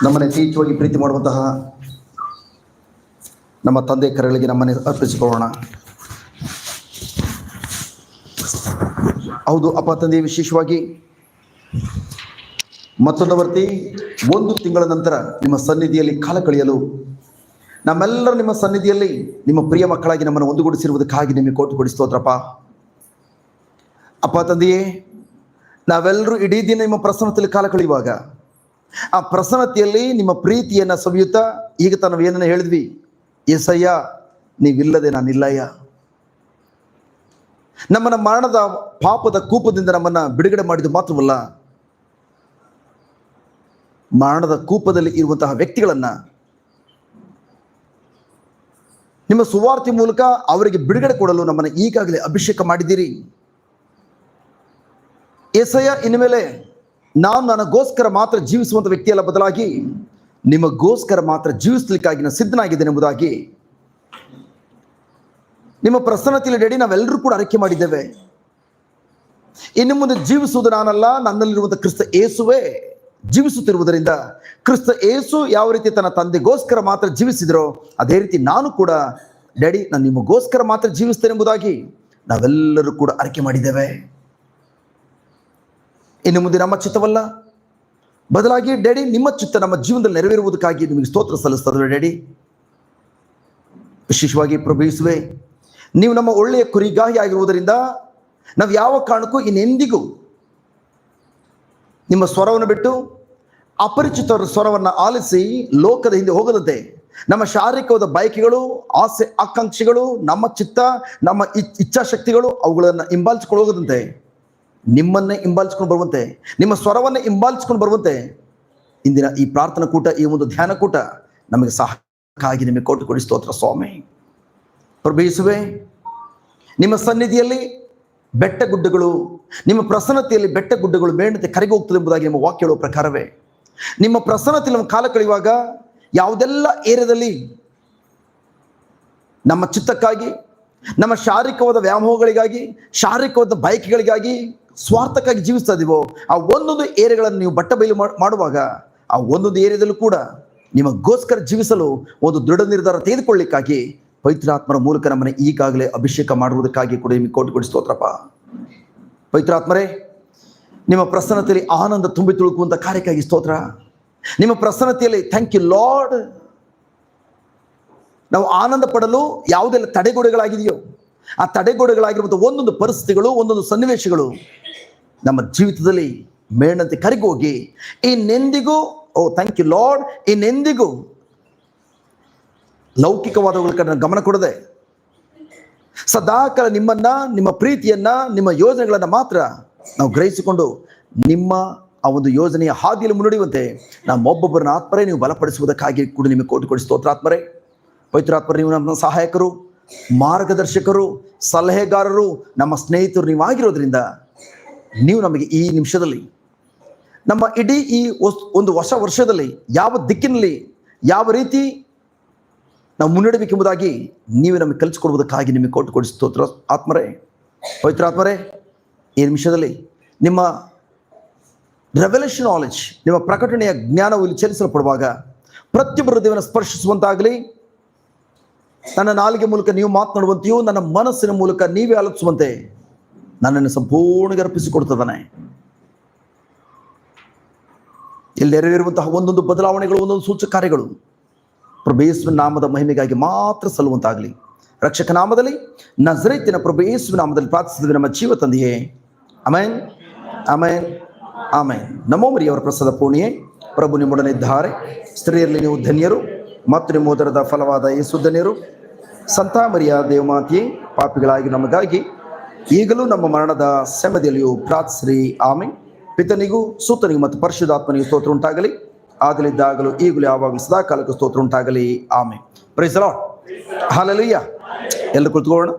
ನಮ್ಮನ್ನು ಯಥೇಚ್ಛವಾಗಿ ಪ್ರೀತಿ ಮಾಡುವಂತಹ ನಮ್ಮ ತಂದೆ ಕರೆಗಳಿಗೆ ನಮ್ಮನ್ನು ಅರ್ಪಿಸಿಕೊಳ್ಳೋಣ. ಹೌದು ಅಪ್ಪ ತಂದೆ, ವಿಶೇಷವಾಗಿ ಮತ್ತೊಂದು ವರ್ತಿ 1 ತಿಂಗಳ ನಂತರ ನಿಮ್ಮ ಸನ್ನಿಧಿಯಲ್ಲಿ ಕಾಲ ಕಳೆಯಲು ನಮ್ಮೆಲ್ಲರೂ ನಿಮ್ಮ ಸನ್ನಿಧಿಯಲ್ಲಿ ನಿಮ್ಮ ಪ್ರಿಯ ಮಕ್ಕಳಾಗಿ ನಮ್ಮನ್ನು ಒಂದುಗೂಡಿಸಿರುವುದಕ್ಕಾಗಿ ನಿಮಗೆ ಕೋಟಿ ಕೊಡಿ ಸ್ತೋತ್ರಪ್ಪ. ಅಪ್ಪ ತಂದೆಯೇ, ನಾವೆಲ್ಲರೂ ಇಡೀ ದಿನ ನಿಮ್ಮ ಪ್ರಸನ್ನತೆಯಲ್ಲಿ ಕಾಲ ಕಳೆಯುವಾಗ ಆ ಪ್ರಸನ್ನತೆಯಲ್ಲಿ ನಿಮ್ಮ ಪ್ರೀತಿಯನ್ನು ಸವಿಯುತ್ತಾ ಈಗ ನಾವು ಏನನ್ನ ಹೇಳಿದ್ವಿ, ಏಸಯ್ಯ ನೀವಿಲ್ಲದೆ ನಾನಿಲ್ಲಯ್ಯ. ನಮ್ಮನ್ನ ಮರಣದ ಪಾಪದ ಕೂಪದಿಂದ ನಮ್ಮನ್ನ ಬಿಡುಗಡೆ ಮಾಡಿದ್ದು ಮಾತ್ರವಲ್ಲ, ಮರಣದ ಕೂಪದಲ್ಲಿ ಇರುವಂತಹ ವ್ಯಕ್ತಿಗಳನ್ನ ನಿಮ್ಮ ಸುವಾರ್ತೆ ಮೂಲಕ ಅವರಿಗೆ ಬಿಡುಗಡೆ ಕೊಡಲು ನಮ್ಮನ್ನು ಈಗಾಗಲೇ ಅಭಿಷೇಕ ಮಾಡಿದ್ದೀರಿ. ಏಸಯ್ಯ, ಇನ್ಮೇಲೆ ನಾನು ನನಗೋಸ್ಕರ ಮಾತ್ರ ಜೀವಿಸುವಂಥ ವ್ಯಕ್ತಿಯಲ್ಲ, ಬದಲಾಗಿ ನಿಮಗೋಸ್ಕರ ಮಾತ್ರ ಜೀವಿಸ್ಲಿಕ್ಕಾಗಿ ನಾನು ಸಿದ್ಧನಾಗಿದ್ದೇನೆ ಎಂಬುದಾಗಿ ನಿಮ್ಮ ಪ್ರಸನ್ನತೆಯಲ್ಲಿ ಡ್ಯಾಡಿ ನಾವೆಲ್ಲರೂ ಕೂಡ ಅರಿಕೆ ಮಾಡಿದ್ದೇವೆ. ಇನ್ನು ಮುಂದೆ ಜೀವಿಸುವುದು ನಾನಲ್ಲ, ನನ್ನಲ್ಲಿರುವಂಥ ಕ್ರಿಸ್ತ ಏಸುವೇ ಜೀವಿಸುತ್ತಿರುವುದರಿಂದ ಕ್ರಿಸ್ತ ಏಸು ಯಾವ ರೀತಿ ತನ್ನ ತಂದೆಗೋಸ್ಕರ ಮಾತ್ರ ಜೀವಿಸಿದರೋ ಅದೇ ರೀತಿ ನಾನು ಕೂಡ ಡ್ಯಾಡಿ ನಾನು ನಿಮಗೋಸ್ಕರ ಮಾತ್ರ ಜೀವಿಸ್ತೇನೆ ಎಂಬುದಾಗಿ ನಾವೆಲ್ಲರೂ ಕೂಡ ಅರಿಕೆ ಮಾಡಿದ್ದೇವೆ. ಇನ್ನು ಮುಂದೆ ನಮ್ಮ ಚಿತ್ತವಲ್ಲ, ಬದಲಾಗಿ ಡ್ಯಾಡಿ ನಿಮ್ಮ ಚಿತ್ತ ನಮ್ಮ ಜೀವನದಲ್ಲಿ ನೆರವೇರುವುದಕ್ಕಾಗಿ ನಿಮಗೆ ಸ್ತೋತ್ರ ಸಲ್ಲಿಸ್ತದೆ ಡ್ಯಾಡಿ. ವಿಶೇಷವಾಗಿ ಪ್ರಭು ಯೇಸುವೇ, ನೀವು ನಮ್ಮ ಒಳ್ಳೆಯ ಕುರಿಗಾಹಿ ಆಗಿರುವುದರಿಂದ ನಾವು ಯಾವ ಕಾರಣಕ್ಕೂ ಇನ್ನೆಂದಿಗೂ ನಿಮ್ಮ ಸ್ವರವನ್ನು ಬಿಟ್ಟು ಅಪರಿಚಿತರ ಸ್ವರವನ್ನು ಆಲಿಸಿ ಲೋಕದ ಹಿಂದೆ ಹೋಗದಂತೆ, ನಮ್ಮ ಶಾರೀರಿಕವಾದ ಬಯಕೆಗಳು, ಆಸೆ ಆಕಾಂಕ್ಷೆಗಳು, ನಮ್ಮ ಚಿತ್ತ, ನಮ್ಮ ಇಚ್ಛಾಶಕ್ತಿಗಳು ಅವುಗಳನ್ನು ಹಿಂಬಾಲಿಸಿಕೊಂಡು ಹೋಗದಂತೆ ನಿಮ್ಮನ್ನೇ ಹಿಂಬಾಲಿಸ್ಕೊಂಡು ಬರುವಂತೆ, ನಿಮ್ಮ ಸ್ವರವನ್ನೇ ಹಿಂಬಾಲಿಸ್ಕೊಂಡು ಬರುವಂತೆ ಇಂದಿನ ಈ ಪ್ರಾರ್ಥನಾ ಕೂಟ, ಈ ಒಂದು ಧ್ಯಾನ ಕೂಟ ನಮಗೆ ಸಹಾಯಕ್ಕಾಗಿ ನಿಮಗೆ ಕೋಟಿ ಕೊಡಿ ಸ್ತೋತ್ರ ಸ್ವಾಮಿ. ಪ್ರಭು ಯೇಸುವೇ, ನಿಮ್ಮ ಸನ್ನಿಧಿಯಲ್ಲಿ ಬೆಟ್ಟ ಗುಡ್ಡಗಳು, ನಿಮ್ಮ ಪ್ರಸನ್ನತೆಯಲ್ಲಿ ಬೆಟ್ಟ ಗುಡ್ಡಗಳು ಮೇಣತೆ ಕರಗಿ ಹೋಗ್ತದೆ ಎಂಬುದಾಗಿ ನಿಮ್ಮ ವಾಕ್ಯ ಹೇಳುವ ಪ್ರಕಾರವೇ, ನಿಮ್ಮ ಪ್ರಸನ್ನತೆಯಲ್ಲಿ ನಮ್ಮ ಕಾಲ ಕಳೆಯುವಾಗ ಯಾವುದೆಲ್ಲ ಏರಿಯಾದಲ್ಲಿ ನಮ್ಮ ಚಿತ್ತಕ್ಕಾಗಿ, ನಮ್ಮ ಶಾರೀರಿಕವಾದ ವ್ಯಾಮೋಹಗಳಿಗಾಗಿ, ಶಾರೀರಿಕವಾದ ಬಯಕೆಗಳಿಗಾಗಿ, ಸ್ವಾರ್ಥಕ್ಕಾಗಿ ಜೀವಿಸ್ತಾ ಇದೀವೋ ಆ ಒಂದೊಂದು ಏರಿಯಾಗಳನ್ನು ನೀವು ಬಟ್ಟ ಬಯಲು ಮಾಡುವಾಗ ಆ ಒಂದೊಂದು ಏರಿಯಾದಲ್ಲೂ ಕೂಡ ನಿಮಗೋಸ್ಕರ ಜೀವಿಸಲು ಒಂದು ದೃಢ ನಿರ್ಧಾರ ತೆಗೆದುಕೊಳ್ಳಿಕ್ಕಾಗಿ ಪವಿತ್ರಾತ್ಮರ ಮೂಲಕ ನಮ್ಮನ್ನು ಈಗಾಗಲೇ ಅಭಿಷೇಕ ಮಾಡುವುದಕ್ಕಾಗಿ ಕೂಡ ನಿಮಗೆ ಕೋಟಿ ಕೊಡಿ ಸ್ತೋತ್ರಪ್ಪ. ಪವಿತ್ರಾತ್ಮರೇ, ನಿಮ್ಮ ಪ್ರಸನ್ನತೆಯಲ್ಲಿ ಆನಂದ ತುಂಬಿ ತುಳುಕುವಂಥ ಕಾರ್ಯಕ್ಕಾಗಿ ಸ್ತೋತ್ರ. ನಿಮ್ಮ ಪ್ರಸನ್ನತೆಯಲ್ಲಿ ಥ್ಯಾಂಕ್ ಯು ಲಾರ್ಡ್. ನಾವು ಆನಂದ ಪಡಲು ಯಾವುದೆಲ್ಲ ತಡೆಗೋಡೆಗಳಾಗಿದೆಯೋ ಆ ತಡೆಗೋಡೆಗಳಾಗಿರುವಂಥ ಒಂದೊಂದು ಪರಿಸ್ಥಿತಿಗಳು, ಒಂದೊಂದು ಸನ್ನಿವೇಶಗಳು ನಮ್ಮ ಜೀವಿತದಲ್ಲಿ ಮೇಣಂತೆ ಕರಗೋಗಿ ಇನ್ನೆಂದಿಗೂ, ಓ ಥ್ಯಾಂಕ್ ಯು ಲಾರ್ಡ್, ಇನ್ನೆಂದಿಗೂ ಲೌಕಿಕವಾದವುಗಳ ಕಡೆ ಗಮನ ಕೊಡದೆ ಸದಾಕಾಲ ನಿಮ್ಮನ್ನ, ನಿಮ್ಮ ಪ್ರೀತಿಯನ್ನ, ನಿಮ್ಮ ಯೋಜನೆಗಳನ್ನ ಮಾತ್ರ ನಾವು ಗ್ರಹಿಸಿಕೊಂಡು ನಿಮ್ಮ ಆ ಒಂದು ಯೋಜನೆಯ ಹಾದಿಯಲ್ಲಿ ಮುನ್ನಡೆಯುವಂತೆ ನಮ್ಮೊಬ್ಬೊಬ್ಬರನ್ನ ಆತ್ಮರೇ ನೀವು ಬಲಪಡಿಸುವುದಕ್ಕಾಗಿ ಕೂಡ ನಿಮಗೆ ಕೋಟಿ ಕೊಡಿ ಸ್ತೋತ್ರಾತ್ಮರೇ. ಪವಿತ್ರಾತ್ಮರೇ, ನೀವು ನಮ್ಮ ಸಹಾಯಕರು, ಮಾರ್ಗದರ್ಶಕರು, ಸಲಹೆಗಾರರು, ನಮ್ಮ ಸ್ನೇಹಿತರು ನೀವಾಗಿರೋದ್ರಿಂದ ನೀವು ನಮಗೆ ಈ ನಿಮಿಷದಲ್ಲಿ ನಮ್ಮ ಇಡೀ ಈ ಒಂದು ಹೊಸ ವರ್ಷದಲ್ಲಿ ಯಾವ ದಿಕ್ಕಿನಲ್ಲಿ ಯಾವ ರೀತಿ ನಾವು ಮುನ್ನಡೆಯಬೇಕೆಂಬುದಾಗಿ ನೀವು ನಮಗೆ ಕಲಿಸಿಕೊಡುವುದಕ್ಕಾಗಿ ನಿಮಗೆ ಕೋಟಿ ಕೊಡಿ ಸ್ತೋತ್ರ ಆತ್ಮರೇ. ಪವಿತ್ರಾತ್ಮರೇ, ಈ ನಿಮಿಷದಲ್ಲಿ ನಿಮ್ಮ ರೆವಲ್ಯೂಷನ್ ನಾಲೆಜ್, ನಿಮ್ಮ ಪ್ರಕಟಣೆಯ ಜ್ಞಾನವು ಇಲ್ಲಿ ಚಲಿಸಲ್ಪಡುವಾಗ ಪ್ರತಿಯೊಬ್ಬರ ದೇವನ ಸ್ಪರ್ಶಿಸುವಂತಾಗಲಿ. ನನ್ನ ನಾಲಿಗೆ ಮೂಲಕ ನೀವು ಮಾತನಾಡುವಂತೆಯೂ ನನ್ನ ಮನಸ್ಸಿನ ಮೂಲಕ ನೀವೇ ಆಲೋಚಿಸುವಂತೆ ನನ್ನನ್ನು ಸಂಪೂರ್ಣ ಅರ್ಪಿಸಿಕೊಡ್ತದಾನೆ. ಇಲ್ಲಿ ನೆರವೇರುವಂತಹ ಒಂದೊಂದು ಬದಲಾವಣೆಗಳು, ಒಂದೊಂದು ಸೂಚಕ ಕಾರ್ಯಗಳು ಪ್ರಭು ಯೇಸುವಿನ ನಾಮದ ಮಹಿಮೆಗಾಗಿ ಮಾತ್ರ ಸಲ್ಲುವಂತಾಗಲಿ. ರಕ್ಷಕ ನಾಮದಲ್ಲಿ, ನಜರೇತಿನ ಪ್ರಭು ಯೇಸುವಿನ ನಾಮದಲ್ಲಿ ಪ್ರಾರ್ಥಿಸಿದ ನಮ್ಮ ಜೀವ ತಂದೆಯೇ, ಆಮೆನ್, ಆಮೆನ್, ಆಮೆನ್. ನಮೋ ಮರಿಯವರ ಪ್ರಸಾದ ಪೂರ್ಣಿಯೇ, ಪ್ರಭು ನಿಮ್ಮೊಡನಿದ್ದಾರೆ, ಸ್ತ್ರೀಯರಲ್ಲಿ ನೀವು ಧನ್ಯರು ಮತ್ತು ನಿಮ್ಮ ಉದರದ ಫಲವಾದ ಯೇಸು ಧನ್ಯರು. ಸಂತ ಮರಿಯ ದೇವಮಾತೆಯೇ, ಪಾಪಿಗಳಾಗಿ ನಮಗಾಗಿ ಈಗಲೂ ನಮ್ಮ ಮರಣದ ಸಮಯದಲ್ಲಿಯೂ ಪ್ರಾರ್ಥಿಸಿರಿ. ಆಮೆನ್. ಪಿತನಿಗೂ ಸೂತನಿಗೂ ಮತ್ತು ಪರಿಶುದ್ಧಾತ್ಮನಿಗೂ ಸ್ತೋತ್ರ ಉಂಟಾಗಲಿ, ಆಗಲಿದ್ದಾಗಲೂ ಈಗಲೂ ಯಾವಾಗಲೂ ಸದಾ ಕಾಲಕ್ಕೂ ಸ್ತೋತ್ರ ಉಂಟಾಗಲಿ. Amen. Praise the Lord. Hallelujah. ಎಲ್ಲರೂ ಕುಳಿತುಕೊಳ್ಳೋಣ.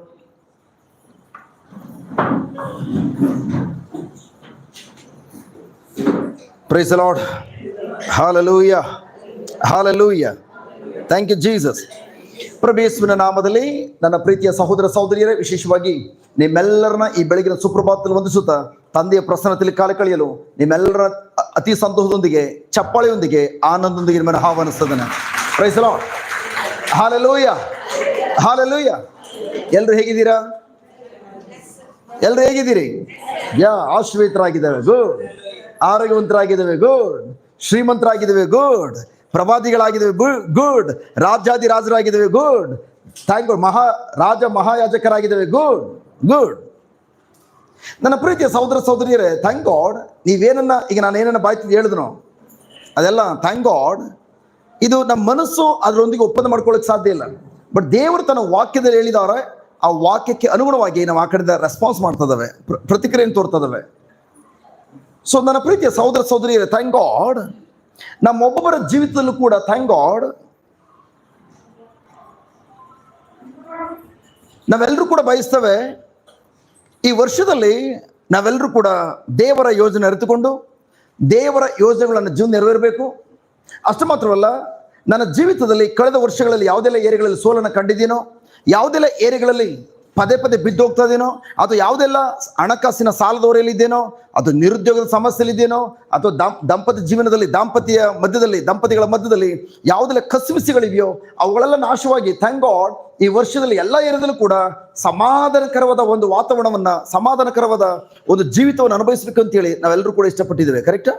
Praise the Lord. Hallelujah, hallelujah. Thank you Jesus. ಪ್ರಭು ಯೇಸುವಿನ ನಾಮದಲ್ಲಿ ನನ್ನ ಪ್ರೀತಿಯ ಸಹೋದರ ಸಹೋದರಿಯರೇ, ವಿಶೇಷವಾಗಿ ನಿಮ್ಮೆಲ್ಲರನ್ನ ಈ ಬೆಳಗಿನ ಸುಪ್ರಭಾತದಲ್ಲಿ ವಂದಿಸುತ್ತಾ ತಂದೆಯ ಪ್ರಸನ್ನತೆಯಲ್ಲಿ ಕಾಲ ಕಳೆಯಲು ನಿಮ್ಮೆಲ್ಲರ ಅತಿ ಸಂತೋಷದೊಂದಿಗೆ, ಚಪ್ಪಾಳೆಯೊಂದಿಗೆ, ಆನಂದದೊಂದಿಗೆ ನಿಮ್ಮನ್ನು ಆಹ್ವಾನಿಸ್ತದನೆ. Praise the Lord. Hallelujah, hallelujah. ಎಲ್ರು ಹೇಗಿದ್ದೀರಾ? ಎಲ್ರು ಹೇಗಿದ್ದೀರಿ? ಆಶ್ರಿತರಾಗಿದ್ದೇವೆ, ಗುಡ್. ಆರೋಗ್ಯವಂತರಾಗಿದ್ದೇವೆ, ಗುಡ್. ಶ್ರೀಮಂತರಾಗಿದ್ದೇವೆ, ಗುಡ್. ಪ್ರವಾದಿಗಳಾಗಿದ್ದೇವೆ, ಗುಡ್. ರಾಜಾದಿರಾಜರಾಗಿದ್ದೇವೆ, ಗುಡ್. Thank God. ಮಹಾಯಾಜಕರಾಗಿದ್ದೇವೆ, ಗುಡ್, ಗುಡ್. ನನ್ನ ಪ್ರೀತಿಯ ಸಹೋದರ ಸಹೋದರಿಯರೇ, ಥ್ಯಾಂಕ್ ಗಾಡ್. ನೀವೇನನ್ನ ಈಗ ನಾನು ಏನನ್ನ ಬಾಯ್ತಿದ್ದು ಹೇಳಿದ್ನೋ ಅದೆಲ್ಲ ಥ್ಯಾಂಕ್ ಗಾಡ್. ಇದು ನಮ್ಮ ಮನಸ್ಸು ಅದರೊಂದಿಗೆ ಒಪ್ಪಂದ ಮಾಡ್ಕೊಳ್ಳೋಕೆ ಸಾಧ್ಯ ಇಲ್ಲ. ಬಟ್ ದೇವರು ತನ್ನ ವಾಕ್ಯದಲ್ಲಿ ಹೇಳಿದವರೆ, ಆ ವಾಕ್ಯಕ್ಕೆ ಅನುಗುಣವಾಗಿ ನಾವು ಆ ಕಡೆಯಿಂದ ರೆಸ್ಪಾನ್ಸ್ ಮಾಡ್ತದವೆ, ಪ್ರತಿಕ್ರಿಯೆಯನ್ನು ತೋರ್ತದವೆ. ಸೊ ನನ್ನ ಪ್ರೀತಿಯ ಸಹೋದರ ಸಹೋದರಿಯರೇ, ಥ್ಯಾಂಕ್ ಗಾಡ್. ನಮ್ಮೊಬ್ಬೊಬ್ಬರ ಜೀವಿತದಲ್ಲೂ ಕೂಡ ಥ್ಯಾಂಕ್ ಗಾಡ್ ನಾವೆಲ್ಲರೂ ಕೂಡ ಬಯಸ್ತೇವೆ ಈ ವರ್ಷದಲ್ಲಿ ನಾವೆಲ್ಲರೂ ಕೂಡ ದೇವರ ಯೋಜನೆ ಅರಿತುಕೊಂಡು ದೇವರ ಯೋಜನೆಗಳನ್ನು ಜೀವನ ನೆರವೇರಬೇಕು. ಅಷ್ಟು ಮಾತ್ರವಲ್ಲ, ನನ್ನ ಜೀವಿತದಲ್ಲಿ ಕಳೆದ ವರ್ಷಗಳಲ್ಲಿ ಯಾವುದೆಲ್ಲ ಏರಿಯಾಗಳಲ್ಲಿ ಸೋಲನ್ನು ಕಂಡಿದ್ದೀನೋ, ಯಾವುದೆಲ್ಲ ಏರಿಯಾಗಳಲ್ಲಿ ಪದೇ ಪದೇ ಬಿದ್ದು ಹೋಗ್ತಾ ಇದ್ದೇನೋ, ಅಥವಾ ಯಾವುದೆಲ್ಲ ಹಣಕಾಸಿನ ಸಾಲದವರೆಯಲ್ಲಿದ್ದೇನೋ, ಅದು ನಿರುದ್ಯೋಗದ ಸಮಸ್ಯೆಯಲ್ಲಿದ್ದೇನೋ, ಅಥವಾ ದಾಂಪತ್ಯ ಜೀವನದಲ್ಲಿ ದಂಪತಿಗಳ ಮಧ್ಯದಲ್ಲಿ ಯಾವುದೆಲ್ಲ ಕಸಿವಿಸಿಗಳಿವೆಯೋ ಅವುಗಳೆಲ್ಲ ನಾಶವಾಗಿ ಥ್ಯಾಂಕ್ ಗಾಡ್ ಈ ವರ್ಷದಲ್ಲಿ ಎಲ್ಲ ಏರಿಯಾದಲ್ಲೂ ಕೂಡ ಸಮಾಧಾನಕರವಾದ ಒಂದು ವಾತಾವರಣವನ್ನ, ಸಮಾಧಾನಕರವಾದ ಒಂದು ಜೀವಿತವನ್ನು ಅನುಭವಿಸಬೇಕು ಅಂತೇಳಿ ನಾವೆಲ್ಲರೂ ಕೂಡ ಇಷ್ಟಪಟ್ಟಿದ್ದೇವೆ. ಕರೆಕ್ಟಾ?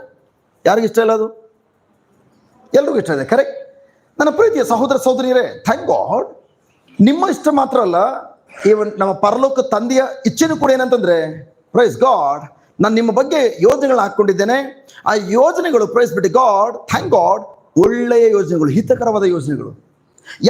ಯಾರಿಗೂ ಇಷ್ಟ ಇಲ್ಲ? ಅದು ಎಲ್ರಿಗೂ ಇಷ್ಟ ಇದೆ. ಕರೆಕ್ಟ್. ನನ್ನ ಪ್ರೀತಿಯ ಸಹೋದರ ಸಹೋದರಿಯರೇ, ಥ್ಯಾಂಕ್ ಗಾಡ್. ನಿಮ್ಮ ಇಷ್ಟ ಮಾತ್ರ ಅಲ್ಲ, ಈವನ್ ನಮ್ಮ ಪರಲೋಕ ತಂದೆಯ ಇಚ್ಛೆನೂ ಕೂಡ ಏನಂತಂದ್ರೆ, ಪ್ರೈಸ್ ಗಾಡ್, ನಾನು ನಿಮ್ಮ ಬಗ್ಗೆ ಯೋಜನೆಗಳನ್ನ ಹಾಕೊಂಡಿದ್ದೇನೆ. ಆ ಯೋಜನೆಗಳು, price be to god, thank god, ಒಳ್ಳೆಯ ಯೋಜನೆಗಳು, ಹಿತಕರವಾದ ಯೋಜನೆಗಳು.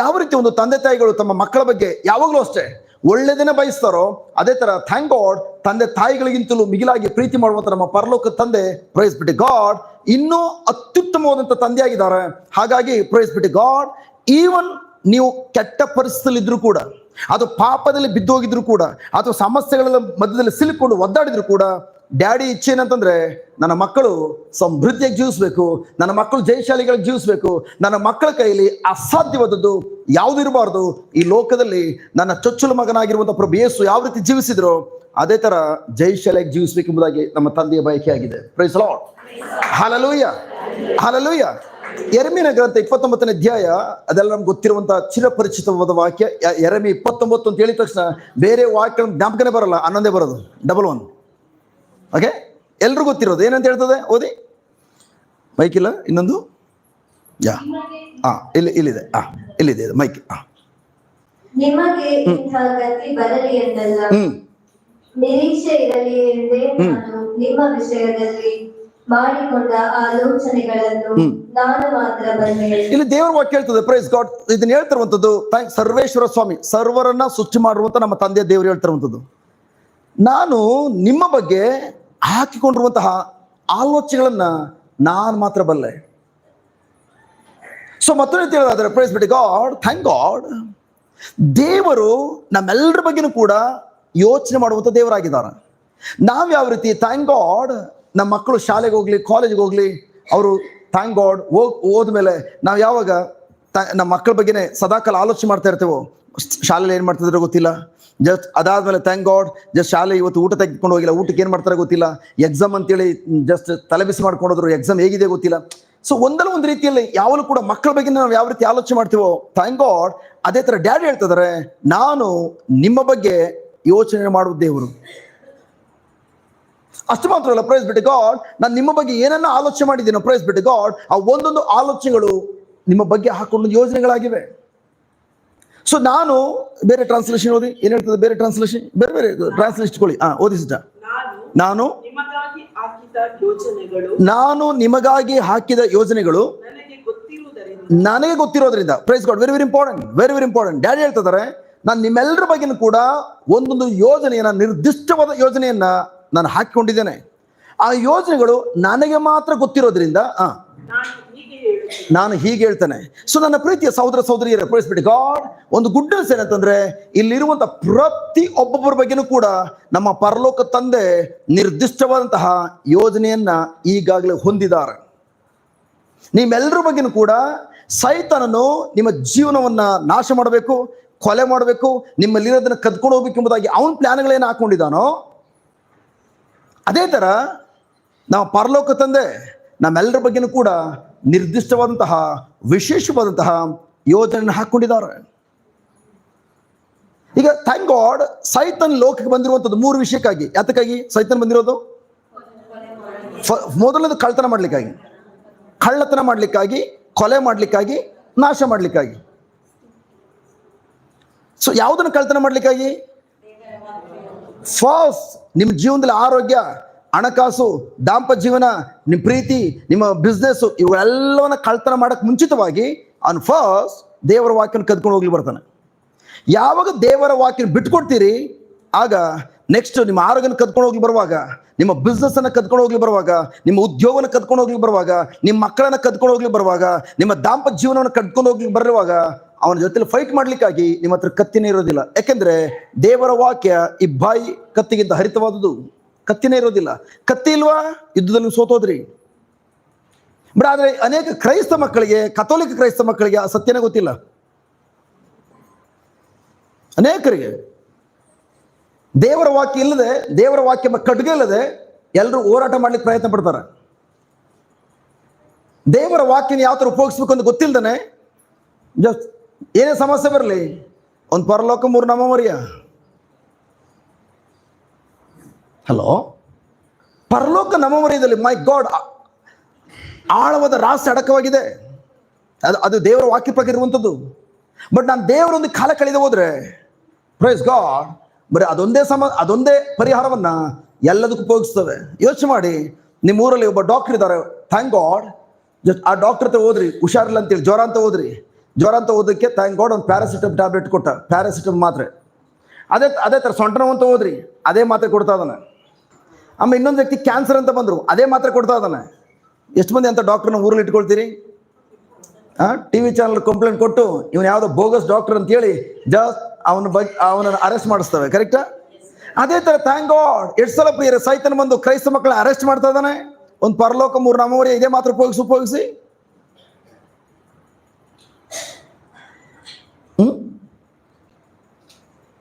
ಯಾವ ರೀತಿ ಒಂದು ತಂದೆ ತಾಯಿಗಳು ತಮ್ಮ ಮಕ್ಕಳ ಬಗ್ಗೆ ಯಾವಾಗಲೂ ಅಷ್ಟೇ ಒಳ್ಳೆಯದನ್ನೇ ಬಯಸ್ತಾರೋ, ಅದೇ ತರ ಥ್ಯಾಂಕ್ ಗಾಡ್ ತಂದೆ ತಾಯಿಗಳಿಗಿಂತಲೂ ಮಿಗಿಲಾಗಿ ಪ್ರೀತಿ ಮಾಡುವಂತ ನಮ್ಮ ಪರಲೋಕ ತಂದೆ, ಪ್ರೈಸ್ ಬಿಟ್ಟು ಗಾಡ್, ಇನ್ನೂ ಅತ್ಯುತ್ತಮವಾದಂಥ ತಂದೆಯಾಗಿದ್ದಾರೆ. ಹಾಗಾಗಿ ಪ್ರೈಸ್ ಬಿಟ್ಟು ಗಾಡ್, ಈವನ್ ನೀವು ಕೆಟ್ಟ ಪರಿಸ್ಥಿತಿಯಲ್ಲಿ ಇದ್ರೂ ಕೂಡ, ಅದು ಪಾಪದಲ್ಲಿ ಬಿದ್ದೋಗಿದ್ರು ಕೂಡ, ಅಥವಾ ಸಮಸ್ಯೆಗಳ ಮಧ್ಯದಲ್ಲಿ ಸಿಲುಕೊಂಡು ಒದ್ದಾಡಿದ್ರು ಕೂಡ, ಡ್ಯಾಡಿ ಇಚ್ಛೆ ಏನಂತಂದ್ರೆ ನನ್ನ ಮಕ್ಕಳು ಸಮೃದ್ಧಿಯಾಗಿ ಜೀವಿಸ್ಬೇಕು, ನನ್ನ ಮಕ್ಕಳು ಜಯಶಾಲಿಗಳಿಗೆ ಜೀವಿಸ್ಬೇಕು, ನನ್ನ ಮಕ್ಕಳ ಕೈಯಲ್ಲಿ ಅಸಾಧ್ಯವಾದದ್ದು ಯಾವುದು ಇರಬಾರ್ದು. ಈ ಲೋಕದಲ್ಲಿ ನನ್ನ ಚೊಚ್ಚಲು ಮಗನಾಗಿರುವಂಥ ಪ್ರಭು ಯೇಸು ಯಾವ ರೀತಿ ಜೀವಿಸಿದ್ರು ಅದೇ ತರ ಜಯಶಾಲಿಯಾಗಿ ಜೀವಿಸಬೇಕೆಂಬುದಾಗಿ ನಮ್ಮ ತಂದೆಯ ಬಯಕೆ ಆಗಿದೆ. Praise the Lord. Hallelujah, hallelujah. ಯೆರೆಮೀಯನ ಗ್ರಂಥ 29ನೇ ಅಧ್ಯಾಯ, ಅದೆಲ್ಲ ನಮ್ಗೆ ಗೊತ್ತಿರುವಂತಹ ಚಿರಪರಿಚಿತವಾದ ವಾಕ್ಯ. ಯೆರೆಮೀಯ 29 ಅಂತ ಹೇಳಿದ ತಕ್ಷಣ ಬೇರೆ ವಾಕ್ಯ ಜ್ಞಾಪಕನೇ ಬರಲ್ಲ, 11 ಬರೋದು, 11. ಓಕೆ, ಎಲ್ರಿಗೂ ಗೊತ್ತಿರೋದು ಏನಂತ ಹೇಳ್ತದೆ, ಓದಿ. ಮೈಕ್ ಇಲ್ಲ ಇನ್ನೊಂದು? ಇಲ್ಲಿದೆ, ಇಲ್ಲಿದೆ ಮೈಕ್. ನಿಮಗೆ ಇಂಥ ಗತಿ ಬರಲಿ ಎಂದಲ್ಲ, ನಿರೀಕ್ಷೆ ಇರಲಿ ಎಂದೇ ನಾನು ನಿಮ್ಮ ವಿಷಯದಲ್ಲಿ ಮಾಡಿಕೊಂಡ ಆಲೋಚನೆಗಳನ್ನು ನಾನು ಮಾತ್ರ ಬಲ್ಲೆ. ಇಲ್ಲಿ ದೇವರ ವಾಕ್ಯ ಹೇಳ್ತದೆ, ಪ್ರೈಸ್ ಗಾಡ್. ಇದನ್ನ ಹೇಳ್ತಿರುವಂತದ್ದು ಸರ್ವೇಶ್ವರ ಸ್ವಾಮಿ, ಸರ್ವರನ್ನ ಸೃಷ್ಟಿ ಮಾಡುವಂತ ನಮ್ಮ ತಂದೆಯ ದೇವರು ಹೇಳ್ತಿರುವಂತದ್ದು, ನಾನು ನಿಮ್ಮ ಬಗ್ಗೆ ಹಾಕಿಕೊಂಡಿರುವಂತಹ ಆಲೋಚನೆಗಳನ್ನ ನಾನು ಮಾತ್ರ ಬಲ್ಲೆ. ಸೊ ಮತ್ತೊಂದು ಹೇಳೋದಾದ್ರೆ, price be to god, thank god, ದೇವರು ನಮ್ಮೆಲ್ಲರ ಬಗ್ಗೆನೂ ಕೂಡ ಯೋಚನೆ ಮಾಡುವಂಥ ದೇವರಾಗಿದ್ದಾರೆ. ನಾವು ಯಾವ ರೀತಿ ಥ್ಯಾಂಕ್ ಗಾಡ್ ನಮ್ಮ ಮಕ್ಕಳು ಶಾಲೆಗೆ ಹೋಗ್ಲಿ, ಕಾಲೇಜಿಗೆ ಹೋಗ್ಲಿ, ಅವರು ಥ್ಯಾಂಕ್ ಗಾಡ್ ಹೋದ್ಮೇಲೆ ನಾವು ಯಾವಾಗ ನಮ್ಮ ಮಕ್ಕಳ ಬಗ್ಗೆನೇ ಸದಾಕಾಲ ಆಲೋಚನೆ ಮಾಡ್ತಾ ಇರ್ತೇವೋ, ಶಾಲೆಯಲ್ಲಿ ಏನು ಮಾಡ್ತಿದ್ರೆ ಗೊತ್ತಿಲ್ಲ, ಜಸ್ಟ್ ಅದಾದ್ಮೇಲೆ ಥ್ಯಾಂಕ್ ಗಾಡ್, ಜಸ್ಟ್ ಶಾಲೆ ಇವತ್ತು ಊಟ ತೆಗೆದುಕೊಂಡು ಹೋಗಿಲ್ಲ, ಊಟಕ್ಕೆ ಏನು ಮಾಡ್ತಾರೆ ಗೊತ್ತಿಲ್ಲ, ಎಕ್ಸಾಮ್ ಅಂತೇಳಿ ಜಸ್ಟ್ ತಲೆಬಿಸಿ ಮಾಡ್ಕೊಂಡು ಹೋದ್ರು, ಎಕ್ಸಾಮ್ ಹೇಗಿದೆ ಗೊತ್ತಿಲ್ಲ. ಸೊ ಒಂದಲ್ಲ ಒಂದು ರೀತಿಯಲ್ಲಿ ಯಾವಾಗಲೂ ಕೂಡ ಮಕ್ಕಳ ಬಗ್ಗೆ ನಾವು ಯಾವ ರೀತಿ ಆಲೋಚನೆ ಮಾಡ್ತೀವೋ, ಥ್ಯಾಂಕ್ ಗಾಡ್ ಅದೇ ತರ ಡ್ಯಾಡಿ ಹೇಳ್ತಿದ್ದಾರೆ, ನಾನು ನಿಮ್ಮ ಬಗ್ಗೆ ಯೋಚನೆ ಮಾಡುವ ದೇವರು. ಅಷ್ಟು ಮಾತ್ರ ಅಲ್ಲ, ಪ್ರೈಸ್ ಬಿಟ್ಟು ಗಾಡ್, ನಾನು ನಿಮ್ಮ ಬಗ್ಗೆ ಏನನ್ನ ಆಲೋಚನೆ ಮಾಡಿದ್ದೀನೋ, ಪ್ರೈಸ್ ಬಿಟ್ಟು ಗಾಡ್, ಆ ಒಂದೊಂದು ಆಲೋಚನೆಗಳು ನಿಮ್ಮ ಬಗ್ಗೆ ಹಾಕೊಂಡು ಯೋಜನೆಗಳಾಗಿವೆ. ಸೊ ನಾನು ಬೇರೆ ಟ್ರಾನ್ಸ್ಲೇಷನ್ ಓದಿ, ಏನ್ ಹೇಳ್ತದೆ, ಬೇರೆ ಟ್ರಾನ್ಸ್ಲೇಷನ್, ಬೇರೆ ಬೇರೆ ಟ್ರಾನ್ಸ್ಲೇಷನ್ ಕೊಳ್ಳಿ. ಓದಿ ಸಿಸ್ಟ. ನಾನು ನಿಮಗಾಗಿ ಹಾಕಿದ ಯೋಜನೆಗಳು ನನಗೆ ಗೊತ್ತಿರೋದ್ರಿಂದ, praise God, very very important, very very important. Daddy ಹೇಳ್ತಿದ್ದಾರೆ, ನಾನು ನಿಮ್ಮೆಲ್ಲರ ಬಗ್ಗೆನೂ ಕೂಡ ಒಂದೊಂದು ಯೋಜನೆಯನ್ನ, ನಿರ್ದಿಷ್ಟವಾದ ಯೋಜನೆಯನ್ನ ನಾನು ಹಾಕಿಕೊಂಡಿದ್ದೇನೆ. ಆ ಯೋಜನೆಗಳು ನನಗೆ ಮಾತ್ರ ಗೊತ್ತಿರೋದ್ರಿಂದ ನಾನು ಹೀಗೆ ಹೇಳ್ತೇನೆ. ಸೊ ನನ್ನ ಪ್ರೀತಿಯ ಸಹೋದರ ಸಹೋದರಿಯರೇ, ಪ್ರೈಸ್ ಬಿಟ್ಟು ಗಾಡ್, ಒಂದು ಗುಡ್ ನ್ಯೂಸ್ ಏನಂತಂದ್ರೆ, ಇಲ್ಲಿರುವಂತಹ ಪ್ರತಿ ಒಬ್ಬೊಬ್ಬರ ಬಗ್ಗೆನೂ ಕೂಡ ನಮ್ಮ ಪರಲೋಕ ತಂದೆ ನಿರ್ದಿಷ್ಟವಾದಂತಹ ಯೋಜನೆಯನ್ನ ಈಗಾಗಲೇ ಹೊಂದಿದ್ದಾರೆ. ನಿಮ್ಮೆಲ್ಲರ ಬಗ್ಗೆನೂ ಕೂಡ ಸೈತಾನನು ನಿಮ್ಮ ಜೀವನವನ್ನ ನಾಶ ಮಾಡಬೇಕು, ಕೊಲೆ ಮಾಡಬೇಕು, ನಿಮ್ಮಲ್ಲಿರೋದನ್ನ ಕದ್ಕೊಂಡು ಹೋಗ್ಬೇಕು ಎಂಬುದಾಗಿ ಅವನ ಪ್ಲಾನ್ಗಳೇನು ಹಾಕೊಂಡಿದ್ದಾನೋ ಅದೇ ಥರ ನಾವು ಪರಲೋಕ ತಂದೆ ನಮ್ಮೆಲ್ಲರ ಬಗ್ಗೆನೂ ಕೂಡ ನಿರ್ದಿಷ್ಟವಾದಂತಹ ವಿಶೇಷವಾದಂತಹ ಯೋಜನೆಯನ್ನು ಹಾಕ್ಕೊಂಡಿದ್ದಾರೆ. ಈಗ ಥ್ಯಾಂಕ್ ಗಾಡ್ ಸೈತನ್ ಲೋಕಕ್ಕೆ ಬಂದಿರುವಂಥದ್ದು 3 ವಿಷಯಕ್ಕಾಗಿ. ಯಾತಕ್ಕಾಗಿ ಸೈತನ್ ಬಂದಿರೋದು? ಮೊದಲನೇದು ಕಳ್ಳತನ ಮಾಡಲಿಕ್ಕಾಗಿ, ಕಳ್ಳತನ ಮಾಡಲಿಕ್ಕಾಗಿ, ಕೊಲೆ ಮಾಡಲಿಕ್ಕಾಗಿ, ನಾಶ ಮಾಡಲಿಕ್ಕಾಗಿ. ಸೊ ಯಾವುದನ್ನು ಕಳ್ಳತನ ಮಾಡಲಿಕ್ಕಾಗಿ? ಫಸ್ಟ್ ನಿಮ್ಮ ಜೀವನದಲ್ಲಿ ಆರೋಗ್ಯ, ಹಣಕಾಸು, ದಾಂಪತ್ಯ ಜೀವನ, ನಿಮ್ಮ ಪ್ರೀತಿ, ನಿಮ್ಮ ಬಿಸ್ನೆಸ್, ಇವೆಲ್ಲವನ್ನ ಕಳ್ತನ ಮಾಡಕ್ಕೆ ಮುಂಚಿತವಾಗಿ ಅವನು ಫಸ್ಟ್ ದೇವರ ವಾಕ್ಯನ ಕದ್ಕೊಂಡು ಹೋಗ್ಲಿ ಬರ್ತಾನೆ. ಯಾವಾಗ ದೇವರ ವಾಕ್ಯನ ಬಿಟ್ಕೊಡ್ತೀರಿ, ಆಗ ನೆಕ್ಸ್ಟ್ ನಿಮ್ಮ ಆರೋಗ್ಯನ ಕದ್ಕೊಂಡು ಹೋಗ್ಲಿ ಬರುವಾಗ, ನಿಮ್ಮ ಬಿಸ್ನೆಸ್ ಅನ್ನ ಕದ್ಕೊಂಡು ಹೋಗ್ಲಿ ಬರುವಾಗ, ನಿಮ್ಮ ಉದ್ಯೋಗನ ಕದ್ಕೊಂಡು ಹೋಗ್ಲಿ ಬರುವಾಗ, ನಿಮ್ಮ ಮಕ್ಕಳನ್ನ ಕದ್ಕೊಂಡು ಹೋಗ್ಲಿ ಬರುವಾಗ, ನಿಮ್ಮ ದಾಂಪತ್ಯ ಜೀವನವನ್ನು ಕದ್ಕೊಂಡು ಹೋಗ್ಲಿ ಬರುವಾಗ, ಅವನ ಜೊತೆಲಿ ಫೈಟ್ ಮಾಡ್ಲಿಕ್ಕಾಗಿ ನಿಮ್ಮ ಹತ್ರ ಕತ್ತಿನೇ ಇರೋದಿಲ್ಲ. ಯಾಕೆಂದ್ರೆ ದೇವರ ವಾಕ್ಯ ಈ ಬಾಯಿ ಕತ್ತಿಗಿಂತ ಹರಿತವಾದುದು. ಕತ್ತಿನೇ ಇರೋದಿಲ್ಲ. ಕತ್ತಿ ಇಲ್ವಾ, ಯುದ್ಧದಲ್ಲಿ ಸೋತೋದ್ರಿ. ಬಟ್ ಆದ್ರೆ ಅನೇಕ ಕ್ರೈಸ್ತ ಮಕ್ಕಳಿಗೆ, ಕಥೋಲಿಕ ಕ್ರೈಸ್ತ ಮಕ್ಕಳಿಗೆ ಆ ಸತ್ಯನೇ ಗೊತ್ತಿಲ್ಲ. ಅನೇಕರಿಗೆ ದೇವರ ವಾಕ್ಯ ಇಲ್ಲದೆ, ದೇವರ ವಾಕ್ಯ ಖಡ್ಗ ಇಲ್ಲದೆ ಎಲ್ಲರೂ ಹೋರಾಟ ಮಾಡ್ಲಿಕ್ಕೆ ಪ್ರಯತ್ನ ಪಡ್ತಾರೆ. ದೇವರ ವಾಕ್ಯನ ಯಾವ ಥರ ಉಪಯೋಗಿಸ್ಬೇಕು ಅಂತ ಗೊತ್ತಿಲ್ದಾನೆ ಜಸ್ಟ್ ಏನೇ ಸಮಸ್ಯೆ ಬರಲಿ, ಒಂದು ಪರಲೋಕ 3 ನಮಮರಿಯ. ಹಲೋ, ಪರಲೋಕ ನಮಮರಿಯದಲ್ಲಿ ಮೈ ಗಾಡ್ ಆಳವಾದ ರಹಸ್ಯ ಅಡಕವಾಗಿದೆ. ಅದು ದೇವರ ವಾಕ್ಯ ಪ್ರಕಾರ ಇರುವಂಥದ್ದು. ಬಟ್ ನಾನು ದೇವರೊಂದು ಕಾಲ ಕಳೆದು ಹೋದ್ರೆ ಪ್ರೈಸ್ ಗಾಡ್, ಬರೀ ಅದೊಂದೇ ಪರಿಹಾರವನ್ನ ಎಲ್ಲದಕ್ಕೂ ಉಪಯೋಗಿಸ್ತವೆ. ಯೋಚನೆ ಮಾಡಿ, ನಿಮ್ಮ ಊರಲ್ಲಿ ಒಬ್ಬ ಡಾಕ್ಟರ್ ಇದ್ದಾರೆ, ಥ್ಯಾಂಕ್ ಗಾಡ್, ಜಸ್ಟ್ ಆ ಡಾಕ್ಟರ್ ಹತ್ರ ಹೋದ್ರಿ, ಹುಷಾರಿಲ್ಲ ಅಂತೇಳಿ ಜ್ವರ ಅಂತ ಹೋದ್ರಿ. ಜ್ವರ ಅಂತ ಓದಕ್ಕೆ ಥ್ಯಾಂಕ್ ಗಾಡ್ ಒಂದು ಪ್ಯಾರಾಸಿಟಮ್ ಟ್ಯಾಬ್ಲೆಟ್ ಕೊಟ್ಟ, ಪ್ಯಾರಾಸಿಟಮ್ ಮಾತ್ರೆ. ಅದೇ ಥರ ಸೊಂಟ ನೋವು ಅಂತ ಹೋದ್ರಿ, ಅದೇ ಮಾತ್ರೆ ಕೊಡ್ತಾ ಇದ್ದಾನೆ. ಆಮೇಲೆ ಇನ್ನೊಂದು ವ್ಯಕ್ತಿ ಕ್ಯಾನ್ಸರ್ ಅಂತ ಬಂದರು, ಅದೇ ಮಾತ್ರೆ ಕೊಡ್ತಾ ಇದ್ದಾನೆ. ಎಷ್ಟು ಮಂದಿ ಅಂತ ಡಾಕ್ಟರ್ನ ಊರಲ್ಲಿ ಇಟ್ಕೊಳ್ತೀರಿ? TV ಚಾನಲ್ ಕಂಪ್ಲೇಂಟ್ ಕೊಟ್ಟು ಇವನು ಯಾವುದೋ ಬೋಗಸ್ ಡಾಕ್ಟರ್ ಅಂತೇಳಿ ಜಸ್ಟ್ ಅವನನ್ನು ಅರೆಸ್ಟ್ ಮಾಡಿಸ್ತವೆ. ಕರೆಕ್ಟಾ? ಅದೇ ಥರ ಥ್ಯಾಂಕ್ ಗಾಡ್ ಎಷ್ಟು ಸಲ ಪ್ರಿಯರೇ ಸೈತನ್ ಬಂದು ಕ್ರೈಸ್ತ ಮಕ್ಕಳ ಅರೆಸ್ಟ್ ಮಾಡ್ತಾ ಇದ್ದಾನೆ. ಒಂದು ಪರಲೋಕ 3 ನಮಮರಿ ಇದೇ ಮಾತ್ರ ಉಪಯೋಗಿಸಿ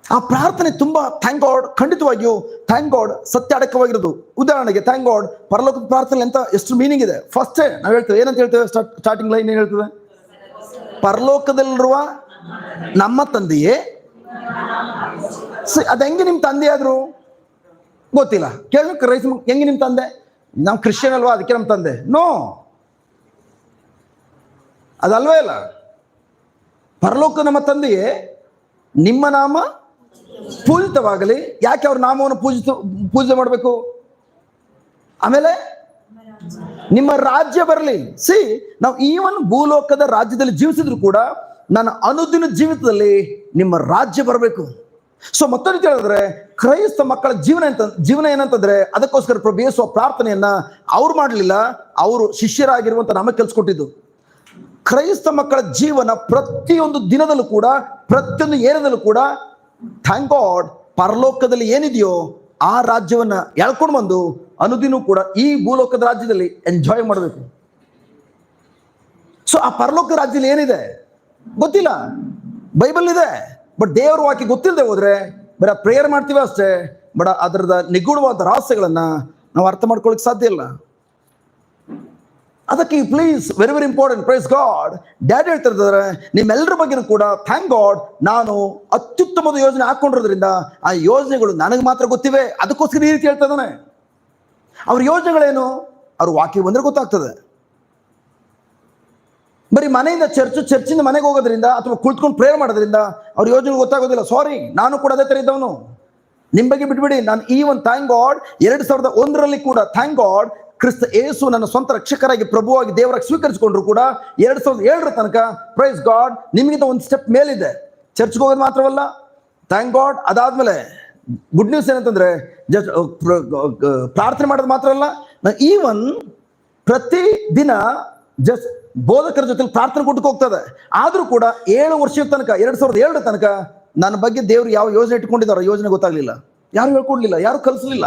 ಆ ಪ್ರಾರ್ಥನೆ ತುಂಬಾ ಥ್ಯಾಂಕ್ ಗಾಡ್, ಖಂಡಿತವಾಗಿಯೂ ಥ್ಯಾಂಕ್ ಗಾಡ್ ಸತ್ಯ ಅಡಕವಾಗಿರೋದು. ಉದಾಹರಣೆಗೆ ಥ್ಯಾಂಕ್ ಗಾಡ್ ಪರಲೋಕದ ಪ್ರಾರ್ಥನೆ ಅಂತ ಎಷ್ಟು ಮೀನಿಂಗ್ ಇದೆ. ಫಸ್ಟೇ ನಾವು ಹೇಳ್ತೇವೆ, ಏನಂತ ಹೇಳ್ತೇವೆ? ಸ್ಟಾರ್ಟಿಂಗ್ ಲೈನ್ ಏನು ಹೇಳ್ತದೆ? ಪರಲೋಕದಲ್ಲಿರುವ ನಮ್ಮ ತಂದೆಯೇ. ಅದು ಹೆಂಗೆ ನಿಮ್ಮ ತಂದೆ ಆದ್ರು ಗೊತ್ತಿಲ್ಲ. ಕೇಳಬೇಕು ರೈಸ್, ಹೆಂಗೆ ನಿಮ್ಮ ತಂದೆ? ನಾವು ಕ್ರಿಶ್ಚಿಯನ್ ಅಲ್ವಾ ಅದಕ್ಕೆ ನಮ್ಮ ತಂದೆ? ನೋ, ಅದಲ್ವೇ ಇಲ್ಲ. ಪರಲೋಕ ನಮ್ಮ ತಂದೆಯೇ, ನಿಮ್ಮ ನಾಮ ಪೂಜಿತವಾಗಲಿ. ಯಾಕೆ ಅವ್ರ ನಾಮವನ್ನು ಪೂಜೆ ಮಾಡಬೇಕು? ಆಮೇಲೆ ನಿಮ್ಮ ರಾಜ್ಯ ಬರಲಿ. ನಾವು ಈವನ್ ಭೂಲೋಕದ ರಾಜ್ಯದಲ್ಲಿ ಜೀವಿಸಿದ್ರು ಕೂಡ ನನ್ನ ಅನುದಿನ ಜೀವಿತದಲ್ಲಿ ನಿಮ್ಮ ರಾಜ್ಯ ಬರಬೇಕು. ಸೊ ಮತ್ತೊಂದು ಹೇಳಿದ್ರೆ ಕ್ರೈಸ್ತ ಮಕ್ಕಳ ಜೀವನ ಏನಂತಂದ್ರೆ, ಅದಕ್ಕೋಸ್ಕರ ಪ್ರಭು ಯೇಸು ಪ್ರಾರ್ಥನೆಯನ್ನ ಅವ್ರು ಮಾಡಲಿಲ್ಲ, ಅವರು ಶಿಷ್ಯರಾಗಿರುವಂತ ನಮಗೆ ಕಲಿಸ್ಕೊಟ್ಟಿದ್ದು. ಕ್ರೈಸ್ತ ಮಕ್ಕಳ ಜೀವನ ಪ್ರತಿಯೊಂದು ದಿನದಲ್ಲೂ ಕೂಡ, ಪ್ರತಿಯೊಂದು ಏರಿಯಾದಲ್ಲೂ ಕೂಡ ಥ್ಯಾಂಕ್ ಗಾಡ್ ಪರಲೋಕದಲ್ಲಿ ಏನಿದೆಯೋ ಆ ರಾಜ್ಯವನ್ನ ಎಳ್ಕೊಂಡು ಬಂದು ಅನುದಿನೂ ಕೂಡ ಈ ಭೂಲೋಕದ ರಾಜ್ಯದಲ್ಲಿ ಎಂಜಾಯ್ ಮಾಡಬೇಕು. ಸೊ ಆ ಪರಲೋಕ ರಾಜ್ಯದಲ್ಲಿ ಏನಿದೆ ಗೊತ್ತಿಲ್ಲ, ಬೈಬಲ್ ಇದೆ, ಬಟ್ ದೇವರ ವಾಕ್ಯ ಗೊತ್ತಿಲ್ಲದೆ ಹೋದ್ರೆ ಬರೀ ಪ್ರೇಯರ್ ಮಾಡ್ತೀವಿ ಅಷ್ಟೇ, ಬಟ್ ಅದರದ ನಿಗೂಢವಾದ ರಹಸ್ಯಗಳನ್ನ ನಾವು ಅರ್ಥ ಮಾಡ್ಕೊಳ್ಳಿಕ್ಕೆ ಸಾಧ್ಯ ಇಲ್ಲ. ಅದಕ್ಕೆ please very very important. Praise God. Daddy ಹೇಳ್ತಿರ್ತಾರೆ, ನಿಮ್ಮೆಲ್ಲರ ಬಗ್ಗೆನೂ ಕೂಡ ಥ್ಯಾಂಕ್ ಗಾಡ್ ನಾನು ಅತ್ಯುತ್ತಮದ ಯೋಜನೆ ಹಾಕೊಂಡಿರೋದ್ರಿಂದ ಆ ಯೋಜನೆಗಳು ನನಗೆ ಮಾತ್ರ ಗೊತ್ತಿವೆ. ಅದಕ್ಕೋಸ್ಕರ ಈ ರೀತಿ ಹೇಳ್ತಾ ಇದ್ದಾನೆ. ಅವ್ರ ಯೋಜನೆಗಳೇನು? ಅವ್ರ ವಾಕ್ಯ ಬಂದ್ರೆ ಗೊತ್ತಾಗ್ತದೆ. ಬರೀ ಮನೆಯಿಂದ ಚರ್ಚಿಂದ ಮನೆಗೆ ಹೋಗೋದ್ರಿಂದ ಅಥವಾ ಕುಳಿತುಕೊಂಡು ಪ್ರೇಯರ್ ಮಾಡೋದ್ರಿಂದ ಅವ್ರ ಯೋಜನೆ ಗೊತ್ತಾಗೋದಿಲ್ಲ. ಸಾರಿ, ನಾನು ಕೂಡ ಅದೇ ಥರ ಇದ್ದವನು. ನಿಮ್ಮ ಬಗ್ಗೆ ಬಿಟ್ಬಿಡಿ. ನಾನು ಈವನ್ ಥ್ಯಾಂಕ್ ಗಾಡ್ 2001 ಕೂಡ ಥ್ಯಾಂಕ್ ಗಾಡ್ ಕ್ರಿಸ್ತ ಯೇಸು ನನ್ನ ಸ್ವಂತ ರಕ್ಷಕರಾಗಿ ಪ್ರಭುವಾಗಿ ದೇವರಾಗಿ ಸ್ವೀಕರಿಸಿಕೊಂಡ್ರು ಕೂಡ 2007 ತನಕ ಪ್ರೈಸ್ ಗಾಡ್ ನಿಮಗಿಂತ ಒಂದು ಸ್ಟೆಪ್ ಮೇಲಿದೆ. ಚರ್ಚ್ಗೆ ಹೋಗೋದು ಮಾತ್ರವಲ್ಲ, ಥ್ಯಾಂಕ್ ಗಾಡ್. ಅದಾದ್ಮೇಲೆ ಗುಡ್ ನ್ಯೂಸ್ ಏನಂತಂದ್ರೆ ಜಸ್ಟ್ ಪ್ರಾರ್ಥನೆ ಮಾಡೋದು ಮಾತ್ರ ಅಲ್ಲ, ನಾನು ಈವನ್ ಪ್ರತಿ ದಿನ ಜಸ್ಟ್ ಬೋಧಕರ ಜೊತೆ ಪ್ರಾರ್ಥನೆ ಕೊಟ್ಟು ಹೋಗ್ತದೆ. ಆದ್ರೂ ಕೂಡ 7 ವರ್ಷದ ತನಕ 2007 ತನಕ ನನ್ನ ಬಗ್ಗೆ ದೇವರು ಯಾವ ಯೋಜನೆ ಇಟ್ಕೊಂಡಿದ್ದಾರೋ ಯೋಜನೆ ಗೊತ್ತಾಗ್ಲಿಲ್ಲ. ಯಾರು ಹೇಳ್ಕೊಡ್ಲಿಲ್ಲ, ಯಾರು ಕಲಿಸ್ಲಿಲ್ಲ.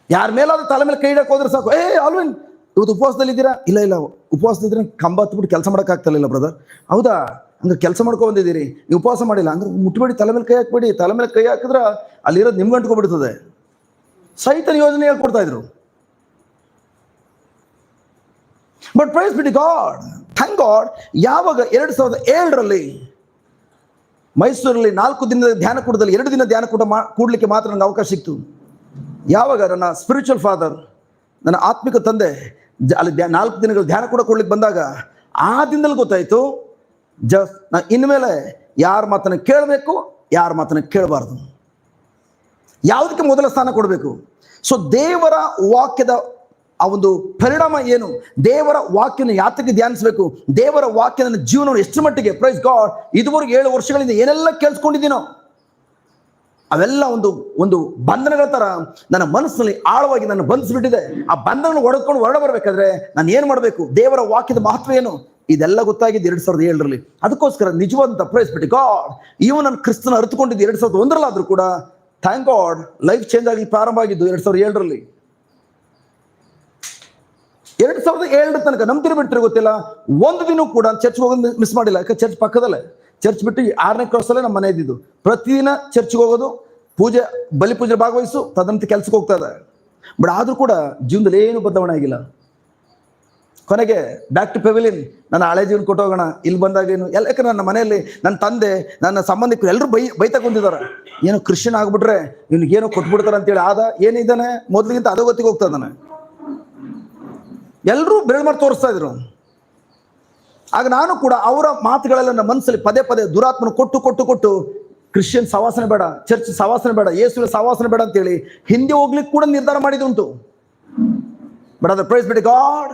ಯಾರ ಮೇಲಾದ್ರೂ ತಲೆ ಮೇಲೆ ಕೈ ಇಡಕ್ಕೆ ಹೋದ್ರೆ ಸಾಕು, ಆಲ್ವಿನ್ ಇವತ್ತು ಉಪವಾಸದಲ್ಲಿ ಇದ್ದೀರಾ? ಇಲ್ಲ ಉಪವಾಸದಿದ್ರೆ ಕಂಬ ಹತ್ಬಿಟ್ಟು ಕೆಲಸ ಮಾಡಕ್ ಆಗ್ತಿಲ್ಲ ಬ್ರದರ್. ಹೌದಾ, ಹಂಗೆ ಕೆಲಸ ಮಾಡ್ಕೊ ಬಂದಿದ್ದೀರಿ, ನೀವು ಉಪವಾಸ ಮಾಡಿಲ್ಲ ಅಂದ್ರೆ ಮುಟ್ಬೇಡಿ, ತಲೆ ಮೇಲೆ ಕೈ ಹಾಕ್ಬೇಡಿ. ತಲೆ ಮೇಲೆ ಕೈ ಹಾಕಿದ್ರೆ ಅಲ್ಲಿರೋದು ನಿಮ್ಗೆ ಅಂಟ್ಕೊಬಿಡ್ತದೆ. ಸೈತನ ಯೋಜನೆ ಹೇಳ್ಕೊಡ್ತಾ ಇದ್ರು. But praise be to God, thank God, ಯಾವಾಗ 2007ರಲ್ಲಿ ಮೈಸೂರಲ್ಲಿ 4 ದಿನದ ಧ್ಯಾನಕೂಟದಲ್ಲಿ 2 ದಿನ ಧ್ಯಾನಕೂಟ ಕೂಡಲಿಕ್ಕೆ ಮಾತ್ರ ನನಗೆ ಅವಕಾಶ ಸಿಕ್ತು. ಯಾವಾಗ ನನ್ನ ಸ್ಪಿರಿಚುವಲ್ ಫಾದರ್, ನನ್ನ ಆತ್ಮಿಕ ತಂದೆ ಅಲ್ಲಿ 4 ದಿನಗಳು ಧ್ಯಾನಕೂಟ ಕೊಡ್ಲಿಕ್ಕೆ ಬಂದಾಗ ಆ ದಿನದಲ್ಲಿ ಗೊತ್ತಾಯಿತು, ನಾ ಇನ್ಮೇಲೆ ಯಾರ ಮಾತನ್ನು ಕೇಳಬೇಕು, ಯಾರ ಮಾತನ್ನು ಕೇಳಬಾರ್ದು, ಯಾವುದಕ್ಕೆ ಮೊದಲ ಸ್ಥಾನ ಕೊಡಬೇಕು. ಸೊ ದೇವರ ವಾಕ್ಯದ ಆ ಒಂದು ಪರಿಣಾಮ ಏನು, ದೇವರ ವಾಕ್ಯನ ಯಾತಕ್ಕೆ ಧ್ಯಾನಿಸಬೇಕು, ದೇವರ ವಾಕ್ಯ ನನ್ನ ಜೀವನವನ್ನು ಎಷ್ಟು ಮಟ್ಟಿಗೆ, ಪ್ರೈಸ್ ಗಾಡ್, ಇದುವರೆಗೆ 7 ವರ್ಷಗಳಿಂದ ಏನೆಲ್ಲ ಕೇಳಿಸ್ಕೊಂಡಿದ್ದೀನೋ ಅವೆಲ್ಲ ಒಂದು ಬಂಧನಗಳ ಥರ ನನ್ನ ಮನಸ್ಸಿನಲ್ಲಿ ಆಳವಾಗಿ ನನ್ನ ಬಂಧಿಸ್ಬಿಟ್ಟಿದೆ. ಆ ಬಂಧನ ಹೊಡೆದುಕೊಂಡು ಹೊರಡ ಬರಬೇಕಾದ್ರೆ ನಾನು ಏನು ಮಾಡಬೇಕು, ದೇವರ ವಾಕ್ಯದ ಮಹತ್ವ ಏನು, ಇದೆಲ್ಲ ಗೊತ್ತಾಗಿದ್ದು 2007ರಲ್ಲಿ. ಅದಕ್ಕೋಸ್ಕರ ನಿಜವಾದಂಥ ಪ್ರೈಸ್ ಬಿಟ್ಟು ಗಾಡ್, ಇವು ನನ್ನ ಕ್ರಿಸ್ತನ ಅರಿತುಕೊಂಡಿದ್ದು 2001ರಲ್ಲಾದರೂ ಕೂಡ ಥ್ಯಾಂಕ್ ಗಾಡ್ ಲೈಫ್ ಚೇಂಜ್ ಆಗಿ ಪ್ರಾರಂಭ ಆಗಿದ್ದು 2007ರಲ್ಲಿ. 2007 ತನಕ ನಂಬ್ತಿರೋ ಬಿಟ್ಟಿರೋ ಗೊತ್ತಿಲ್ಲ, ಒಂದು ದಿನ ಕೂಡ ಚರ್ಚ್ ಹೋಗೋದು ಮಿಸ್ ಮಾಡಿಲ್ಲ. ಯಾಕೆ ಚರ್ಚ್ ಪಕ್ಕದಲ್ಲೇ, ಚರ್ಚ್ ಬಿಟ್ಟು 6ನೇ ಕ್ರಾಸಲ್ಲೇ ನಮ್ಮ ಮನೆ ಇದ್ದಿದ್ದು. ಪ್ರತಿದಿನ ಚರ್ಚ್ಗೆ ಹೋಗೋದು, ಪೂಜೆ ಬಲಿ ಪೂಜೆ ಭಾಗವಹಿಸು, ತದಂತೆ ಕೆಲ್ಸಕ್ಕೆ ಹೋಗ್ತಾ ಇದೆ. ಬಟ್ ಆದರೂ ಕೂಡ ಜೀವನದಲ್ಲಿ ಏನು ಬದಲಾವಣೆ ಆಗಿಲ್ಲ. ಕೊನೆಗೆ ಬ್ಯಾಕ್ ಟು ಪೆವಿಲಿಯನ್, ನನ್ನ ಹಳೆ ಜೀವನ ಕೊಟ್ಟೋಗೋಣ, ಇಲ್ಲಿ ಬಂದಾಗೇನು ಎಲ್ಲ. ಯಾಕಂದ್ರೆ ನನ್ನ ಮನೆಯಲ್ಲಿ ನನ್ನ ತಂದೆ, ನನ್ನ ಸಂಬಂಧಿಕರು ಎಲ್ಲರೂ ಬೈತಾ ಕುಂತಿದ್ದಾರೆ, ಏನೋ ಕ್ರಿಶ್ಚಿಯನ್ ಆಗ್ಬಿಟ್ರೆ ಇವ್ನಿಗೇನೋ ಕೊಟ್ಬಿಡ್ತಾರೆ ಅಂತೇಳಿ. ಏನಿದ್ದಾನೆ ಮೊದಲಿಗಿಂತ ಅಧೋಗತಿಗೆ ಹೋಗ್ತಾ ಇದ್ದಾನೆ. ಎಲ್ಲರೂ ಬೆರಳು ಮಾಡಿ ತೋರಿಸ್ತಾ ಇದ್ರು. ಆಗ ನಾನು ಕೂಡ ಅವರ ಮಾತುಗಳೆಲ್ಲ ನನ್ನ ಮನಸ್ಸಲ್ಲಿ ಪದೇ ಪದೇ ದುರಾತ್ಮನ ಕೊಟ್ಟು ಕ್ರಿಶ್ಚಿಯನ್ ಸವಾಸನೆ ಬೇಡ, ಚರ್ಚ್ ಸವಾಸನೆ ಬೇಡ, ಯೇಸುವಿನ ಸವಾಸನೆ ಬೇಡ ಅಂತೇಳಿ ಹಿಂದೆ ಹೋಗ್ಲಿಕ್ಕೆ ಕೂಡ ನಿರ್ಧಾರ ಮಾಡಿದುಂಟು. ಬಟ್ ಅದರ ಪ್ರೈಸ್ ಬಿಟ್ಟು ಗಾಡ್,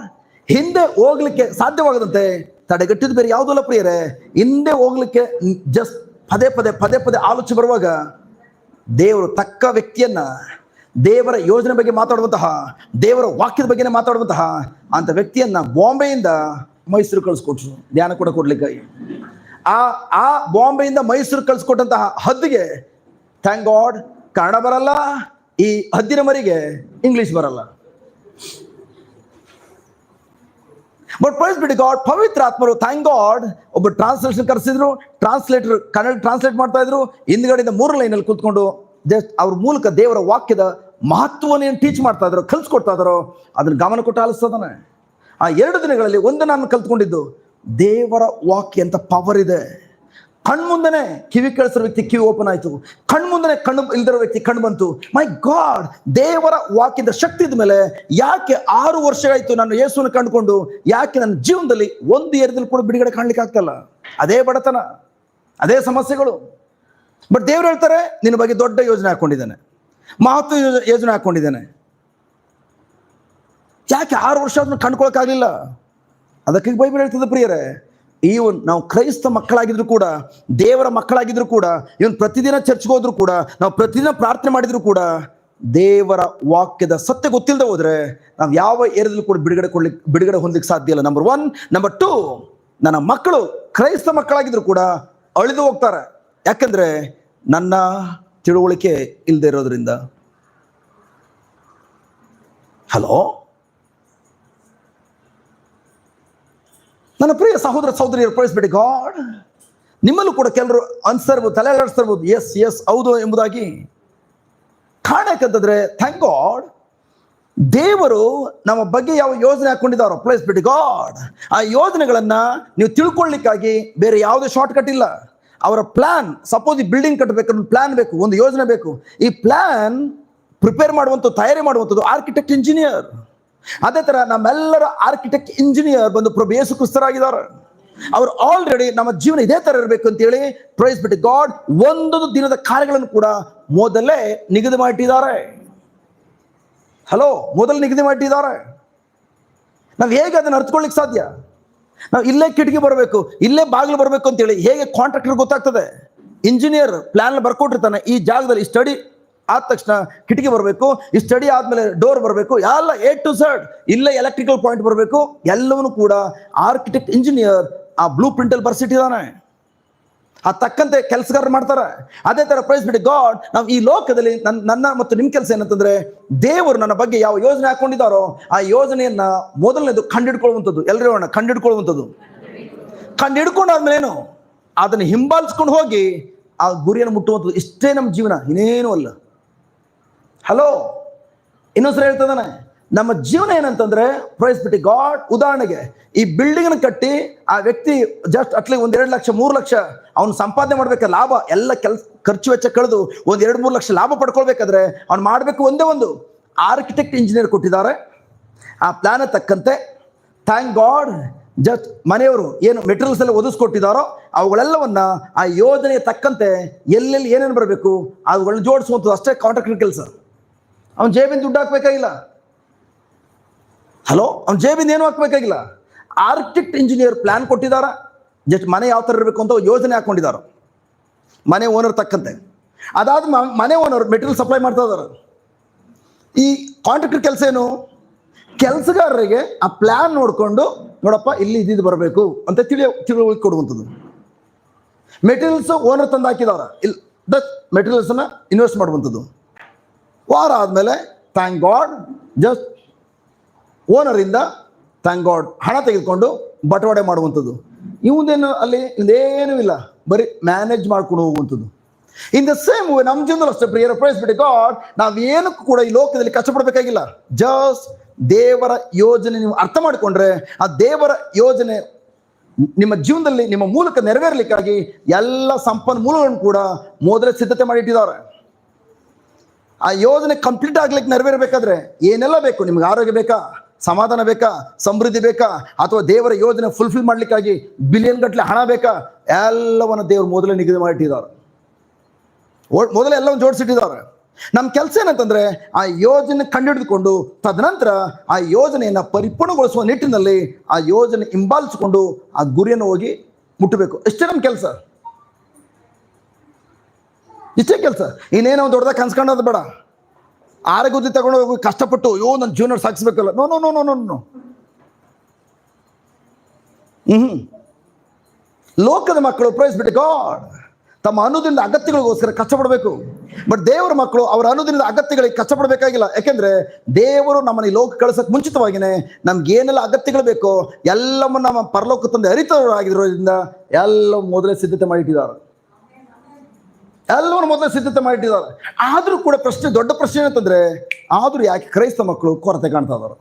ಹಿಂದೆ ಹೋಗ್ಲಿಕ್ಕೆ ಸಾಧ್ಯವಾಗದಂತೆ ತಡೆಗಟ್ಟಿದ್ದು ಬೇರೆ ಯಾವುದಲ್ಲ ಪ್ರಿಯರೇ. ಹಿಂದೆ ಹೋಗ್ಲಿಕ್ಕೆ ಜಸ್ಟ್ ಪದೇ ಪದೇ ಆಲೋಚನೆ ಬರುವಾಗ ದೇವರು ತಕ್ಕ ವ್ಯಕ್ತಿಯನ್ನ, ದೇವರ ಯೋಜನೆ ಬಗ್ಗೆ ಮಾತಾಡುವಂತಹ, ದೇವರ ವಾಕ್ಯದ ಬಗ್ಗೆನೇ ಮಾತಾಡುವಂತಹ ಅಂತ ವ್ಯಕ್ತಿಯನ್ನ ಬಾಂಬೆಯಿಂದ ಮೈಸೂರು ಕಳಿಸ್ಕೊಟ್ರು ಧ್ಯಾನ ಕೂಡ ಕೊಡ್ಲಿಕ್ಕಾಗಿ. ಆ ಬಾಂಬೆಯಿಂದ ಮೈಸೂರು ಕಳಿಸ್ಕೊಟ್ಟಂತಹ ಹದ್ದಿಗೆ ಥ್ಯಾಂಕ್ ಗಾಡ್ ಕನ್ನಡ ಬರಲ್ಲ, ಈ ಹದ್ದಿನ ಮರಿಗೆ ಇಂಗ್ಲಿಷ್ ಬರಲ್ಲ. ಬಟ್ ಪ್ರೈಸ್ ಬಿಟ್ಟು ಗಾಡ್, ಪವಿತ್ರ ಆತ್ಮರು ಥ್ಯಾಂಕ್ ಗಾಡ್ ಒಬ್ಬ ಟ್ರಾನ್ಸ್ಲೇಷನ್ ಕರೆಸಿದ್ರು, ಟ್ರಾನ್ಸ್ಲೇಟರ್ ಕನ್ನಡ ಟ್ರಾನ್ಸ್ಲೇಟ್ ಮಾಡ್ತಾ ಇದ್ರು. ಹಿಂದ್ಗಡೆಯಿಂದ 3 ಲೈನಲ್ಲಿ ಕೂತ್ಕೊಂಡು ಜಸ್ಟ್ ಅವ್ರ ಮೂಲಕ ದೇವರ ವಾಕ್ಯದ ಮಹತ್ವವನ್ನು ಏನು ಟೀಚ್ ಮಾಡ್ತಾ ಇದ್ರು, ಕಲ್ಸ್ಕೊಡ್ತಾ ಇದ್ರು, ಅದನ್ನ ಗಮನ ಕೊಟ್ಟು ಆಲಿಸ್ತಾನೆ. ಆ 2 ದಿನಗಳಲ್ಲಿ ಒಂದು ನಾನು ಕಲ್ತ್ಕೊಂಡಿದ್ದು, ದೇವರ ವಾಕ್ಯ ಅಂತ ಪವರ್ ಇದೆ. ಕಣ್ಮುಂದನೆ ಕಿವಿ ಕೇಳಿಸೋ ವ್ಯಕ್ತಿ ಕಿವಿ ಓಪನ್ ಆಯ್ತು, ಕಣ್ಮುಂದನೆ ಕಣ್ಣು ಇಲ್ದಿರೋ ವ್ಯಕ್ತಿ ಕಣ್ಣು ಬಂತು. ಮೈ ಗಾಡ್, ದೇವರ ವಾಕ್ಯದ ಶಕ್ತಿ ಇದ್ದ ಮೇಲೆ ಯಾಕೆ 6 ವರ್ಷಗಳಾಯ್ತು ನಾನು ಯೇಸುವನ್ನು ಕಂಡುಕೊಂಡು, ಯಾಕೆ ನನ್ನ ಜೀವನದಲ್ಲಿ ಒಂದು ಏರಿಯಲ್ಲಿ ಕೂಡ ಬಿಡುಗಡೆ ಕಾಣ್ಲಿಕ್ಕೆ ಆಗ್ತಲ್ಲ? ಅದೇ ಬಡತನ, ಅದೇ ಸಮಸ್ಯೆಗಳು. ಬಟ್ ದೇವ್ರು ಹೇಳ್ತಾರೆ, ನಿನ್ನ ಬಗ್ಗೆ ದೊಡ್ಡ ಯೋಜನೆ ಹಾಕೊಂಡಿದ್ದಾನೆ, ಮಹತ್ವ ಯೋಜನೆ ಹಾಕೊಂಡಿದ್ದಾನೆ. ಯಾಕೆ 6 ವರ್ಷ ಅದನ್ನು ಕಂಡುಕೊಳ್ಳೋಕ್ಕಾಗಲಿಲ್ಲ? ಅದಕ್ಕೆ ಬೈಬಲ್ ಹೇಳ್ತದೆ ಪ್ರಿಯರೇ, ಇವನ್ ನಾವು ಕ್ರೈಸ್ತ ಮಕ್ಕಳಾಗಿದ್ರು ಕೂಡ, ದೇವರ ಮಕ್ಕಳಾಗಿದ್ರು ಕೂಡ, ಇವನ್ ಪ್ರತಿದಿನ ಚರ್ಚ್ಗೆ ಹೋದ್ರು ಕೂಡ, ನಾವು ಪ್ರತಿದಿನ ಪ್ರಾರ್ಥನೆ ಮಾಡಿದ್ರು ಕೂಡ, ದೇವರ ವಾಕ್ಯದ ಸತ್ಯ ಗೊತ್ತಿಲ್ಲದೆ ಹೋದ್ರೆ ನಾವು ಯಾವ ಏರಿಯಾದಲ್ಲೂ ಕೂಡ ಬಿಡುಗಡೆ ಹೊಂದಲಿಕ್ಕೆ ಸಾಧ್ಯ ಇಲ್ಲ. ನಂಬರ್ 1. ನಂಬರ್ 2, ನನ್ನ ಮಕ್ಕಳು ಕ್ರೈಸ್ತ ಮಕ್ಕಳಾಗಿದ್ರು ಕೂಡ ಅಳಿದು ಹೋಗ್ತಾರೆ. ಯಾಕಂದ್ರೆ ನನ್ನ ತಿಳುವಳಿಕೆ ಇಲ್ಲದೆ ಇರೋದ್ರಿಂದ. ಹಲೋ, ನನ್ನ ಪ್ರಿಯ ಸಹೋದರ ಸಹೋದರಿಯರು, ಪ್ರೈಸ್ ಬಿಟ್ಟು ಗಾಡ್, ನಿಮ್ಮಲ್ಲೂ ಕೂಡ ಕೆಲವರು ಅನ್ಸ್ತಾ ಇರ್ಬೋದು, ತಲೆ ಆಡಿಸ್ತಾ ಇರ್ಬೋದು, ಎಸ್ ಹೌದು ಎಂಬುದಾಗಿ. ಕಾರಣ ಯಾಕಂತಂದ್ರೆ ಥ್ಯಾಂಕ್ ಗಾಡ್, ದೇವರು ನಮ್ಮ ಬಗ್ಗೆ ಯಾವ ಯೋಜನೆ ಹಾಕೊಂಡಿದ್ದಾರೋ, ಪ್ರೈಸ್ ಬಿಟ್ಟು ಗಾಡ್, ಆ ಯೋಜನೆಗಳನ್ನ ನೀವು ತಿಳ್ಕೊಳ್ಳಿಕ್ಕಾಗಿ ಬೇರೆ ಯಾವುದೇ ಶಾರ್ಟ್ ಕಟ್ ಇಲ್ಲ. ಅವರ ಪ್ಲಾನ್, ಸಪೋಸ್ ಈ ಬಿಲ್ಡಿಂಗ್ ಕಟ್ಟಬೇಕಾದ್ರೆ ಪ್ಲಾನ್ ಬೇಕು, ಒಂದು ಯೋಜನೆ ಬೇಕು. ಈ ಪ್ಲಾನ್ ಪ್ರಿಪೇರ್ ಮಾಡುವಂಥದ್ದು, ತಯಾರಿ ಮಾಡುವಂಥದ್ದು ಆರ್ಕಿಟೆಕ್ಟ್, ಇಂಜಿನಿಯರ್. ಅದೇ ತರ ನಮ್ಮೆಲ್ಲರ ಆರ್ಕಿಟೆಕ್ಟ್, ಇಂಜಿನಿಯರ್ ಬಂದು ಪ್ರಭು ಯೇಸು ಕ್ರಿಸ್ತರಾಗಿದ್ದಾರೆ. ಅವರು ಆಲ್ರೆಡಿ ನಮ್ಮ ಜೀವನ ಇದೇ ತರ ಇರಬೇಕು ಅಂತೇಳಿ ಪ್ರೈಸ್ ಬಿಟ್ಟು ಗಾಡ್ ಒಂದೊಂದು ದಿನದ ಕಾರ್ಯಗಳನ್ನು ಕೂಡ ಮೊದಲೇ ನಿಗದಿ ಮಾಡಿಟ್ಟಿದ್ದಾರೆ. ಹಲೋ, ಮೊದಲು ನಿಗದಿ ಮಾಡಿಟ್ಟಿದ್ದಾರೆ. ನಾವು ಹೇಗೆ ಅದನ್ನು ಅರ್ಥಕೊಳ್ಳಿಕ್ಕೆ ಸಾಧ್ಯ? ನಾವು ಇಲ್ಲೇ ಕಿಟಕಿ ಬರಬೇಕು, ಇಲ್ಲೇ ಬಾಗಿಲು ಬರಬೇಕು ಅಂತೇಳಿ ಹೇಗೆ ಕಾಂಟ್ರಾಕ್ಟರ್ ಗೊತ್ತಾಗ್ತದೆ? ಇಂಜಿನಿಯರ್ ಪ್ಲಾನ್ ಬರ್ಕೊಟ್ಟಿರ್ತಾನೆ, ಈ ಜಾಗದಲ್ಲಿ ಸ್ಟಡಿ ಆದ ತಕ್ಷಣ ಕಿಟಕಿ ಬರಬೇಕು, ಈ ಸ್ಟಡಿ ಆದ್ಮೇಲೆ ಡೋರ್ ಬರಬೇಕು, ಎಲ್ಲ A to Z, ಇಲ್ಲೇ ಎಲೆಕ್ಟ್ರಿಕಲ್ ಪಾಯಿಂಟ್ ಬರಬೇಕು. ಎಲ್ಲವನ್ನೂ ಕೂಡ ಆರ್ಕಿಟೆಕ್ಟ್, ಇಂಜಿನಿಯರ್ ಆ ಬ್ಲೂ ಪ್ರಿಂಟ್ ಅಲ್ಲಿ ಬರ್ಸಿಟ್ಟಿದ್ದಾನೆ. ಆ ತಕ್ಕಂತೆ ಕೆಲಸಗಾರರು ಮಾಡ್ತಾರೆ. ಅದೇ ತರ ಪ್ರೈಸ್ ಬಿಟ್ಟು ಗಾಡ್, ನಾವು ಈ ಲೋಕದಲ್ಲಿ ನನ್ನ ಮತ್ತು ನಿಮ್ಮ ಕೆಲಸ ಏನಂತಂದ್ರೆ, ದೇವರು ನನ್ನ ಬಗ್ಗೆ ಯಾವ ಯೋಜನೆ ಹಾಕೊಂಡಿದ್ದಾರೋ ಆ ಯೋಜನೆಯನ್ನ ಮೊದಲನೇದು ಕಂಡಿಡ್ಕೊಳ್ಳುವಂಥದ್ದು. ಎಲ್ಲರೂ ಕಂಡಿಡ್ಕೊಳ್ಳುವಂಥದ್ದು. ಕಂಡಿಡ್ಕೊಂಡಾದ್ಮೇಲೆ ಏನು, ಅದನ್ನು ಹಿಂಬಾಲಿಸ್ಕೊಂಡು ಹೋಗಿ ಆ ಗುರಿಯನ್ನು ಮುಟ್ಟುವಂಥದ್ದು. ಇಷ್ಟೇ ನಮ್ಮ ಜೀವನ, ಇನ್ನೇನು ಅಲ್ಲ. ಹಲೋ, ಇನ್ನೊಂದ್ಸರಿ ಹೇಳ್ತದಾನೆ, ನಮ್ಮ ಜೀವನ ಏನಂತಂದ್ರೆ ಪ್ರೈಸ್ ಬಿಟ್ಟು ಗಾಡ್, ಉದಾಹರಣೆಗೆ ಈ ಬಿಲ್ಡಿಂಗ್ ಕಟ್ಟಿ ಆ ವ್ಯಕ್ತಿ ಜಸ್ಟ್ ಅಟ್ಲಿ 1-2 ಲಕ್ಷ 3 ಲಕ್ಷ ಅವ್ನು ಸಂಪಾದನೆ ಮಾಡ್ಬೇಕಾದ್ರೆ ಲಾಭ ಎಲ್ಲ ಖರ್ಚು ವೆಚ್ಚ ಕಳೆದು 1-2-3 ಲಕ್ಷ ಲಾಭ ಪಡ್ಕೊಳ್ಬೇಕಾದ್ರೆ ಅವ್ನು ಮಾಡಬೇಕು ಒಂದೇ ಒಂದು ಆರ್ಕಿಟೆಕ್ಟ್ ಇಂಜಿನಿಯರ್ ಕೊಟ್ಟಿದ್ದಾರೆ. ಆ ಪ್ಲಾನ್ ತಕ್ಕಂತೆ ಥ್ಯಾಂಕ್ ಗಾಡ್ ಜಸ್ಟ್ ಮನೆಯವರು ಏನು ಮೆಟೀರಿಯಲ್ಸ್ ಎಲ್ಲ ಒದಗಿಸ್ಕೊಟ್ಟಿದ್ದಾರೋ ಅವುಗಳೆಲ್ಲವನ್ನ ಆ ಯೋಜನೆಗೆ ತಕ್ಕಂತೆ ಎಲ್ಲೆಲ್ಲಿ ಏನೇನು ಬರಬೇಕು ಅವುಗಳನ್ನ ಜೋಡಿಸುವಂಥದ್ದು ಅಷ್ಟೇ ಕಾಂಟ್ರಾಕ್ಟರ್ ಕೆಲಸ. ಅವ್ನು ಜೇಬಿನ ದುಡ್ಡು ಹಾಕ್ಬೇಕಾಗಿಲ್ಲ. ಹಲೋ, ಅವ್ನು ಜೇಬಿಂದ ಏನು ಹಾಕ್ಬೇಕಾಗಿಲ್ಲ. ಆರ್ಕಿಟೆಕ್ಟ್ ಇಂಜಿನಿಯರ್ ಪ್ಲಾನ್ ಕೊಟ್ಟಿದ್ದಾರ, ಜಸ್ಟ್ ಮನೆ ಯಾವ ಥರ ಇರಬೇಕು ಅಂತ ಯೋಜನೆ ಹಾಕೊಂಡಿದ್ದಾರೆ ಮನೆ ಓನರ್ ತಕ್ಕಂತೆ. ಅದಾದ ಮನೆ ಓನರ್ ಮೆಟೀರಿಯಲ್ ಸಪ್ಲೈ ಮಾಡ್ತಾ ಇದ್ದಾರೆ. ಈ ಕಾಂಟ್ರಾಕ್ಟರ್ ಕೆಲಸ ಏನು, ಕೆಲಸಗಾರರಿಗೆ ಆ ಪ್ಲಾನ್ ನೋಡಿಕೊಂಡು ನೋಡಪ್ಪ ಇಲ್ಲಿ ಇದ್ದಿದ್ದು ಬರಬೇಕು ಅಂತ ತಿಳುವಳಿಕೆ ಕೊಡುವಂಥದ್ದು. ಮೆಟೀರಿಯಲ್ಸ್ ಓನರ್ ತಂದು ಹಾಕಿದವ್ರ ಇಲ್ಲಿ ಮೆಟೀರಿಯಲ್ಸನ್ನ ಇನ್ವೆಸ್ಟ್ ಮಾಡುವಂಥದ್ದು. ವಾರ ಆದಮೇಲೆ ಥ್ಯಾಂಕ್ ಗಾಡ್ ಜಸ್ಟ್ ಓನರಿಂದ ಥ್ಯಾಂಕ್ ಗಾಡ್ ಹಣ ತೆಗೆದುಕೊಂಡು ಬಟವಾಡೆ ಮಾಡುವಂಥದ್ದು. ಇವಂದೇನು ಅಲ್ಲಿ ಇಲ್ಲೇನೂ ಇಲ್ಲ, ಬರೀ ಮ್ಯಾನೇಜ್ ಮಾಡ್ಕೊಂಡು ಹೋಗುವಂಥದ್ದು. ಇನ್ ದ ಸೇಮ್ ವೇ ನಮ್ಮ ಜೀವನದಲ್ಲಿ ಅಷ್ಟೇ ಪ್ರಿಯರ ಪ್ರೈಸ್ ಬಿಟ್ಟು ಗಾಡ್, ನಾವೇನಕ್ಕೂ ಕೂಡ ಈ ಲೋಕದಲ್ಲಿ ಕಷ್ಟಪಡಬೇಕಾಗಿಲ್ಲ. ಜಸ್ಟ್ ದೇವರ ಯೋಜನೆ ನೀವು ಅರ್ಥ ಮಾಡಿಕೊಂಡ್ರೆ ಆ ದೇವರ ಯೋಜನೆ ನಿಮ್ಮ ಜೀವನದಲ್ಲಿ ನಿಮ್ಮ ಮೂಲಕ ನೆರವೇರಲಿಕ್ಕಾಗಿ ಎಲ್ಲ ಸಂಪನ್ಮೂಲಗಳನ್ನು ಕೂಡ ಮೊದಲೇ ಸಿದ್ಧತೆ ಮಾಡಿಟ್ಟಿದ್ದಾರೆ. ಆ ಯೋಜನೆ ಕಂಪ್ಲೀಟ್ ಆಗ್ಲಿಕ್ಕೆ ನೆರವೇರಬೇಕಾದ್ರೆ ಏನೆಲ್ಲ ಬೇಕು, ನಿಮ್ಗೆ ಆರೋಗ್ಯ ಬೇಕಾ, ಸಮಾಧಾನ ಬೇಕಾ, ಸಮೃದ್ಧಿ ಬೇಕಾ, ಅಥವಾ ದೇವರ ಯೋಜನೆ ಫುಲ್ಫಿಲ್ ಮಾಡ್ಲಿಕ್ಕಾಗಿ ಬಿಲಿಯನ್ ಗಟ್ಟಲೆ ಹಣ ಬೇಕಾ, ಎಲ್ಲವನ್ನು ದೇವರು ಮೊದಲೇ ನಿಗದಿ ಮಾಡಿಟ್ಟಿದ್ದಾರೆ. ಮೊದಲೇ ಎಲ್ಲವನ್ನು ಜೋಡಿಸಿಟ್ಟಿದ್ದಾರೆ. ನಮ್ಮ ಕೆಲಸ ಏನಂತಂದ್ರೆ ಆ ಯೋಜನೆ ಕಂಡುಹಿಡಿದುಕೊಂಡು ತದನಂತರ ಆ ಯೋಜನೆಯನ್ನ ಪರಿಪೂರ್ಣಗೊಳಿಸುವ ನಿಟ್ಟಿನಲ್ಲಿ ಆ ಯೋಜನೆ ಹಿಂಬಾಲಿಸಿಕೊಂಡು ಆ ಗುರಿಯನ್ನು ಹೋಗಿ ಮುಟ್ಟಬೇಕು. ಇಷ್ಟೇ ನಮ್ಮ ಕೆಲಸ, ಇಷ್ಟೇ ಕೆಲಸ. ಇನ್ನೇನೋ ದೊಡ್ಡದಾಗ ಕನ್ಸ್ಕೊಂಡೋದು ಬೇಡ. ಆರೋಗ್ಯ ತಗೊಂಡು ಹೋಗಿ ಕಷ್ಟಪಟ್ಟು ನನ್ನ ಜೀವನ ಸಾಗಿಸ್ಬೇಕಲ್ಲ. No no no no no no ಲೋಕದ ಮಕ್ಕಳು ಪ್ರೈಸ್ ಬಿಟ್ಟು ಗಾಡ್ ತಮ್ಮ ಅನುದಿನದ ಅಗತ್ಯಗಳಿಗೋಸ್ಕರ ಕಷ್ಟಪಡಬೇಕು. ಬಟ್ ದೇವರ ಮಕ್ಕಳು ಅವರ ಅನುದಿನದ ಅಗತ್ಯಗಳಿಗೆ ಕಷ್ಟಪಡಬೇಕಾಗಿಲ್ಲ. ಯಾಕೆಂದ್ರೆ ದೇವರು ನಮ್ಮನ್ನ ಈ ಲೋಕ ಕಳಿಸಕ್ಕೆ ಮುಂಚಿತವಾಗಿನೇ ನಮ್ಗೆ ಏನೆಲ್ಲ ಅಗತ್ಯಗಳು ಬೇಕೋ ಎಲ್ಲವನ್ನ ನಮ್ಮ ಪರಲೋಕ ತಂದೆ ಅರಿತವರಾಗಿರೋದ್ರಿಂದ ಎಲ್ಲವೂ ಮೊದಲೇ ಸಿದ್ಧತೆ ಮಾಡಿಟ್ಟಿದ್ದಾರೆ. ಎಲ್ಲವನ್ನು ಮೊದಲೇ ಸಿದ್ಧತೆ ಮಾಡಿಟ್ಟಿದ್ದಾರೆ. ಆದರೂ ಕೂಡ ದೊಡ್ಡ ಪ್ರಶ್ನೆ ಏನಂತಂದ್ರೆ, ಆದರೂ ಯಾಕೆ ಕ್ರೈಸ್ತ ಮಕ್ಕಳು ಕೊರತೆ ಕಾಣ್ತಾ ಇದ್ದಾರೆ?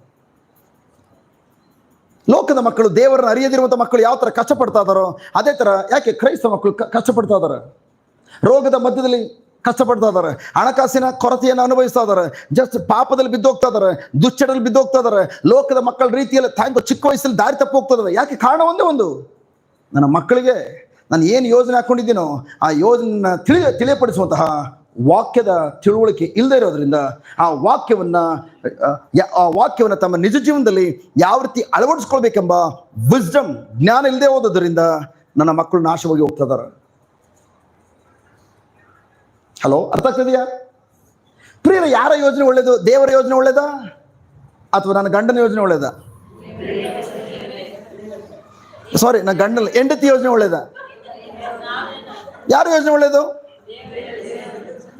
ಲೋಕದ ಮಕ್ಕಳು, ದೇವರನ್ನ ಅರಿಯದಿರುವಂಥ ಮಕ್ಕಳು ಯಾವ ಥರ ಕಷ್ಟಪಡ್ತಾ ಇದ್ದಾರೋ ಅದೇ ಥರ ಯಾಕೆ ಕ್ರೈಸ್ತ ಮಕ್ಕಳು ಕಷ್ಟಪಡ್ತಾ ಇದ್ದಾರೆ. ರೋಗದ ಮಧ್ಯದಲ್ಲಿ ಕಷ್ಟಪಡ್ತಾ ಇದ್ದಾರೆ, ಹಣಕಾಸಿನ ಕೊರತೆಯನ್ನು ಅನುಭವಿಸ್ತಾ ಇದ್ದಾರೆ, ಜಸ್ಟ್ ಪಾಪದಲ್ಲಿ ಬಿದ್ದೋಗ್ತಾ ಇದ್ದಾರೆ, ದುಶ್ಚಟದಲ್ಲಿ ಬಿದ್ದೋಗ್ತಾ ಇದ್ದಾರೆ. ಲೋಕದ ಮಕ್ಕಳ ರೀತಿಯಲ್ಲಿ ಚಿಕ್ಕ ವಯಸ್ಸಲ್ಲಿ ದಾರಿ ತಪ್ಪು ಹೋಗ್ತಾ ಇದ್ದಾರೆ. ಯಾಕೆ? ಕಾರಣ ಒಂದೇ ಒಂದು, ನನ್ನ ಮಕ್ಕಳಿಗೆ ನಾನು ಏನು ಯೋಜನೆ ಹಾಕ್ಕೊಂಡಿದ್ದೀನೋ ಆ ಯೋಜನೆನ ತಿಳಿಯಪಡಿಸುವಂತಹ ವಾಕ್ಯದ ತಿಳುವಳಿಕೆ ಇಲ್ಲದೆ ಇರೋದ್ರಿಂದ ಆ ವಾಕ್ಯವನ್ನು ತಮ್ಮ ನಿಜ ಜೀವನದಲ್ಲಿ ಯಾವ ರೀತಿ ಅಳವಡಿಸ್ಕೊಳ್ಬೇಕೆಂಬ ವಿಸ್ಡಮ್ ಜ್ಞಾನ ಇಲ್ಲದೆ ಹೋದದ್ರಿಂದ ನನ್ನ ಮಕ್ಕಳು ನಾಶವಾಗಿ ಹೋಗ್ತಾ ಇದ್ದಾರೆ. ಹಲೋ, ಅರ್ಥ ಆಗ್ತದೆಯಾ ಪ್ರಿಯರ? ಯಾರ ಯೋಜನೆ ಒಳ್ಳೇದು? ದೇವರ ಯೋಜನೆ ಒಳ್ಳೇದಾ ಅಥವಾ ನನ್ನ ಗಂಡನ ಯೋಜನೆ ಒಳ್ಳೇದಾ? ಸಾರಿ, ನನ್ನ ಗಂಡನ ಹೆಂಡತಿ ಯೋಜನೆ ಒಳ್ಳೇದಾ? ಯಾರ ಯೋಜನೆ ಒಳ್ಳೇದು?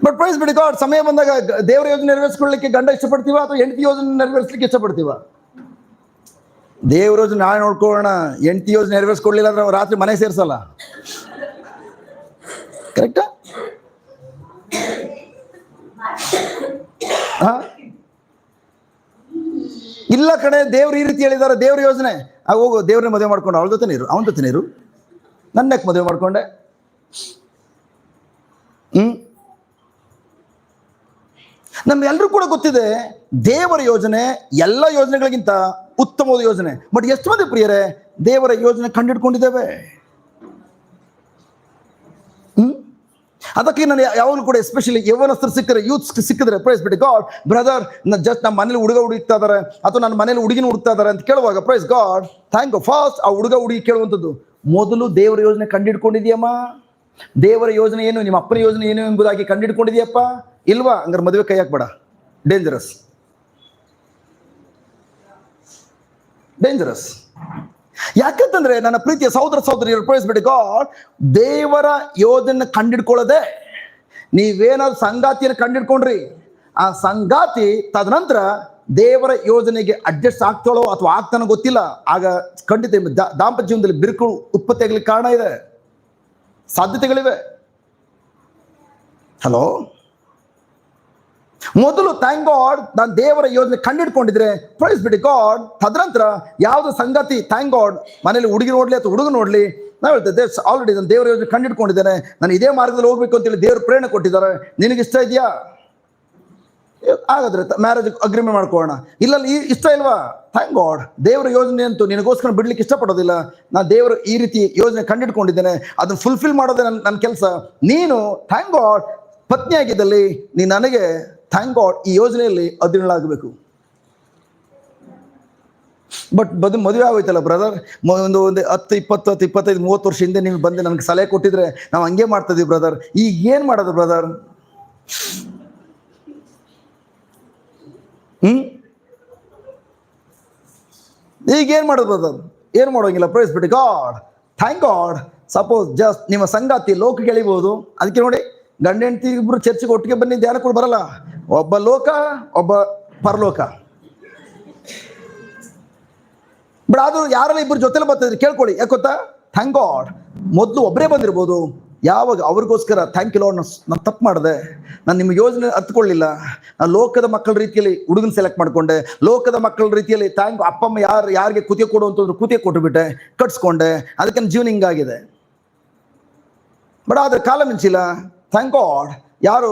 ಬಟ್ ಪ್ರೈಸ್ ಬಿಡಿ ಗಾಡ್, ಸಮಯ ಬಂದಾಗ ದೇವರ ಯೋಜನೆ ನೆರವೇರಿಸ್ಕೊಳ್ಳಿಕ್ಕೆ ಗಂಡ ಇಷ್ಟಪಡ್ತೀವ ಅಥವಾ ಹೆಂಡತಿ ಯೋಜನೆ ನೆರವೇರಿಸಲಿಕ್ಕೆ ಇಷ್ಟಪಡ್ತೀವ? ದೇವ್ರ ಯೋಜನೆ ನಾಳೆ ನೋಡ್ಕೊಳ್ಳೋಣ. ಹೆಂಡತಿ ಯೋಜನೆ ನೆರವೇರಿಸ್ಕೊಳ್ಳಿಲ್ಲ ಅಂದ್ರೆ ರಾತ್ರಿ ಮನೆ ಸೇರಿಸಲ್ಲ. ಕರೆಕ್ಟಾ? ಇಲ್ಲ ಕಡೆ, ದೇವ್ರು ಈ ರೀತಿ ಹೇಳಿದ್ದಾರೆ. ದೇವ್ರ ಯೋಜನೆ ಹೋಗು, ದೇವ್ರನ್ನ ಮದುವೆ ಮಾಡ್ಕೊಂಡು ಅವಳ ಜೊತೆ ನೀರು, ಅವನ ಜೊತೆ ನೀರು, ನನ್ನ ಯಾಕೆ ಮದುವೆ ಮಾಡ್ಕೊಂಡೆ? ನಮ್ಗೆಲ್ರೂ ಕೂಡ ಗೊತ್ತಿದೆ ದೇವರ ಯೋಜನೆ ಎಲ್ಲ ಯೋಜನೆಗಳಿಗಿಂತ ಉತ್ತಮವಾದ ಯೋಜನೆ. ಬಟ್ ಎಷ್ಟು ಮಂದಿ ಪ್ರಿಯರೇ ದೇವರ ಯೋಜನೆ ಕಂಡಿಡ್ಕೊಂಡಿದ್ದೇವೆ? ಅದಕ್ಕೆ ನಾನು ಯಾವಾಗಲೂ ಕೂಡ ಎಸ್ಪೆಷಲಿ ಯೌವನಸ್ಥರು ಸಿಕ್ಕರೆ, ಯೂತ್ಸ್ ಸಿಕ್ಕಿದ್ರೆ price be to god, brother just ನಮ್ಮ ಮನೇಲಿ ಹುಡುಕ್ತಾ ಇದ್ದಾರೆ ಅಥವಾ ನನ್ನ ಮನೇಲಿ ಹುಡುಗಿನ ಹುಡುಕ್ತಾ ಇದ್ದಾರೆ ಅಂತ ಕೇಳುವಾಗ praise God thank you. First ಆ ಹುಡುಗಿ ಕೇಳುವಂಥದ್ದು, ಮೊದಲು ದೇವರ ಯೋಜನೆ ಕಂಡಿಡ್ಕೊಂಡಿದ್ಯಮ್ಮ? ದೇವರ ಯೋಜನೆ ಏನು, ನಿಮ್ಮ ಅಪ್ಪನ ಯೋಜನೆ ಏನು ಎಂಬುದಾಗಿ ಕಂಡಿಡ್ಕೊಂಡಿದ್ಯಪ್ಪ? ಇಲ್ವಾ? ಹಂಗಾರೆ ಮದುವೆ ಕೈ ಹಾಕ್ಬೇಡ. ಡೇಂಜರಸ್. ಯಾಕಂತಂದ್ರೆ ನನ್ನ ಪ್ರೀತಿಯ ಸಹೋದರಿ ಪ್ರೈಸ್ ಬಿಟ್ಟು ಗಾಡ್, ದೇವರ ಯೋಜನೆ ಕಂಡಿಡ್ಕೊಳ್ಳದೆ ನೀವೇನಾದ್ರು ಸಂಗಾತಿಯನ್ನು ಕಂಡಿಡ್ಕೊಂಡ್ರಿ, ಆ ಸಂಗಾತಿ ತದನಂತರ ದೇವರ ಯೋಜನೆಗೆ ಅಡ್ಜಸ್ಟ್ ಆಗ್ತಾಳೋ ಅಥವಾ ಆಗ್ತಾನೋ ಗೊತ್ತಿಲ್ಲ, ಆಗ ಖಂಡಿತ ದಾಂಪತ್ಯ ಜೀವನದಲ್ಲಿ ಬಿರುಕು ಉತ್ಪತ್ತಿ ಆಗ್ಲಿಕ್ಕೆ ಕಾರಣ ಇದೆ, ಸಾಧ್ಯತೆಗಳಿವೆ. ಹಲೋ, ಮೊದಲು ಥ್ಯಾಂಕ್ ಗಾಡ್ ನಾನು ದೇವರ ಯೋಜನೆ ಕಂಡಿಡ್ಕೊಂಡಿದ್ರೆ ಪ್ರೈಸ್ ಬಿಡಿ ಗಾಡ್. ತದನಂತರ ಯಾವ್ದು ಸಂಗತಿ ಥ್ಯಾಂಕ್ ಗಾಡ್ ಮನೇಲಿ ಹುಡುಗಿ ನೋಡ್ಲಿ ಅಥವಾ ಹುಡುಗ ನೋಡ್ಲಿ, ನಾವು ಹೇಳ್ತೇವೆ ಆಲ್ರೆಡಿ ನಾನು ದೇವರ ಯೋಜನೆ ಕಂಡಿಡ್ಕೊಂಡಿದ್ದೇನೆ, ನಾನು ಇದೇ ಮಾರ್ಗದಲ್ಲಿ ಹೋಗ್ಬೇಕು ಅಂತೇಳಿ ದೇವ್ರ ಪ್ರೇರಣೆ ಕೊಟ್ಟಿದ್ದಾರೆ. ನಿನಗೆ ಇಷ್ಟ ಇದೆಯಾ? ಹಾಗಾದ್ರೆ ಮ್ಯಾರೇಜ್ ಅಗ್ರಿಮೆಂಟ್ ಮಾಡ್ಕೊಳ್ಳೋಣ. ಇಲ್ಲ ಇಷ್ಟ ಇಲ್ವಾ? ಥ್ಯಾಂಕ್ ಗಾಡ್, ದೇವರ ಯೋಜನೆ ಅಂತೂ ನಿನಗೋಸ್ಕರ ಬಿಡ್ಲಿಕ್ಕೆ ಇಷ್ಟಪಡೋದಿಲ್ಲ. ನಾನು ದೇವರು ಈ ರೀತಿ ಯೋಜನೆ ಕಂಡಿಡ್ಕೊಂಡಿದ್ದೇನೆ, ಅದನ್ನು ಫುಲ್ಫಿಲ್ ಮಾಡೋದೇ ನನ್ನ ಕೆಲಸ. ನೀನು ಥ್ಯಾಂಕ್ ಗಾಡ್ ಪತ್ನಿಯಾಗಿದ್ದಲ್ಲಿ ನೀನು ನನಗೆ ಥ್ಯಾಂಕ್ ಗಾಡ್ ಈ ಯೋಜನೆಯಲ್ಲಿ ಅಧೀನಳಾಗಬೇಕು. ಬಟ್ ಮದುವೆ ಆಗೋಯ್ತಲ್ಲ ಬ್ರದರ್, ಒಂದು 10, 20, 25, 30 ವರ್ಷ ಹಿಂದೆ ನೀವು ಬಂದು ನನಗೆ ಸಲಹೆ ಕೊಟ್ಟಿದ್ರೆ ನಾವು ಹಂಗೆ ಮಾಡ್ತಾ ಇದೀವಿ ಬ್ರದರ್. ಈಗ ಏನು ಮಾಡೋದು ಬ್ರದರ್? ಈಗ ಏನು ಮಾಡೋದು ಬ್ರದರ್? ಏನು ಮಾಡೋಂಗಿಲ್ಲ. ಪ್ರೈಸ್ ಬಿಡಿ God, thank god. Suppose just ನಿಮ್ಮ ಸಂಗಾತಿ ಲೋಕಕ್ಕೆ ಎಳಿಬಹುದು. ಅದಕ್ಕೆ ನೋಡಿ, ಗಂಡ ಹೆಂಡತಿ ಇಬ್ರು ಚರ್ಚಿಗೆ ಒಟ್ಟಿಗೆ ಬನ್ನಿ ಧ್ಯಾನ ಕೂಡ ಬರಲ್ಲ. ಒಬ್ಬ ಲೋಕ, ಒಬ್ಬ ಪರಲೋಕ. ಬಟ್ ಆದ್ರೂ ಯಾರೆಲ್ಲ ಇಬ್ಬರು ಜೊತೆಲಿ ಬರ್ತಿದ್ರಿ ಕೇಳ್ಕೊಳ್ಳಿ. ಯಾಕೆ ಗೊತ್ತಾ? Thank god. ಮೊದಲು ಒಬ್ಬರೇ ಬಂದಿರ್ಬೋದು, ಯಾವಾಗ ಅವ್ರಿಗೋಸ್ಕರ ಥ್ಯಾಂಕ್ ಯು ಲಾರ್ಡ್, ನಾನು ತಪ್ಪು ಮಾಡಿದೆ, ನಾನು ನಿಮ್ಮ ಯೋಜನೆ ಅರ್ಥಕೊಳ್ಳಿಲ್ಲ, ನಾನು ಲೋಕದ ಮಕ್ಕಳ ರೀತಿಯಲ್ಲಿ ಹುಡುಗನ ಸೆಲೆಕ್ಟ್ ಮಾಡ್ಕೊಂಡೆ, ಲೋಕದ ಮಕ್ಕಳ ರೀತಿಯಲ್ಲಿ ಥ್ಯಾಂಕ್ ಅಪ್ಪ ಅಮ್ಮ ಯಾರಿಗೆ ಕುತಿಯ ಕೊಡು ಅಂತಂದ್ರು ಕುತಿಯ ಕೊಟ್ಟುಬಿಟ್ಟೆ, ಕಟ್ಸ್ಕೊಂಡೆ, ಅದಕ್ಕೆ ನನ್ನ ಜೀವನ ಹಿಂಗಾಗಿದೆ. ಬಟ್ ಆದರೆ ಕಾಲ ಮಿಂಚಿಲ್ಲ. ಥ್ಯಾಂಕ್ ಗಾಡ್, ಯಾರು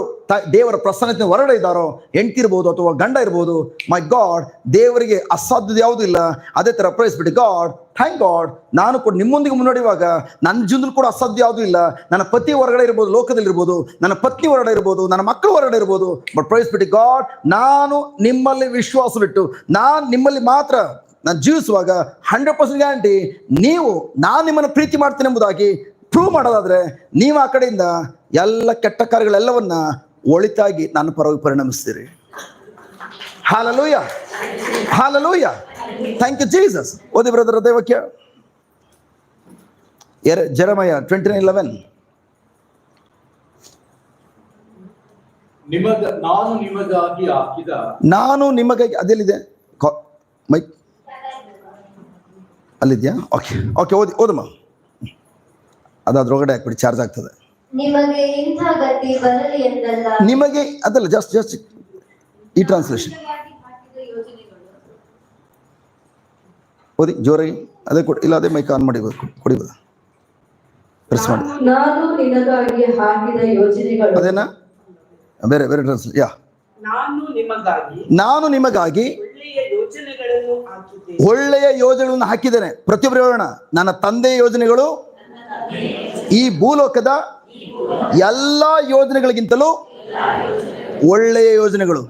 ದೇವರ ಪ್ರಸನ್ನತೆ ಹೊರಗಡೆ ಇದ್ದಾರೋ, ಹೆಂಡತಿ ಇರ್ಬೋದು ಅಥವಾ ಗಂಡ ಇರ್ಬೋದು, ಮೈ ಗಾಡ್, ದೇವರಿಗೆ ಅಸಾಧ್ಯದ ಯಾವುದೂ ಇಲ್ಲ. ಅದೇ ಥರ price be to god, thank god, ನಾನು ಕೂಡ ನಿಮ್ಮೊಂದಿಗೆ ಮುನ್ನಡೆಯುವಾಗ ನನ್ನ ಜೀವನದಲ್ಲಿ ಕೂಡ ಅಸಾಧ್ಯ ಯಾವುದೂ ಇಲ್ಲ. ನನ್ನ ಪತಿ ಹೊರಗಡೆ ಇರ್ಬೋದು, ಲೋಕದಲ್ಲಿರ್ಬೋದು, ನನ್ನ ಪತ್ನಿ ಹೊರಗಡೆ ಇರ್ಬೋದು, ನನ್ನ ಮಕ್ಕಳು ಹೊರಗಡೆ ಇರ್ಬೋದು. ಬಟ್ ಪ್ರೈಸ್ ಬಿಟ್ಟು ಗಾಡ್, ನಾನು ನಿಮ್ಮಲ್ಲಿ ವಿಶ್ವಾಸವಿಟ್ಟು ನಾನು ನಿಮ್ಮಲ್ಲಿ ಮಾತ್ರ ನಾನು ಜೀವಿಸುವಾಗ 100% ಗ್ಯಾರಂಟಿ ನಾನು ನಿಮ್ಮನ್ನು ಪ್ರೀತಿ ಮಾಡ್ತೀನಿ ಎಂಬುದಾಗಿ ಪ್ರೂವ್ ಮಾಡೋದಾದ್ರೆ ನೀವು ಆ ಕಡೆಯಿಂದ ಎಲ್ಲ ಕೆಟ್ಟ ಕಾರ್ಯಗಳೆಲ್ಲವನ್ನ ಒಳಿತಾಗಿ ನನ್ನ ಪರವಾಗಿ ಪರಿಣಮಿಸ್ತೀರಿ. Hallelujah, hallelujah, thank you Jesus. ಓದಿ ಬ್ರದರ್ ದೇವಕ್ಕೆ ಜೆರೆಮಯ 29:11. ನಾನು ನಿಮಗಾಗಿ ಅದೆಲ್ಲಿದೆ ಮೈಕ್ ಅಲ್ಲಿದ್ಯಾ? ಓಕೆ ಓಕೆ, ಓದಮ್ಮ. ಅದ್ರೊಳಗಡೆ ಹಾಕ್ಬಿಡಿ, ಚಾರ್ಜ್ ಆಗ್ತದೆ. ನಿಮಗೆ ಇಂಥ ಗತಿ ಬರಲಿ ಎಂದಲ್ಲ. ನಿಮಗೆ ಅದಲ್ಲ, ಜಸ್ಟ್ ಈ ಟ್ರಾನ್ಸ್ಲೇಷನ್ ಓದಿ ಜೋರಾಗಿ. ಅದೇ ಕೊಡಿ, ಇಲ್ಲ ಅದೇ ಮೈಕ್ ಆನ್ ಮಾಡಿ ಕೊಡಿಬೋದು, ಪ್ರೆಸ್ ಮಾಡಿ. ನಾನು ನಿನಗಾಗಿ ಹಾಕಿದ ಯೋಜನೆಗಳು. ಅದೇನಾ? ಬೇರೆ ಟ್ರಾನ್ಸ್ಲೇಷನ್. ನಾನು ನಿಮಗಾಗಿ ಒಳ್ಳೆಯ ಯೋಜನೆಗಳನ್ನು ಹಾಕಿದ್ದೇನೆ. ಪ್ರತಿಯೊಬ್ಬರು ಹೇಳೋಣ, ನನ್ನ ತಂದೆಯ ಯೋಜನೆಗಳು ಈ ಭೂಲೋಕದ ಎಲ್ಲ ಯೋಜನೆಗಳಿಗಿಂತಲೂ ಒಳ್ಳೆಯ ಯೋಜನೆಗಳು.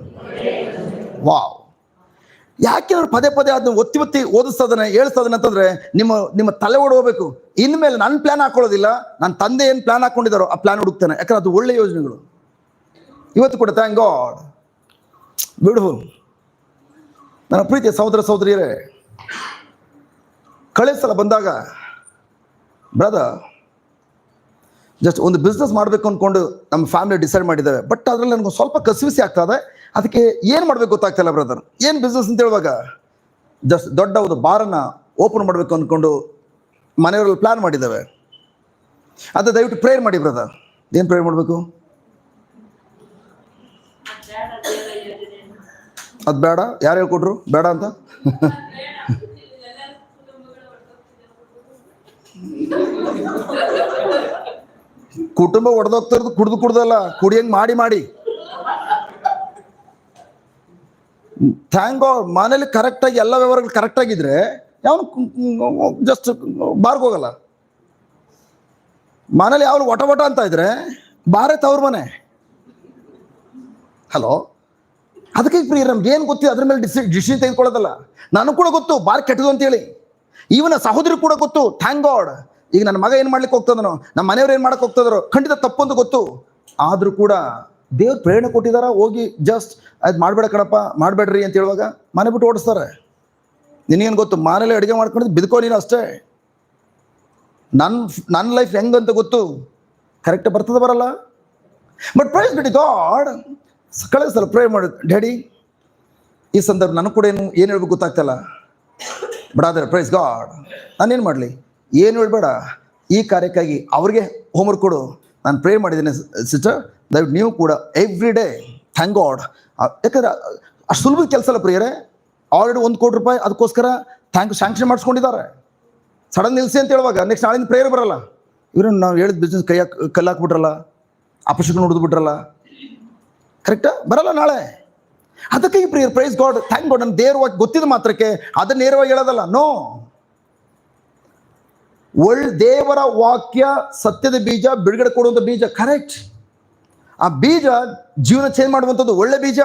ವಾವ್! ಯಾಕೆ ನಾನು ಪದೇ ಅದನ್ನ ಒತ್ತಿ ಓದಿಸ್ತದನ್ನ ಹೇಳ್ಸ್ತದನ್ನ ಅಂತಂದ್ರೆ ನಿಮ್ಮ ತಲೆ ಓಡೋಗ್ಬೇಕು. ಇನ್ಮೇಲೆ ನನ್ನ ಪ್ಲಾನ್ ಹಾಕೊಳ್ಳೋದಿಲ್ಲ, ನನ್ನ ತಂದೆ ಏನು ಪ್ಲಾನ್ ಹಾಕೊಂಡಿದ್ದಾರೋ ಆ ಪ್ಲಾನ್ ಹುಡುಕ್ತಾನೆ. ಯಾಕಂದ್ರೆ ಅದು ಒಳ್ಳೆಯ ಯೋಜನೆಗಳು. ಇವತ್ತು ಕೂಡ ಥ್ಯಾಂಕ್ ಗಾಡ್, ಬ್ಯೂಟಿಫುಲ್. ನನ್ನ ಪ್ರೀತಿಯ ಸಹೋದರ ಸಹೋದರಿಯರೇ, ಕಳೆದ ಸಲ ಬಂದಾಗ ಬ್ರದರ್ ಜಸ್ಟ್ ಒಂದು ಬಿಸ್ನೆಸ್ ಮಾಡಬೇಕು ಅಂದ್ಕೊಂಡು ನಮ್ಮ ಫ್ಯಾಮಿಲಿ ಡಿಸೈಡ್ ಮಾಡಿದ್ದೇವೆ. ಬಟ್ ಅದರಲ್ಲಿ ನನಗೆ ಸ್ವಲ್ಪ ಕಸಿವಿಸಿ ಆಗ್ತದೆ. ಅದಕ್ಕೆ ಏನು ಮಾಡಬೇಕು ಗೊತ್ತಾಗ್ತಿಲ್ಲ ಬ್ರದರ್. ಏನು ಬಿಸ್ನೆಸ್ ಅಂತ ಹೇಳುವಾಗ ಜಸ್ಟ್ ದೊಡ್ಡ ಒಂದು ಬಾರನ್ನು ಓಪನ್ ಮಾಡಬೇಕು ಅಂದ್ಕೊಂಡು ಮನೆಯವರಲ್ಲಿ ಪ್ಲ್ಯಾನ್ ಮಾಡಿದ್ದೇವೆ. ಅದು ದಯವಿಟ್ಟು ಪ್ರೇಯರ್ ಮಾಡಿ ಬ್ರದರ್. ಏನು ಪ್ರೇಯರ್ ಮಾಡಬೇಕು? ಅದು ಬೇಡ. ಯಾರು ಹೇಳ್ಕೊಟ್ರು ಬೇಡ ಅಂತ? ಕುಟುಂಬ ಒಡೆದೋಗ್ತಿರೋದು ಕುಡ್ದಲ್ಲ, ಕುಡಿಯಂಗ್ ಮಾಡಿ. ಥ್ಯಾಂಕ್ ಗಾಡ್, ಮನೇಲಿ ಕರೆಕ್ಟಾಗಿ ಎಲ್ಲ ವ್ಯವಹಾರಗಳು ಕರೆಕ್ಟಾಗಿದ್ರೆ ಯಾವನು ಜಸ್ಟ್ ಬಾರ್ಗೋಗಲ್ಲ. ಮನೇಲಿ ಯಾವನು ಒಟ ಅಂತ ಇದ್ರೆ ಬಾರೇ ತವ್ರ ಮನೆ. ಹಲೋ, ಅದಕ್ಕೆ ಪ್ರಿಯ ನಮ್ಗೆ ಏನು ಗೊತ್ತಿದೆ ಅದ್ರ ಮೇಲೆ ಡಿಸಿಷನ್ ತೆಗೆದುಕೊಳ್ಳೋದಲ್ಲ. ನನಗೆ ಕೂಡ ಗೊತ್ತು ಬಾರ್ ಕೆಟ್ಟದು ಅಂತೇಳಿ, ಇವನ ಸಹೋದರಿ ಕೂಡ ಗೊತ್ತು. ಥ್ಯಾಂಕ್ ಗಾಡ್, ಈಗ ನನ್ನ ಮಗ ಏನು ಮಾಡ್ಲಿಕ್ಕೆ ಹೋಗ್ತದನೋ, ನಮ್ಮ ಮನೆಯವ್ರು ಏನು ಮಾಡಕ್ಕೆ ಹೋಗ್ತದಾರೋ ಖಂಡಿತ ತಪ್ಪು ಅಂತ ಗೊತ್ತು. ಆದರೂ ಕೂಡ ದೇವ್ರು ಪ್ರೇರಣೆ ಕೊಟ್ಟಿದಾರ, ಹೋಗಿ ಜಸ್ಟ್ ಅದು ಮಾಡಬೇಡ ಕಣಪ್ಪ, ಮಾಡಬೇಡ್ರಿ ಅಂತ ಹೇಳುವಾಗ ಮನೆ ಬಿಟ್ಟು ಓಡಿಸ್ತಾರೆ. ನಿನಗೇನು ಗೊತ್ತು? ಮನೇಲಿ ಅಡುಗೆ ಮಾಡ್ಕೊಂಡಿದ್ದು ಬಿದ್ಕೋ ನೀನು ಅಷ್ಟೇ. ನನ್ನ ಲೈಫ್ ಹೆಂಗಂತ ಗೊತ್ತು, ಕರೆಕ್ಟಾಗಿ ಬರ್ತದೆ ಬರಲ್ಲ. ಬಟ್ ಪ್ರೈಸ್ ಬಿಟ್ಟು ಗಾಡ್, ಕಳೆದ ಸಲ ಪ್ರೇ ಮಾಡಿ ಡ್ಯಾಡಿ ಈ ಸಂದರ್ಭ ನನಗೆ ಕೂಡ ಏನು ಹೇಳ್ಬೇಕು ಗೊತ್ತಾಗ್ತಲ್ಲ. ಬಟ್ ಆದರೆ ಪ್ರೈಸ್ ಗಾಡ್, ನಾನೇನು ಮಾಡಲಿ? ಏನು ಹೇಳ್ಬೇಡ, ಈ ಕಾರ್ಯಕ್ಕಾಗಿ ಅವ್ರಿಗೆ ಹೋಮ್ವರ್ಕ್ ಕೊಡು. ನಾನು ಪ್ರೇ ಮಾಡಿದ್ದೇನೆ ಸಿಸ್ಟರ್, ದಯವಿಟ್ಟು ನೀವು ಕೂಡ ಎವ್ರಿ ಡೇ ಥ್ಯಾಂಕ್ ಗಾಡ್. ಯಾಕಂದ್ರೆ ಅಷ್ಟು ಸುಲಭದ ಕೆಲಸ ಅಲ್ಲ ಪ್ರಿಯರೇ. ಆಲ್ರೆಡಿ 1 ಕೋಟಿ ರೂಪಾಯಿ ಅದಕ್ಕೋಸ್ಕರ ಸ್ಯಾಂಕ್ಷನ್ ಮಾಡಿಸ್ಕೊಂಡಿದ್ದಾರೆ. ಸಡನ್ ನಿಲ್ಲಿಸಿ ಅಂತ ಹೇಳುವಾಗ ನೆಕ್ಸ್ಟ್ ನಾಳಿಂದ ಪ್ರೇಯರ್ ಬರಲ್ಲ. ಇವ್ರನ್ನ ನಾವು ಹೇಳಿದ ಬಿಸ್ನೆಸ್ ಕಲ್ಲಾಕ್ಬಿಟ್ರಲ್ಲ, ಅಪಶಕನ ಹೊಡೆದು ಬಿಟ್ರಲ್ಲ, ಕರೆಕ್ಟಾ? ಬರಲ್ಲ ನಾಳೆ. ಅದಕ್ಕೆ ಈ prayer, price God, thank god. ನನ್ನ ದೇವ್ರ ವಾಕ್ಯ ಗೊತ್ತಿದ ಮಾತ್ರಕ್ಕೆ ಅದನ್ನ ನೇರವಾಗಿ ಹೇಳೋದಲ್ಲ. ನೋ, ದೇವರ ವಾಕ್ಯ ಸತ್ಯದ ಬೀಜ, ಬಿಡುಗಡೆ ಕೊಡುವಂಥ ಬೀಜ. ಕರೆಕ್ಟ್. ಆ ಬೀಜ ಜೀವನ ಚೇಂಜ್ ಮಾಡುವಂಥದ್ದು ಒಳ್ಳೆ ಬೀಜ.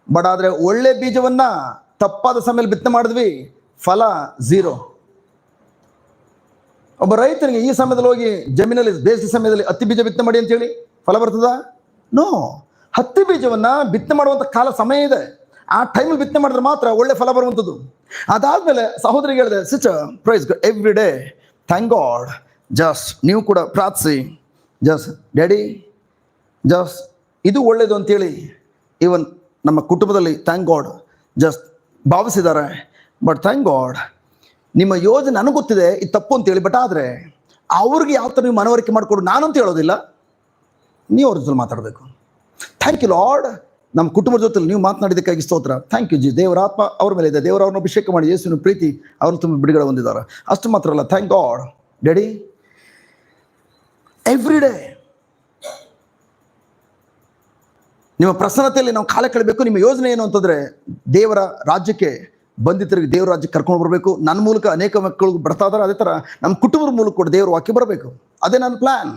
ಬಟ್ ಆದರೆ ಒಳ್ಳೆ ಬೀಜವನ್ನ ತಪ್ಪಾದ ಸಮಯದಲ್ಲಿ ಬಿತ್ತನೆ ಮಾಡಿದ್ವಿ, ಫಲ 0. ಒಬ್ಬ ರೈತನಿಗೆ ಈ ಸಮಯದಲ್ಲಿ ಹೋಗಿ ಜಮೀನಲ್ಲಿ ಬೇಸಿಗೆ ಸಮಯದಲ್ಲಿ ಹತ್ತಿ ಬೀಜ ಬಿತ್ತನೆ ಮಾಡಿ ಅಂತೇಳಿ ಫಲ ಬರ್ತದ? ನೋ. ಹತ್ತಿ ಬೀಜವನ್ನ ಬಿತ್ತನೆ ಮಾಡುವಂಥ ಕಾಲ ಸಮಯ ಇದೆ. ಆ ಟೈಮಲ್ಲಿ ಬಿತ್ತನೆ ಮಾಡಿದ್ರೆ ಮಾತ್ರ ಒಳ್ಳೆ ಫಲ ಬರುವಂಥದ್ದು. ಅದಾದ್ಮೇಲೆ ಸಹೋದರಿಗೆ ಹೇಳಿದೆ, sister, praise God, every day thank God. Just ನೀವು ಕೂಡ ಪ್ರಾರ್ಥಿಸಿ, ಜಸ್ಟ್ ಡ್ಯಾಡಿ, ಜಸ್ಟ್ ಇದು ಒಳ್ಳೇದು ಅಂತೇಳಿ ಈವನ್ ನಮ್ಮ ಕುಟುಂಬದಲ್ಲಿ ಥ್ಯಾಂಕ್ ಗಾಡ್ ಜಸ್ಟ್ ಭಾವಿಸಿದ್ದಾರೆ. ಬಟ್ ಥ್ಯಾಂಕ್ ಗಾಡ್, ನಿಮ್ಮ ಯೋಜನೆ ನನಗೆ ಗೊತ್ತಿದೆ ಇದು ತಪ್ಪು ಅಂತೇಳಿ. ಬಟ್ ಆದರೆ ಅವ್ರಿಗೆ ಯಾವ ಥರ ನೀವು ಮನವರಿಕೆ ಮಾಡಿಕೊಡು ನಾನು ಅಂತ ಹೇಳೋದಿಲ್ಲ, ನೀವು ಅವ್ರ ಜೊತೆ ಮಾತಾಡಬೇಕು. ಥ್ಯಾಂಕ್ ಯು ಲಾರ್ಡ್, ನಮ್ಮ ಕುಟುಂಬದ ಜೊತೆ ನೀವು ಮಾತನಾಡಿದ್ದಕ್ಕಾಗಿ ಸ್ತೋತ್ರ. Thank U G. ದೇವರ ಆತ್ಮ ಅವ್ರ ಮೇಲೆ ಇದೆ, ದೇವರ ಅವ್ರನ್ನ ಅಭಿಷೇಕ ಮಾಡಿ ಯೇಸುವಿನ ಪ್ರೀತಿ ಅವ್ರನ್ನ ತುಂಬ ಬಿಡುಗಡೆ ಹೊಂದಿದ್ದಾರೆ. ಅಷ್ಟು ಮಾತ್ರ ಅಲ್ಲ, thank god daddy, every day ನಿಮ್ಮ ಪ್ರಸನ್ನತೆಯಲ್ಲಿ ನಾವು ಕಾಲ ಕಳಬೇಕು. ನಿಮ್ಮ ಯೋಜನೆ ಏನು ಅಂತಂದರೆ ದೇವರ ರಾಜ್ಯಕ್ಕೆ ಬಂದಿದ್ದರಿಗೆ ದೇವರ ರಾಜ್ಯಕ್ಕೆ ಕರ್ಕೊಂಡು ಬರಬೇಕು. ನನ್ನ ಮೂಲಕ ಅನೇಕ ಮಕ್ಕಳು ಬರ್ತಾ ಇದ್ದಾರೆ. ಅದೇ ಥರ ನಮ್ಮ ಕುಟುಂಬದ ಮೂಲಕ ಕೂಡ ದೇವರ ವಾಕ್ಯ ಬರಬೇಕು. ಅದೇ ನನ್ನ ಪ್ಲ್ಯಾನ್.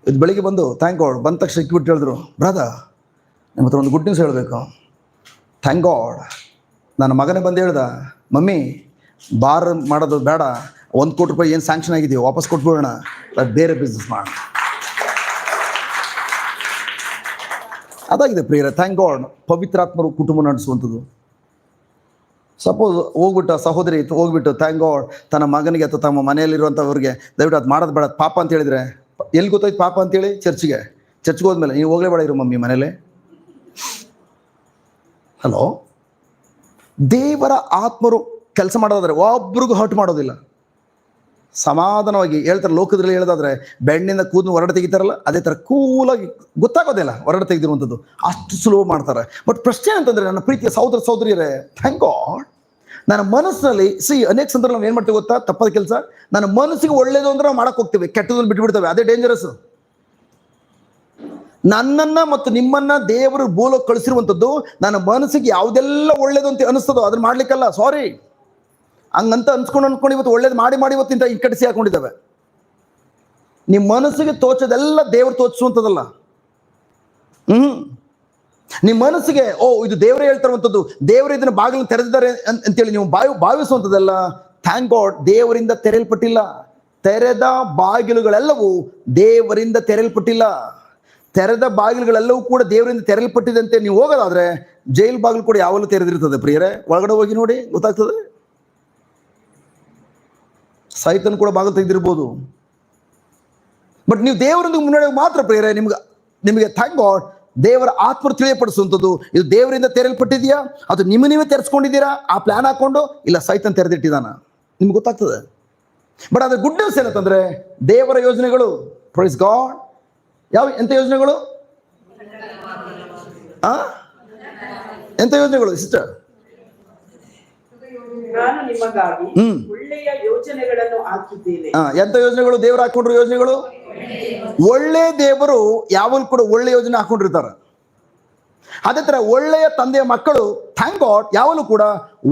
ಇದು ಬೆಳಿಗ್ಗೆ ಬಂದು ಥ್ಯಾಂಕ್ ಗಾಡ್ ಬಂದ ತಕ್ಷಣ ಇಕ್ಬಿಟ್ಟು ಹೇಳಿದ್ರು, ಬ್ರದರ್ ನಿಮ್ಮ ಹತ್ರ ಒಂದು ಗುಡ್ ನ್ಯೂಸ್ ಹೇಳಬೇಕು. ಥ್ಯಾಂಕ್ ಗಾಡ್, ನನ್ನ ಮಗನೇ ಬಂದು ಹೇಳ್ದ, ಮಮ್ಮಿ ಬಾರ್ ಮಾಡೋದು ಬೇಡ, 1 ಕೋಟಿ ರೂಪಾಯಿ ಏನು ಸ್ಯಾಂಕ್ಷನ್ ಆಗಿದೆಯೋ ವಾಪಸ್ ಕೊಟ್ಬಿಡೋಣ, ಬೇರೆ ಬಿಸ್ನೆಸ್ ಮಾಡೋಣ. ಅದಾಗಿದೆ ಪ್ರಿಯರೇ. ಥ್ಯಾಂಕ್ ಗಾಡ್, ಪವಿತ್ರಾತ್ಮರು ಕುಟುಂಬ ನಡೆಸುವಂಥದ್ದು. ಸಪೋಸ್ ಹೋಗ್ಬಿಟ್ಟು ಸಹೋದರಿ ಹೋಗ್ಬಿಟ್ಟು ಥ್ಯಾಂಕ್ ಗಾಡ್ ತನ್ನ ಮಗನಿಗೆ ಅಥವಾ ತಮ್ಮ ಮನೆಯಲ್ಲಿರುವಂಥವ್ರಿಗೆ ದಯವಿಟ್ಟು ಅದು ಮಾಡೋದು ಬೇಡ ಪಾಪ ಅಂತ ಹೇಳಿದರೆ, ಎಲ್ಲಿ ಗೊತ್ತಾಯ್ತು ಪಾಪ ಅಂತೇಳಿ? ಚರ್ಚ್ಗೆ ಹೋದ್ಮೇಲೆ ನೀವು ಹೋಗಲೇ ಬೇಡ ಇರು ಮಮ್ಮಿ ಮನೇಲೆ. ಹಲೋ, ದೇವರ ಆತ್ಮರು ಕೆಲಸ ಮಾಡೋದಾದ್ರೆ ಒಬ್ರಿಗೂ ಹರ್ಟ್ ಮಾಡೋದಿಲ್ಲ. ಸಮಾಧಾನವಾಗಿ ಹೇಳ್ತಾರೆ. ಲೋಕದಲ್ಲಿ ಹೇಳೋದಾದ್ರೆ ಬೆಣ್ಣಿಂದ ಕೂದಲು ಹೊರಗಡೆ ತೆಗಿತಾರಲ್ಲ, ಅದೇ ಥರ ಕೂಲಾಗಿ ಗೊತ್ತಾಗೋದಿಲ್ಲ ಹೊರಗಡೆ ತೆಗೆದಿರುವಂಥದ್ದು, ಅಷ್ಟು ಸುಲಭ ಮಾಡ್ತಾರೆ. ಬಟ್ ಪ್ರಶ್ನೆ ಅಂತಂದರೆ, ನನ್ನ ಪ್ರೀತಿಯ ಸಹೋದರ ಸಹೋದರಿಯರೇ, ಥ್ಯಾಂಕ್ ಗಾಡ್ ನನ್ನ ಮನಸ್ಸಿನಲ್ಲಿ ಅನೇಕ ಸಂದರ್ಭ ನಾವು ಏನು ಮಾಡ್ತೀವಿ ಗೊತ್ತಾ? ತಪ್ಪಾದ ಕೆಲಸ. ನನ್ನ ಮನಸ್ಸಿಗೆ ಒಳ್ಳೇದು ಅಂದ್ರೆ ನಾವು ಮಾಡಕ್ಕೆ ಹೋಗ್ತೀವಿ, ಕೆಟ್ಟದನ್ನು ಬಿಟ್ಬಿಡ್ತೇವೆ. ಅದೇ ಡೇಂಜರಸ್. ನನ್ನನ್ನ ಮತ್ತು ನಿಮ್ಮನ್ನ ದೇವರು ಬೋಲೋಕ್ ಕಳಿಸಿರುವಂಥದ್ದು ನನ್ನ ಮನಸ್ಸಿಗೆ ಯಾವುದೆಲ್ಲ ಒಳ್ಳೇದು ಅಂತ ಅನಿಸ್ತದೋ ಅದನ್ನ ಮಾಡ್ಲಿಕ್ಕಲ್ಲ. ಸಾರಿ, ಹಂಗಂತ ಅನ್ಸ್ಕೊಂಡು ಇವತ್ತು ಒಳ್ಳೇದು ಮಾಡಿ ಇವತ್ತಿಂದ ಈ ಕಡಿಸಿ ಹಾಕೊಂಡಿದ್ದಾವೆ. ನಿಮ್ಮ ಮನಸ್ಸಿಗೆ ತೋಚೋದೆಲ್ಲ ದೇವರು ತೋಚಿಸುವಂಥದ್ದಲ್ಲ. ನಿಮ್ಮ ಮನಸ್ಸಿಗೆ ಇದು ದೇವರೇ ಹೇಳ್ತಾರಂಥದ್ದು, ದೇವರು ಇದನ್ನ ಬಾಗಿಲು ತೆರೆದಿದ್ದಾರೆ ಅಂತೇಳಿ ನೀವು ಭಾವಿಸುವಂಥದ್ದೆಲ್ಲ ಥ್ಯಾಂಕ್ ಗಾಡ್ ದೇವರಿಂದ ತೆರೆಯಲ್ಪಟ್ಟಿಲ್ಲ. ತೆರೆದ ಬಾಗಿಲುಗಳೆಲ್ಲವೂ ದೇವರಿಂದ ತೆರೆಯಲ್ಪಟ್ಟಿಲ್ಲ. ತೆರೆದ ಬಾಗಿಲುಗಳೆಲ್ಲವೂ ಕೂಡ ದೇವರಿಂದ ತೆರೆಯಲ್ಪಟ್ಟಿದೆ ಅಂತ ನೀವು ಹೋಗೋದಾದ್ರೆ ಜೈಲ್ ಬಾಗಿಲು ಕೂಡ ಯಾವಾಗಲೂ ತೆರೆದಿರ್ತದೆ ಪ್ರಿಯರೇ. ಒಳಗಡೆ ಹೋಗಿ ನೋಡಿ ಗೊತ್ತಾಗ್ತದೆ. ಸೈತನ್ ಕೂಡ ಬಾಗಿಲು ತೆಗೆದಿರ್ಬೋದು. ಬಟ್ ನೀವು ದೇವರೊಂದಿಗೆ ಮುನ್ನಡೆ ಮಾತ್ರ ಪ್ರಿಯರೇ ನಿಮಗೆ ಥ್ಯಾಂಕ್ ಗಾಡ್ ದೇವರ ಆತ್ಮ ತಿಳಿಯಪಡಿಸುವಂಥದ್ದು. ಇದು ದೇವರಿಂದ ತೆರೆಯಲ್ಪಟ್ಟಿದೆಯಾ ಅದು ನೀವೇ ತೆರೆಸ್ಕೊಂಡಿದ್ದೀರಾ ಆ ಪ್ಲಾನ್ ಹಾಕೊಂಡು, ಇಲ್ಲ ಸೈತನ್ ತೆರೆದಿಟ್ಟಿದ್ದಾನ, ನಿಮ್ಗೆ ಗೊತ್ತಾಗ್ತದೆ. ಬಟ್ ಅದ್ರ ಗುಡ್ ನ್ಯೂಸ್ ಏನಂತಂದ್ರೆ ದೇವರ ಯೋಜನೆಗಳು, ಪ್ರೈಸ್ ಗಾಡ್, ಎಂತ ಯೋಜನೆಗಳು? ಎಂತ ಯೋಜನೆಗಳು ಸಿಸ್ಟರ್? ನಾನು ನಿಮಗಾಗಿ ಒಳ್ಳೆಯ ಯೋಜನೆಗಳನ್ನು ಹಾಕಿದ್ದೇನೆ. ಎಂತ ಯೋಜನೆಗಳು? ದೇವರು ಹಾಕೊಂಡ್ರು ಯೋಜನೆಗಳು. ಒಳ್ಳೆ ದೇವರು ಯಾವಾಗಲೂ ಕೂಡ ಒಳ್ಳೆ ಯೋಜನೆ ಹಾಕೊಂಡಿರ್ತಾರೆ. ಅದೇ ತರ ಒಳ್ಳೆಯ ತಂದೆಯ ಮಕ್ಕಳು ಥ್ಯಾಂಕ್ ಗಾಡ್ ಯಾವಾಗಲೂ ಕೂಡ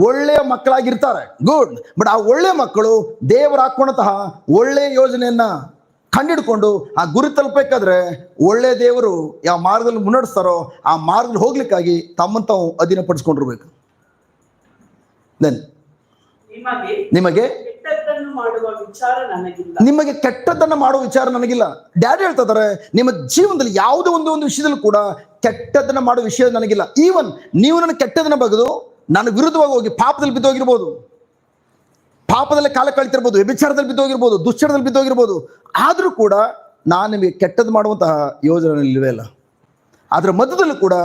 ಒಳ್ಳೆಯ ಮಕ್ಕಳಾಗಿರ್ತಾರೆ. ಗುಡ್. ಬಟ್ ಆ ಒಳ್ಳೆಯ ಮಕ್ಕಳು ದೇವರು ಹಾಕೊಂಡಂತಹ ಒಳ್ಳೆಯ ಯೋಜನೆಯನ್ನ ಕಂಡಿಡ್ಕೊಂಡು ಆ ಗುರಿ ತಲುಪಬೇಕಾದ್ರೆ ಒಳ್ಳೆ ದೇವರು ಯಾವ ಮಾರ್ಗದಲ್ಲಿ ಮುನ್ನಡೆಸ್ತಾರೋ ಆ ಮಾರ್ಗದಲ್ಲಿ ಹೋಗ್ಲಿಕ್ಕಾಗಿ ತಮ್ಮನ್ನು ತಾವು ಅಧೀನಪಡಿಸ್ಕೊಂಡಿರ್ಬೇಕು. ದೆನ್ ನಿಮಗೆ ಕೆಟ್ಟದ್ದನ್ನು ಮಾಡುವ ವಿಚಾರ ನನಗಿಲ್ಲ. ನಿಮಗೆ ಕೆಟ್ಟದ್ದನ್ನು ಮಾಡುವ ವಿಚಾರ ನನಗಿಲ್ಲ. ಡ್ಯಾಡಿ ಹೇಳ್ತಾ ಇದ್ದಾರೆ, ನಿಮ್ಮ ಜೀವನದಲ್ಲಿ ಯಾವುದೇ ಒಂದು ವಿಷಯದಲ್ಲೂ ಕೂಡ ಕೆಟ್ಟದ್ದನ್ನು ಮಾಡುವ ವಿಷಯ ನನಗಿಲ್ಲ. ಈವನ್ ನೀವು ನನ್ನ ಕೆಟ್ಟದನ್ನ ಬಗೆದು ನನ್ನ ವಿರುದ್ಧವಾಗಿ ಹೋಗಿ ಪಾಪದಲ್ಲಿ ಬಿದ್ದೋಗಿರ್ಬೋದು, ಪಾಪದಲ್ಲೇ ಕಾಲ ಕಳಿತಿರ್ಬೋದು, ವ್ಯಭಿಚಾರದಲ್ಲಿ ಬಿದ್ದೋಗಿರ್ಬೋದು, ದುಶ್ಚರದಲ್ಲಿ ಬಿದ್ದೋಗಿರ್ಬೋದು, ಆದರೂ ಕೂಡ ನಾನು ನಿಮಗೆ ಕೆಟ್ಟದ್ದು ಮಾಡುವಂತಹ ಯೋಜನೆ ಇಲ್ಲವೇ ಇಲ್ಲ. ಅದರ ಮಧ್ಯದಲ್ಲೂ ಕೂಡ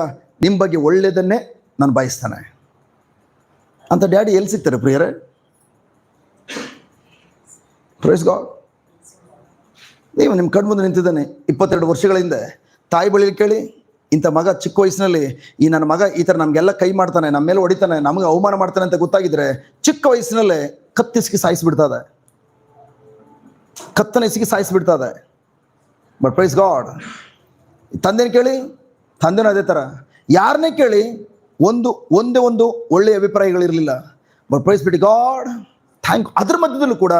ನಿಮ್ಮ ಬಗ್ಗೆ ಒಳ್ಳೆಯದನ್ನೇ ನಾನು ಬಯಸ್ತಾನೆ ಅಂತ ಡ್ಯಾಡಿ ಎಲ್ಲಿ ಸಿಗ್ತಾರೆ ಪ್ರಿಯರೇ? Praise God. ನೀವು ನಿಮ್ಮ ಕಣ್ಮುಂದೆ ನಿಂತಿದ್ದಾನೆ 22 ವರ್ಷಗಳ ಹಿಂದೆ ತಾಯಿ ಬಳಿ ಕೇಳಿ, ಇಂಥ ಮಗ ಚಿಕ್ಕ ವಯಸ್ಸಿನಲ್ಲಿ ಈ ನನ್ನ ಮಗ ಈ ಥರ ನಮಗೆಲ್ಲ ಕೈ ಮಾಡ್ತಾನೆ, ನಮ್ಮ ಮೇಲೆ ಹೊಡಿತಾನೆ, ನಮಗೆ ಅವಮಾನ ಮಾಡ್ತಾನೆ ಅಂತ ಗೊತ್ತಾಗಿದ್ರೆ ಚಿಕ್ಕ ವಯಸ್ಸಿನಲ್ಲೇ ಕತ್ತಿಸಿಗೆ ಸಾಯಿಸಿಬಿಡ್ತದೆ, ಕತ್ತನಿಸಿಗೆ ಸಾಯಿಸಿಬಿಡ್ತದೆ. ಬಟ್ ಪ್ರೈಸ್ ಗಾಡ್, ತಂದೆನ ಕೇಳಿ, ತಂದೆನೂ ಅದೇ ಥರ. ಯಾರನ್ನೇ ಕೇಳಿ ಒಂದೇ ಒಂದು ಒಳ್ಳೆಯ ಅಭಿಪ್ರಾಯಗಳಿರಲಿಲ್ಲ. But price be to god, thank. ಅದ್ರ ಮಧ್ಯದಲ್ಲೂ ಕೂಡ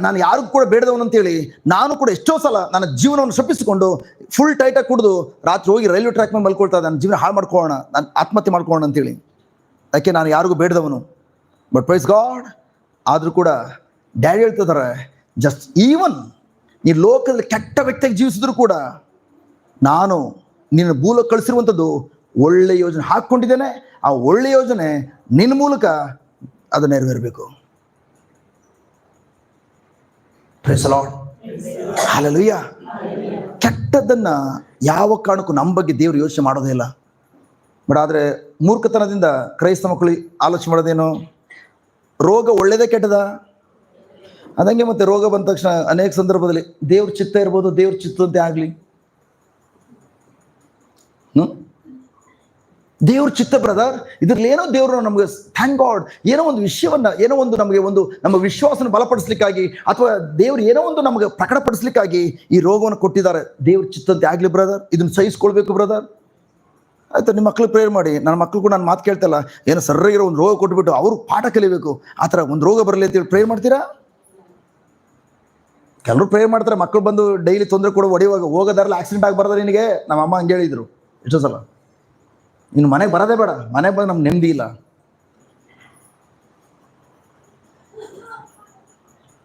ನಾನು ಯಾರಿಗೂ ಕೂಡ ಬೇಡದವನು ಅಂತೇಳಿ ನಾನು ಕೂಡ ಎಷ್ಟೋ ಸಲ ನನ್ನ ಜೀವನವನ್ನು ಶಪಿಸಿಕೊಂಡು ಫುಲ್ ಟೈಟಾಗಿ ಕುಡಿದು ರಾತ್ರಿ ಹೋಗಿ ರೈಲ್ವೆ ಟ್ರ್ಯಾಕ್ ಮೇಲೆ ಮಲ್ಕೊಳ್ತಾ ನನ್ನ ಜೀವನ ಹಾಳು ಮಾಡ್ಕೊಳ್ಳೋಣ, ನಾನು ಆತ್ಮಹತ್ಯೆ ಮಾಡ್ಕೊಳ್ಳೋಣ ಅಂತೇಳಿ. ಯಾಕೆ ನಾನು ಯಾರಿಗೂ ಬೇಡದವನು. ಬಟ್ ಪ್ರೈಸ್ ಗಾಡ್, ಆದರೂ ಕೂಡ ಡ್ಯಾಡಿ ಹೇಳ್ತಿದ್ದಾರೆ, ಜಸ್ಟ್ ಈವನ್ ನೀ ಲೋಕದಲ್ಲಿ ಕೆಟ್ಟ ವ್ಯಕ್ತಿಯಾಗಿ ಜೀವಿಸಿದ್ರು ಕೂಡ ನಾನು ನಿನ್ನ ಮೂಲಕ ಕಳಿಸಿರುವಂಥದ್ದು ಒಳ್ಳೆ ಯೋಜನೆ ಹಾಕ್ಕೊಂಡಿದ್ದೇನೆ. ಆ ಒಳ್ಳೆ ಯೋಜನೆ ನಿನ್ನ ಮೂಲಕ ಅದು ನೆರವೇರಬೇಕು. Praise the Lord, hallelujah. ಕೆಟ್ಟದ್ದನ್ನು ಯಾವ ಕಾರಣಕ್ಕೂ ನಮ್ಮ ಬಗ್ಗೆ ದೇವರು ಯೋಚನೆ ಮಾಡೋದೇ ಇಲ್ಲ. ಬಟ್ ಆದರೆ ಮೂರ್ಖತನದಿಂದ ಕ್ರೈಸ್ತ ಮಕ್ಕಳು ಆಲೋಚನೆ ಮಾಡೋದೇನು, ರೋಗ ಒಳ್ಳೇದೇ ಕೆಟ್ಟದ. ಅದಂಗೆ ಮತ್ತೆ ರೋಗ ಬಂದ ತಕ್ಷಣ ಅನೇಕ ಸಂದರ್ಭದಲ್ಲಿ ದೇವ್ರ ಚಿತ್ತ ಇರ್ಬೋದು, ದೇವ್ರ ಚಿತ್ತದಂತೆ ಆಗಲಿ. ದೇವ್ರ ಚಿತ್ತ ಬ್ರದರ್, ಇದ್ರಲ್ಲಿ ಏನೋ ದೇವರು ನಮಗೆ ಥ್ಯಾಂಕ್ ಗಾಡ್ ಏನೋ ಒಂದು ವಿಷಯವನ್ನ, ಏನೋ ಒಂದು ನಮಗೆ ಒಂದು ನಮ್ಮ ವಿಶ್ವಾಸನ ಬಲಪಡಿಸ್ಲಿಕ್ಕಾಗಿ ಅಥವಾ ದೇವ್ರು ಏನೋ ಒಂದು ನಮಗೆ ಪ್ರಕಟಪಡಿಸ್ಲಿಕ್ಕಾಗಿ ಈ ರೋಗವನ್ನು ಕೊಟ್ಟಿದ್ದಾರೆ. ದೇವ್ರ ಚಿತ್ತಂತೆ ಆಗಲಿ ಬ್ರದರ್, ಇದನ್ನು ಸಹಿಸ್ಕೊಳ್ಬೇಕು ಬ್ರದರ್. ಆಯ್ತು, ನಿಮ್ಮ ಮಕ್ಳು ಪ್ರೇಯರ್ ಮಾಡಿ. ನನ್ನ ಮಕ್ಳು ಕೂಡ ನಾನು ಮಾತು ಕೇಳ್ತಲ್ಲ, ಏನೋ ಸರ್ರಾಗಿರೋ ಒಂದು ರೋಗ ಕೊಟ್ಬಿಟ್ಟು ಅವರು ಪಾಠ ಕಲಿಬೇಕು, ಆ ಥರ ಒಂದು ರೋಗ ಬರಲಿ ಅಂತೇಳಿ ಪ್ರೇಯರ್ ಮಾಡ್ತೀರಾ? ಕೆಲವರು ಪ್ರೇಯರ್ ಮಾಡ್ತಾರೆ, ಮಕ್ಕಳು ಬಂದು ಡೈಲಿ ತೊಂದರೆ ಕೊಡೋ ಹೊಡೆಯುವಾಗ ಹೋಗೋದಾರಲ್ಲ ಆಕ್ಸಿಡೆಂಟ್ ಆಗಬಾರ್ದು ನಿನಗೆ. ನಮ್ಮ ಅಮ್ಮ ಹಂಗೆ ಹೇಳಿದ್ರು ಎಷ್ಟೋ ಸಲ, ನೀನು ಮನೆಗೆ ಬರೋದೇ ಬೇಡ, ಮನೆಗೆ ಬಂದು ನಮ್ಗೆ ನೆಮ್ಮದಿ ಇಲ್ಲ.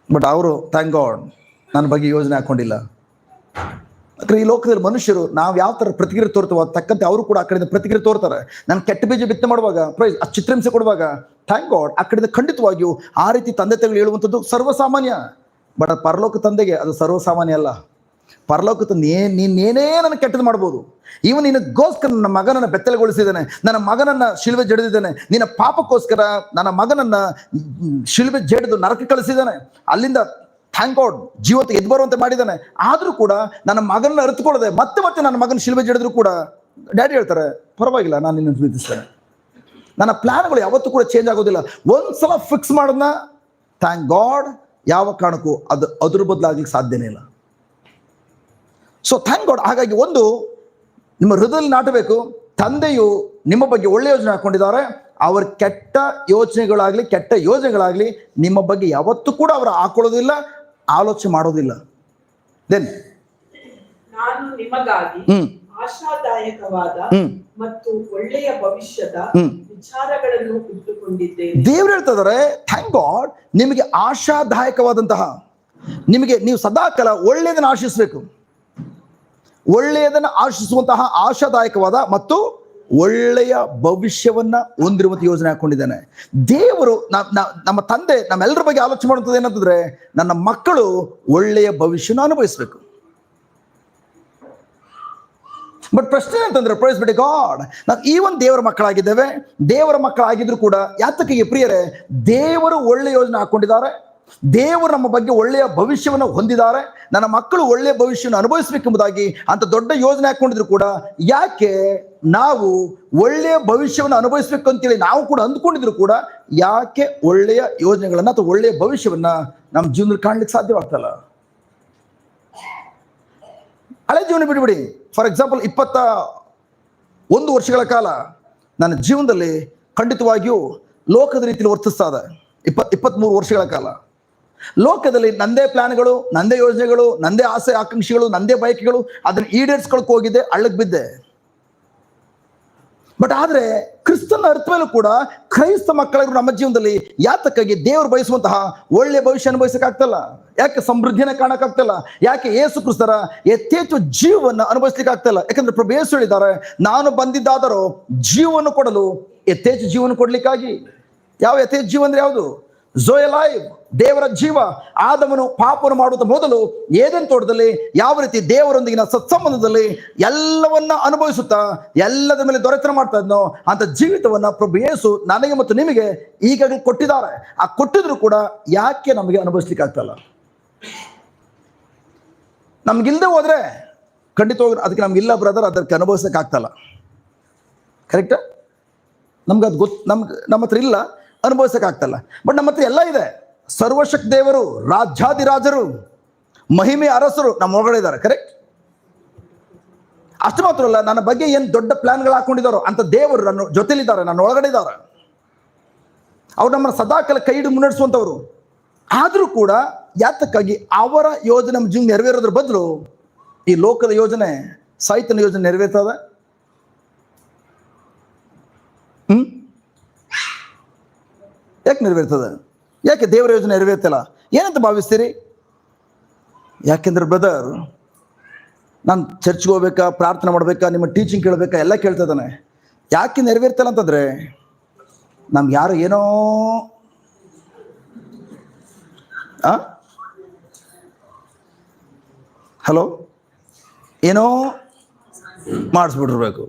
ಬಟ್ ಅವರು ಥ್ಯಾಂಕ್ ಗಾಡ್ ನನ್ನ ಬಗ್ಗೆ ಯೋಜನೆ ಹಾಕ್ಕೊಂಡಿಲ್ಲ. ಯಾಕಂದ್ರೆ ಈ ಲೋಕದಲ್ಲಿ ಮನುಷ್ಯರು ನಾವು ಯಾವ ಥರ ಪ್ರತಿಕ್ರಿಯೆ ತೋರ್ತವೋ ತಕ್ಕಂತೆ ಅವರು ಕೂಡ ಆ ಕಡೆಯಿಂದ ಪ್ರತಿಕ್ರಿಯೆ ತೋರ್ತಾರೆ. ನಾನು ಕೆಟ್ಟ ಬೀಜ ಬಿತ್ತನೆ ಮಾಡುವಾಗ, ಪ್ರೈಸ್ ಆ ಚಿತ್ರಹಿಂಸೆ ಕೊಡುವಾಗ ಥ್ಯಾಂಕ್ ಗಾಡ್ ಆ ಕಡೆಯಿಂದ ಖಂಡಿತವಾಗಿಯೂ ಆ ರೀತಿ ತಂದೆ ತಾಯಿಗಳು ಹೇಳುವಂಥದ್ದು ಸರ್ವಸಾಮಾನ್ಯ. ಬಟ್ ಅದು ಪರಲೋಕ ತಂದೆಗೆ ಅದು ಸರ್ವಸಾಮಾನ್ಯ ಅಲ್ಲ. ಪರಲೋಕ ತಂದೆ ನೀನೇನೇ ನನಗೆ ಕೆಟ್ಟದ್ದು ಮಾಡ್ಬೋದು. ಇವನು ನಿನಗೋಸ್ಕರ ನನ್ನ ಮಗನನ್ನು ಬೆತ್ತಲೆಗೊಳಿಸಿದ್ದಾನೆ, ನನ್ನ ಮಗನನ್ನು ಶಿಲ್ವೆ ಜಡಿದಿದ್ದಾನೆ, ನಿನ್ನ ಪಾಪಕ್ಕೋಸ್ಕರ ನನ್ನ ಮಗನನ್ನು ಶಿಲ್ವೆ ಜಡಿದು ನರಕ ಕಳಿಸಿದ್ದಾನೆ, ಅಲ್ಲಿಂದ ಥ್ಯಾಂಕ್ ಗಾಡ್ ಜೀವಕ್ಕೆ ಎದ್ದು ಬರುವಂತೆ ಮಾಡಿದ್ದಾನೆ. ಆದರೂ ಕೂಡ ನನ್ನ ಮಗನನ್ನು ಅರಿತುಕೊಳ್ಳದೆ ಮತ್ತೆ ನನ್ನ ಮಗನ ಶಿಲ್ವೆ ಜಡಿದ್ರು ಕೂಡ ಡ್ಯಾಡಿ ಹೇಳ್ತಾರೆ ಪರವಾಗಿಲ್ಲ, ನಾನು ನಿನ್ನನ್ನು ಪ್ರೀತಿಸ್ತೇನೆ. ನನ್ನ ಪ್ಲಾನ್ಗಳು ಯಾವತ್ತೂ ಕೂಡ ಚೇಂಜ್ ಆಗೋದಿಲ್ಲ. ಒಂದ್ಸಲ ಫಿಕ್ಸ್ ಮಾಡೋದನ್ನ ಥ್ಯಾಂಕ್ ಗಾಡ್ ಯಾವ ಕಾರಣಕ್ಕೂ ಅದ್ರ ಬದಲಾಗ್ಲಿಕ್ಕೆ ಸಾಧ್ಯನೇ ಇಲ್ಲ. So thank god. ಹಾಗಾಗಿ ಒಂದು ನಿಮ್ಮ ಹೃದಯದಲ್ಲಿ ನಾಟಬೇಕು, ತಂದೆಯು ನಿಮ್ಮ ಬಗ್ಗೆ ಒಳ್ಳೆ ಯೋಜನೆ ಹಾಕೊಂಡಿದ್ದಾರೆ. ಅವರ ಕೆಟ್ಟ ಯೋಜನೆಗಳಾಗಲಿ ನಿಮ್ಮ ಬಗ್ಗೆ ಯಾವತ್ತೂ ಕೂಡ ಅವರು ಹಾಕೊಳ್ಳೋದಿಲ್ಲ, ಆಲೋಚನೆ ಮಾಡೋದಿಲ್ಲ. ದೆನ್ ನಾನು ನಿಮಗಾಗಿ ಆಶಾದಾಯಕವಾದ ಮತ್ತು ಒಳ್ಳೆಯ ಭವಿಷ್ಯದ ವಿಚಾರಗಳನ್ನು ಇಟ್ಟುಕೊಂಡಿದ್ದೇನೆ. ದೇವರು ಹೇಳ್ತಾ ಇದ್ದಾರೆ ಥ್ಯಾಂಕ್ ಗಾಡ್, ನಿಮಗೆ ಆಶಾದಾಯಕವಾದಂತಹ, ನಿಮಗೆ ನೀವು ಸದಾಕಾಲ ಒಳ್ಳೆಯದನ್ನು ಆಶಿಸಬೇಕು. ಒಳ್ಳೆಯದನ್ನು ಆಶಿಸುವಂತಹ ಆಶಾದಾಯಕವಾದ ಮತ್ತು ಒಳ್ಳೆಯ ಭವಿಷ್ಯವನ್ನ ಹೊಂದಿರುವಂತ ಯೋಜನೆ ಹಾಕೊಂಡಿದ್ದಾನೆ ದೇವರು. ನಮ್ಮ ತಂದೆ ನಮ್ಮೆಲ್ಲರ ಬಗ್ಗೆ ಆಲೋಚನೆ ಮಾಡುವಂಥದ್ದು ಏನಂತಂದ್ರೆ, ನನ್ನ ಮಕ್ಕಳು ಒಳ್ಳೆಯ ಭವಿಷ್ಯನ ಅನುಭವಿಸಬೇಕು. ಬಟ್ ಪ್ರಶ್ನೆ ಅಂತಂದ್ರೆ ಪ್ರೈಸ್ ಬಿಡಿ ಗಾಡ್, ನಾವು ಈವನ್ ದೇವರ ಮಕ್ಕಳಾಗಿದ್ದೇವೆ. ದೇವರ ಮಕ್ಕಳಾಗಿದ್ರು ಕೂಡ ಯಾತಕ್ಕೆ ಪ್ರಿಯರೇ, ದೇವರು ಒಳ್ಳೆಯ ಯೋಜನೆ ಹಾಕೊಂಡಿದ್ದಾರೆ. ದೇವರು ನಮ್ಮ ಬಗ್ಗೆ ಒಳ್ಳೆಯ ಭವಿಷ್ಯವನ್ನು ಹೊಂದಿದ್ದಾರೆ. ನನ್ನ ಮಕ್ಕಳು ಒಳ್ಳೆಯ ಭವಿಷ್ಯವನ್ನು ಅನುಭವಿಸಬೇಕೆಂಬುದಾಗಿ ಅಂತ ದೊಡ್ಡ ಯೋಜನೆ ಹಾಕೊಂಡಿದ್ರು ಕೂಡ ಯಾಕೆ ನಾವು ಒಳ್ಳೆಯ ಭವಿಷ್ಯವನ್ನು ಅನುಭವಿಸಬೇಕು ಅಂತೇಳಿ ನಾವು ಕೂಡ ಅಂದ್ಕೊಂಡಿದ್ರು ಕೂಡ ಯಾಕೆ ಒಳ್ಳೆಯ ಯೋಜನೆಗಳನ್ನ ಅಥವಾ ಒಳ್ಳೆಯ ಭವಿಷ್ಯವನ್ನ ನಮ್ಮ ಜೀವನದಲ್ಲಿ ಕಾಣ್ಲಿಕ್ಕೆ ಸಾಧ್ಯವಾಗ್ತಲ್ಲ? ಹಳೆ ಜೀವನ ಬಿಡ್ಬಿಡಿ. ಫಾರ್ ಎಕ್ಸಾಂಪಲ್ 21 ವರ್ಷಗಳ ಕಾಲ ನನ್ನ ಜೀವನದಲ್ಲಿ ಖಂಡಿತವಾಗಿಯೂ ಲೋಕದ ರೀತಿಯಲ್ಲಿ ವರ್ತಿಸ್ತಾ ಇದೆ. 23 ವರ್ಷಗಳ ಕಾಲ ಲೋಕದಲ್ಲಿ ನಂದೇ ಪ್ಲಾನ್ಗಳು, ನಂದೇ ಯೋಜನೆಗಳು, ನಂದೇ ಆಸೆ ಆಕಾಂಕ್ಷೆಗಳು, ನಂದೇ ಬಯಕೆಗಳು, ಅದನ್ನು ಈಡೇರಿಸ್ಕೊಳಕ್ಕೆ ಹೋಗಿದ್ದೆ, ಹಳ್ಳಕ್ಕೆ ಬಿದ್ದೆ. ಬಟ್ ಆದರೆ ಕ್ರಿಸ್ತನ ಅರ್ಥ ಮೇಲೂ ಕೂಡ ಕ್ರೈಸ್ತ ಮಕ್ಕಳಿಗೂ ನಮ್ಮ ಜೀವನದಲ್ಲಿ ಯಾತಕ್ಕಾಗಿ ದೇವರು ಬಯಸುವಂತಹ ಒಳ್ಳೆಯ ಭವಿಷ್ಯ ಅನುಭವಿಸಕ್ಕಾಗ್ತಲ್ಲ? ಯಾಕೆ ಸಮೃದ್ಧಿನ ಕಾಣಕ್ಕಾಗ್ತಲ್ಲ? ಯಾಕೆ ಯೇಸು ಕ್ರಿಸ್ತರ ಯಥೇಚ್ಛ ಜೀವವನ್ನು ಅನುಭವಿಸ್ಲಿಕ್ಕೆ ಆಗ್ತಲ್ಲ? ಯಾಕಂದ್ರೆ ಪ್ರಭು ಯೇಸು ಹೇಳಿದ್ದಾರೆ, ನಾನು ಬಂದಿದ್ದಾದರೂ ಜೀವವನ್ನು ಕೊಡಲು, ಯಥೇಚ್ಛ ಜೀವನ ಕೊಡ್ಲಿಕ್ಕಾಗಿ. ಯಾವ ಯಥೇಚ್ಛ ಜೀವ ಅಂದ್ರೆ ಯಾವುದು? ಝೋಯ್ ಲೈಫ್, ದೇವರ ಜೀವ. ಆದಮನು ಪಾಪವನ್ನು ಮಾಡುವ ಮೊದಲು ಏದೇನ್ ತೋಟದಲ್ಲಿ ಯಾವ ರೀತಿ ದೇವರೊಂದಿಗಿನ ಸತ್ಸಂಬಂಧದಲ್ಲಿ ಎಲ್ಲವನ್ನ ಅನುಭವಿಸುತ್ತಾ ಎಲ್ಲದ ಮೇಲೆ ದೊರೆತನ ಮಾಡ್ತಾ ಇದ್ನೋ ಅಂತ ಜೀವಿತವನ್ನ ಪ್ರಭು ಯೇಸು ನನಗೆ ಮತ್ತು ನಿಮಗೆ ಈಗಾಗಲೇ ಕೊಟ್ಟಿದ್ದಾರೆ. ಆ ಕೊಟ್ಟಿದ್ರು ಕೂಡ ಯಾಕೆ ನಮಗೆ ಅನುಭವಿಸ್ಲಿಕ್ಕೆ ಆಗ್ತಲ್ಲ? ನಮ್ಗಿಲ್ದೆ ಹೋದ್ರೆ ಖಂಡಿತವಾಗಿ ಅದಕ್ಕೆ ನಮ್ಗೆ ಇಲ್ಲ ಬ್ರದರ್, ಅದಕ್ಕೆ ಅನುಭವಿಸಕ್ಕೆ ಆಗ್ತಲ್ಲ. ಕರೆಕ್ಟಾ? ನಮ್ಗೆ ಅದು ನಮ್ಮ ಹತ್ರ ಇಲ್ಲ, ಅನುಭವಿಸಕ್ಕೆ ಆಗ್ತಲ್ಲ. ಬಟ್ ನಮ್ಮ ಹತ್ರ ಎಲ್ಲ ಇದೆ. ಸರ್ವಶಕ್ತ ದೇವರು, ರಾಜ್ಯಾಧಿರಾಜರು, ಮಹಿಮೆ ಅರಸರು ನಮ್ಮ ಒಳಗಡೆ ಇದ್ದಾರೆ. ಕರೆಕ್ಟ್? ಅಷ್ಟು ಮಾತ್ರ ಅಲ್ಲ, ನನ್ನ ಬಗ್ಗೆ ಏನು ದೊಡ್ಡ ಪ್ಲಾನ್ಗಳು ಹಾಕೊಂಡಿದ್ದಾರೋ ಅಂತ ದೇವರು ನನ್ನ ಜೊತೆಲಿದ್ದಾರೆ, ನನ್ನ ಒಳಗಡೆ ಇದ್ದಾರೆ. ಅವ್ರು ನಮ್ಮನ್ನು ಸದಾಕಾಲ ಕೈ ಹಿಡಿದು ಮುನ್ನಡೆಸುವಂಥವ್ರು. ಆದರೂ ಕೂಡ ಯಾತಕ್ಕಾಗಿ ಅವರ ಯೋಜನೆ ನಮ್ಮ ಜೀವನ ನೆರವೇರೋದ್ರ ಬದಲು ಈ ಲೋಕದ ಯೋಜನೆ, ಸಾಹಿತ್ಯನ ಯೋಜನೆ ನೆರವೇರ್ತದ? ಯಾಕೆ ನೆರವೇರ್ತದೆ? ಯಾಕೆ ದೇವರ ಯೋಜನೆ ನೆರವೇರ್ತಿಲ್ಲ? ಏನಂತ ಭಾವಿಸ್ತೀರಿ? ಯಾಕೆಂದ್ರೆ ಬ್ರದರ್, ನಾನು ಚರ್ಚ್ಗೆ ಹೋಗ್ಬೇಕಾ, ಪ್ರಾರ್ಥನೆ ಮಾಡ್ಬೇಕಾ, ನಿಮ್ಮ ಟೀಚಿಂಗ್ ಕೇಳಬೇಕಾ, ಎಲ್ಲ ಕೇಳ್ತಾ ಇದ್ದಾನೆ. ಯಾಕೆ ನೆರವೇರ್ತಿಲ್ಲ ಅಂತಂದ್ರೆ ನಮ್ಗೆ ಯಾರು ಏನೋ ಹಲೋ ಏನೋ ಮಾಡಿಸ್ಬಿಟ್ಟಿರ್ಬೇಕು.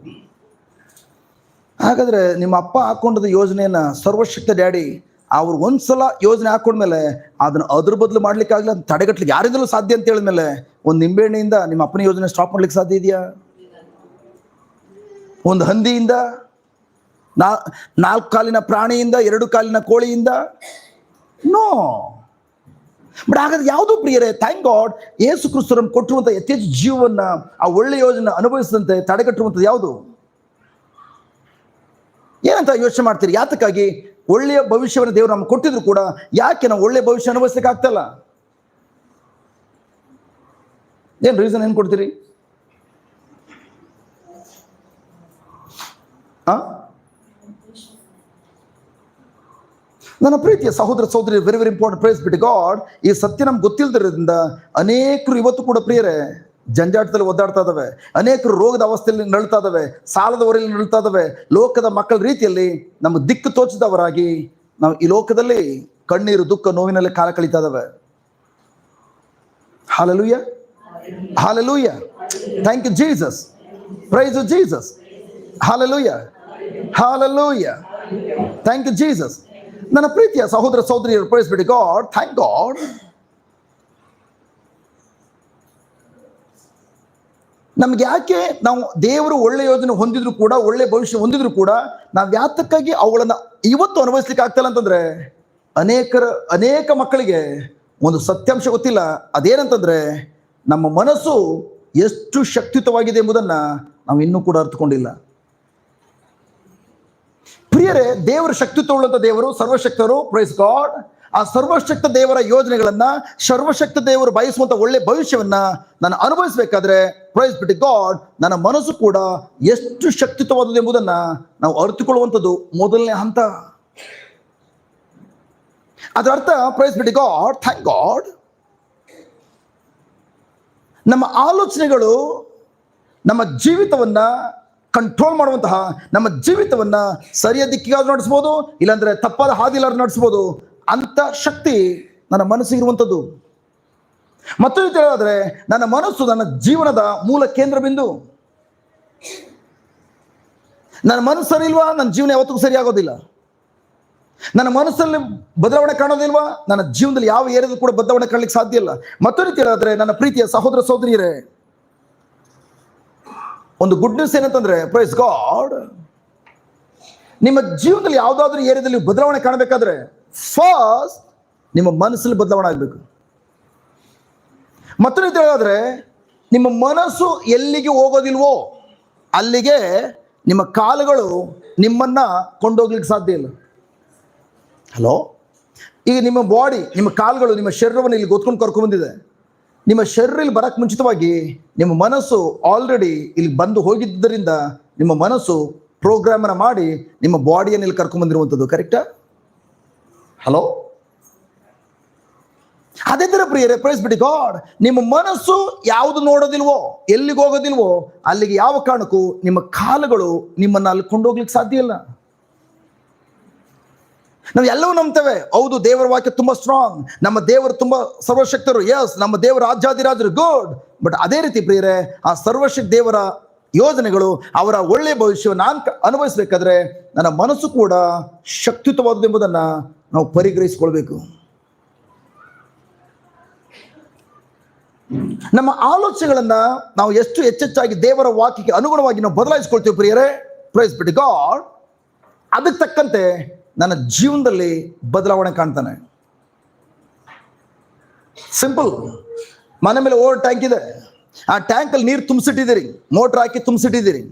ಹಾಗಾದ್ರೆ ನಿಮ್ಮ ಅಪ್ಪ ಹಾಕೊಂಡದ ಯೋಜನೆಯನ್ನ ಸರ್ವಶಕ್ತ ಡ್ಯಾಡಿ ಅವ್ರು ಒಂದ್ಸಲ ಯೋಜನೆ ಹಾಕೊಂಡ್ಮೇಲೆ ಅದನ್ನ ಅದ್ರ ಬದಲು ಮಾಡ್ಲಿಕ್ಕಾಗಲ್ಲ, ಅದನ್ನ ತಡೆಗಟ್ಲಿಕ್ಕೆ ಯಾರಿಂದಲೂ ಸಾಧ್ಯ ಅಂತ ಹೇಳಿದ್ಮೇಲೆ ಒಂದು ನಿಂಬೆಹಣ್ಣಿಂದ ನಿಮ್ಮ ಅಪ್ಪನ ಯೋಜನೆ ಸ್ಟಾಪ್ ಮಾಡ್ಲಿಕ್ಕೆ ಸಾಧ್ಯ ಇದೆಯಾ? ಒಂದು ಹಂದಿಯಿಂದ, 4 ಕಾಲಿನ ಪ್ರಾಣಿಯಿಂದ, 2 ಕಾಲಿನ ಕೋಳಿಯಿಂದ? ನೋ. ಬಟ್ ಹಾಗಾದ್ರೆ ಯಾವುದು ಪ್ರಿಯರೇ, ಥ್ಯಾಂಕ್ ಗಾಡ್, ಯೇಸು ಕ್ರಿಸ್ತರನ್ನು ಕೊಟ್ಟಿರುವಂಥ ಯಥೇಚ್ಛ ಜೀವವನ್ನ, ಆ ಒಳ್ಳೆ ಯೋಜನೆ ಅನುಭವಿಸಿದಂತೆ ತಡೆಗಟ್ಟುವಂಥದ್ದು ಯಾವುದು? ಏನಂತ ಯೋಚನೆ ಮಾಡ್ತೀರಿ? ಯಾತಕ್ಕಾಗಿ? ಒಳ್ಳೆಯ ಭವಿಷ್ಯವನ್ನು ದೇವರು ನಮ್ಗೆ ಕೊಟ್ಟಿದ್ರು ಕೂಡ ಯಾಕೆ ನಾವು ಒಳ್ಳೆಯ ಭವಿಷ್ಯ ಅನುಭವಿಸ್ಲಿಕ್ಕೆ ಆಗ್ತಲ್ಲ? ಏನು ರೀಸನ್ ಏನು ಕೊಡ್ತೀರಿ? ನನ್ನ ಪ್ರೀತಿಯ ಸಹೋದರ ಸಹೋದರಿ, very very important, praise be to God. ಈ ಸತ್ಯ ನಮ್ಗೆ ಗೊತ್ತಿಲ್ಲದ್ರಿಂದ ಅನೇಕರು ಇವತ್ತು ಕೂಡ ಪ್ರಿಯರೇ ಜಂಜಾಟದಲ್ಲಿ ಒದ್ದಾಡ್ತಾ ಇದಾವೆ. ಅನೇಕರು ರೋಗದ ಅವಸ್ಥೆಯಲ್ಲಿ ನರಳ್ತಾ ಇದಾವೆ, ಸಾಲದ ಹೊರೆಯಲ್ಲಿ ನರಳ್ತಾ ಇದಾವೆ. ಲೋಕದ ಮಕ್ಕಳ ರೀತಿಯಲ್ಲಿ ನಮ್ಮ ದಿಕ್ಕು ತೋಚಿದವರಾಗಿ ನಾವು ಈ ಲೋಕದಲ್ಲಿ ಕಣ್ಣೀರು, ದುಃಖ, ನೋವಿನಲ್ಲಿ ಕಾಲ ಕಳೀತಾ ಇದಾವೆ. Hallelujah, hallelujah, thank you Jesus, praise Jesus, hallelujah, hallelujah, thank you Jesus. ನನ್ನ ಪ್ರೀತಿಯ ಸಹೋದರ ಸಹೋದರಿಯರು, praise be to God, thank God. ನಮ್ಗೆ ಯಾಕೆ ನಾವು ದೇವರು ಒಳ್ಳೆ ಯೋಜನೆ ಹೊಂದಿದ್ರು ಕೂಡ, ಒಳ್ಳೆ ಭವಿಷ್ಯ ಹೊಂದಿದ್ರು ಕೂಡ ನಾವು ಯಾತಕ್ಕಾಗಿ ಅವುಗಳನ್ನ ಇವತ್ತು ಅನುಭವಿಸ್ಲಿಕ್ಕೆ ಆಗ್ತಲ್ಲ ಅಂತಂದ್ರೆ ಅನೇಕ ಮಕ್ಕಳಿಗೆ ಒಂದು ಸತ್ಯಾಂಶ ಗೊತ್ತಿಲ್ಲ. ಅದೇನಂತಂದ್ರೆ ನಮ್ಮ ಮನಸ್ಸು ಎಷ್ಟು ಶಕ್ತಿಯುತವಾಗಿದೆ ಎಂಬುದನ್ನ ನಾವು ಇನ್ನೂ ಕೂಡ ಅರ್ಥಕೊಂಡಿಲ್ಲ. ಪ್ರಿಯರೇ, ದೇವರು ಶಕ್ತಿಯುತವುಳ್ಳಂತ ದೇವರು, ಸರ್ವಶಕ್ತರು, ಪ್ರೈಸ್ ಗಾಡ್. ಆ ಸರ್ವಶಕ್ತ ದೇವರ ಯೋಜನೆಗಳನ್ನ, ಸರ್ವಶಕ್ತ ದೇವರು ಬಯಸುವಂತ ಒಳ್ಳೆ ಭವಿಷ್ಯವನ್ನ ನಾನು ಅನುಭವಿಸಬೇಕಾದ್ರೆ, ಪ್ರೈಸ್ ಬಿ ಟು ಗಾಡ್, ನನ್ನ ಮನಸ್ಸು ಕೂಡ ಎಷ್ಟು ಶಕ್ತಿಯುತವಾದದ್ದು ಎಂಬುದನ್ನ ನಾವು ಅರಿತುಕೊಳ್ಳುವಂಥದ್ದು ಮೊದಲನೇ ಹಂತ. ಅದರ ಅರ್ಥ, praise be to God, thank God, ನಮ್ಮ ಆಲೋಚನೆಗಳು ನಮ್ಮ ಜೀವಿತವನ್ನ ಕಂಟ್ರೋಲ್ ಮಾಡುವಂತಹ, ನಮ್ಮ ಜೀವಿತವನ್ನ ಸರಿಯಾದ ದಿಕ್ಕಿಗಾದ್ರೂ ನಡೆಸ್ಬೋದು, ಇಲ್ಲಾಂದ್ರೆ ತಪ್ಪಾದ ಹಾದಿಲಾದ್ರೂ ನಡೆಸ್ಬೋದು ಅಂತ ಶಕ್ತಿ ನನ್ನ ಮನಸ್ಸಿಗೆ ಇರುವಂಥದ್ದು. ಮತ್ತೊಂದು ಹೇಳೋದಾದ್ರೆ, ನನ್ನ ಮನಸ್ಸು ನನ್ನ ಜೀವನದ ಮೂಲ ಕೇಂದ್ರ ಬಿಂದು. ನನ್ನ ಮನಸ್ಸು ಸರಿ ಇಲ್ವಾ, ನನ್ನ ಜೀವನ ಯಾವತ್ತಿಗೂ ಸರಿ ಆಗೋದಿಲ್ಲ. ನನ್ನ ಮನಸ್ಸಲ್ಲಿ ಬದಲಾವಣೆ ಕಾಣೋದಿಲ್ವಾ, ನನ್ನ ಜೀವನದಲ್ಲಿ ಯಾವ ಏರಿಯಾದಲ್ಲೂ ಕೂಡ ಬದಲಾವಣೆ ಕಾಣಲಿಕ್ಕೆ ಸಾಧ್ಯ ಇಲ್ಲ. ಮತ್ತೊಂದು ಹೇಳೋದಾದ್ರೆ, ನನ್ನ ಪ್ರೀತಿಯ ಸಹೋದರ ಸಹೋದರಿಯರೇ, ಒಂದು ಗುಡ್ ನ್ಯೂಸ್ ಏನಂತಂದ್ರೆ, ಪ್ರೈಸ್ ಗಾಡ್, ನಿಮ್ಮ ಜೀವನದಲ್ಲಿ ಯಾವುದಾದ್ರೂ ಏರಿಯಾದಲ್ಲಿ ಬದಲಾವಣೆ ಕಾಣಬೇಕಾದ್ರೆ ಫಸ್ಟ್ ನಿಮ್ಮ ಮನಸ್ಸಲ್ಲಿ ಬದಲಾವಣೆ ಆಗಬೇಕು. ಮತ್ತೊಂದು ಹೇಳೋದಾದ್ರೆ, ನಿಮ್ಮ ಮನಸ್ಸು ಎಲ್ಲಿಗೆ ಹೋಗೋದಿಲ್ವೋ ಅಲ್ಲಿಗೆ ನಿಮ್ಮ ಕಾಲುಗಳು ನಿಮ್ಮನ್ನ ಕೊಂಡೋಗ್ಲಿಕ್ಕೆ ಸಾಧ್ಯ ಇಲ್ಲ. ಹಲೋ, ಈಗ ನಿಮ್ಮ ಬಾಡಿ, ನಿಮ್ಮ ಕಾಲುಗಳು ನಿಮ್ಮ ಶರೀರವನ್ನು ಇಲ್ಲಿ ಗೊತ್ಕೊಂಡು ಕರ್ಕೊಂಡು ಬಂದಿದೆ. ನಿಮ್ಮ ಶರೀರ ಇಲ್ಲಿ ಬರಕ್ಕೆ ಮುಂಚಿತವಾಗಿ ನಿಮ್ಮ ಮನಸ್ಸು ಆಲ್ರೆಡಿ ಇಲ್ಲಿ ಬಂದು ಹೋಗಿದ್ದರಿಂದ ನಿಮ್ಮ ಮನಸ್ಸು ಪ್ರೋಗ್ರಾಮನ್ನ ಮಾಡಿ ನಿಮ್ಮ ಬಾಡಿಯನ್ನು ಇಲ್ಲಿ ಕರ್ಕೊಂಡು ಬಂದಿರುವಂಥದ್ದು. ಕರೆಕ್ಟಾ? ಹಲೋ, ಅದೇ ತರ ಪ್ರಿಯರೇ, ಪ್ರೈಸ್ ಬಿ ಟು ಗಾಡ್, ನಿಮ್ಮ ಮನಸ್ಸು ಯಾವುದು ನೋಡೋದಿಲ್ವೋ, ಎಲ್ಲಿಗೆ ಹೋಗೋದಿಲ್ವೋ ಅಲ್ಲಿಗೆ ಯಾವ ಕಾರಣಕ್ಕೂ ನಿಮ್ಮ ಕಾಲುಗಳು ನಿಮ್ಮನ್ನ ಅಲ್ಲಿ ಕೊಂಡೋಗ್ಲಿಕ್ಕೆ ಸಾಧ್ಯ ಇಲ್ಲ. ನಾವು ಎಲ್ಲವೂ ನಂಬ್ತೇವೆ, ಹೌದು ದೇವರ ವಾಕ್ಯ ತುಂಬಾ ಸ್ಟ್ರಾಂಗ್, ನಮ್ಮ ದೇವರು ತುಂಬಾ ಸರ್ವಶಕ್ತರು, ಎಸ್, ನಮ್ಮ ದೇವರ ರಾಜ್ಯಾಧಿರಾಜರು, ಗುಡ್. ಬಟ್ ಅದೇ ರೀತಿ ಪ್ರಿಯರೇ, ಆ ಸರ್ವಶಕ್ತ ದೇವರ ಯೋಜನೆಗಳು, ಅವರ ಒಳ್ಳೆಯ ಭವಿಷ್ಯವನ್ನು ನಾನು ಅನುಭವಿಸಬೇಕಾದ್ರೆ ನನ್ನ ಮನಸ್ಸು ಕೂಡ ಶಕ್ತಿಯುತವಾದದ್ದು ಎಂಬುದನ್ನ ನಾವು ಪರಿಗ್ರಹಿಸಿಕೊಳ್ಬೇಕು. ನಮ್ಮ ಆಲೋಚನೆಗಳನ್ನ ನಾವು ಎಷ್ಟು ಹೆಚ್ಚೆಚ್ಚಾಗಿ ದೇವರ ವಾಕ್ಯಕ್ಕೆ ಅನುಗುಣವಾಗಿ ನಾವು ಬದಲಾಯಿಸ್ಕೊಳ್ತೀವಿ ಪ್ರಿಯರೇ, ಪ್ರೈಸ್ ಬಿ ಟು ಗಾಡ್, ಅದಕ್ಕೆ ತಕ್ಕಂತೆ ನನ್ನ ಜೀವನದಲ್ಲಿ ಬದಲಾವಣೆ ಕಾಣ್ತಾನೆ. ಸಿಂಪಲ್. ಮನೆ ಮೇಲೆ ಓವರ್ ಟ್ಯಾಂಕ್ ಇದೆ, ಆ ಟ್ಯಾಂಕಲ್ಲಿ ನೀರು ತುಂಬಿಸಿಟ್ಟಿದ್ದೀರಿ, ಮೋಟರ್ ಹಾಕಿ ತುಂಬಿಸಿಟ್ಟಿದ್ದೀರಿ.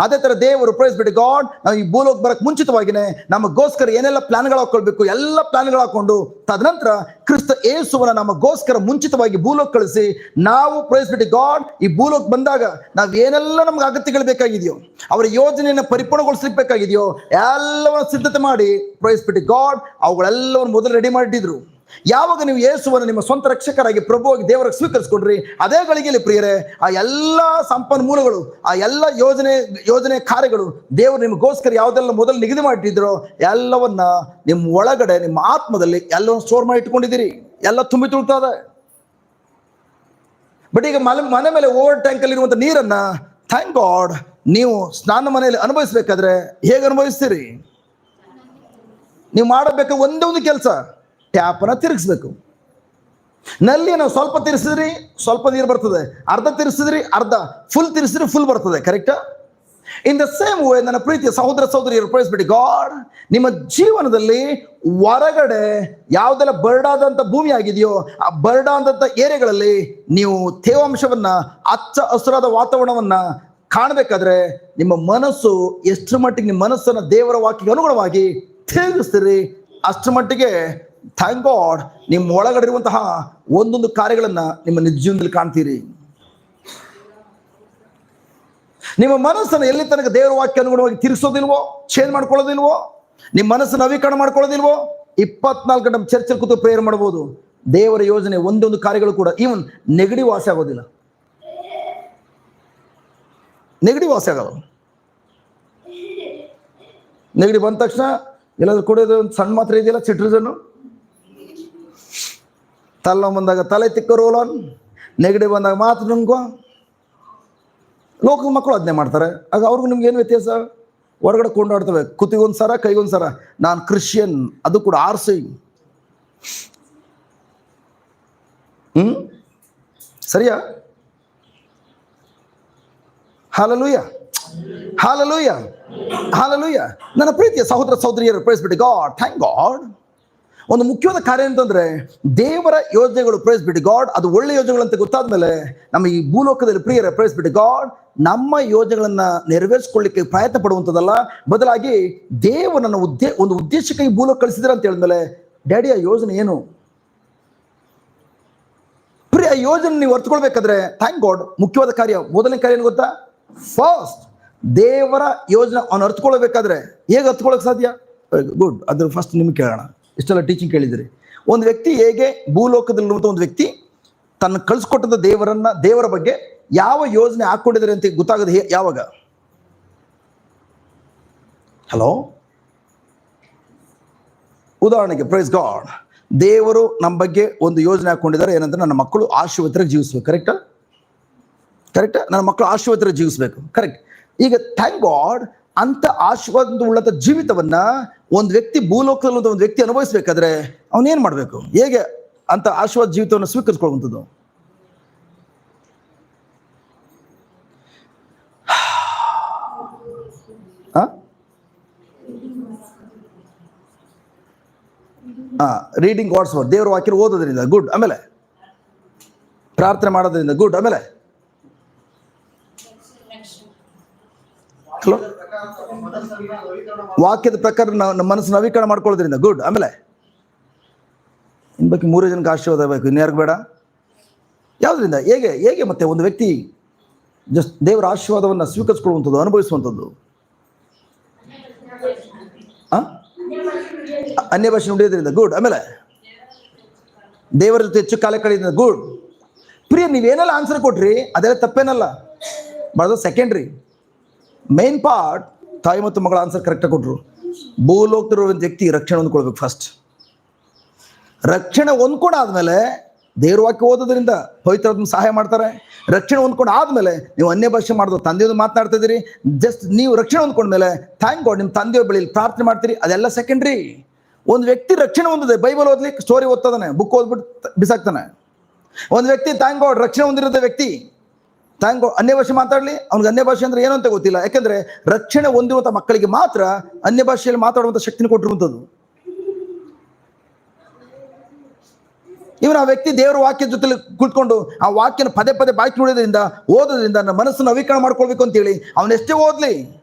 ಅದೇ ಥರ ದೇವರು, ಪ್ರೈಸ್ ಬಿ ಟು ಗಾಡ್, ನಾವು ಈ ಭೂಲೋಕ ಬರಕ್ಕೆ ಮುಂಚಿತವಾಗಿಯೇ ನಮಗೋಸ್ಕರ ಏನೆಲ್ಲ ಪ್ಲಾನ್ಗಳು ಹಾಕೊಳ್ಬೇಕು ಎಲ್ಲ ಪ್ಲಾನ್ಗಳು ಹಾಕೊಂಡು ತದನಂತರ ಕ್ರಿಸ್ತ ಯೇಸುವನ್ನ ನಮಗೋಸ್ಕರ ಮುಂಚಿತವಾಗಿ ಭೂಲೋಕ ಕಳಿಸಿ ನಾವು, ಪ್ರೈಸ್ ಬಿ ಟು ಗಾಡ್, ಈ ಭೂಲೋಕ ಬಂದಾಗ ನಾವು ಏನೆಲ್ಲ ನಮ್ಗೆ ಅಗತ್ಯಗಳು ಬೇಕಾಗಿದೆಯೋ, ಅವರ ಯೋಜನೆಯನ್ನು ಪರಿಪೂರ್ಣಗೊಳಿಸ್ಲಿಕ್ಕೆ ಬೇಕಾಗಿದೆಯೋ ಎಲ್ಲವನ್ನು ಸಿದ್ಧತೆ ಮಾಡಿ, ಪ್ರೈಸ್ ಬಿ ಟು ಗಾಡ್, ಅವುಗಳೆಲ್ಲವನ್ನು ಮೊದಲು ರೆಡಿ ಮಾಡಿಟ್ಟಿದ್ರು. ಯಾವಾಗ ನೀವು ಯೇಸುವನ್ನು ನಿಮ್ಮ ಸ್ವಂತ ರಕ್ಷಕರಾಗಿ ಪ್ರಭುವಾಗಿ ದೇವರಿಗೆ ಸ್ವೀಕರಿಸ್ಕೊಂಡ್ರಿ, ಅದೇ ಗಳಿಗೆಯಲ್ಲಿ ಪ್ರಿಯರೇ ಆ ಎಲ್ಲ ಸಂಪನ್ಮೂಲಗಳು, ಆ ಎಲ್ಲ ಯೋಜನೆ ಕಾರ್ಯಗಳು ದೇವರು ನಿಮಗೋಸ್ಕರ ಯಾವುದೆಲ್ಲ ಮೊದಲು ನಿಗದಿ ಮಾಡಿಟ್ಟಿದ್ರೋ ಎಲ್ಲವನ್ನ ನಿಮ್ಮ ಒಳಗಡೆ, ನಿಮ್ಮ ಆತ್ಮದಲ್ಲಿ ಎಲ್ಲವನ್ನು ಸ್ಟೋರ್ ಮಾಡಿ ಇಟ್ಕೊಂಡಿದ್ದೀರಿ. ಎಲ್ಲ ತುಂಬಿ ತುಳ್ತದೆ. ಬಟ್ ಈಗ ಮನೆ ಮೇಲೆ ಓವರ್ ಟ್ಯಾಂಕಲ್ಲಿ ಇರುವಂಥ ನೀರನ್ನ, ಥ್ಯಾಂಕ್ ಗಾಡ್, ನೀವು ಸ್ನಾನ ಮನೆಯಲ್ಲಿ ಅನುಭವಿಸ್ಬೇಕಾದ್ರೆ ಹೇಗೆ ಅನುಭವಿಸ್ತೀರಿ? ನೀವು ಮಾಡಬೇಕು ಒಂದೇ ಒಂದು ಕೆಲಸ, ಟ್ಯಾಪನ್ನ ತಿರುಗಿಸ್ಬೇಕು. ನಲ್ಲಿ ಸ್ವಲ್ಪ ತಿರ್ಸಿದ್ರಿ ಸ್ವಲ್ಪ ನೀರು ಬರ್ತದೆ, ಅರ್ಧ ತಿರ್ಸಿದ್ರಿ ಅರ್ಧ, ಫುಲ್ ತಿರ್ಸಿದ್ರಿ ಫುಲ್ ಬರ್ತದೆ. ಕರೆಕ್ಟಾ? ಇನ್ ದ ಸೇಮ್ ವೇ ನನ್ನ ಪ್ರೀತಿಯ ಸಹೋದರ ಸಹೋದರಿಯರು, ಪ್ರೈಸ್ ಬಿ ಟು ಗಾಡ್, ನಿಮ್ಮ ಜೀವನದಲ್ಲಿ ಹೊರಗಡೆ ಯಾವುದೆಲ್ಲ ಬರ್ಡಾದಂಥ ಭೂಮಿ ಆಗಿದೆಯೋ ಆ ಬರ್ಡಾದಂಥ ಏರಿಯಾಗಳಲ್ಲಿ ನೀವು ತೇವಾಂಶವನ್ನ, ಹಚ್ಚ ಹಸುರಾದ ವಾತಾವರಣವನ್ನ ಕಾಣಬೇಕಾದ್ರೆ ನಿಮ್ಮ ಮನಸ್ಸು ಎಷ್ಟರ ಮಟ್ಟಿಗೆ ನಿಮ್ಮ ಮನಸ್ಸನ್ನು ದೇವರ ವಾಕ್ಯಕ್ಕೆ ಅನುಗುಣವಾಗಿ ತಿರುಗಿಸ್ತೀರಿ, ಅಷ್ಟರ ಮಟ್ಟಿಗೆ ಥ್ಯಾಂಕ್ ಗಾಡ್ ನಿಮ್ಮ ಒಳಗಡೆ ಇರುವಂತಹ ಒಂದೊಂದು ಕಾರ್ಯಗಳನ್ನ ನಿಮ್ಮ ನಿಜ ಜೀವನದಲ್ಲಿ ಕಾಣ್ತೀರಿ. ನಿಮ್ಮ ಮನಸ್ಸನ್ನು ಎಲ್ಲಿ ತನಕ ದೇವರ ವಾಕ್ಯ ಅನುಗುಣವಾಗಿ ತಿರುಗಿಸೋದಿಲ್ವೋ, ಚೇಂಜ್ ಮಾಡ್ಕೊಳ್ಳೋದಿಲ್ವೋ, ನಿಮ್ಮ ಮನಸ್ಸನ್ನು ನವೀಕರಣ ಮಾಡ್ಕೊಳ್ಳೋದಿಲ್ವೋ, 24 ಗಂಟೆ ಚರ್ಚಲ್ಲಿ ಕೂತು ಪ್ರೇಯರ್ ಮಾಡ್ಬೋದು. ದೇವರ ಯೋಜನೆ ಒಂದೊಂದು ಕಾರ್ಯಗಳು ಕೂಡ ಈವನ್ ನೆಗಡಿವ್ ವಾಸಿ ಆಗೋದಿಲ್ಲ. ನೆಗಡಿವ್ ವಾಸಿ ಆಗೋದು. ನೆಗಡಿ ಬಂದ ತಕ್ಷಣ ಎಲ್ಲಾದ್ರೂ ಕುಡಿಯೋದು ಒಂದು ಸಣ್ಣ ಮಾತ್ರೆ ಇದೆಯಲ್ಲ, ಸಿಟ್ರಿಸನ್ನು, ತಲೆ ಬಂದಾಗ ತಲೆ ತಿಕ್ಕ ರೋಲನ್, ನೆಗಡಿ ಬಂದಾಗ ಮಾತ್ರ ನುಂಗೋ. ಲೋಕದ ಮಕ್ಕಳು ಅದನ್ನೇ ಮಾಡ್ತಾರೆ. ಆಗ ಅವ್ರಿಗೂ ನಿಮ್ಗೆ ಏನು ವ್ಯತ್ಯಾಸ? ಹೊರಗಡೆ ಕೊಂಡಾಡ್ತವೆ, ಕುತ್ತಿಗೊಂದು ಸರ ಕೈಗೊಂದು ಸರ, ನಾನು ಕ್ರಿಶ್ಚಿಯನ್, ಅದು ಕೂಡ ಆರ್ಸಿ. ಸರಿಯಾ? Hallelujah, hallelujah, hallelujah. ನನ್ನ ಪ್ರೀತಿಯ ಸಹೋದರ ಸಹೋದರಿಯರು, praise be to God, thank God. ಒಂದು ಮುಖ್ಯವಾದ ಕಾರ್ಯ ಅಂತಂದ್ರೆ ದೇವರ ಯೋಜನೆಗಳು, ಪ್ರೈಸ್ ಬಿ ಟು ಗಾಡ್, ಅದು ಒಳ್ಳೆ ಯೋಜನೆಗಳಂತ ಗೊತ್ತಾದ ಮೇಲೆ ನಮ್ಮ ಈ ಭೂಲೋಕದಲ್ಲಿ ಪ್ರಿಯರೇ, ಪ್ರೈಸ್ ಬಿ ಟು ಗಾಡ್, ನಮ್ಮ ಯೋಜನೆಗಳನ್ನ ನೆರವೇರಿಸಿಕೊಳ್ಳಿಕ್ಕೆ ಪ್ರಯತ್ನ ಪಡುವಂಥದ್ದಲ್ಲ, ಬದಲಾಗಿ ದೇವರನ್ನ ಒಂದು ಉದ್ದೇಶಕ್ಕೆ ಈ ಭೂಲೋಕ ಕಳಿಸಿದ್ರ ಅಂತ ಹೇಳಿದ್ಮೇಲೆ, ಡ್ಯಾಡಿ ಆ ಯೋಜನೆ ಏನು? ಪ್ರಿಯ, ಆ ಯೋಜನೆ ನೀವು ಅರ್ಥಕೊಳ್ಬೇಕಾದ್ರೆ ಥ್ಯಾಂಕ್ ಗಾಡ್, ಮುಖ್ಯವಾದ ಕಾರ್ಯ, ಮೊದಲನೇ ಕಾರ್ಯ ಏನು ಗೊತ್ತಾ? ಫಸ್ಟ್ ದೇವರ ಯೋಜನೆ ಅವನು ಅರ್ಥಕೊಳ್ಬೇಕಾದ್ರೆ ಹೇಗೆ ಅರ್ಥಕೊಳ್ಳೋಕೆ ಸಾಧ್ಯ? ಗುಡ್, ಅದ್ರ ಫಸ್ಟ್ ನಿಮ್ಗೆ ಕೇಳೋಣ. ಇಷ್ಟೆಲ್ಲ ಟೀಚಿಂಗ್ ಕೇಳಿದಿರಿ. ಒಂದು ವ್ಯಕ್ತಿ ಹೇಗೆ ಭೂಲೋಕದಲ್ಲಿರುವಂಥ ಒಂದು ವ್ಯಕ್ತಿ ತನ್ನ ಕಳಿಸ್ಕೊಟ್ಟಂಥ ದೇವರ ಬಗ್ಗೆ ಯಾವ ಯೋಜನೆ ಹಾಕ್ಕೊಂಡಿದ್ದಾರೆ ಅಂತ ಗೊತ್ತಾಗದೆ ಯಾವಾಗ? ಹಲೋ, ಉದಾಹರಣೆಗೆ, ಪ್ರೈಸ್ ಗಾಡ್, ದೇವರು ನಮ್ಮ ಬಗ್ಗೆ ಒಂದು ಯೋಜನೆ ಹಾಕ್ಕೊಂಡಿದ್ದಾರೆ. ಏನಂದ್ರೆ ನನ್ನ ಮಕ್ಕಳು ಆಶೀರ್ವಾದರಾಗಿ ಜೀವಿಸ್ಬೇಕು. ಕರೆಕ್ಟಾ? ಕರೆಕ್ಟಾ? ನನ್ನ ಮಕ್ಕಳು ಆಶೀರ್ವಾದರಾಗಿ ಜೀವಿಸ್ಬೇಕು. ಕರೆಕ್ಟ್. ಈಗ ಥ್ಯಾಂಕ್ ಗಾಡ್, ಅಂತ ಆಶೀರ್ವಾದ ಉಳ್ಳಂಥ ಜೀವಿತವನ್ನ ಒಂದು ವ್ಯಕ್ತಿ, ಭೂಲೋಕದಲ್ಲಿ ಒಂದು ವ್ಯಕ್ತಿ ಅನುಭವಿಸ್ಬೇಕಾದ್ರೆ ಅವನೇನ್ ಮಾಡಬೇಕು? ಹೇಗೆ ಅಂತ ಆಶೀರ್ವಾದ ಜೀವಿತವನ್ನು ಸ್ವೀಕರಿಸ್ಕೊಳ್ಳುವಂಥದ್ದು? ರೀಡಿಂಗ್ ಗಾಡ್ಸ್ ವರ್ಡ್, ದೇವರ ವಾಕ್ಯ ಓದೋದ್ರಿಂದ ಗುಡ್. ಆಮೇಲೆ ಪ್ರಾರ್ಥನೆ ಮಾಡೋದ್ರಿಂದ ಗುಡ್. ಆಮೇಲೆ ಹಲೋ, ವಾಕ್ಯದ ಪ್ರಕಾರ ನಮ್ಮ ಮನಸ್ಸು ನವೀಕರಣ ಮಾಡ್ಕೊಳ್ಳೋದ್ರಿಂದ ಗುಡ್. ಆಮೇಲೆ ಇನ್ ಬಗ್ಗೆ 3 ಜನಕ್ಕೆ ಆಶೀರ್ವಾದ ಬೇಕು, ಇನ್ಯಾರಿಗೂ ಬೇಡ. ಯಾವುದರಿಂದ? ಹೇಗೆ ಮತ್ತೆ ಒಂದು ವ್ಯಕ್ತಿ ಜಸ್ಟ್ ದೇವರ ಆಶೀರ್ವಾದವನ್ನು ಸ್ವೀಕರಿಸ್ಕೊಳ್ಳುವಂಥದ್ದು, ಅನುಭವಿಸುವಂಥದ್ದು? ಅನ್ಯ ಭಾಷೆ ನುಡಿಯೋದ್ರಿಂದ ಗುಡ್. ಆಮೇಲೆ ದೇವರ ಜೊತೆ ಹೆಚ್ಚು ಕಾಲ ಕಳೆಯೋದ್ರಿಂದ ಗುಡ್. ಪ್ರಿಯ, ನೀವೇನೆಲ್ಲ ಆನ್ಸರ್ ಕೊಟ್ರಿ ಅದೆಲ್ಲ ತಪ್ಪೇನಲ್ಲ, ಬಟ್ ಸೆಕೆಂಡ್ರಿ. ಮೇನ್ ಪಾರ್ಟ್, ತಾಯಿ ಮತ್ತು ಮಗಳ ಆನ್ಸರ್ ಕರೆಕ್ಟಾಗಿ ಕೊಟ್ಟರು. ಭೂಲೋಕದಲ್ಲಿರುವ ವ್ಯಕ್ತಿ ರಕ್ಷಣೆ ಹೊಂದ್ಕೊಳ್ಬೇಕು. ಫಸ್ಟ್ ರಕ್ಷಣೆ ಹೊಂದ್ಕೊಂಡಾದ್ಮೇಲೆ ದೇವ್ರ ವಾಕ್ಯ ಓದೋದ್ರಿಂದ ಪವಿತ್ರಾತ್ಮ ಸಹಾಯ ಮಾಡ್ತಾರೆ. ರಕ್ಷಣೆ ಹೊಂದ್ಕೊಂಡು ಆದ್ಮೇಲೆ ನೀವು ಅನ್ಯ ಭಾಷೆ ಮಾಡೋದು, ತಂದೆಯೊಂದು ಮಾತನಾಡ್ತಾ ಇದ್ದೀರಿ, ಜಸ್ಟ್ ನೀವು ರಕ್ಷಣೆ ಹೊಂದ್ಕೊಂಡ್ಮೇಲೆ ಥ್ಯಾಂಕ್ ಗಾಡ್ ನಿಮ್ಮ ತಂದೆಯ ಬಳಿ ಪ್ರಾರ್ಥನೆ ಮಾಡ್ತೀರಿ, ಅದೆಲ್ಲ ಸೆಕೆಂಡ್ರಿ. ಒಂದು ವ್ಯಕ್ತಿ ರಕ್ಷಣೆ ಹೊಂದಿದೆ, ಬೈಬಲ್ ಓದ್ಲಿಕ್ಕೆ ಸ್ಟೋರಿ ಓದ್ತಾನೆ, ಬುಕ್ ಓದ್ಬಿಟ್ಟು ಬಿಸಾಕ್ತಾನೆ. ಒಂದು ವ್ಯಕ್ತಿ ಥ್ಯಾಂಕ್ ಗಾಡ್ ರಕ್ಷಣೆ ಹೊಂದಿರೋ ವ್ಯಕ್ತಿ ಥ್ಯಾಂಕ್ ಗಾಡ್ ಅನ್ಯ ಭಾಷೆ ಮಾತಾಡಲಿ, ಅವ್ನಿಗೆ ಅನ್ಯ ಭಾಷೆ ಅಂದ್ರೆ ಏನು ಅಂತ ಗೊತ್ತಿಲ್ಲ. ಯಾಕಂದ್ರೆ ರಕ್ಷಣೆ ಹೊಂದಿರುವಂಥ ಮಕ್ಕಳಿಗೆ ಮಾತ್ರ ಅನ್ಯ ಭಾಷೆಯಲ್ಲಿ ಮಾತಾಡುವಂಥ ಶಕ್ತಿನ ಕೊಟ್ಟಿರುವಂಥದ್ದು. ಇವನು ಆ ವ್ಯಕ್ತಿ ದೇವರ ವಾಕ್ಯದ ಜೊತೆಲಿ ಕುತ್ಕೊಂಡು ಆ ವಾಕ್ಯನ ಪದೇ ಪದೇ ಬಾಯ್ತು ನೋಡೋದ್ರಿಂದ ಓದೋದ್ರಿಂದ ನನ್ನ ಮನಸ್ಸನ್ನು ನವೀಕರಣ ಮಾಡ್ಕೊಳ್ಬೇಕು ಅಂತೇಳಿ ಅವನೆಷ್ಟೇ ಓದ್ಲಿ,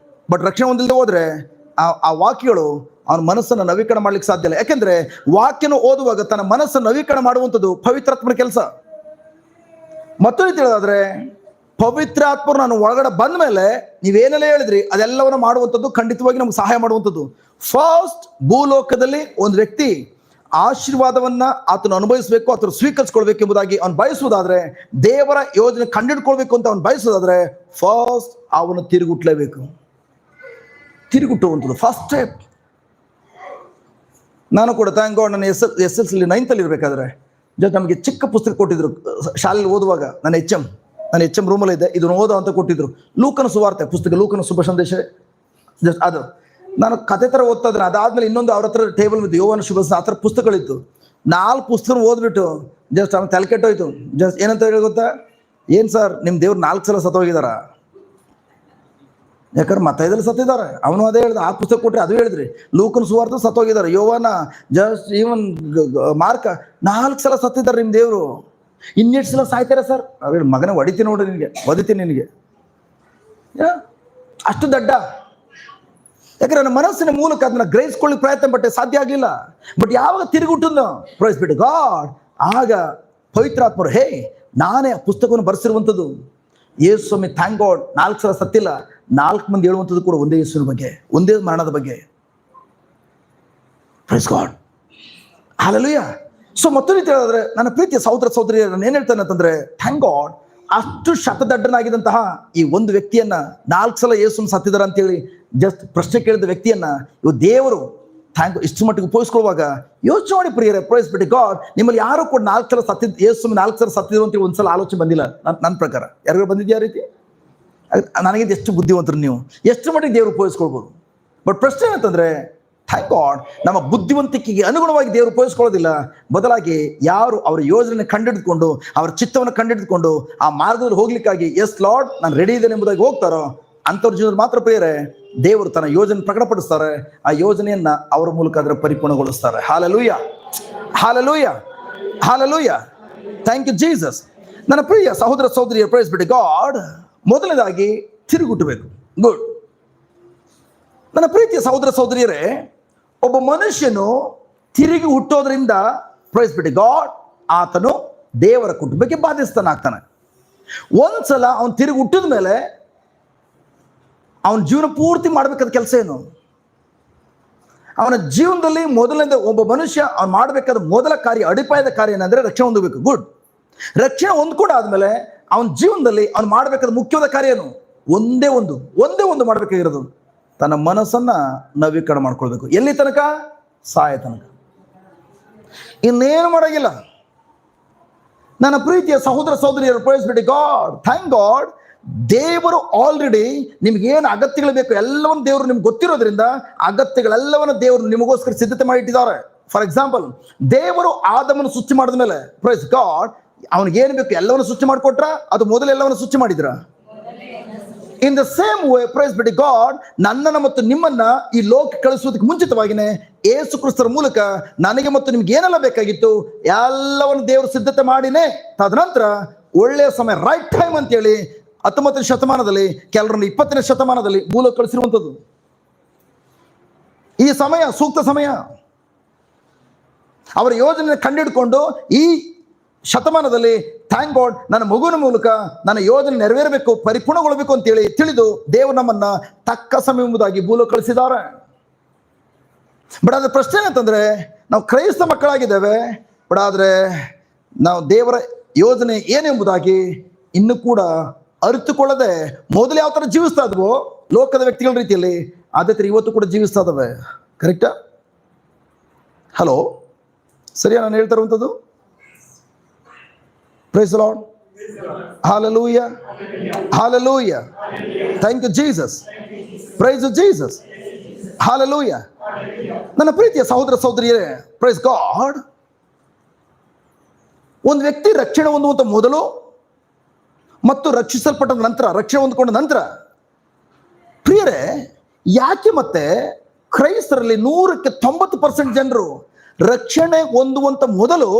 ಬಟ್ ರಕ್ಷಣೆ ಹೊಂದಿಲ್ಲದೆ ಹೋದ್ರೆ ಆ ವಾಕ್ಯಗಳು ಅವನ ಮನಸ್ಸನ್ನು ನವೀಕರಣ ಮಾಡ್ಲಿಕ್ಕೆ ಸಾಧ್ಯ ಇಲ್ಲ. ಯಾಕೆಂದ್ರೆ ವಾಕ್ಯನ ಓದುವಾಗ ತನ್ನ ಮನಸ್ಸನ್ನು ನವೀಕರಣ ಮಾಡುವಂಥದ್ದು ಪವಿತ್ರಾತ್ಮನ ಕೆಲಸ. ಮತ್ತೊಂದು ರೀತಿ ಹೇಳೋದಾದ್ರೆ ಪವಿತ್ರಾತ್ಮರು ನಾನು ಒಳಗಡೆ ಬಂದ ಮೇಲೆ ನೀವೇನೆಲ್ಲ ಹೇಳಿದ್ರಿ ಅದೆಲ್ಲವನ್ನ ಮಾಡುವಂಥದ್ದು ಖಂಡಿತವಾಗಿ ನಮ್ಗೆ ಸಹಾಯ ಮಾಡುವಂಥದ್ದು. ಫಸ್ಟ್ ಭೂಲೋಕದಲ್ಲಿ ಒಂದು ವ್ಯಕ್ತಿ ಆಶೀರ್ವಾದವನ್ನ ಆತನು ಅನುಭವಿಸಬೇಕು, ಆತನು ಸ್ವೀಕರಿಸ್ಕೊಳ್ಬೇಕು ಎಂಬುದಾಗಿ ಅವನು ಬಯಸುವುದಾದ್ರೆ, ದೇವರ ಯೋಜನೆ ಕಂಡಿಡ್ಕೊಳ್ಬೇಕು ಅಂತ ಅವನು ಬಯಸುವುದಾದ್ರೆ ಫಸ್ಟ್ ಅವನು ತಿರುಗುಟ್ಲೇಬೇಕು. ತಿರುಗುಟ್ಟುವಂಥದ್ದು ಫಸ್ಟ್ ಸ್ಟೆಪ್. ನಾನು ಕೂಡ ಥ್ಯಾಂಕ್ ಗಾಡ್ ನನ್ನ SSLC 9th ಅಲ್ಲಿ ಇರಬೇಕಾದ್ರೆ ಜಸ್ಟ್ ನಮಗೆ ಚಿಕ್ಕ ಪುಸ್ತಕ ಕೊಟ್ಟಿದ್ರು ಶಾಲೆಯಲ್ಲಿ ಓದುವಾಗ. ನನ್ನ ಎಚ್ ಎಂ ರೂಮಲ್ಲಿ ಇದೆ, ಇದನ್ನು ಓದೋ ಅಂತ ಕೊಟ್ಟಿದ್ರು. ಲೂಕನ ಸುವಾರ್ತೆ ಪುಸ್ತಕ, ಲೂಕನ ಶುಭ ಸಂದೇಶ, ಜಸ್ಟ್ ಅದು ನಾನು ಕತೆ ಥರ ಓದ್ತಾ ಇದ್ದೇನೆ. ಅದಾದ್ಮೇಲೆ ಇನ್ನೊಂದು ಅವ್ರ ಹತ್ರ ಟೇಬಲ್ ಬಿದ್ದು ಯೋವನ ಶುಭ ಆ ಥರ ಪುಸ್ತಕಗಳಿತ್ತು. 4 ಪುಸ್ತಕ ಓದ್ಬಿಟ್ಟು ಜಸ್ಟ್ ಅವನು ತಲೆ ಕೆಟ್ಟೋಯ್ತು. ಜಸ್ಟ್ ಏನಂತ ಹೇಳಿ ಗೊತ್ತಾ, ಏನು ಸರ್ ನಿಮ್ಮ ದೇವ್ರು 4 ಸಲ ಸತ್ತೋಗಿದಾರ? ಯಾಕಂದ್ರೆ ಮತ್ತೈದಲ್ಲಿ ಸತ್ತಿದ್ದಾರೆ. ಅವನು ಅದೇ ಹೇಳಿದ, ಆ ಪುಸ್ತಕ ಕೊಟ್ಟರೆ ಅದು ಹೇಳಿದ್ರಿ. ಲೂಕನ ಸುವಾರ್ತೆ ಸತ್ತೋಗಿದ್ದಾರೆ, ಯೋವನ ಜಸ್ಟ್ ಈವನ್ ಮಾರ್ಕ 4 ಸಲ ಸತ್ತಿದ್ದಾರೆ ನಿಮ್ಮ ದೇವರು. ಇನ್ನೆಷ್ಟು ಸಲ ಸಾಯ್ತಾರೆ ಸರ್? ಅವ್ರು ಮಗನ ಹೊಡಿತೀನಿ ನೋಡ್ರಿ, ನಿನಗೆ ಅಷ್ಟು ದಡ್ಡ. ಯಾಕಂದ್ರೆ ನನ್ನ ಮನಸ್ಸಿನ ಮೂಲಕ ಅದನ್ನ ಗ್ರಹಿಸ್ಕೊಳ್ಳಿ ಪ್ರಯತ್ನ ಪಟ್ಟೆ, ಸಾಧ್ಯ ಆಗಲಿಲ್ಲ. ಬಟ್ ಯಾವಾಗ ತಿರುಗುಟ್ಟುಂದು ಪ್ರೈಸ್ ಬಿಟ್ಟು ಗಾಡ್, ಆಗ ಪವಿತ್ರಾತ್ಮರು ಹೇ ನಾನೇ ಆ ಪುಸ್ತಕವನ್ನು ಬರೆಸಿರುವಂಥದ್ದು. ಯೇಸು ಸ್ವಾಮಿ ಥ್ಯಾಂಕ್ ಗಾಡ್ 4 ಸಲ ಸತ್ತಿಲ್ಲ, 4 ಮಂದಿ ಹೇಳುವಂಥದ್ದು ಕೂಡ ಒಂದೇ ಯೇಸುವಿನ ಬಗ್ಗೆ, ಒಂದೇ ಮರಣದ ಬಗ್ಗೆ. Praise God, hallelujah. ಸೊ ಮತ್ತೊಂದು ರೀತಿ ಹೇಳಿದ್ರೆ ನನ್ನ ಪ್ರೀತಿಯ ಸಹೋದರ ಸಹೋದರಿಯರು ನಾನು ಏನ್ ಹೇಳ್ತೇನೆ ಅಂತಂದ್ರೆ, ಥ್ಯಾಂಕ್ ಗಾಡ್ ಅಷ್ಟು ಶತದಡ್ಡನಾಗಿದ್ದಂತಹ ಈ ಒಂದು ವ್ಯಕ್ತಿಯನ್ನ 4 ಸಲ ಯೇಸು ಸತ್ತಿದಾರ ಅಂತೇಳಿ ಜಸ್ಟ್ ಪ್ರಶ್ನೆ ಕೇಳಿದ ವ್ಯಕ್ತಿಯನ್ನ ಇವು ದೇವರು ಥ್ಯಾಂಕ್ ಇಷ್ಟು ಮಟ್ಟಿಗೆ ಉಪಯೋಗಿಸ್ಕೊಳ್ಳುವಾಗ ಯೋಚನೆ ಮಾಡಿ ಪ್ರಿಯರೇ, ಪ್ರೈಸ್ ಬಿಟ್ಟು ಗಾಡ್, ನಿಮ್ಮಲ್ಲಿ ಯಾರು ಕೂಡ 4 ಸಲ ಸತ್ತಿದ್ದು, ಯೇಸು 4 ಸಲ ಸತ್ತಿದ್ರು ಅಂತೇಳಿ ಒಂದ್ಸಲ ಆಲೋಚನೆ ಬಂದಿಲ್ಲ ನನ್ನ ಪ್ರಕಾರ. ಯಾರಿಗೂ ಬಂದಿದ್ಯಾ ರೀತಿ? ನನಗಿಂತ ಎಷ್ಟು ಬುದ್ಧಿವಂತರು ನೀವು, ಎಷ್ಟು ಮಟ್ಟಿಗೆ ದೇವರು ಉಪಯೋಗಿಸ್ಕೊಳ್ಬೋದು. ಬಟ್ ಪ್ರಶ್ನೆ ಏನಂತಂದ್ರೆ, ಥ್ಯಾಂಕ್ ಗಾಡ್ ನಮ್ಮ ಬುದ್ಧಿವಂತಿಕೆಗೆ ಅನುಗುಣವಾಗಿ ದೇವರು ಉಪಯೋಗಿಸ್ಕೊಳ್ಳೋದಿಲ್ಲ. ಬದಲಾಗಿ ಯಾರು ಅವರ ಯೋಜನೆ ಕಂಡಿಡಿದುಕೊಂಡು ಅವರ ಚಿತ್ತವನ್ನು ಕಂಡಿಡಿದುಕೊಂಡು ಆ ಮಾರ್ಗದಲ್ಲಿ ಹೋಗ್ಲಿಕ್ಕಾಗಿ ಎಸ್ ಲಾರ್ಡ್ ನಾನು ರೆಡಿ ಇದ್ದೇನೆ ಎಂಬುದಾಗಿ ಹೋಗ್ತಾರೋ ಅಂಥವ್ರ ಜೀವನ ಮಾತ್ರ ಪ್ರಿಯರೇ ದೇವರು ತನ್ನ ಯೋಜನೆ ಪ್ರಕಟಪಡಿಸ್ತಾರೆ. ಆ ಯೋಜನೆಯನ್ನ ಅವರ ಮೂಲಕ ಅದರ ಪರಿಪೂರ್ಣಗೊಳಿಸ್ತಾರೆ. Hallelujah, hallelujah, hallelujah. Thank you Jesus. ನನ್ನ ಪ್ರಿಯ ಸಹೋದರ ಸಹೋದರಿಯ ಪ್ರೈಸ್ ಬಿಟ್ಟು ಗಾಡ್, ಮೊದಲನೇದಾಗಿ ತಿರುಗುಟ್ಟಬೇಕು. ಗುಡ್. ನನ್ನ ಪ್ರೀತಿಯ ಸಹೋದರ ಸಹೋದರಿಯರೇ, ಒಬ್ಬ ಮನುಷ್ಯನು ತಿರುಗಿ ಹುಟ್ಟೋದ್ರಿಂದ ಪ್ರೈಸ್ ಬಿಟ್ಟು ಗಾಡ್ ಆತನು ದೇವರ ಕುಟುಂಬಕ್ಕೆ ಬಾಧ್ಯಸ್ಥನಾಗ್ತಾನೆ. ಒಂದ್ಸಲ ಅವನು ತಿರುಗಿ ಹುಟ್ಟಿದ ಮೇಲೆ ಅವನ ಜೀವನ ಪೂರ್ತಿ ಮಾಡಬೇಕಾದ ಕೆಲಸ ಏನು? ಅವನ ಜೀವನದಲ್ಲಿ ಮೊದಲನೇದ ಒಬ್ಬ ಮನುಷ್ಯ ಅವ್ನು ಮಾಡಬೇಕಾದ ಮೊದಲ ಕಾರ್ಯ, ಅಡಿಪಾಯದ ಕಾರ್ಯ ಏನಂದ್ರೆ ರಕ್ಷಣೆ ಹೊಂದಬೇಕು. ಗುಡ್. ರಕ್ಷಣೆ ಹೊಂದ್ಕೊಂಡು ಆದ್ಮೇಲೆ ಅವನ ಜೀವನದಲ್ಲಿ ಅವ್ನು ಮಾಡಬೇಕಾದ ಮುಖ್ಯವಾದ ಕಾರ್ಯ ಏನು? ಒಂದೇ ಒಂದು ಮಾಡಬೇಕಾಗಿರೋದು, ತನ್ನ ಮನಸ್ಸನ್ನ ನವೀಕರಣ ಮಾಡ್ಕೊಳ್ಬೇಕು. ಎಲ್ಲಿ ತನಕ? ಸಾಯ ತನಕ. ಇನ್ನೇನು ಮಾಡೋಂಗಿಲ್ಲ. ನನ್ನ ಪ್ರೀತಿಯ ಸಹೋದರ ಸಹೋದರಿಯರು, price be to god, thank god, ದೇವರು ಆಲ್ರೆಡಿ ನಿಮ್ಗೆ ಏನು ಅಗತ್ಯಗಳು ಬೇಕು ಎಲ್ಲವನ್ನು ದೇವರು ನಿಮ್ಗೆ ಗೊತ್ತಿರೋದ್ರಿಂದ ಅಗತ್ಯಗಳೆಲ್ಲವನ್ನು ದೇವರು ನಿಮಗೋಸ್ಕರ ಸಿದ್ಧತೆ ಮಾಡಿಟ್ಟಿದ್ದಾರೆ. ಫಾರ್ ಎಕ್ಸಾಂಪಲ್, ದೇವರು ಆದಮನ್ನು ಸೃಷ್ಟಿ ಮಾಡಿದ ಮೇಲೆ ಪ್ರೈಸ್ ಗಾಡ್ ಅವನಿಗೆ ಏನು ಬೇಕು ಎಲ್ಲವನ್ನು ಸೃಷ್ಟಿ ಮಾಡಿಕೊಟ್ರ, ಅದು ಮೊದಲೆಲ್ಲವನ್ನು ಸೃಷ್ಟಿ ಮಾಡಿದ್ರ? In the same way praise be to God ನನ್ನನ್ನು ಮತ್ತು ನಿಮ್ಮನ್ನ ಈ ಲೋಕ ಕಳಿಸೋದಕ್ಕೆ ಮುಂಚಿತವಾಗಿನೇ ಯೇಸು ಕ್ರಿಸ್ತರ ಮೂಲಕ ನನಗೆ ಮತ್ತು ನಿಮ್ಗೆ ಏನೆಲ್ಲ ಬೇಕಾಗಿತ್ತು ಎಲ್ಲವನ್ನು ದೇವರು ಸಿದ್ಧತೆ ಮಾಡಿನೇ ತದನಂತರ ಒಳ್ಳೆಯ ಸಮಯ, ರೈಟ್ ಟೈಮ್ ಅಂತೇಳಿ 19ನೇ ಶತಮಾನದಲ್ಲಿ, ಕೆಲವರನ್ನು 20ನೇ ಶತಮಾನದಲ್ಲಿ ಭೂಲೋಕ ಕಳಿಸಿರುವಂಥದ್ದು. ಈ ಸಮಯ ಸೂಕ್ತ ಸಮಯ. ಅವರ ಯೋಜನೆ ಕಂಡಿಡ್ಕೊಂಡು ಈ ಶತಮಾನದಲ್ಲಿ ಥ್ಯಾಂಕ್ ಗಾಡ್ ನನ್ನ ಮಗುವಿನ ಮೂಲಕ ನನ್ನ ಯೋಜನೆ ನೆರವೇರಬೇಕು, ಪರಿಪೂರ್ಣಗೊಳ್ಳಬೇಕು ಅಂತೇಳಿ ತಿಳಿದು ದೇವರು ನಮ್ಮನ್ನ ತಕ್ಕ ಸಮಯ ಎಂಬುದಾಗಿ ಭೂಲೋಕ ಕಳಿಸಿದ್ದಾರೆ. ಬಟ್ ಅದ್ರ ಪ್ರಶ್ನೆ ಏನಂತಂದ್ರೆ, ನಾವು ಕ್ರೈಸ್ತ ಮಕ್ಕಳಾಗಿದ್ದೇವೆ, ಬಟ್ ಆದ್ರೆ ನಾವು ದೇವರ ಯೋಜನೆ ಏನೆಂಬುದಾಗಿ ಇನ್ನೂ ಕೂಡ ಅರಿತುಕೊಳ್ಳದೆ ಮೊದಲು ಯಾವ ಥರ ಜೀವಿಸ್ತಾ ಇದ್ವೋ ಲೋಕದ ವ್ಯಕ್ತಿಗಳ ರೀತಿಯಲ್ಲಿ ಅದೇ ಥರ ಇವತ್ತು ಕೂಡ ಜೀವಿಸ್ತಾ ಇದ್ದಾವೆ. ಕರೆಕ್ಟಾ? ಹಲೋ, ಸರಿಯಾ ನಾನು ಹೇಳ್ತಾ ಇರುವಂಥದ್ದು? Praise the Lord. Hallelujah, hallelujah. Thank you Jesus. Praise Jesus. Hallelujah. ನನ್ನ ಪ್ರೀತಿಯ ಸಹೋದರ ಸಹೋದರಿಯರೇ, ಪ್ರೈಸ್ ಗಾಡ್, ಒಂದು ವ್ಯಕ್ತಿ ರಕ್ಷಣೆ ಹೊಂದುವಂತ ಮೊದಲು ಮತ್ತು ರಕ್ಷಿಸಲ್ಪಟ್ಟ ನಂತರ, ರಕ್ಷಣೆ ಹೊಂದ್ಕೊಂಡ ನಂತರ, ಪ್ರಿಯರೇ, ಯಾಕೆ ಮತ್ತೆ ಕ್ರೈಸ್ತರಲ್ಲಿ 100% ಜನರು ರಕ್ಷಣೆ ಹೊಂದುವಂತ ಮೊದಲು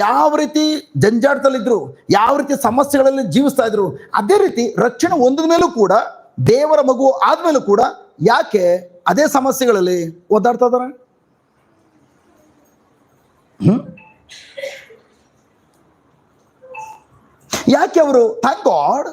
ಯಾವ ರೀತಿ ಜಂಜಾಟದಲ್ಲಿದ್ರು, ಯಾವ ರೀತಿ ಸಮಸ್ಯೆಗಳಲ್ಲಿ ಜೀವಿಸ್ತಾ ಇದ್ರು, ಅದೇ ರೀತಿ ರಕ್ಷಣೆ ಹೊಂದಿದ ಮೇಲೂ ಕೂಡ, ದೇವರ ಮಗು ಆದ್ಮೇಲೂ ಕೂಡ ಯಾಕೆ ಅದೇ ಸಮಸ್ಯೆಗಳಲ್ಲಿ ಒದ್ದಾಡ್ತಾ ಇದಾರೆ? ಯಾಕೆ ಅವರು ಥ್ಯಾಂಕ್ ಗಾಡ್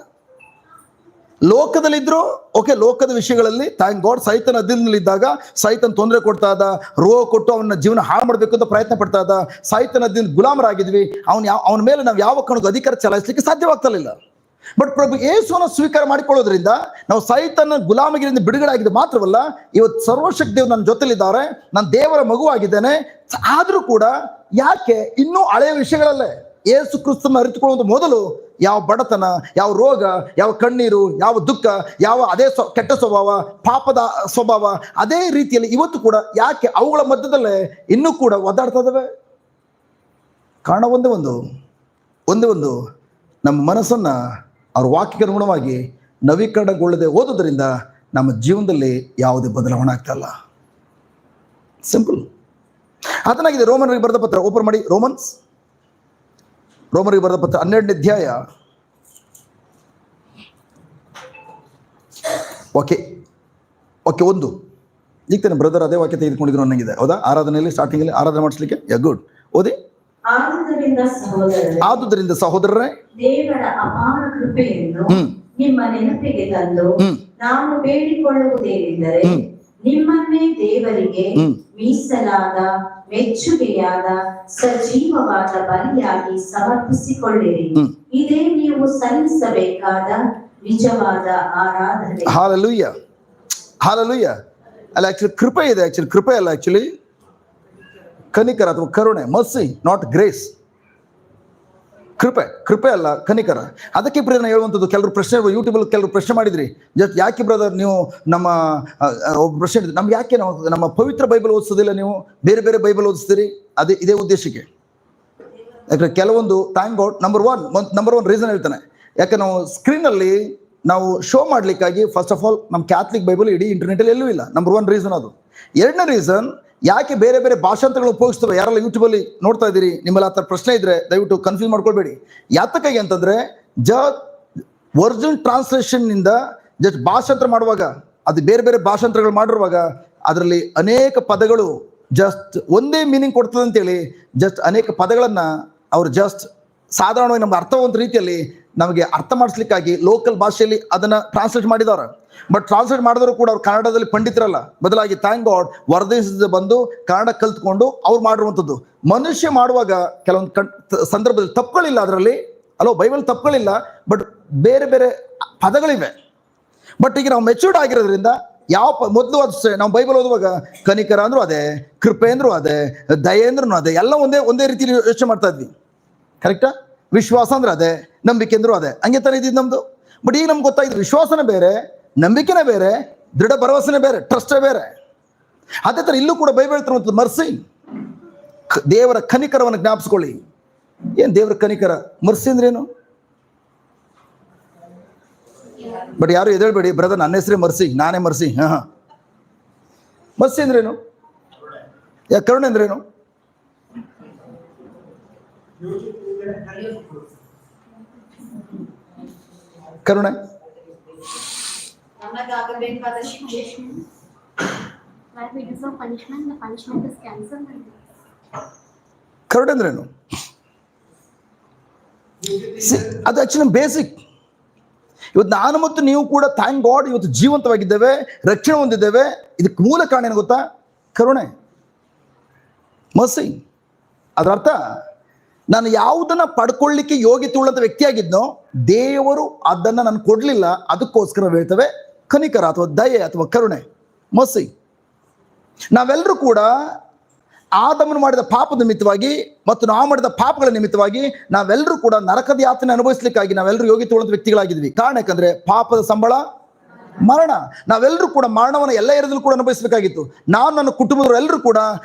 ಲೋಕದಲ್ಲಿದ್ರು, ಓಕೆ, ಲೋಕದ ವಿಷಯಗಳಲ್ಲಿ ಥ್ಯಾಂಕ್ ಗಾಡ್, ಸೈತನ ಅಧೀನದಲ್ಲಿದ್ದಾಗ ಸೈತನ್ ತೊಂದರೆ ಕೊಡ್ತಾ ಇದ್ದ, ರೋಗ ಕೊಟ್ಟು ಅವನ ಜೀವನ ಹಾಳು ಮಾಡಬೇಕು ಅಂತ ಪ್ರಯತ್ನ ಪಡ್ತಾ ಇದ್ದ, ಸೈತನ ಅಧೀನ ಗುಲಾಮರಾಗಿದ್ವಿ, ಅವನ ಮೇಲೆ ನಾವು ಯಾವ ಕಾರಣಕ್ಕೂ ಅಧಿಕಾರ ಚಲಾಯಿಸಲಿಕ್ಕೆ ಸಾಧ್ಯವಾಗ್ತಿರ್ಲಿಲ್ಲ. ಬಟ್ ಪ್ರಭು ಯೇಸುವನ್ನು ಸ್ವೀಕಾರ ಮಾಡಿಕೊಳ್ಳೋದ್ರಿಂದ ನಾವು ಸೈತನ ಗುಲಾಮಗಿರಿಂದ ಬಿಡುಗಡೆ ಆಗಿದ್ದು ಮಾತ್ರವಲ್ಲ, ಇವತ್ತು ಸರ್ವಶಕ್ತಿ ದೇವರು ನನ್ನ ಜೊತೆಲಿದ್ದಾರೆ, ನಾನು ದೇವರ ಮಗುವಾಗಿದ್ದೇನೆ. ಆದರೂ ಕೂಡ ಯಾಕೆ ಇನ್ನೂ ಹಳೆಯ ವಿಷಯಗಳಲ್ಲೇ ಯೇಸು ಕ್ರಿಸ್ತನ ಅರಿತುಕೊಳ್ಳುವುದು ಮೊದಲು ಯಾವ ಬಡತನ, ಯಾವ ರೋಗ, ಯಾವ ಕಣ್ಣೀರು, ಯಾವ ದುಃಖ, ಯಾವ ಅದೇ ಕೆಟ್ಟ ಸ್ವಭಾವ, ಪಾಪದ ಸ್ವಭಾವ, ಅದೇ ರೀತಿಯಲ್ಲಿ ಇವತ್ತು ಕೂಡ ಯಾಕೆ ಅವುಗಳ ಮಧ್ಯದಲ್ಲೇ ಇನ್ನೂ ಕೂಡ ಒದ್ದಾಡ್ತಾ ಇದ್ದಾವೆ? ಕಾರಣ ಒಂದೇ ಒಂದು ನಮ್ಮ ಮನಸ್ಸನ್ನ ಅವ್ರ ವಾಕ್ಯಕ್ಕೆ ಅನುಗುಣವಾಗಿ ನವೀಕರಣಗೊಳ್ಳದೆ ಓದೋದ್ರಿಂದ ನಮ್ಮ ಜೀವನದಲ್ಲಿ ಯಾವುದೇ ಬದಲಾವಣೆ ಆಗ್ತಾ ಇಲ್ಲ. ಸಿಂಪಲ್. ಅದನ್ನಾಗಿದೆ ರೋಮನರಿಗೆ ಬರೆದ ಪತ್ರ, ಓಪನ್ ಮಾಡಿ, ರೋಮರಿಗೆ ಬರೆದ ಪತ್ರ 12ನೇ ಅಧ್ಯಾಯ, ಓಕೆ 1. ಈಗ ತಾನೆ ಬ್ರದರ್ ಅದೇ ವಾಕ್ಯ ತೆಗೆದುಕೊಂಡಿದ್ರು ಅನ್ನಂಗಿದೆ, ಹೌದಾ? ಆರಾಧನೆಯಲ್ಲಿ ಸ್ಟಾರ್ಟಿಂಗಲ್ಲಿ ಆರಾಧನೆ ಮಾಡಿಸ್ಲಿಕ್ಕೆ ಗುಡ್ ಓದಿ. ಆದುದರಿಂದ ಸಹೋದರರೇ, ದೇವರ ಅಪಾರ ಕೃಪೆಯನ್ನು ನಿಮ್ಮ ನೆನಪಿಗೆ ತಂದು ನಾನು ಬೇಡಿಕೊಳ್ಳುವುದೇನೆಂದರೆ, ನಿಮ್ಮನ್ನೇ ದೇವರಿಗೆ ಮೀಸಲಾದ ಮೆಚ್ಚುಗೆಯಾದ ಸಜೀವವಾದ ಬಲಿಯಾಗಿ ಸಮರ್ಪಿಸಿಕೊಳ್ಳಿರಿ. ಇದೇ ನೀವು ಸಲ್ಲಿಸಬೇಕಾದ ನಿಜವಾದ ಆರಾಧನೆ. Hallelujah, hallelujah. ಅಲ್ಲ, ಆಕ್ಚುಲಿ ಕೃಪೆ ಇದೆ. ಆಕ್ಚುಲಿ ಕೃಪೆ ಅಲ್ಲ, ಆಕ್ಚುಲಿ ಕನಿಕರ ಅಥವಾ ಕರುಣೆ, ಮರ್ಸಿ, ನಾಟ್ ಗ್ರೇಸ್. ಕೃಪೆ ಅಲ್ಲ, ಕನಿಕರ. ಅದಕ್ಕೆ ಪ್ರಿಯ ನಾನು ಹೇಳುವಂಥದ್ದು, ಕೆಲವರು ಪ್ರಶ್ನೆ ಯೂಟ್ಯೂಬಲ್ಲಿ ಕೆಲವರು ಪ್ರಶ್ನೆ ಮಾಡಿದ್ರಿ, ಜಸ್ಟ್ ಯಾಕೆ ಬ್ರದರ್ ನೀವು ನಮ್ಮ ಒಬ್ಬ ಪ್ರಶ್ನೆ ಹೇಳಿದ್ರಿ, ನಮ್ಗೆ ಯಾಕೆ ನಾವು ನಮ್ಮ ಪವಿತ್ರ ಬೈಬಲ್ ಓದಿಸೋದಿಲ್ಲ, ನೀವು ಬೇರೆ ಬೇರೆ ಬೈಬಲ್ ಓದಿಸ್ತೀರಿ? ಇದೇ ಉದ್ದೇಶಕ್ಕೆ. ಯಾಕಂದ್ರೆ ಕೆಲವೊಂದು thank god number one reason ಹೇಳ್ತಾನೆ. ಯಾಕೆ ನಾವು ಸ್ಕ್ರೀನಲ್ಲಿ ನಾವು ಶೋ ಮಾಡ್ಲಿಕ್ಕಾಗಿ, ಫಸ್ಟ್ ಆಫ್ ಆಲ್ ನಮ್ಮ ಕ್ಯಾಥಲಿಕ್ ಬೈಬಲ್ ಇಡೀ ಇಂಟರ್ನೆಟಲ್ಲಿ ಎಲ್ಲೂ ಇಲ್ಲ. ನಂಬರ್ 1 ರೀಸನ್ ಅದು. 2ನೇ ರೀಸನ್, ಯಾಕೆ ಬೇರೆ ಬೇರೆ ಭಾಷಾಂತರಗಳು ಉಪಯೋಗಿಸ್ತವೆ? ಯಾರೆಲ್ಲ ಯೂಟ್ಯೂಬಲ್ಲಿ ನೋಡ್ತಾ ಇದ್ದೀರಿ, ನಿಮ್ಮಲ್ಲಿ ಆ ಥರ ಪ್ರಶ್ನೆ ಇದ್ರೆ ದಯವಿಟ್ಟು ಕನ್ಫ್ಯೂಸ್ ಮಾಡ್ಕೊಳ್ಬೇಡಿ. ಯಾತಕ್ಕಾಗಿ ಅಂತಂದ್ರೆ, ಒರಿಜಿನಲ್ ಟ್ರಾನ್ಸ್ಲೇಷನ್ನಿಂದ ಜಸ್ಟ್ ಭಾಷಾಂತರ ಮಾಡುವಾಗ, ಅದು ಬೇರೆ ಬೇರೆ ಭಾಷಾಂತರಗಳು ಮಾಡಿರುವಾಗ ಅದರಲ್ಲಿ ಅನೇಕ ಪದಗಳು ಜಸ್ಟ್ ಒಂದೇ ಮೀನಿಂಗ್ ಕೊಡ್ತದೆ ಅಂತೇಳಿ ಜಸ್ಟ್ ಅನೇಕ ಪದಗಳನ್ನ ಅವರು ಜಸ್ಟ್ ಸಾಧಾರಣವಾಗಿ ನಮ್ಗೆ ಅರ್ಥವಂತ ರೀತಿಯಲ್ಲಿ ನಮಗೆ ಅರ್ಥ ಮಾಡಿಸ್ಲಿಕ್ಕಾಗಿ ಲೋಕಲ್ ಭಾಷೆಯಲ್ಲಿ ಅದನ್ನ ಟ್ರಾನ್ಸ್ಲೇಟ್ ಮಾಡಿದ್ದಾರೆ. ಬಟ್ ಟ್ರಾನ್ಸ್ಲೇಟ್ ಮಾಡಿದ್ರು ಕೂಡ ಅವ್ರು ಕನ್ನಡದಲ್ಲಿ ಪಂಡಿತರಲ್ಲ, ಬದಲಾಗಿ ಥ್ಯಾಂಕ್ ಗಾಡ್ ಹೊರದೇಶದಿಂದ ಬಂದು ಕನ್ನಡ ಕಲ್ತ್ಕೊಂಡು ಅವ್ರು ಮಾಡಿರುವಂಥದ್ದು. ಮನುಷ್ಯ ಮಾಡುವಾಗ ಕೆಲವೊಂದು ಸಂದರ್ಭದಲ್ಲಿ ತಪ್ಪುಗಳಿಲ್ಲ, ಅದರಲ್ಲಿ ಬೈಬಲ್ ತಪ್ಪುಗಳಿಲ್ಲ, ಬಟ್ ಬೇರೆ ಬೇರೆ ಪದಗಳಿವೆ. ಬಟ್ ಈಗ ನಾವು ಮೆಚೂರ್ಡ್ ಆಗಿರೋದ್ರಿಂದ ಮೊದಲು ಅಷ್ಟೇ ನಾವು ಬೈಬಲ್ ಓದುವಾಗ ಕನಿಕರ ಅಂದ್ರೂ ಅದೇ, ಕೃಪೆ ಅಂದ್ರೂ ಅದೇ, ದಯೆ ಅಂದ್ರೂ ಅದೇ, ಎಲ್ಲ ಒಂದೇ ರೀತಿಯಲ್ಲಿ ಯೋಚನೆ ಮಾಡ್ತಾ ಇದ್ವಿ. ಕರೆಕ್ಟಾ? ವಿಶ್ವಾಸ ಅಂದ್ರೆ ಅದೇ, ನಂಬಿಕೆ ಅಂದ್ರೂ ಅದೇ, ಹಂಗೆ ತರ ಇದ್ದಿದ್ದು ನಮ್ದು. ಬಟ್ ಈಗ ನಮ್ಗೆ ಗೊತ್ತಾಗಿದೆ, ವಿಶ್ವಾಸನೇ ಬೇರೆ, ನಂಬಿಕೆನೇ ಬೇರೆ, ದೃಢ ಭರವಸೆನೇ ಬೇರೆ, ಟ್ರಸ್ಟೇ ಬೇರೆ. ಅದೇ ತರ ಇಲ್ಲೂ ಕೂಡ ಬೈಬಲ್ ಹೇಳ್ತಿರುವಂಥದ್ದು ಮರ್ಸಿ, ದೇವರ ಕನಿಕರವನ್ನು ಜ್ಞಾಪಿಸ್ಕೊಳ್ಳಿ. ಏನ್ ದೇವರ ಕನಿಕರ? ಮರ್ಸಿ ಅಂದ್ರೇನು? ಬಟ್ ಯಾರು ಎದ್ದೇಳ್ಬೇಡಿ, ಬ್ರದರ್ ನನ್ನ ಹೆಸರೇ ಮರ್ಸಿ, ನಾನೇ ಮರ್ಸಿ. ಮರ್ಸಿ ಅಂದ್ರೇನು? ಕರುಣೆ ಅಂದ್ರೇನು? ಕರುಣೆ ನಮಗಾಗಬೇಕಾದ ಶಿಕ್ಷೆ, ಕರುಣೆ ಅಂದ್ರೇನು? ಅದು ಆಕ್ಚುಲಿ ಬೇಸಿಕ್. ಇವತ್ತು ನಾನು ಮತ್ತು ನೀವು ಕೂಡ ಥ್ಯಾಂಕ್ ಗಾಡ್ ಇವತ್ತು ಜೀವಂತವಾಗಿದ್ದೇವೆ, ರಕ್ಷಣೆ ಹೊಂದಿದ್ದೇವೆ. ಇದಕ್ಕೆ ಮೂಲ ಕಾರಣ ಏನು ಗೊತ್ತಾ? ಕರುಣೆ, ಮರ್ಸಿ. ಅದರ ಅರ್ಥ, ನಾನು ಯಾವುದನ್ನ ಪಡ್ಕೊಳ್ಳಿಕ್ಕೆ ಯೋಗ್ಯತೆ ಉಳ್ಳಂತ ವ್ಯಕ್ತಿಯಾಗಿದ್ನೋ ದೇವರು ಅದನ್ನ ನಾನು ಕೊಡ್ಲಿಲ್ಲ, ಅದಕ್ಕೋಸ್ಕರ ಹೇಳ್ತೇವೆ ಕನಿಕರ ಅಥವಾ ದಯೆ ಅಥವಾ ಕರುಣೆ, ಮರ್ಸಿ. ನಾವೆಲ್ಲರೂ ಕೂಡ ಆದಮನು ಮಾಡಿದ ಪಾಪದ ನಿಮಿತ್ತವಾಗಿ ಮತ್ತು ನಾವು ಮಾಡಿದ ಪಾಪಗಳ ನಿಮಿತ್ತವಾಗಿ ನಾವೆಲ್ಲರೂ ಕೂಡ ನರಕದ ಯಾತನೆ ಅನುಭವಿಸ್ಲಿಕ್ಕಾಗಿ ನಾವೆಲ್ಲರೂ ಯೋಗ್ಯತೆ ಉಳ್ಳಂತ ವ್ಯಕ್ತಿಗಳಾಗಿದ್ವಿ. ಕಾರಣ ಯಾಕಂದ್ರೆ ಪಾಪದ ಸಂಬಳ ಮರಣ. ನಾವೆಲ್ಲರೂ ಕೂಡ ಮರಣವನ್ನು ಎಲ್ಲ ಏರಿಯದಲ್ಲೂ ಕೂಡ ಅನುಭವಿಸಬೇಕಾಗಿತ್ತು. ನಾನು ನನ್ನ ಕುಟುಂಬದವರು ಎಲ್ಲರೂ ಕೂಡ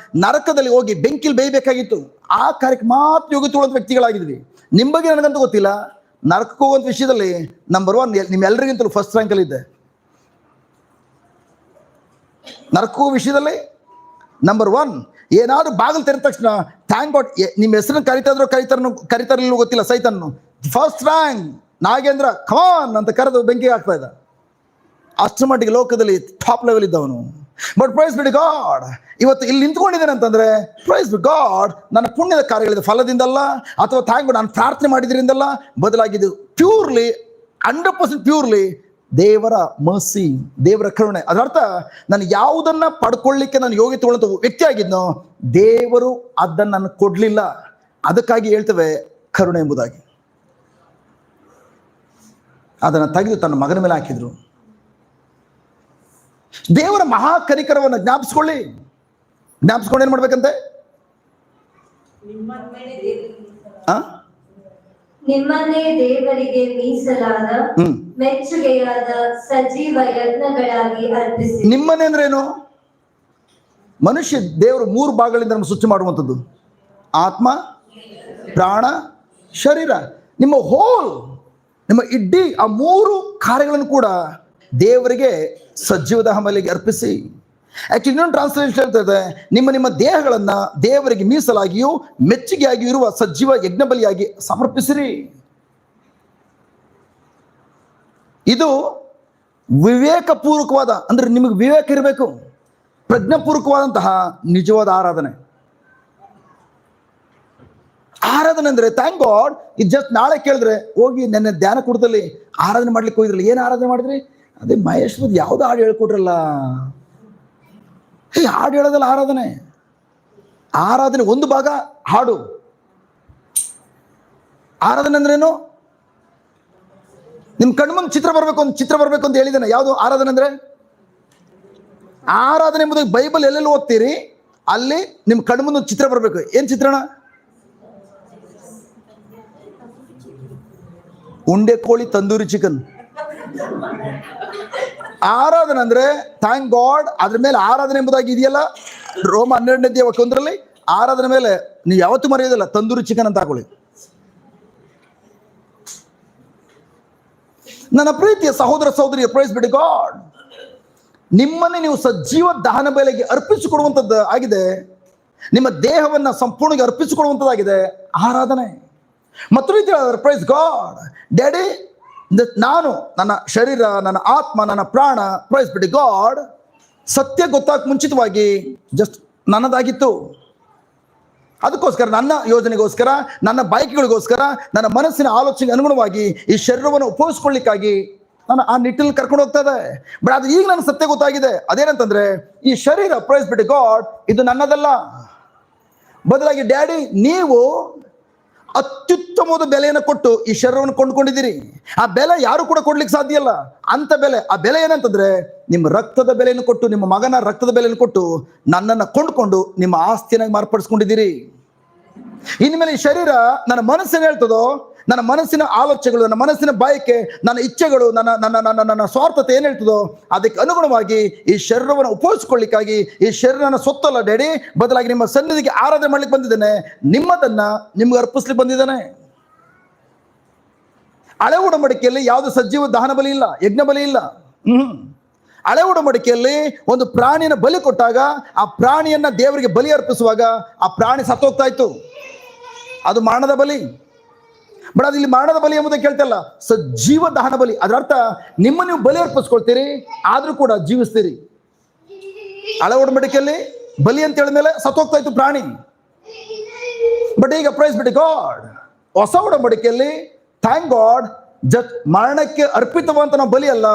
ನರಕದಲ್ಲಿ ಹೋಗಿ ಬೆಂಕಿಲಿ ಬೇಯಬೇಕಾಗಿತ್ತು. ಆ ಕಾರ್ಯಕ್ಕೆ ಮಾತ್ರ ಯೋಗ್ಯತೆ ವ್ಯಕ್ತಿಗಳಾಗಿದ್ವಿ. ನಿಮ್ಮ ಬಗ್ಗೆ ನನಗಂತೂ ಗೊತ್ತಿಲ್ಲ. ನರಕಕ್ಕೆ ಹೋಗುವಂಥ ವಿಷಯದಲ್ಲಿ ನಂಬರ್ 1 ನಿಮ್ಮೆಲ್ಲರಿಗಿಂತಲೂ ಫಸ್ಟ್ ರ್ಯಾಂಕಲ್ಲಿ ಇದ್ದೆ. ನರಕಕ್ಕೆ ಹೋಗೋ ವಿಷಯದಲ್ಲಿ ನಂಬರ್ 1. ಏನಾದ್ರು ಬಾಗಿಲು ತೆರೆದ ತಕ್ಷಣ ಥ್ಯಾಂಕ್ ಗಾಡ್, ನಿಮ್ಮ ಹೆಸರನ್ನು ಕರಿತಾರಿಲ್ಲ ಗೊತ್ತಿಲ್ಲ, ಸೈತನ್ನು ಫಸ್ಟ್ ರ್ಯಾಂಕ್ ನಾಗೇಂದ್ರ ಕಮಾನ್ ಅಂತ ಕರೆದು ಬೆಂಕಿಗೆ ಹಾಕ್ತಾ ಇದ್ದ. ಅಷ್ಟರ ಮಟ್ಟಿಗೆ ಲೋಕದಲ್ಲಿ ಟಾಪ್ ಲೆವೆಲ್ ಇದ್ದವನು. ಬಟ್ ಪ್ರೈಸ್ ಬಿ ಗಾಡ್, ಇವತ್ತು ಇಲ್ಲಿ ನಿಂತ್ಕೊಂಡಿದ್ದೇನೆ ಅಂತಂದ್ರೆ ಪ್ರೈಸ್ ಬಿ ಗಾಡ್, ನನ್ನ ಪುಣ್ಯದ ಕಾರ್ಯಗಳಿದೆ ಫಲದಿಂದಲ್ಲ, ಅಥವಾ ಥ್ಯಾಂಕ್ ಗಾಡ್ ನಾನು ಪ್ರಾರ್ಥನೆ ಮಾಡಿದ್ರಿಂದಲ್ಲ, ಬದಲಾಗಿದ್ದು ಪ್ಯೂರ್ಲಿ 100% ಪ್ಯೂರ್ಲಿ ದೇವರ ಮರ್ಸಿ, ದೇವರ ಕರುಣೆ. ಅದರರ್ಥ ನಾನು ಯಾವುದನ್ನ ಪಡ್ಕೊಳ್ಳಿಕ್ಕೆ ನಾನು ಯೋಗ್ಯತೆ ಉಳ್ಳಂತ ವ್ಯಕ್ತಿ ಆಗಿದ್ನೋ ದೇವರು ಅದನ್ನು ನಾನು ಕೊಡ್ಲಿಲ್ಲ. ಅದಕ್ಕಾಗಿ ಹೇಳ್ತೇವೆ ಕರುಣೆ ಎಂಬುದಾಗಿ. ಅದನ್ನು ತೆಗೆದು ತನ್ನ ಮಗನ ಮೇಲೆ ಹಾಕಿದ್ರು. ದೇವರ ಮಹಾ ಕನಿಕರವನ್ನು ಜ್ಞಾಪಿಸ್ಕೊಂಡು ಏನ್ ಮಾಡ್ಬೇಕಂತೆ? ನಿಮ್ಮನ್ನೇ ದೇವರಿಗೆ ಮೀಸಲಾದ ಮೆಚ್ಚುಗೆಯಾದ ಸಜೀವ ಯಜ್ಞಗಳಾಗಿ ಅರ್ಪಿಸಿ. ನಿಮ್ಮನ್ನೇ ಅಂದ್ರೆ ಏನು? ಮನುಷ್ಯ ದೇವರು 3 ಭಾಗಗಳಿಂದ ನಮ್ಗೆ ಸೃಷ್ಟಿ ಮಾಡುವಂಥದ್ದು: ಆತ್ಮ, ಪ್ರಾಣ, ಶರೀರ. ನಿಮ್ಮ ನಿಮ್ಮ ಇಡೀ ಆ 3 ಕಾರ್ಯಗಳನ್ನು ಕೂಡ ದೇವರಿಗೆ ಸಜೀವ ದಹಬಲಿಗೆ ಅರ್ಪಿಸಿ. ಆಕ್ಚುಲಿ ಇನ್ನೊಂದು ಟ್ರಾನ್ಸ್ಲೇಷನ್ ಹೇಳ್ತದೆ, ನಿಮ್ಮ ದೇಹಗಳನ್ನ ದೇವರಿಗೆ ಮೀಸಲಾಗಿಯೂ ಮೆಚ್ಚುಗೆಯಾಗಿಯೂ ಇರುವ ಸಜೀವ ಯಜ್ಞ ಬಲಿಯಾಗಿ ಸಮರ್ಪಿಸಿರಿ. ಇದು ವಿವೇಕಪೂರ್ವಕವಾದ, ಅಂದ್ರೆ ನಿಮಗೆ ವಿವೇಕ ಇರಬೇಕು, ಪ್ರಜ್ಞಾಪೂರ್ವಕವಾದಂತಹ ನಿಜವಾದ ಆರಾಧನೆ. ಅಂದ್ರೆ ಥ್ಯಾಂಕ್ ಗಾಡ್. ಇದು ಜಸ್ಟ್ ನಾಳೆ ಕೇಳಿದ್ರೆ ಹೋಗಿ ನನ್ನ ಧ್ಯಾನ ಕೂಟದಲ್ಲಿ ಆರಾಧನೆ ಮಾಡ್ಲಿಕ್ಕೆ ಹೋಗಿದ್ರಲ್ಲ, ಏನು ಆರಾಧನೆ ಮಾಡಿದ್ರಿ? ಅದೇ ಮಹೇಶ್ ಬದ್ ಯಾವ್ದು ಹಾಡು ಹೇಳ್ಕೊಟ್ರಲ್ಲ. ಹಾಡು ಹೇಳೋದಲ್ಲ ಆರಾಧನೆ ಒಂದು ಭಾಗ ಹಾಡು. ಆರಾಧನೆ ಅಂದ್ರೇನು? ನಿಮ್ ಕಣ್ಮುಂದೆ ಚಿತ್ರ ಬರ್ಬೇಕು ಅಂತ ಹೇಳಿದ್ದೇನೆ. ಯಾವುದು ಆರಾಧನೆ ಅಂದ್ರೆ? ಆರಾಧನೆ ಎಂಬುದಾಗಿ ಬೈಬಲ್ ಎಲ್ಲೆಲ್ಲಿ ಓದ್ತೀರಿ ಅಲ್ಲಿ ನಿಮ್ ಕಣ್ಮುಂದೆ ಚಿತ್ರ ಬರ್ಬೇಕು. ಏನ್ ಚಿತ್ರಣ? ಉಂಡೆ ಕೋಳಿ, ತಂದೂರಿ ಚಿಕನ್. ಆರಾಧನೆ ಅಂದ್ರೆ ಥ್ಯಾಂಕ್ ಗಾಡ್. ಅದ್ರ ಮೇಲೆ ಆರಾಧನೆ ಎಂಬುದಾಗಿ ಇದೆಯಲ್ಲ, ರೋಮ 12ನೇ ಅಧ್ಯಾಯ 1ರಲ್ಲಿ ಆರಾಧನೆ ಮೇಲೆ ನೀವು ಯಾವತ್ತೂ ಮರೆಯೋದಿಲ್ಲ, ತಂದೂರಿ ಚಿಕನ್ ಅಂತ ಹಾಕೊಳ್ಳಿ. ನನ್ನ ಪ್ರೀತಿಯ ಸಹೋದರ ಸಹೋದರಿಯ ಪ್ರೈಸ್ ಬಿ ಗಾಡ್, ನಿಮ್ಮನ್ನೇ ನೀವು ಸಜೀವ ದಹನ ಬಲಿಗೆ ಅರ್ಪಿಸಿಕೊಡುವಂಥದ್ದು ಆಗಿದೆ. ನಿಮ್ಮ ದೇಹವನ್ನ ಸಂಪೂರ್ಣವಾಗಿ ಅರ್ಪಿಸಿಕೊಡುವಂಥದ್ದಾಗಿದೆ ಆರಾಧನೆ. ಮತ್ತು ರೀತಿ ಪ್ರೈಸ್ ಗಾಡ್, ಡ್ಯಾಡಿ ನಾನು ನನ್ನ ಶರೀರ, ನನ್ನ ಆತ್ಮ, ನನ್ನ ಪ್ರಾಣ, ಪ್ರೈಸ್ ಬಿ ಗಾಡ್, ಸತ್ಯ ಗೊತ್ತಾಗ ಮುಂಚಿತವಾಗಿ ಜಸ್ಟ್ ನನ್ನದಾಗಿತ್ತು. ಅದಕ್ಕೋಸ್ಕರ ನನ್ನ ಯೋಜನೆಗೋಸ್ಕರ, ನನ್ನ ಬಯಕೆಗಳಿಗೋಸ್ಕರ, ನನ್ನ ಮನಸ್ಸಿನ ಆಲೋಚನೆಗೆ ಅನುಗುಣವಾಗಿ ಈ ಶರೀರವನ್ನು ಉಪಯೋಗಿಸ್ಕೊಳ್ಳಿಕ್ಕಾಗಿ ನಾನು ಆ ನಿಟ್ಟಿನಲ್ಲಿ ಕರ್ಕೊಂಡು ಹೋಗ್ತಾ ಇದೆ. ಬಟ್ ಅದು ಈಗ ನನಗೆ ಸತ್ಯ ಗೊತ್ತಾಗಿದೆ. ಅದೇನಂತಂದ್ರೆ ಈ ಶರೀರ ಪ್ರೈಸ್ ಬಿ ಗಾಡ್ ಇದು ನನ್ನದಲ್ಲ. ಬದಲಾಗಿ ಡ್ಯಾಡಿ ನೀವು ಅತ್ಯುತ್ತಮವಾದ ಬೆಲೆಯನ್ನು ಕೊಟ್ಟು ಈ ಶರೀರವನ್ನು ಕೊಂಡ್ಕೊಂಡಿದ್ದೀರಿ. ಆ ಬೆಲೆ ಯಾರು ಕೂಡ ಕೊಡ್ಲಿಕ್ಕೆ ಸಾಧ್ಯ ಇಲ್ಲ. ಅಂತ ಬೆಲೆ, ಆ ಬೆಲೆ ಏನಂತಂದ್ರೆ ನಿಮ್ಮ ರಕ್ತದ ಬೆಲೆಯನ್ನು ಕೊಟ್ಟು, ನಿಮ್ಮ ಮಗನ ರಕ್ತದ ಬೆಲೆಯನ್ನು ಕೊಟ್ಟು ನನ್ನನ್ನು ಕೊಂಡ್ಕೊಂಡು ನಿಮ್ಮ ಆಸ್ತಿಯನ್ನಾಗಿ ಮಾರ್ಪಡಿಸ್ಕೊಂಡಿದ್ದೀರಿ. ಇನ್ಮೇಲೆ ಈ ಶರೀರ ನನ್ನ ಮನಸ್ಸೇನು ಹೇಳ್ತದೋ, ನನ್ನ ಮನಸ್ಸಿನ ಆಲೋಚನೆಗಳು, ನನ್ನ ಮನಸ್ಸಿನ ಬಯಕೆ, ನನ್ನ ಇಚ್ಛೆಗಳು, ನನ್ನ ಸ್ವಾರ್ಥತೆ ಏನು ಹೇಳ್ತದೋ ಅದಕ್ಕೆ ಅನುಗುಣವಾಗಿ ಈ ಶರೀರವನ್ನು ಉಪಯೋಗಿಸ್ಕೊಳ್ಳಿಕ್ಕಾಗಿ ಈ ಶರೀರನ ಸೊತ್ತಲ್ಲ ಡ್ಯಾಡಿ, ಬದಲಾಗಿ ನಿಮ್ಮ ಸನ್ನಿಧಿಗೆ ಆರಾಧನೆ ಮಾಡ್ಲಿಕ್ಕೆ ಬಂದಿದ್ದೇನೆ, ನಿಮ್ಮದನ್ನ ನಿಮ್ಗೆ ಅರ್ಪಿಸ್ಲಿಕ್ಕೆ ಬಂದಿದ್ದೇನೆ. ಹಳೆ ಉಡಂಬಡಿಕೆಯಲ್ಲಿ ಯಾವುದು ಸಜೀವ ದಹನ ಬಲಿ ಇಲ್ಲ, ಯಜ್ಞ ಬಲಿ ಇಲ್ಲ. ಹಳೆ ಉಡಂಬಡಿಕೆಯಲ್ಲಿ ಒಂದು ಪ್ರಾಣಿನ ಬಲಿ ಕೊಟ್ಟಾಗ ಆ ಪ್ರಾಣಿಯನ್ನ ದೇವರಿಗೆ ಬಲಿ ಅರ್ಪಿಸುವಾಗ ಆ ಪ್ರಾಣಿ ಸತ್ತೋಗ್ತಾ ಇತ್ತು, ಅದು ಮರಣದ ಬಲಿ. ಬಟ್ ಅದು ಇಲ್ಲಿ ಮರಣದ ಬಲಿ ಎಂಬುದಕ್ಕೆ ಕೇಳ್ತಲ್ಲ, ಸಜೀವ ದಹನ ಬಲಿ. ಅದರ ಅರ್ಥ ನಿಮ್ಮ ನೀವು ಬಲಿ ಅರ್ಪಿಸ್ಕೊಳ್ತೀರಿ, ಆದ್ರೂ ಕೂಡ ಜೀವಿಸ್ತೀರಿ. ಹಳೆ ಒಡಂಬಡಿಕೆಯಲ್ಲಿ ಬಲಿ ಅಂತ ಹೇಳಿದ್ಮೇಲೆ ಸತ್ತೋಗ್ತಾ ಇತ್ತು ಪ್ರಾಣಿ. ಬಟ್ ಈಗ ಪ್ರೈಸ್ ಬಿ ಗಾಡ್, ಹೊಸ ಒಡಂಬಡಿಕೆಯಲ್ಲಿ ಥ್ಯಾಂಕ್ ಗಾಡ್ ಜಸ್ಟ್ ಮರಣಕ್ಕೆ ಅರ್ಪಿತವಂತ ನಾವು ಬಲಿ ಅಲ್ಲ,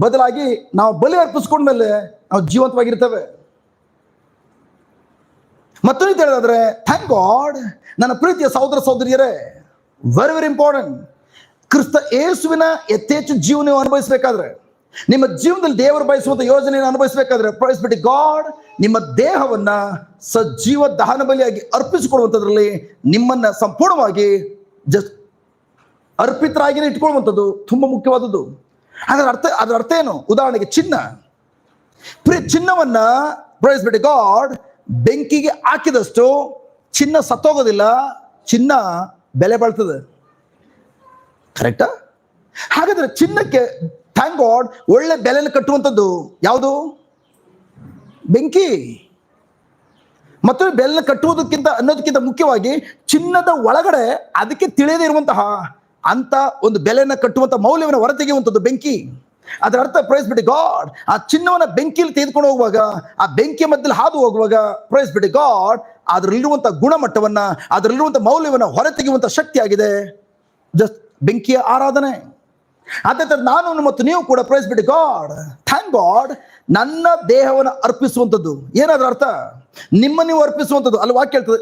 ಬದಲಾಗಿ ನಾವು ಬಲಿ ಅರ್ಪಿಸ್ಕೊಂಡ್ಮೇಲೆ ನಾವು ಜೀವಂತವಾಗಿರ್ತೇವೆ. ಮತ್ತೊಂದು ಹೇಳೋದಾದ್ರೆ ಥ್ಯಾಂಕ್ ಗಾಡ್, ನನ್ನ ಪ್ರೀತಿಯ ಸಹೋದರ ಸಹೋದರಿಯರೇ, ವೆರಿ ವೆರಿ ಇಂಪಾರ್ಟೆಂಟ್. ಕ್ರಿಸ್ತ ಯೇಸುವಿನ ಯಥೇಚ್ಛ ಜೀವನ ನೀವು ಅನುಭವಿಸಬೇಕಾದ್ರೆ, ನಿಮ್ಮ ಜೀವನದಲ್ಲಿ ದೇವರು ಬಯಸುವಂತ ಯೋಜನೆಯನ್ನು ಅನುಭವಿಸಬೇಕಾದ್ರೆ ಪ್ರೈಸ್ ಬಿ ಗಾಡ್, ನಿಮ್ಮ ದೇಹವನ್ನ ಸಜೀವ ದಹನ ಬಲಿಯಾಗಿ ಅರ್ಪಿಸಿಕೊಡುವಂಥದ್ರಲ್ಲಿ ನಿಮ್ಮನ್ನ ಸಂಪೂರ್ಣವಾಗಿ ಜಸ್ಟ್ ಅರ್ಪಿತರಾಗಿಯೇ ಇಟ್ಕೊಳ್ಳುವಂಥದ್ದು ತುಂಬಾ ಮುಖ್ಯವಾದದ್ದು. ಅದರ ಅರ್ಥ ಏನು? ಉದಾಹರಣೆಗೆ ಚಿನ್ನ. ಚಿನ್ನವನ್ನ ಪ್ರೈಸ್ ಬಿಡಿ ಗಾಡ್ ಬೆಂಕಿಗೆ ಹಾಕಿದಷ್ಟು ಚಿನ್ನ ಸತ್ತೋಗೋದಿಲ್ಲ, ಚಿನ್ನ ಬೆಲೆ ಬಾಳ್ತದೆ. ಕರೆಕ್ಟಾ? ಹಾಗಾದ್ರೆ ಚಿನ್ನಕ್ಕೆ ಥ್ಯಾಂಕ್ ಗಾಡ್ ಒಳ್ಳೆ ಬೆಲೆಯನ್ನು ಕಟ್ಟುವಂಥದ್ದು ಯಾವುದು? ಬೆಂಕಿ. ಮತ್ತು ಬೆಲೆ ಅನ್ನೋದಕ್ಕಿಂತ ಮುಖ್ಯವಾಗಿ ಚಿನ್ನದ ಒಳಗಡೆ ಅದಕ್ಕೆ ತಿಳಿಯದೇ ಇರುವಂತಹ ಅಂತ ಒಂದು ಬೆಲೆಯನ್ನು ಕಟ್ಟುವಂತ ಮೌಲ್ಯವನ್ನು ಹೊರತೆಗೆಯುವಂಥದ್ದು ಬೆಂಕಿ. ಅದರ ಅರ್ಥ ಪ್ರೈಸ್ ಬಿಡಿ ಗಾಡ್ ಆ ಚಿನ್ನವನ್ನ ಬೆಂಕಿಯಲ್ಲಿ ತೆಗೆದುಕೊಂಡು ಹೋಗುವಾಗ, ಆ ಬೆಂಕಿಯ ಮಧ್ಯದಲ್ಲಿ ಹಾದು ಹೋಗುವಾಗ ಪ್ರೈಸ್ ಬಿಡಿ ಗಾಡ್ ಅದರಲ್ಲಿರುವಂತ ಗುಣಮಟ್ಟವನ್ನ, ಅದರಲ್ಲಿರುವಂತ ಮೌಲ್ಯವನ್ನ ಹೊರತೆಗೆಯುವಂತ ಶಕ್ತಿ ಆಗಿದೆ ಜಸ್ಟ್ ಬೆಂಕಿಯ ಆರಾಧನೆ. ಅದೇ ತರ ನಾನು ಮತ್ತು ನೀವು ಕೂಡ ಪ್ರೈಸ್ ಬಿಡಿ ಗಾಡ್ ಥ್ಯಾಂಕ್ ಗಾಡ್ ನನ್ನ ದೇಹವನ್ನು ಅರ್ಪಿಸುವಂಥದ್ದು. ಏನಾದ್ರ ಅರ್ಥ? ನೀವು ಅರ್ಪಿಸುವಂಥದ್ದು. ಅಲ್ಲಿ ವಾಕ್ಯ ಹೇಳ್ತದೆ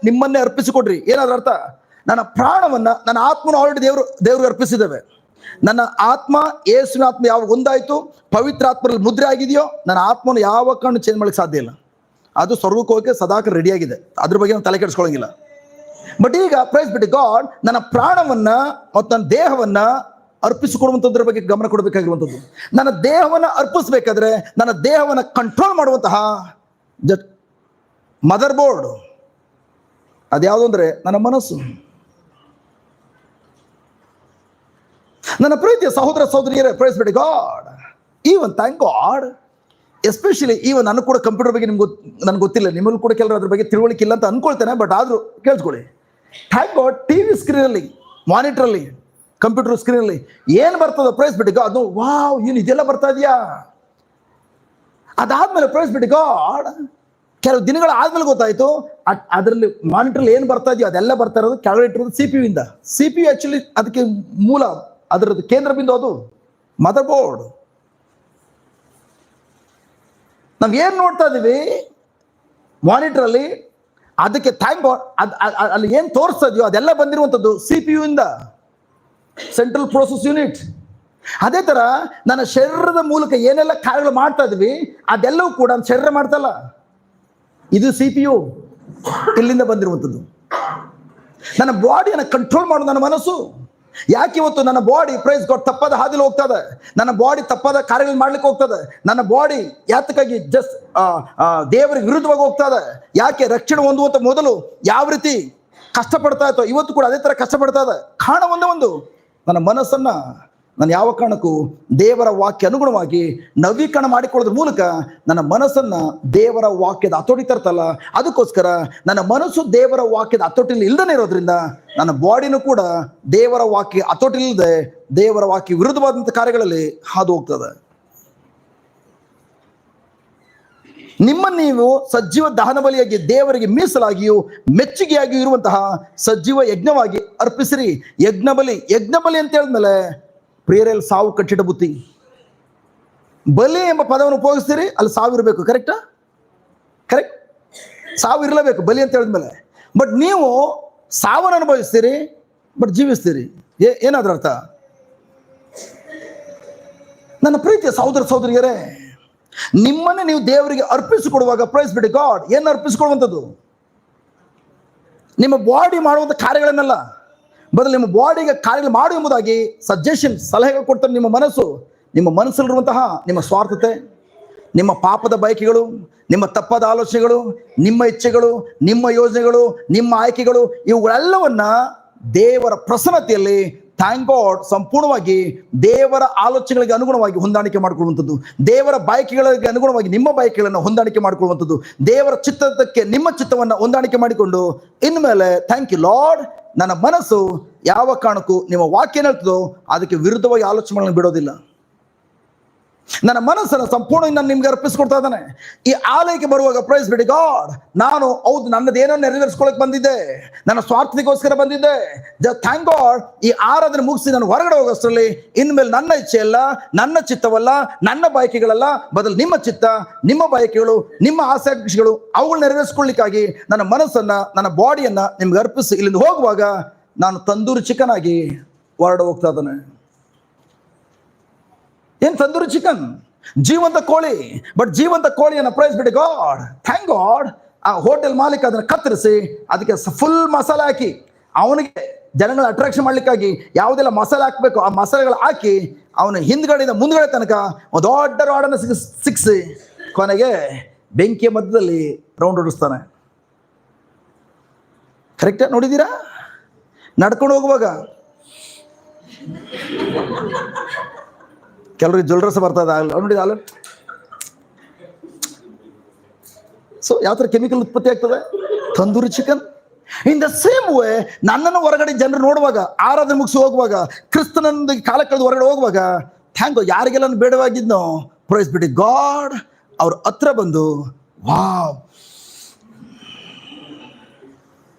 ನಿಮ್ಮನ್ನೇ ಅರ್ಪಿಸಿಕೊಡ್ರಿ. ಏನಾದ್ರ ಅರ್ಥ? ನನ್ನ ಪ್ರಾಣವನ್ನ, ನನ್ನ ಆತ್ಮನ ಆಲ್ರೆಡಿ ದೇವ್ರಿಗೆ ಅರ್ಪಿಸಿದ್ದೇವೆ. ನನ್ನ ಆತ್ಮ ಯೇಸುವಿನ ಆತ್ಮ ಯಾವಾಗ ಒಂದಾಯ್ತು, ಪವಿತ್ರ ಆತ್ಮರಲ್ಲಿ ಮುದ್ರೆ ಆಗಿದೆಯೋ, ನನ್ನ ಆತ್ಮನ ಯಾವ ಕಾರಣ ಚೇಂಜ್ ಮಾಡಲಿಕ್ಕೆ ಸಾಧ್ಯ ಇಲ್ಲ. ಅದು ಸ್ವರ್ಗಕ್ಕೆ ಹೋಗಕ್ಕೆ ಸದಾಕ ರೆಡಿ ಆಗಿದೆ, ಅದ್ರ ಬಗ್ಗೆ ನಾವು ತಲೆ ಕೆಡಿಸ್ಕೊಳ್ಳಂಗಿಲ್ಲ. ಬಟ್ ಈಗ ಪ್ರೈಸ್ ಬಿಡಿ ಗಾಡ್ ನನ್ನ ಪ್ರಾಣವನ್ನ ಮತ್ತು ನನ್ನ ದೇಹವನ್ನ ಅರ್ಪಿಸಿಕೊಡುವಂಥದ್ರ ಬಗ್ಗೆ ಗಮನ ಕೊಡಬೇಕಾಗಿರುವಂಥದ್ದು. ನನ್ನ ದೇಹವನ್ನ ಅರ್ಪಿಸ್ಬೇಕಾದ್ರೆ ನನ್ನ ದೇಹವನ್ನ ಕಂಟ್ರೋಲ್ ಮಾಡುವಂತಹ ಮದರ್ ಬೋರ್ಡ್ ಅದ್ಯಾವುದು ಅಂದ್ರೆ ನನ್ನ ಮನಸ್ಸು. ನನ್ನ ಪ್ರೀತಿಯ ಸಹೋದರ ಸಹೋದರಿಯರೇ, ಪ್ರೈಸ್ ಬಿಡಿ god even thank god especially even ನನಗೆ ಕೂಡ ಕಂಪ್ಯೂಟರ್ ಬಗ್ಗೆ ನನಗೆ ಗೊತ್ತಿಲ್ಲ, ನಿಮ್ಮಲ್ಲೂ ಕೂಡ ಕೆಲವರು ಅದ್ರ ಬಗ್ಗೆ ತಿಳುವಳಿಕೆ ಇಲ್ಲ ಅಂತ ಅನ್ಕೊಳ್ತೇನೆ. ಬಟ್ ಆದ್ರೂ ಕೇಳಿಸ್ಕೊಳ್ಳಿ, ಥ್ಯಾಂಕ್ ಗಾಡ್ ಟಿವಿ ಸ್ಕ್ರೀನಲ್ಲಿ, ಮಾನಿಟರಲ್ಲಿ, ಕಂಪ್ಯೂಟರ್ ಸ್ಕ್ರೀನಲ್ಲಿ ಏನು ಬರ್ತದ ಪ್ರೈಸ್ ಬಿಡಿ ಗಾಡ್, ಅದು ವಾವ್ ಏನು ಇದೆಲ್ಲ ಬರ್ತಾ ಇದೆಯಾ. ಅದಾದ್ಮೇಲೆ ಪ್ರೈಸ್ ಬಿಡಿ ಗಾಡ್ ಕೆಲವು ದಿನಗಳ ಆದ್ಮೇಲೆ ಗೊತ್ತಾಯ್ತು ಅದರಲ್ಲಿ ಮಾನಿಟರ್ಲಿ ಏನು ಬರ್ತಾ ಇದೆಯೋ ಅದೆಲ್ಲ ಬರ್ತಾ ಇರೋದು ಕೆಳಗಡೆ ಇಟ್ಟಿರೋದು CPU ಇಂದ. CPU ಆಕ್ಚುಲಿ ಅದಕ್ಕೆ ಮೂಲ, ಅದರದ್ದು ಕೇಂದ್ರ ಬಿಂದು ಅದು ಮದರ್ ಬೋರ್ಡ್. ನಾವ್ ಏನ್ ನೋಡ್ತಾ ಇದೀವಿ ಮಾನಿಟರ್ ಅಲ್ಲಿ, ಅದಕ್ಕೆ ಥ್ಯಾಂಕ್ ಗಾಡ್ ಅಲ್ಲಿ ಏನ್ ತೋರಿಸ್ತಾ ಇದೆಯೋ ಅದೆಲ್ಲ ಬಂದಿರುವಂತದ್ದು CPU ಇಂದ, ಸೆಂಟ್ರಲ್ ಪ್ರೋಸೆಸ್ ಯೂನಿಟ್. ಅದೇ ತರ ನನ್ನ ಶರೀರದ ಮೂಲಕ ಏನೆಲ್ಲ ಕಾರ್ಯಗಳು ಮಾಡ್ತಾ ಇದೀವಿ ಅದೆಲ್ಲವೂ ಕೂಡ ಶರೀರ ಮಾಡ್ತಲ್ಲ, ಇದು CPU ಇಲ್ಲಿಂದ ಬಂದಿರುವಂಥದ್ದು. ನನ್ನ ಬಾಡಿಯನ್ನು ಕಂಟ್ರೋಲ್ ಮಾಡೋದು ನನ್ನ ಮನಸ್ಸು. ಯಾಕೆ ಇವತ್ತು ನನ್ನ ಬಾಡಿ ಪ್ರೈಸ್ ಗಾಡ್ ತಪ್ಪಾದ ಹಾದಿಲಿ ಹೋಗ್ತದೆ, ನನ್ನ ಬಾಡಿ ತಪ್ಪಾದ ಕಾರ್ಯಗಳು ಮಾಡ್ಲಿಕ್ಕೆ ಹೋಗ್ತದೆ, ನನ್ನ ಬಾಡಿ ಯಾತಕ್ಕಾಗಿ ಜಸ್ಟ್ ದೇವರಿಗೆ ವಿರುದ್ಧವಾಗಿ ಹೋಗ್ತದೆ. ಯಾಕೆ? ರಕ್ಷಣೆ ಹೊಂದುವಂತ ಮೊದಲು ಯಾವ ರೀತಿ ಕಷ್ಟಪಡ್ತಾ ಇತ್ತು ಇವತ್ತು ಕೂಡ ಅದೇ ತರ ಕಷ್ಟಪಡ್ತಾ ಇದೆ. ಕಾರಣ ಒಂದೇ ಒಂದು, ನನ್ನ ಮನಸ್ಸನ್ನ ನಾನು ಯಾವ ಕಾರಣಕ್ಕೂ ದೇವರ ವಾಕ್ಯ ಅನುಗುಣವಾಗಿ ನವೀಕರಣ ಮಾಡಿಕೊಳ್ಳೋದ್ರ ಮೂಲಕ ನನ್ನ ಮನಸ್ಸನ್ನ ದೇವರ ವಾಕ್ಯದ ಹತೋಟಿ ತರ್ತಲ್ಲ. ಅದಕ್ಕೋಸ್ಕರ ನನ್ನ ಮನಸ್ಸು ದೇವರ ವಾಕ್ಯದ ಹತೋಟಿಲಿ ಇಲ್ಲದೇ ಇರೋದ್ರಿಂದ ನನ್ನ ಬಾಡಿನೂ ಕೂಡ ದೇವರ ವಾಕ್ಯ ಹತೋಟಿ ಇಲ್ಲದೆ ದೇವರ ವಾಕ್ಯ ವಿರುದ್ಧವಾದಂಥ ಕಾರ್ಯಗಳಲ್ಲಿ ಹಾದು ಹೋಗ್ತದೆ. ನೀವು ಸಜೀವ ದಹನ ಬಲಿಯಾಗಿ ದೇವರಿಗೆ ಮೀಸಲಾಗಿಯೂ ಮೆಚ್ಚುಗೆಯಾಗಿಯೂ ಇರುವಂತಹ ಸಜೀವ ಯಜ್ಞವಾಗಿ ಅರ್ಪಿಸಿರಿ. ಯಜ್ಞ ಬಲಿ ಅಂತ ಹೇಳಿದ್ಮೇಲೆ ಪ್ರಿಯರಲ್ಲಿ ಸಾವು ಕಟ್ಟಿಡ ಬುತ್ತಿ. ಬಲಿ ಎಂಬ ಪದವನ್ನು ಉಪಯೋಗಿಸ್ತೀರಿ, ಅಲ್ಲಿ ಸಾವು ಇರಬೇಕು. ಕರೆಕ್ಟ್? ಸಾವು ಇರಲೇಬೇಕು ಬಲಿ ಅಂತ ಹೇಳಿದ್ಮೇಲೆ. ಬಟ್ ನೀವು ಸಾವನ್ನು ಅನುಭವಿಸ್ತೀರಿ, ಬಟ್ ಜೀವಿಸ್ತೀರಿ. ಏನಾದ್ರ ಅರ್ಥ? ನನ್ನ ಪ್ರೀತಿಯ ಸಹೋದರ ಸಹೋದರಿಯರೇ, ನಿಮ್ಮನ್ನೇ ನೀವು ದೇವರಿಗೆ ಅರ್ಪಿಸಿಕೊಡುವಾಗ ಪ್ರೈಸ್ ಬಿಡಿ ಗಾಡ್ ಏನು ಅರ್ಪಿಸಿಕೊಳ್ಳುವಂಥದ್ದು? ನಿಮ್ಮ ಬಾಡಿ ಮಾಡುವಂಥ ಕಾರ್ಯಗಳನ್ನೆಲ್ಲ ಬದಲು ನಿಮ್ಮ ಬಾಡಿಗೆ ಕಾರ್ಯಗಳು ಮಾಡು ಎಂಬುದಾಗಿ ಸಲಹೆಗಳು ಕೊಡ್ತಾರೆ. ನಿಮ್ಮ ಮನಸ್ಸಲ್ಲಿರುವಂತಹ ನಿಮ್ಮ ಸ್ವಾರ್ಥತೆ, ನಿಮ್ಮ ಪಾಪದ ಬಯಕೆಗಳು, ನಿಮ್ಮ ತಪ್ಪಾದ ಆಲೋಚನೆಗಳು, ನಿಮ್ಮ ಇಚ್ಛೆಗಳು, ನಿಮ್ಮ ಯೋಜನೆಗಳು, ನಿಮ್ಮ ಆಯ್ಕೆಗಳು, ಇವುಗಳೆಲ್ಲವನ್ನ ದೇವರ ಪ್ರಸನ್ನತೆಯಲ್ಲಿ ಥ್ಯಾಂಕ್ ಗಾಡ್ ಸಂಪೂರ್ಣವಾಗಿ ದೇವರ ಆಲೋಚನೆಗಳಿಗೆ ಅನುಗುಣವಾಗಿ ಹೊಂದಾಣಿಕೆ ಮಾಡಿಕೊಳ್ಳುವಂಥದ್ದು, ದೇವರ ಬಯಕೆಗಳಿಗೆ ಅನುಗುಣವಾಗಿ ನಿಮ್ಮ ಬಯಕೆಗಳನ್ನು ಹೊಂದಾಣಿಕೆ ಮಾಡಿಕೊಳ್ಳುವಂಥದ್ದು, ದೇವರ ಚಿತ್ತಕ್ಕೆ ನಿಮ್ಮ ಚಿತ್ತವನ್ನು ಹೊಂದಾಣಿಕೆ ಮಾಡಿಕೊಂಡು ಇನ್ಮೇಲೆ ಥ್ಯಾಂಕ್ ಯು ಲಾರ್ಡ್, ನನ್ನ ಮನಸ್ಸು ಯಾವ ಕಾರಣಕ್ಕೂ ನಿಮ್ಮ ವಾಕ್ಯ ಏನ್ ಹೇಳ್ತದೋ ಅದಕ್ಕೆ ವಿರುದ್ಧವಾಗಿ ಆಲೋಚನೆಗಳನ್ನು ಬಿಡೋದಿಲ್ಲ. ನನ್ನ ಮನಸ್ಸನ್ನು ಸಂಪೂರ್ಣ ನಾನು ನಿಮ್ಗೆ ಅರ್ಪಿಸ್ಕೊಡ್ತಾ ಇದ್ದಾನೆ. ಈ ಆಲಯಕ್ಕೆ ಬರುವಾಗ ಪ್ರೈಸ್ ಬಿಡಿ ಗಾಡ್, ನಾನು ಹೌದು ನನ್ನದೇನೋ ನೆರವೇರಿಸ್ಕೊಳಕ್ ಬಂದಿದ್ದೆ, ನನ್ನ ಸ್ವಾರ್ಥಿಗೋಸ್ಕರ ಬಂದಿದ್ದೆ. ಥ್ಯಾಂಕ್ ಗಾಡ್ ಈ ಆರಾಧನೆ ಮುಗಿಸಿ ನಾನು ಹೊರಗಡೆ ಹೋಗೋಷ್ಟರಲ್ಲಿ ಇನ್ಮೇಲೆ ನನ್ನ ಇಚ್ಛೆ ಅಲ್ಲ, ನನ್ನ ಚಿತ್ತವಲ್ಲ, ನನ್ನ ಬಯಕೆಗಳಲ್ಲ, ಬದಲು ನಿಮ್ಮ ಚಿತ್ತ, ನಿಮ್ಮ ಬಯಕೆಗಳು, ನಿಮ್ಮ ಆಸಕ್ತಿಗಳು ಅವುಗಳು ನೆರವೇರಿಸ್ಕೊಳ್ಳಿಕ್ಕಾಗಿ ನನ್ನ ಮನಸ್ಸನ್ನ, ನನ್ನ ಬಾಡಿಯನ್ನ ನಿಮ್ಗೆ ಅರ್ಪಿಸಿ ಇಲ್ಲಿಂದ ಹೋಗುವಾಗ ನಾನು ತಂದೂರಿ ಚಿಕನ್ ಆಗಿ ಹೊರಡ ಹೋಗ್ತಾ ಇದ್ದಾನೆ. ಏನ್ ತಂದೂರಿ ಚಿಕನ್? ಜೀವಂತ ಕೋಳಿ. ಬಟ್ ಜೀವಂತ ಕೋಳಿಯನ್ನು ಪ್ರೈಸ್ ಬಿಡಿ ಗಾಡ್ ಥ್ಯಾಂಕ್ ಗಾಡ್ ಆ ಹೋಟೆಲ್ ಮಾಲೀಕ ಅದನ್ನು ಕತ್ತರಿಸಿ ಅದಕ್ಕೆ ಫುಲ್ ಮಸಾಲೆ ಹಾಕಿ ಅವನಿಗೆ ಜನಗಳ ಅಟ್ರಾಕ್ಷನ್ ಮಾಡ್ಲಿಕ್ಕಾಗಿ ಯಾವುದೆಲ್ಲ ಮಸಾಲೆ ಹಾಕ್ಬೇಕು ಆ ಮಸಾಲೆಗಳು ಹಾಕಿ ಅವನ ಹಿಂದ್ಗಡೆಯಿಂದ ಮುಂದ್ಗಡೆ ತನಕ ಒಂದು ದೊಡ್ಡ ರಾಡನ್ನು ಸಿಕ್ಸಿ ಕೊನೆಗೆ ಬೆಂಕಿಯ ಮಧ್ಯದಲ್ಲಿ ರೌಂಡ್ ಹೊಡಿಸ್ತಾನೆ. ಕರೆಕ್ಟಾಗಿ ನೋಡಿದ್ದೀರಾ? ನಡ್ಕೊಂಡು ಹೋಗುವಾಗ ಕೆಲವ್ರಿಗೆ ಜ್ವಲ್ರಸ ಬರ್ತದೆ ನೋಡಿದ ಅಲ್ಲ. ಸೊ ಯಾವ ಥರ ಕೆಮಿಕಲ್ ಉತ್ಪತ್ತಿ ಆಗ್ತದೆ? Tandoori chicken. In the same way ನನ್ನನ್ನು ಹೊರಗಡೆ ಜನರು ನೋಡುವಾಗ, ಆರಾಧನೆ ಮುಗಿಸಿ ಹೋಗುವಾಗ, ಕ್ರಿಸ್ತನೊಂದಿಗೆ ಕಾಲ ಕಳೆದು ಹೊರಗಡೆ ಹೋಗುವಾಗ, ಥ್ಯಾಂಕ್ ಯಾರಿಗೆಲ್ಲ ಬೇಡವಾಗಿದ್ನೋ ಪ್ರೈಸ್ ಬಿಡಿ ಗಾಡ್ ಅವ್ರ ಹತ್ರ ಬಂದು ವಾವ್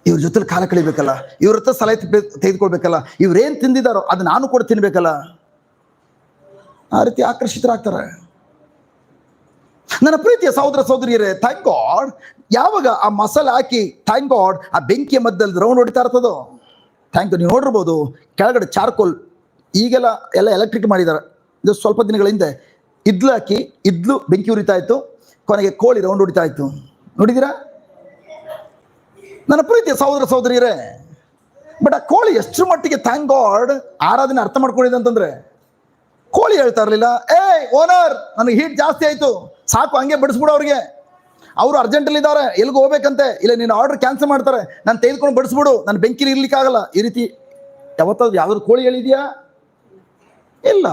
ಇವ್ರ ಜೊತೆಲಿ ಕಾಲ ಕಳಿಬೇಕಲ್ಲ, ಇವ್ರ ಹತ್ರ ಸಲಹೆ ತೆಗೆದುಕೊಳ್ಬೇಕಲ್ಲ, ಇವ್ರೇನು ತಿಂದಿದ್ದಾರೋ ಅದು ನಾನು ಕೂಡ ತಿನ್ಬೇಕಲ್ಲ, ಆ ರೀತಿ ಆಕರ್ಷಿತರಾಗ್ತಾರೆ. ನನ್ನ ಪ್ರೀತಿಯ ಸಹೋದರ ಸಹೋದರಿಯರೇ, ಥ್ಯಾಂಕ್ ಗಾಡ್ ಯಾವಾಗ ಆ ಮಸಾಲೆ ಹಾಕಿ ಥ್ಯಾಂಕ್ ಗಾಡ್ ಆ ಬೆಂಕಿಯ ಮಧ್ಯದಲ್ಲಿ ರೌಂಡ್ ಹೊಡಿತಾ ಇರ್ತದೋ, ಥ್ಯಾಂಕ್ ಯು. ನೀವು ನೋಡಿರ್ಬೋದು ಕೆಳಗಡೆ ಚಾರ್ಕೋಲ್, ಈಗೆಲ್ಲ ಎಲ್ಲ ಎಲೆಕ್ಟ್ರಿಕ್ ಮಾಡಿದ್ದಾರೆ. ಇದು ಸ್ವಲ್ಪ ದಿನಗಳ ಹಿಂದೆ ಇದ್ಲು ಹಾಕಿ ಇದ್ಲು ಬೆಂಕಿ ಉರಿತಾ ಇತ್ತು, ಕೊನೆಗೆ ಕೋಳಿ ರೌಂಡ್ ಹೊಡಿತಾ ಇತ್ತು. ನೋಡಿದ್ದೀರಾ ನನ್ನ ಪ್ರೀತಿಯ ಸಹೋದರ ಸಹೋದರಿಯರೇ? ಬಟ್ ಆ ಕೋಳಿ ಎಷ್ಟರ ಮಟ್ಟಿಗೆ ಥ್ಯಾಂಕ್ ಗಾಡ್ ಆರಾಧನೆ ಅರ್ಥ ಮಾಡ್ಕೊಂಡಿದೆ ಅಂತಂದ್ರೆ, ಕೋಳಿ ಹೇಳ್ತಾ ಇರಲಿಲ್ಲ, ಓನರ್ ನನಗೆ ಹೀಟ್ ಜಾಸ್ತಿ ಆಯಿತು, ಸಾಕು ಹಂಗೆ ಬಡಿಸ್ಬಿಡು ಅವ್ರಿಗೆ, ಅವರು ಅರ್ಜೆಂಟಲ್ಲಿ ಇದ್ದಾರೆ, ಎಲ್ಲಿಗೆ ಹೋಗ್ಬೇಕಂತೆ, ಇಲ್ಲ ನೀನು ಆರ್ಡರ್ ಕ್ಯಾನ್ಸಲ್ ಮಾಡ್ತಾರೆ, ನಾನು ತೆಗೆದುಕೊಂಡು ಬಡಿಸ್ಬಿಡು, ನಾನು ಬೆಂಕಿಲಿ ಇರ್ಲಿಕ್ಕಾಗಲ್ಲ. ಈ ರೀತಿ ಯಾವತ್ತಾದ್ರು ಯಾವ್ದಾದ್ರು ಕೋಳಿ ಹೇಳಿದ್ಯಾ? ಇಲ್ಲ.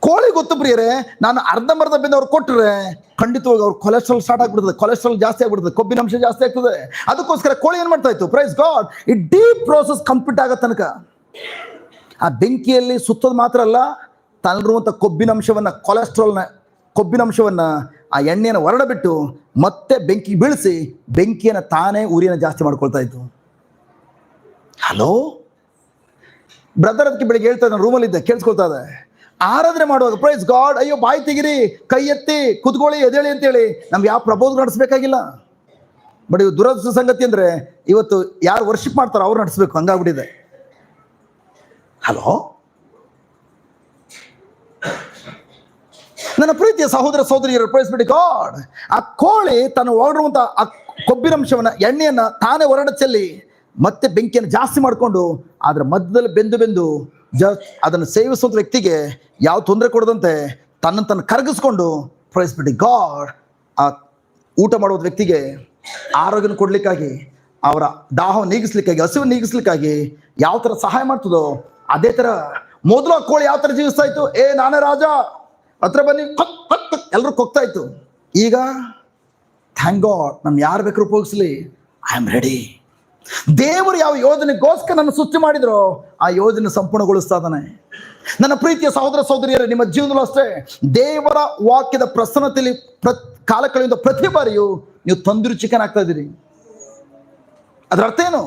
ಕೋಳಿ ಗೊತ್ತು ಪ್ರಿಯರೇ, ನಾನು ಅರ್ಧಂಬರ್ಧ ಬೆಂದು ಅವ್ರು ಕೊಟ್ಟರೆ ಖಂಡಿತವಾಗಿ ಅವ್ರು ಕೊಲೆಸ್ಟ್ರಾಲ್ ಸ್ಟಾರ್ಟ್ ಆಗ್ಬಿಡ್ತದೆ, ಕೊಲೆಸ್ಟ್ರಾಲ್ ಜಾಸ್ತಿ ಆಗ್ಬಿಡ್ತದೆ, ಕೊಬ್ಬಿನಾಂಶ ಜಾಸ್ತಿ ಆಗ್ತದೆ. ಅದಕ್ಕೋಸ್ಕರ ಕೋಳಿ ಏನು ಮಾಡ್ತಾ ಇತ್ತು? ಪ್ರೈಸ್ ಗಾಡ್, ಈ ಡೀಪ್ ಪ್ರೋಸೆಸ್ ಕಂಪ್ಲೀಟ್ ಆಗೋ ತನಕ ಆ ಬೆಂಕಿಯಲ್ಲಿ ಸುತ್ತೋದು ಮಾತ್ರ ಅಲ್ಲ, ತನ್ನಲ್ಲಿರುವಂಥ ಕೊಬ್ಬಿನಂಶವನ್ನು, ಕೊಬ್ಬಿನಂಶವನ್ನು ಆ ಎಣ್ಣೆಯನ್ನು ಹೊರಡಬಿಟ್ಟು ಮತ್ತೆ ಬೆಂಕಿ ಬೀಳಿಸಿ ಬೆಂಕಿಯನ್ನು ತಾನೇ ಉರಿಯನ್ನು ಜಾಸ್ತಿ ಮಾಡ್ಕೊಳ್ತಾ ಇತ್ತು. ಹಲೋ ಬ್ರದರ್, ಅದಕ್ಕೆ ಬೆಳಿಗ್ಗೆ ಹೇಳ್ತಾ ನಾನು ರೂಮಲ್ಲಿದ್ದೆ, ಕೇಳಿಸ್ಕೊಳ್ತಾ ಇದೆ. ಆರಾಧನೆ ಮಾಡುವಾಗ ಪ್ರೈಸ್ ಗಾಡ್, ಅಯ್ಯೋ ಬಾಯಿ ತೆಗಿರಿ, ಕೈ ಎತ್ತಿ, ಕುತ್ಕೊಳ್ಳಿ, ಎದೇಳಿ ಅಂತೇಳಿ ನಮ್ಗೆ ಯಾವ ಪ್ರಬೋಧ ನಡೆಸಬೇಕಾಗಿಲ್ಲ. ಬಟ್ ಇವು ದುರದೃಷ್ಟ ಸಂಗತಿ ಅಂದರೆ ಇವತ್ತು ಯಾರು ವರ್ಷಿಪ್ ಮಾಡ್ತಾರೋ ಅವ್ರು ನಡೆಸಬೇಕು, ಹಂಗಾಗ್ಬಿಟ್ಟಿದೆ. ಹಲೋ ನನ್ನ ಪ್ರೀತಿಯ ಸಹೋದರ ಸಹೋದರಿಯರು, ಪ್ರೈಸ್ ಬಿಡಿ ಗಾಡ್, ಆ ಕೋಳಿ ತನ್ನ ಹೊರಡುವಂಥ ಆ ಕೊಬ್ಬಿನಂಶವನ್ನು, ಎಣ್ಣೆಯನ್ನು ತಾನೇ ಹೊರಡ ಚೆಲ್ಲಿ ಮತ್ತೆ ಬೆಂಕಿಯನ್ನು ಜಾಸ್ತಿ ಮಾಡಿಕೊಂಡು ಅದರ ಮಧ್ಯದಲ್ಲಿ ಬೆಂದು ಅದನ್ನು ಸೇವಿಸುವಂಥ ವ್ಯಕ್ತಿಗೆ ಯಾವ ತೊಂದರೆ ಕೊಡದಂತೆ ತನ್ನನ್ನು ಕರಗಿಸ್ಕೊಂಡು, ಪ್ರೈಸ್ ಬಿಡಿ ಗಾಡ್, ಆ ಊಟ ಮಾಡುವ ವ್ಯಕ್ತಿಗೆ ಆರೋಗ್ಯನ ಕೊಡ್ಲಿಕ್ಕಾಗಿ, ಅವರ ದಾಹವನ್ನು ನೀಗಿಸ್ಲಿಕ್ಕಾಗಿ, ಹಸಿವು ನೀಗಿಸ್ಲಿಕ್ಕಾಗಿ ಯಾವ ಥರ ಸಹಾಯ ಮಾಡ್ತದೋ ಅದೇ ಥರ ಮೊದಲು ಆ ಕೋಳಿ ಯಾವ ಥರ ಜೀವಿಸ್ತಾ ಇತ್ತು? ನಾನೇ ರಾಜ, ಹತ್ರ ಬನ್ನಿ, ಎಲ್ಲರೂ ಕೊಗ್ತಾ ಇತ್ತು. ಈಗ ಥ್ಯಾಂಕ್ ಗಾಡ್, ನಾನು ಯಾರು ಬೇಕಾದ್ರೂ ಉಪಯೋಗಿಸ್ಲಿ, ಐ ಆಮ್ ರೆಡಿ. ದೇವರು ಯಾವ ಯೋಜನೆಗೋಸ್ಕರ ನನ್ನ ಸೃಷ್ಟಿ ಮಾಡಿದ್ರೋ ಆ ಯೋಜನೆ ಸಂಪೂರ್ಣಗೊಳಿಸ್ತಾ ಇದ್ದಾನೆ. ನನ್ನ ಪ್ರೀತಿಯ ಸಹೋದರ ಸಹೋದರಿಯರೇ, ನಿಮ್ಮ ಜೀವನದಲ್ಲೂ ಅಷ್ಟೇ ದೇವರ ವಾಕ್ಯದ ಪ್ರಸನ್ನತೆಯಲ್ಲಿ ಕಾಲ ಕಳೆಯುವ ಪ್ರತಿ ಬಾರಿಯೂ ನೀವು ತಂದೂರಿ ಚಿಕನ್ ಆಗ್ತಾ ಇದ್ದೀರಿ. ಅದರ ಅರ್ಥ ಏನು?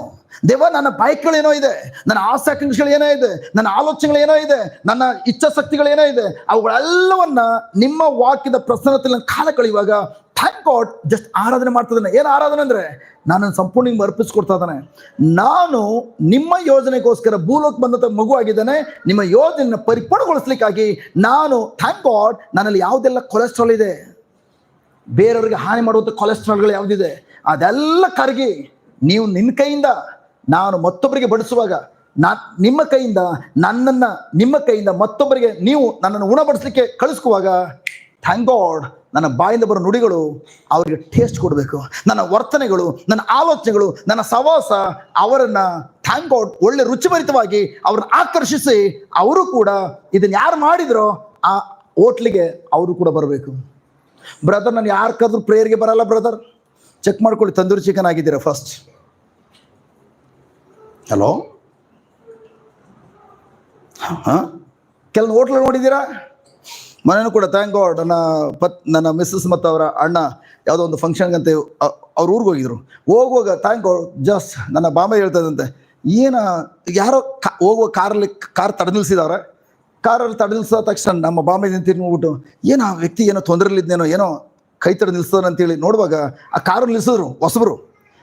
ದೇವ, ನನ್ನ ಬಯಕೆಗಳೇನೋ ಇದೆ, ನನ್ನ ಆಸಕ್ತಿಗಳೇನೋ ಇದೆ, ನನ್ನ ಆಲೋಚನೆಗಳೇನೋ ಇದೆ, ನನ್ನ ಇಚ್ಛಾಶಕ್ತಿಗಳೇನೋ ಇದೆ, ಅವುಗಳೆಲ್ಲವನ್ನ ನಿಮ್ಮ ವಾಕ್ಯದ ಪ್ರಸನ್ನತೆಯಲ್ಲಿ ಕಾಲ ಕಳೆಯುವಾಗ ಥ್ಯಾಂಕ್ ಗಾಡ್ ಜಸ್ಟ್ ಆರಾಧನೆ ಮಾಡ್ತಿದ್ದಾನೆ. ಏನು ಆರಾಧನೆ ಅಂದರೆ ನನ್ನನ್ನು ಸಂಪೂರ್ಣ ನಿಮ್ಗೆ ಅರ್ಪಿಸ್ಕೊಡ್ತಾ ಇದ್ದಾನೆ. ನಾನು ನಿಮ್ಮ ಯೋಜನೆಗೋಸ್ಕರ ಭೂಲೋಕ ಬಂದಂಥ ಮಗು ಆಗಿದ್ದಾನೆ. ನಿಮ್ಮ ಯೋಜನೆಯನ್ನು ಪರಿಪೂರ್ಣಗೊಳಿಸ್ಲಿಕ್ಕಾಗಿ ನಾನು ಥ್ಯಾಂಕ್ ಗಾಡ್, ನನ್ನಲ್ಲಿ ಯಾವುದೆಲ್ಲ ಕೊಲೆಸ್ಟ್ರಾಲ್ ಇದೆ, ಬೇರೆಯವ್ರಿಗೆ ಹಾನಿ ಮಾಡುವಂಥ ಕೊಲೆಸ್ಟ್ರಾಲ್ಗಳು ಯಾವುದಿದೆ ಅದೆಲ್ಲ ಕರಗಿ ನೀವು ನಿನ್ನ ಕೈಯಿಂದ ನಾನು ಮತ್ತೊಬ್ಬರಿಗೆ ಬಡಿಸುವಾಗ, ನಿಮ್ಮ ಕೈಯಿಂದ ನನ್ನನ್ನು, ನಿಮ್ಮ ಕೈಯಿಂದ ಮತ್ತೊಬ್ಬರಿಗೆ ನೀವು ನನ್ನನ್ನು ಉಣಬಡಿಸ್ಲಿಕ್ಕೆ ಕಳಿಸ್ಕುವಾಗ ಥ್ಯಾಂಕ್ ಗಾಡ್, ನನ್ನ ಬಾಯಿಂದ ಬರೋ ನುಡಿಗಳು ಅವರಿಗೆ ಟೇಸ್ಟ್ ಕೊಡಬೇಕು. ನನ್ನ ವರ್ತನೆಗಳು, ನನ್ನ ಆಲೋಚನೆಗಳು, ನನ್ನ ಸವಾಸ ಅವರನ್ನು ಥ್ಯಾಂಕ್ ಗಾಡ್ ಒಳ್ಳೆ ರುಚಿಭರಿತವಾಗಿ ಅವ್ರನ್ನ ಆಕರ್ಷಿಸಿ ಅವರು ಕೂಡ ಇದನ್ನು ಯಾರು ಮಾಡಿದ್ರೋ ಆ ಹೋಟ್ಲಿಗೆ ಅವರು ಕೂಡ ಬರಬೇಕು. ಬ್ರದರ್, ನಾನು ಯಾರು ಕರೆದ್ರು ಪ್ರೇಯರ್ಗೆ ಬರಲ್ಲ ಬ್ರದರ್, ಚೆಕ್ ಮಾಡ್ಕೊಳ್ಳಿ, ತಂದೂರಿ ಚಿಕನ್ ಆಗಿದ್ದೀರಾ ಫಸ್ಟ್. ಹಲೋ, ಕೆಲವು ಹೋಟ್ಲ್ ನೋಡಿದ್ದೀರಾ? ಮನೇನು ಕೂಡ ಥ್ಯಾಂಕ್ ಗಾಡ್, ನನ್ನ ಮಿಸ್ಸಸ್ ಮತ್ತು ಅವರ ಅಣ್ಣ ಯಾವುದೋ ಒಂದು ಫಂಕ್ಷನ್ಗಂತೆ ಅವ್ರ ಊರಿಗೆ ಹೋಗಿದ್ರು. ಹೋಗುವಾಗ ಥ್ಯಾಂಕ್ ಗಾಡ್ ಜಸ್ಟ್ ನನ್ನ ಬಾಂಬೆ ಹೇಳ್ತಾ ಇದ್ದಂತೆ, ಯಾರೋ ಹೋಗುವ ಕಾರ್ ತಡೆ ನಿಲ್ಸಿದವ್ರೆ. ಕಾರಲ್ಲಿ ತಡೆ ನಿಲ್ಸಿದ ತಕ್ಷಣ ನಮ್ಮ ಬಾಂಬೆ ನಿಂತಿರ್ಬಿಟ್ಟು ಆ ವ್ಯಕ್ತಿ ಏನೋ ತೊಂದರೆಲಿದ್ದೇನೋ, ಏನೋ ಕೈ ತಡೆ ನಿಲ್ಸೋಣ ಅಂತೇಳಿ ನೋಡುವಾಗ ಆ ಕಾರು ನಿಲ್ಸಿದ್ರು, ಹೊಸಬರು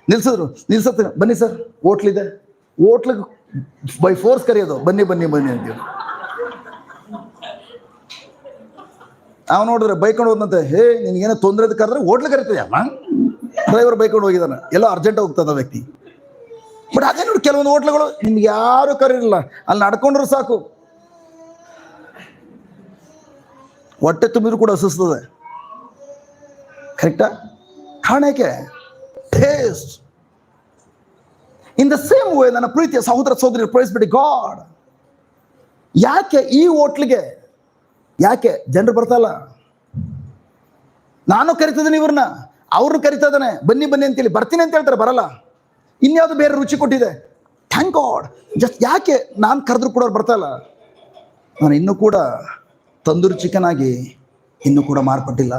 ನಿಲ್ಸತ್ತೆ, ಬನ್ನಿ ಸರ್ ಹೋಟ್ಲಿದೆ, ಹೋಟ್ಲಿಗೆ ಬೈ ಫೋರ್ಸ್ ಕರೆಯೋದು, ಬನ್ನಿ ಅಂತೇಳಿ. ನಾವು ನೋಡಿದ್ರೆ ಬೈಕೊಂಡು ಹೋದಂತೆ, ನಿನ್ಗೇನೋ ತೊಂದರೆ ಕರೆದ್ರೆ ಹೋಟ್ಲಿಗೆ ಕರಿತೀಯ, ಡ್ರೈವರ್ ಬೈಕೊಂಡು ಹೋಗಿದ್ದಾನೆ, ಎಲ್ಲೋ ಅರ್ಜೆಂಟ್ ಹೋಗ್ತದ ವ್ಯಕ್ತಿ. ಬಟ್ ಅದೇ ನೋಡಿ, ಕೆಲವೊಂದು ಹೋಟ್ಲುಗಳು ನಿಮ್ಗೆ ಯಾರು ಕರೀರಿಲ್ಲ, ಅಲ್ಲಿ ನಡ್ಕೊಂಡ್ರು ಸಾಕು, ಹೊಟ್ಟೆ ತುಂಬಿದ್ರು ಕೂಡ ಹಸಿಸ್ತದೆ. ಕರೆಕ್ಟಾ? ಕಾರಣಕ್ಕೆ taste. In the same way ನನ್ನ ಪ್ರೀತಿಯ ಸಹೋದರ ಸಹೋದರಿ, ಪ್ರೈಸ್ ಬಿಡಿ ಗಾಡ್. ಯಾಕೆ ಈ ಹೋಟ್ಲಿಗೆ ಯಾಕೆ ಜನರು ಬರ್ತಾಯಿಲ್ಲ? ನಾನು ಕರಿತಿದ್ದೀನಿ ಇವ್ರನ್ನ, ಅವ್ರನ್ನ ಕರಿತಾ ಇದ್ದಾನೆ, ಬನ್ನಿ ಬನ್ನಿ ಅಂತೇಳಿ. ಬರ್ತೀನಿ ಅಂತ ಹೇಳ್ತಾರೆ, ಬರಲ್ಲ. ಇನ್ಯಾವುದು ಬೇರೆ ರುಚಿ ಕೊಟ್ಟಿದೆ. Thank God. ಜಸ್ಟ್ ಯಾಕೆ ನಾನು ಕರೆದ್ರು ಕೂಡ ಅವ್ರು ಬರ್ತಾ ಇಲ್ಲ? ನಾನು ಇನ್ನೂ ಕೂಡ ತಂದೂರಿ ಚಿಕನ್ ಆಗಿ ಇನ್ನೂ ಕೂಡ ಮಾರ್ಪಟ್ಟಿಲ್ಲ.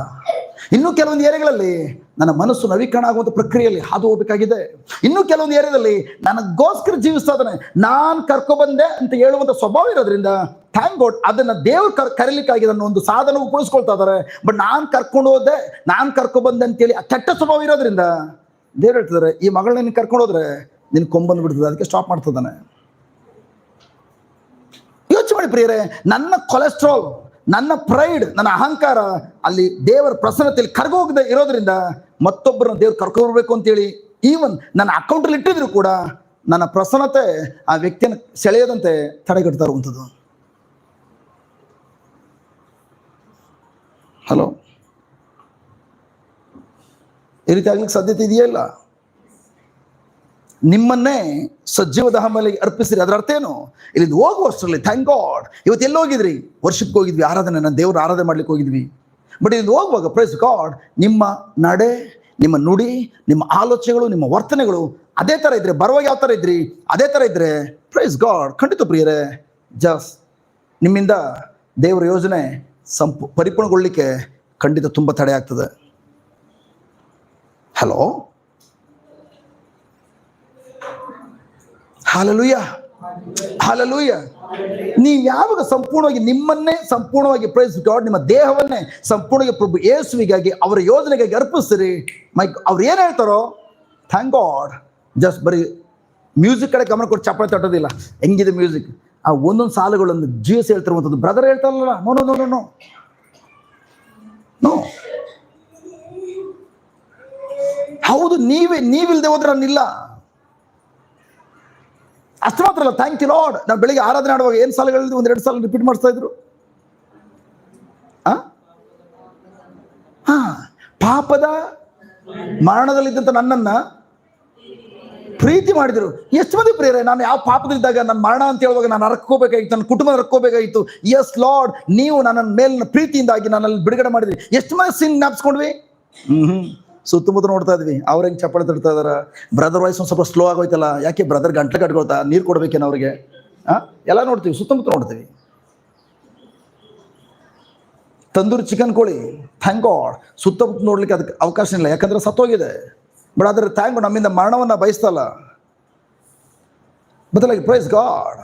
ಇನ್ನೂ ಕೆಲವೊಂದು ಏರಿಯಾಗಳಲ್ಲಿ ನನ್ನ ಮನಸ್ಸು ನವೀಕರಣ ಆಗುವಂಥ ಪ್ರಕ್ರಿಯೆಯಲ್ಲಿ ಹಾದು ಹೋಗಬೇಕಾಗಿದೆ. ಇನ್ನೂ ಕೆಲವೊಂದು ಏರಿಯಾದಲ್ಲಿ ನನಗೋಸ್ಕರ ಜೀವಿಸ್ತಾ ಇದ್ದಾನೆ. ನಾನು ಕರ್ಕೊಬಂದೆ ಅಂತ ಹೇಳುವಂಥ ಸ್ವಭಾವ ಇರೋದ್ರಿಂದ ಥ್ಯಾಂಕ್ ಗಾಡ್, ಅದನ್ನು ದೇವ್ರು ಕರೀಲಿಕ್ಕಾಗಿ ನನ್ನ ಒಂದು ಸಾಧನ ಉಪಯೋಗಿಸ್ಕೊಳ್ತಾ ಇದ್ದಾರೆ. ಬಟ್ ನಾನು ಕರ್ಕೊಂಡು ಹೋದೆ, ನಾನು ಕರ್ಕೊಬಂದೆ ಅಂತೇಳಿ ಆ ಕೆಟ್ಟ ಸ್ವಭಾವ ಇರೋದ್ರಿಂದ ದೇವ್ರು ಹೇಳ್ತಿದ್ದಾರೆ, ಈ ಮಗಳನ್ನ ನೀನು ಕರ್ಕೊಂಡು ಹೋದ್ರೆ ನಿನ್ ಕೊಂಬಂದು ಬಿಡ್ತದೆ, ಅದಕ್ಕೆ ಸ್ಟಾಪ್ ಮಾಡ್ತಿದ್ದಾನೆ. ಯೋಚನೆ ಮಾಡಿ ಪ್ರಿಯರೇ, ನನ್ನ ಕೊಲೆಸ್ಟ್ರಾಲ್, ನನ್ನ ಪ್ರೈಡ್, ನನ್ನ ಅಹಂಕಾರ ಅಲ್ಲಿ ದೇವರ ಪ್ರಸನ್ನತೆಯಲ್ಲಿ ಕರ್ಗೋಗದೆ ಇರೋದ್ರಿಂದ ಮತ್ತೊಬ್ಬರನ್ನ ದೇವ್ರು ಕರ್ಕೊಬರ್ಬೇಕು ಅಂತೇಳಿ ಈವನ್ ನನ್ನ ಅಕೌಂಟಲ್ಲಿ ಇಟ್ಟಿದ್ರು ಕೂಡ ನನ್ನ ಪ್ರಸನ್ನತೆ ಆ ವ್ಯಕ್ತಿಯನ್ನು ಸೆಳೆಯದಂತೆ ತಡೆಗಟ್ತಾ ಇರುವಂಥದ್ದು. ಹಲೋ, ಈ ರೀತಿ ಆಗ್ಲಿಕ್ಕೆ ಸಾಧ್ಯತೆ ಇದೆಯಾ? ಇಲ್ಲ. ನಿಮ್ಮನ್ನೇ ಸಜೀವ ದಹನಬಲಿಗೆ ಅರ್ಪಿಸಿರಿ. ಅದರ ಅರ್ಥ ಏನು? ಇಲ್ಲಿಂದ ಹೋಗುವಷ್ಟರಲ್ಲಿ ಥ್ಯಾಂಕ್ ಗಾಡ್, ಇವತ್ತು ಎಲ್ಲಿ ಹೋಗಿದ್ರಿ? ವರ್ಷಕ್ಕೆ ಹೋಗಿದ್ವಿ, ಆರಾಧನೆ, ನನ್ನ ದೇವ್ರ ಆರಾಧನೆ ಮಾಡ್ಲಿಕ್ಕೆ ಹೋಗಿದ್ವಿ. ಬಟ್ ಇಲ್ಲಿಂದ ಹೋಗುವಾಗ ಪ್ರೈಸ್ ಗಾಡ್, ನಿಮ್ಮ ನಡೆ, ನಿಮ್ಮ ನುಡಿ, ನಿಮ್ಮ ಆಲೋಚನೆಗಳು, ನಿಮ್ಮ ವರ್ತನೆಗಳು ಅದೇ ಥರ ಇದ್ರೆ, ಬರುವಾಗ ಯಾವ ಥರ ಇದ್ರಿ ಅದೇ ಥರ ಇದ್ರೆ ಪ್ರೈಸ್ ಗಾಡ್, ಖಂಡಿತ ಪ್ರಿಯರೇ, ಜಸ್ಟ್ ನಿಮ್ಮಿಂದ ದೇವರ ಯೋಜನೆ ಪರಿಪೂರ್ಣಗೊಳ್ಳಿಕ್ಕೆ ಖಂಡಿತ ತುಂಬ ತಡೆ ಆಗ್ತದೆ. Hello, hallelujah, hallelujah. ನೀವು ಯಾವಾಗ ಸಂಪೂರ್ಣವಾಗಿ ನಿಮ್ಮನ್ನೇ ಸಂಪೂರ್ಣವಾಗಿ ಪ್ರೈಸ್ ಗಾಡ್, ನಿಮ್ಮ ದೇಹವನ್ನೇ ಸಂಪೂರ್ಣವಾಗಿ ಪ್ರಭು ಯೇಸುವಿಗಾಗಿ, ಅವರ ಯೋಜನೆಗಾಗಿ ಅರ್ಪಿಸ್ತೀರಿ, ಅವ್ರು ಏನು ಹೇಳ್ತಾರೋ ಥ್ಯಾಂಕ್ ಗಾಡ್. ಜಸ್ಟ್ ಬರೀ ಮ್ಯೂಸಿಕ್ ಕಡೆ ಗಮನ ಕೊಟ್ಟು ಚಪ್ಪಾಳೆ ತಟ್ಟೋದಿಲ್ಲ. ಹೆಂಗಿದೆ ಮ್ಯೂಸಿಕ್, ಆ ಒಂದೊಂದು ಸಾಲುಗಳನ್ನು ಜೀವಿಸಿ ಹೇಳ್ತಿರುವಂಥದ್ದು. ಬ್ರದರ್ ಹೇಳ್ತಾರಲ್ಲ, no no no no no no. ಹೌದು, ನೀವಿಲ್ದೆ ಹೋದ್ರೆ ನಾನಿಲ್ಲ. ಅಷ್ಟು ಮಾತ್ರ ಅಲ್ಲ, ಥ್ಯಾಂಕ್ ಯು ಲಾರ್ಡ್. ನಾವು ಬೆಳಿಗ್ಗೆ ಆರಾಧನೆ ಆಡುವಾಗ ಏನು ಸಾಲುಗಳಲ್ಲಿ 1-2 ಸಾಲ ರಿಪೀಟ್ ಮಾಡಿಸ್ತಾ ಇದ್ರು. ಪಾಪದ ಮರಣದಲ್ಲಿದ್ದಂಥ ನನ್ನನ್ನ ಪ್ರೀತಿ ಮಾಡಿದ್ರು. ಎಷ್ಟು ಮಂದಿ ಪ್ರಿಯರೇ, ನಾನು ಯಾವ ಪಾಪದಲ್ಲಿದ್ದಾಗ ನನ್ನ ಮರಣ ಅಂತ ಹೇಳುವಾಗ ನಾನು ನರಕೋಬೇಕಾಗಿತ್ತು, ನನ್ನ ಕುಟುಂಬ ನರಕೋಬೇಕಾಗಿತ್ತು. ಎಸ್ ಲಾರ್ಡ್, ನೀವು ನನ್ನ ಮೇಲಿನ ಪ್ರೀತಿಯಿಂದಾಗಿ ನನ್ನಲ್ಲಿ ಬಿಡುಗಡೆ ಮಾಡಿದ್ರಿ. ಎಷ್ಟು ಮಂದಿ ಸಿನ್ ಜ್ಞಾಪಿಸ್ಕೊಂಡ್ವಿ? ಸುತ್ತಮುತ್ತ ನೋಡ್ತಾ ಇದ್ವಿ, ಅವ್ರ ಹೆಂಗೆ ಚಪ್ಪಾಳೆ ತಡ್ತಾ ಇದಾರ. ಬ್ರದರ್ ವಾಯ್ಸ್ ಒಂದು ಸ್ವಲ್ಪ ಸ್ಲೋ ಆಗೋಯ್ತಲ್ಲ, ಯಾಕೆ ಬ್ರದರ್ ಗಂಟ್ಲೆ ಕಟ್ಕೊಳ್ತಾ, ನೀರು ಕೊಡ್ಬೇಕೇನೋ ಅವ್ರಿಗೆ? ಎಲ್ಲ ನೋಡ್ತೀವಿ, ಸುತ್ತಮುತ್ತ ನೋಡ್ತೀವಿ. ತಂದೂರಿ ಚಿಕನ್ ಕೋಳಿ, ಥ್ಯಾಂಕ್ ಗಾಡ್, ಸುತ್ತಮುತ್ತ ನೋಡ್ಲಿಕ್ಕೆ ಅದಕ್ಕೆ ಅವಕಾಶ ಇಲ್ಲ, ಯಾಕಂದ್ರೆ ಸತ್ತೋಗಿದೆ. ಬಟ್ ಆದರೆ ಥ್ಯಾಂಕ್ ಗಾಡ್, ನಮ್ಮಿಂದ ಮರಣವನ್ನು ಬಯಸ್ತಲ್ಲ. ಬದಲಾಗಿ price God,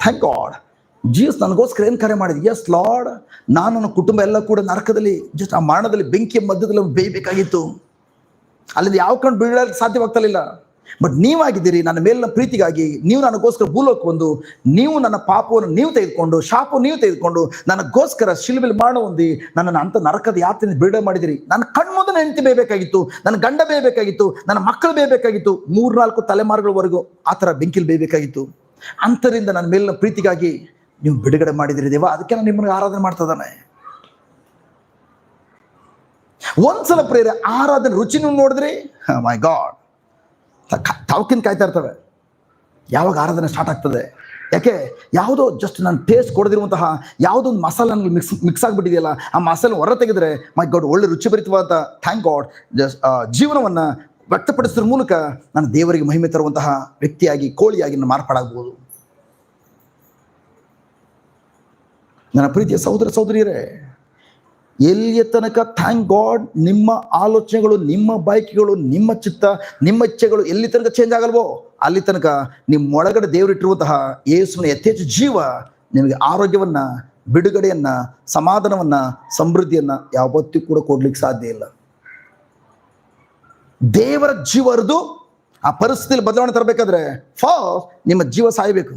thank god, Jesus ನನಗೋಸ್ಕರ ಏನು ಕಾರ್ಯ ಮಾಡಿದ್ವಿ. ಎಸ್ ಲಾರ್ಡ್, ನಾನು ನನ್ನ ಕುಟುಂಬ ಎಲ್ಲ ಕೂಡ ನರಕದಲ್ಲಿ, ಜಸ್ಟ್ ಆ ಮರಣದಲ್ಲಿ ಬೆಂಕಿಯ ಮಧ್ಯದಲ್ಲಿ ಬೇಯಬೇಕಾಗಿತ್ತು. ಅಲ್ಲಿಂದ ಯಾವ ಕಣ್ಣು ಬೀಳಕ್ಕೆ ಸಾಧ್ಯವಾಗ್ತಲಿಲ್ಲ. ಬಟ್ ನೀವಾಗಿದ್ದೀರಿ, ನನ್ನ ಮೇಲಿನ ಪ್ರೀತಿಗಾಗಿ ನೀವು ನನಗೋಸ್ಕರ ಭೂಲೋಕಕ್ಕೆ ಬಂದು, ನೀವು ನನ್ನ ಪಾಪವನ್ನು ನೀವು ತೆಗೆದುಕೊಂಡು, ಶಾಪವನ್ನು ನೀವು ತೆಗೆದುಕೊಂಡು, ನನಗೋಸ್ಕರ ಶಿಲುಬೆಯಲ್ಲಿ ಮರಣ ಹೊಂದಿ ನನ್ನನ್ನು ಅಂಥ ನರಕದ ಯಾತ್ರೆಯಿಂದ ಬಿಡುಗಡೆ ಮಾಡಿದಿರಿ. ನನ್ನ ಕಣ್ಮುಂದೆ ಹೆಂಡತಿ ಬೇಯಬೇಕಾಗಿತ್ತು, ನನ್ನ ಗಂಡ ಬೇಯಬೇಕಾಗಿತ್ತು, ನನ್ನ ಮಕ್ಕಳು ಬೇಯಬೇಕಾಗಿತ್ತು, 3-4 ತಲೆಮಾರುಗಳವರೆಗೂ ಆ ಥರ ಬೆಂಕಿಲಿ ಬೇಯಬೇಕಾಗಿತ್ತು. ಅಂಥರಿಂದ ನನ್ನ ಮೇಲಿನ ಪ್ರೀತಿಗಾಗಿ ನೀವು ಬಿಡುಗಡೆ ಮಾಡಿದಿರಿ ದೇವ. ಅದಕ್ಕೆ ನಾನು ನಿಮ್ಮನ್ನು ಆರಾಧನೆ ಮಾಡ್ತಾ ಇದ್ದಾನೆ. ಒಂದ್ಸಲ ಪ್ರೇರೆ ಆರಾಧನೆ ರುಚಿನೂ ನೋಡಿದ್ರಿ, ಮೈ ಗಾಡ್, ತಾವಕ್ಕಿನ ಕಾಯ್ತಾ ಇರ್ತವೆ ಯಾವಾಗ ಆರಾಧನೆ ಸ್ಟಾರ್ಟ್ ಆಗ್ತದೆ. ಯಾಕೆ? ಯಾವುದೋ ಜಸ್ಟ್ ನಾನು ಟೇಸ್ಟ್ ಕೊಡದಿರುವಂತಹ ಯಾವುದೋ ಒಂದು ಮಸಾಲ ನನಗೆ ಮಿಕ್ಸ್ ಆಗಿಬಿಟ್ಟಿದೆಯಲ್ಲ, ಆ ಮಸಾಲೆ ಹೊರ ತೆಗೆದ್ರೆ ಮೈ ಗಾಡ್, ಒಳ್ಳೆ ರುಚಿಭರಿತವಾದ ಥ್ಯಾಂಕ್ ಗಾಡ್ ಜೀವನವನ್ನು ವ್ಯಕ್ತಪಡಿಸೋದ್ರ ಮೂಲಕ ನಾನು ದೇವರಿಗೆ ಮಹಿಮೆ ತರುವಂತಹ ವ್ಯಕ್ತಿಯಾಗಿ, ಕೋಳಿಯಾಗಿ ನಾನು ಮಾರ್ಪಾಡಾಗ್ಬೋದು. ನನ್ನ ಪ್ರೀತಿಯ ಸಹೋದರ ಸಹೋದರಿಯರೇ, ಎಲ್ಲಿಯ ತನಕ ಥ್ಯಾಂಕ್ ಗಾಡ್ ನಿಮ್ಮ ಆಲೋಚನೆಗಳು, ನಿಮ್ಮ ಬಯಕೆಗಳು, ನಿಮ್ಮ ಚಿತ್ತ, ನಿಮ್ಮ ಇಚ್ಛೆಗಳು ಎಲ್ಲಿ ತನಕ ಚೇಂಜ್ ಆಗಲ್ವೋ ಅಲ್ಲಿ ತನಕ ನಿಮ್ಮ ಒಳಗಡೆ ದೇವರಿಟ್ಟಿರುವಂತಹ ಯೇಸುವಿನ ಯಥೇಚ್ಛ ಜೀವ ನಿಮಗೆ ಆರೋಗ್ಯವನ್ನು, ಬಿಡುಗಡೆಯನ್ನು, ಸಮಾಧಾನವನ್ನು, ಸಮೃದ್ಧಿಯನ್ನು ಯಾವತ್ತೂ ಕೂಡ ಕೊಡ್ಲಿಕ್ಕೆ ಸಾಧ್ಯ ಇಲ್ಲ. ದೇವರ ಜೀವ ಹರಿದು ಆ ಪರಿಸ್ಥಿತಿಯಲ್ಲಿ ಬದಲಾವಣೆ ತರಬೇಕಾದ್ರೆ ಫಸ್ಟ್ ನಿಮ್ಮ ಜೀವ ಸಾಯಬೇಕು.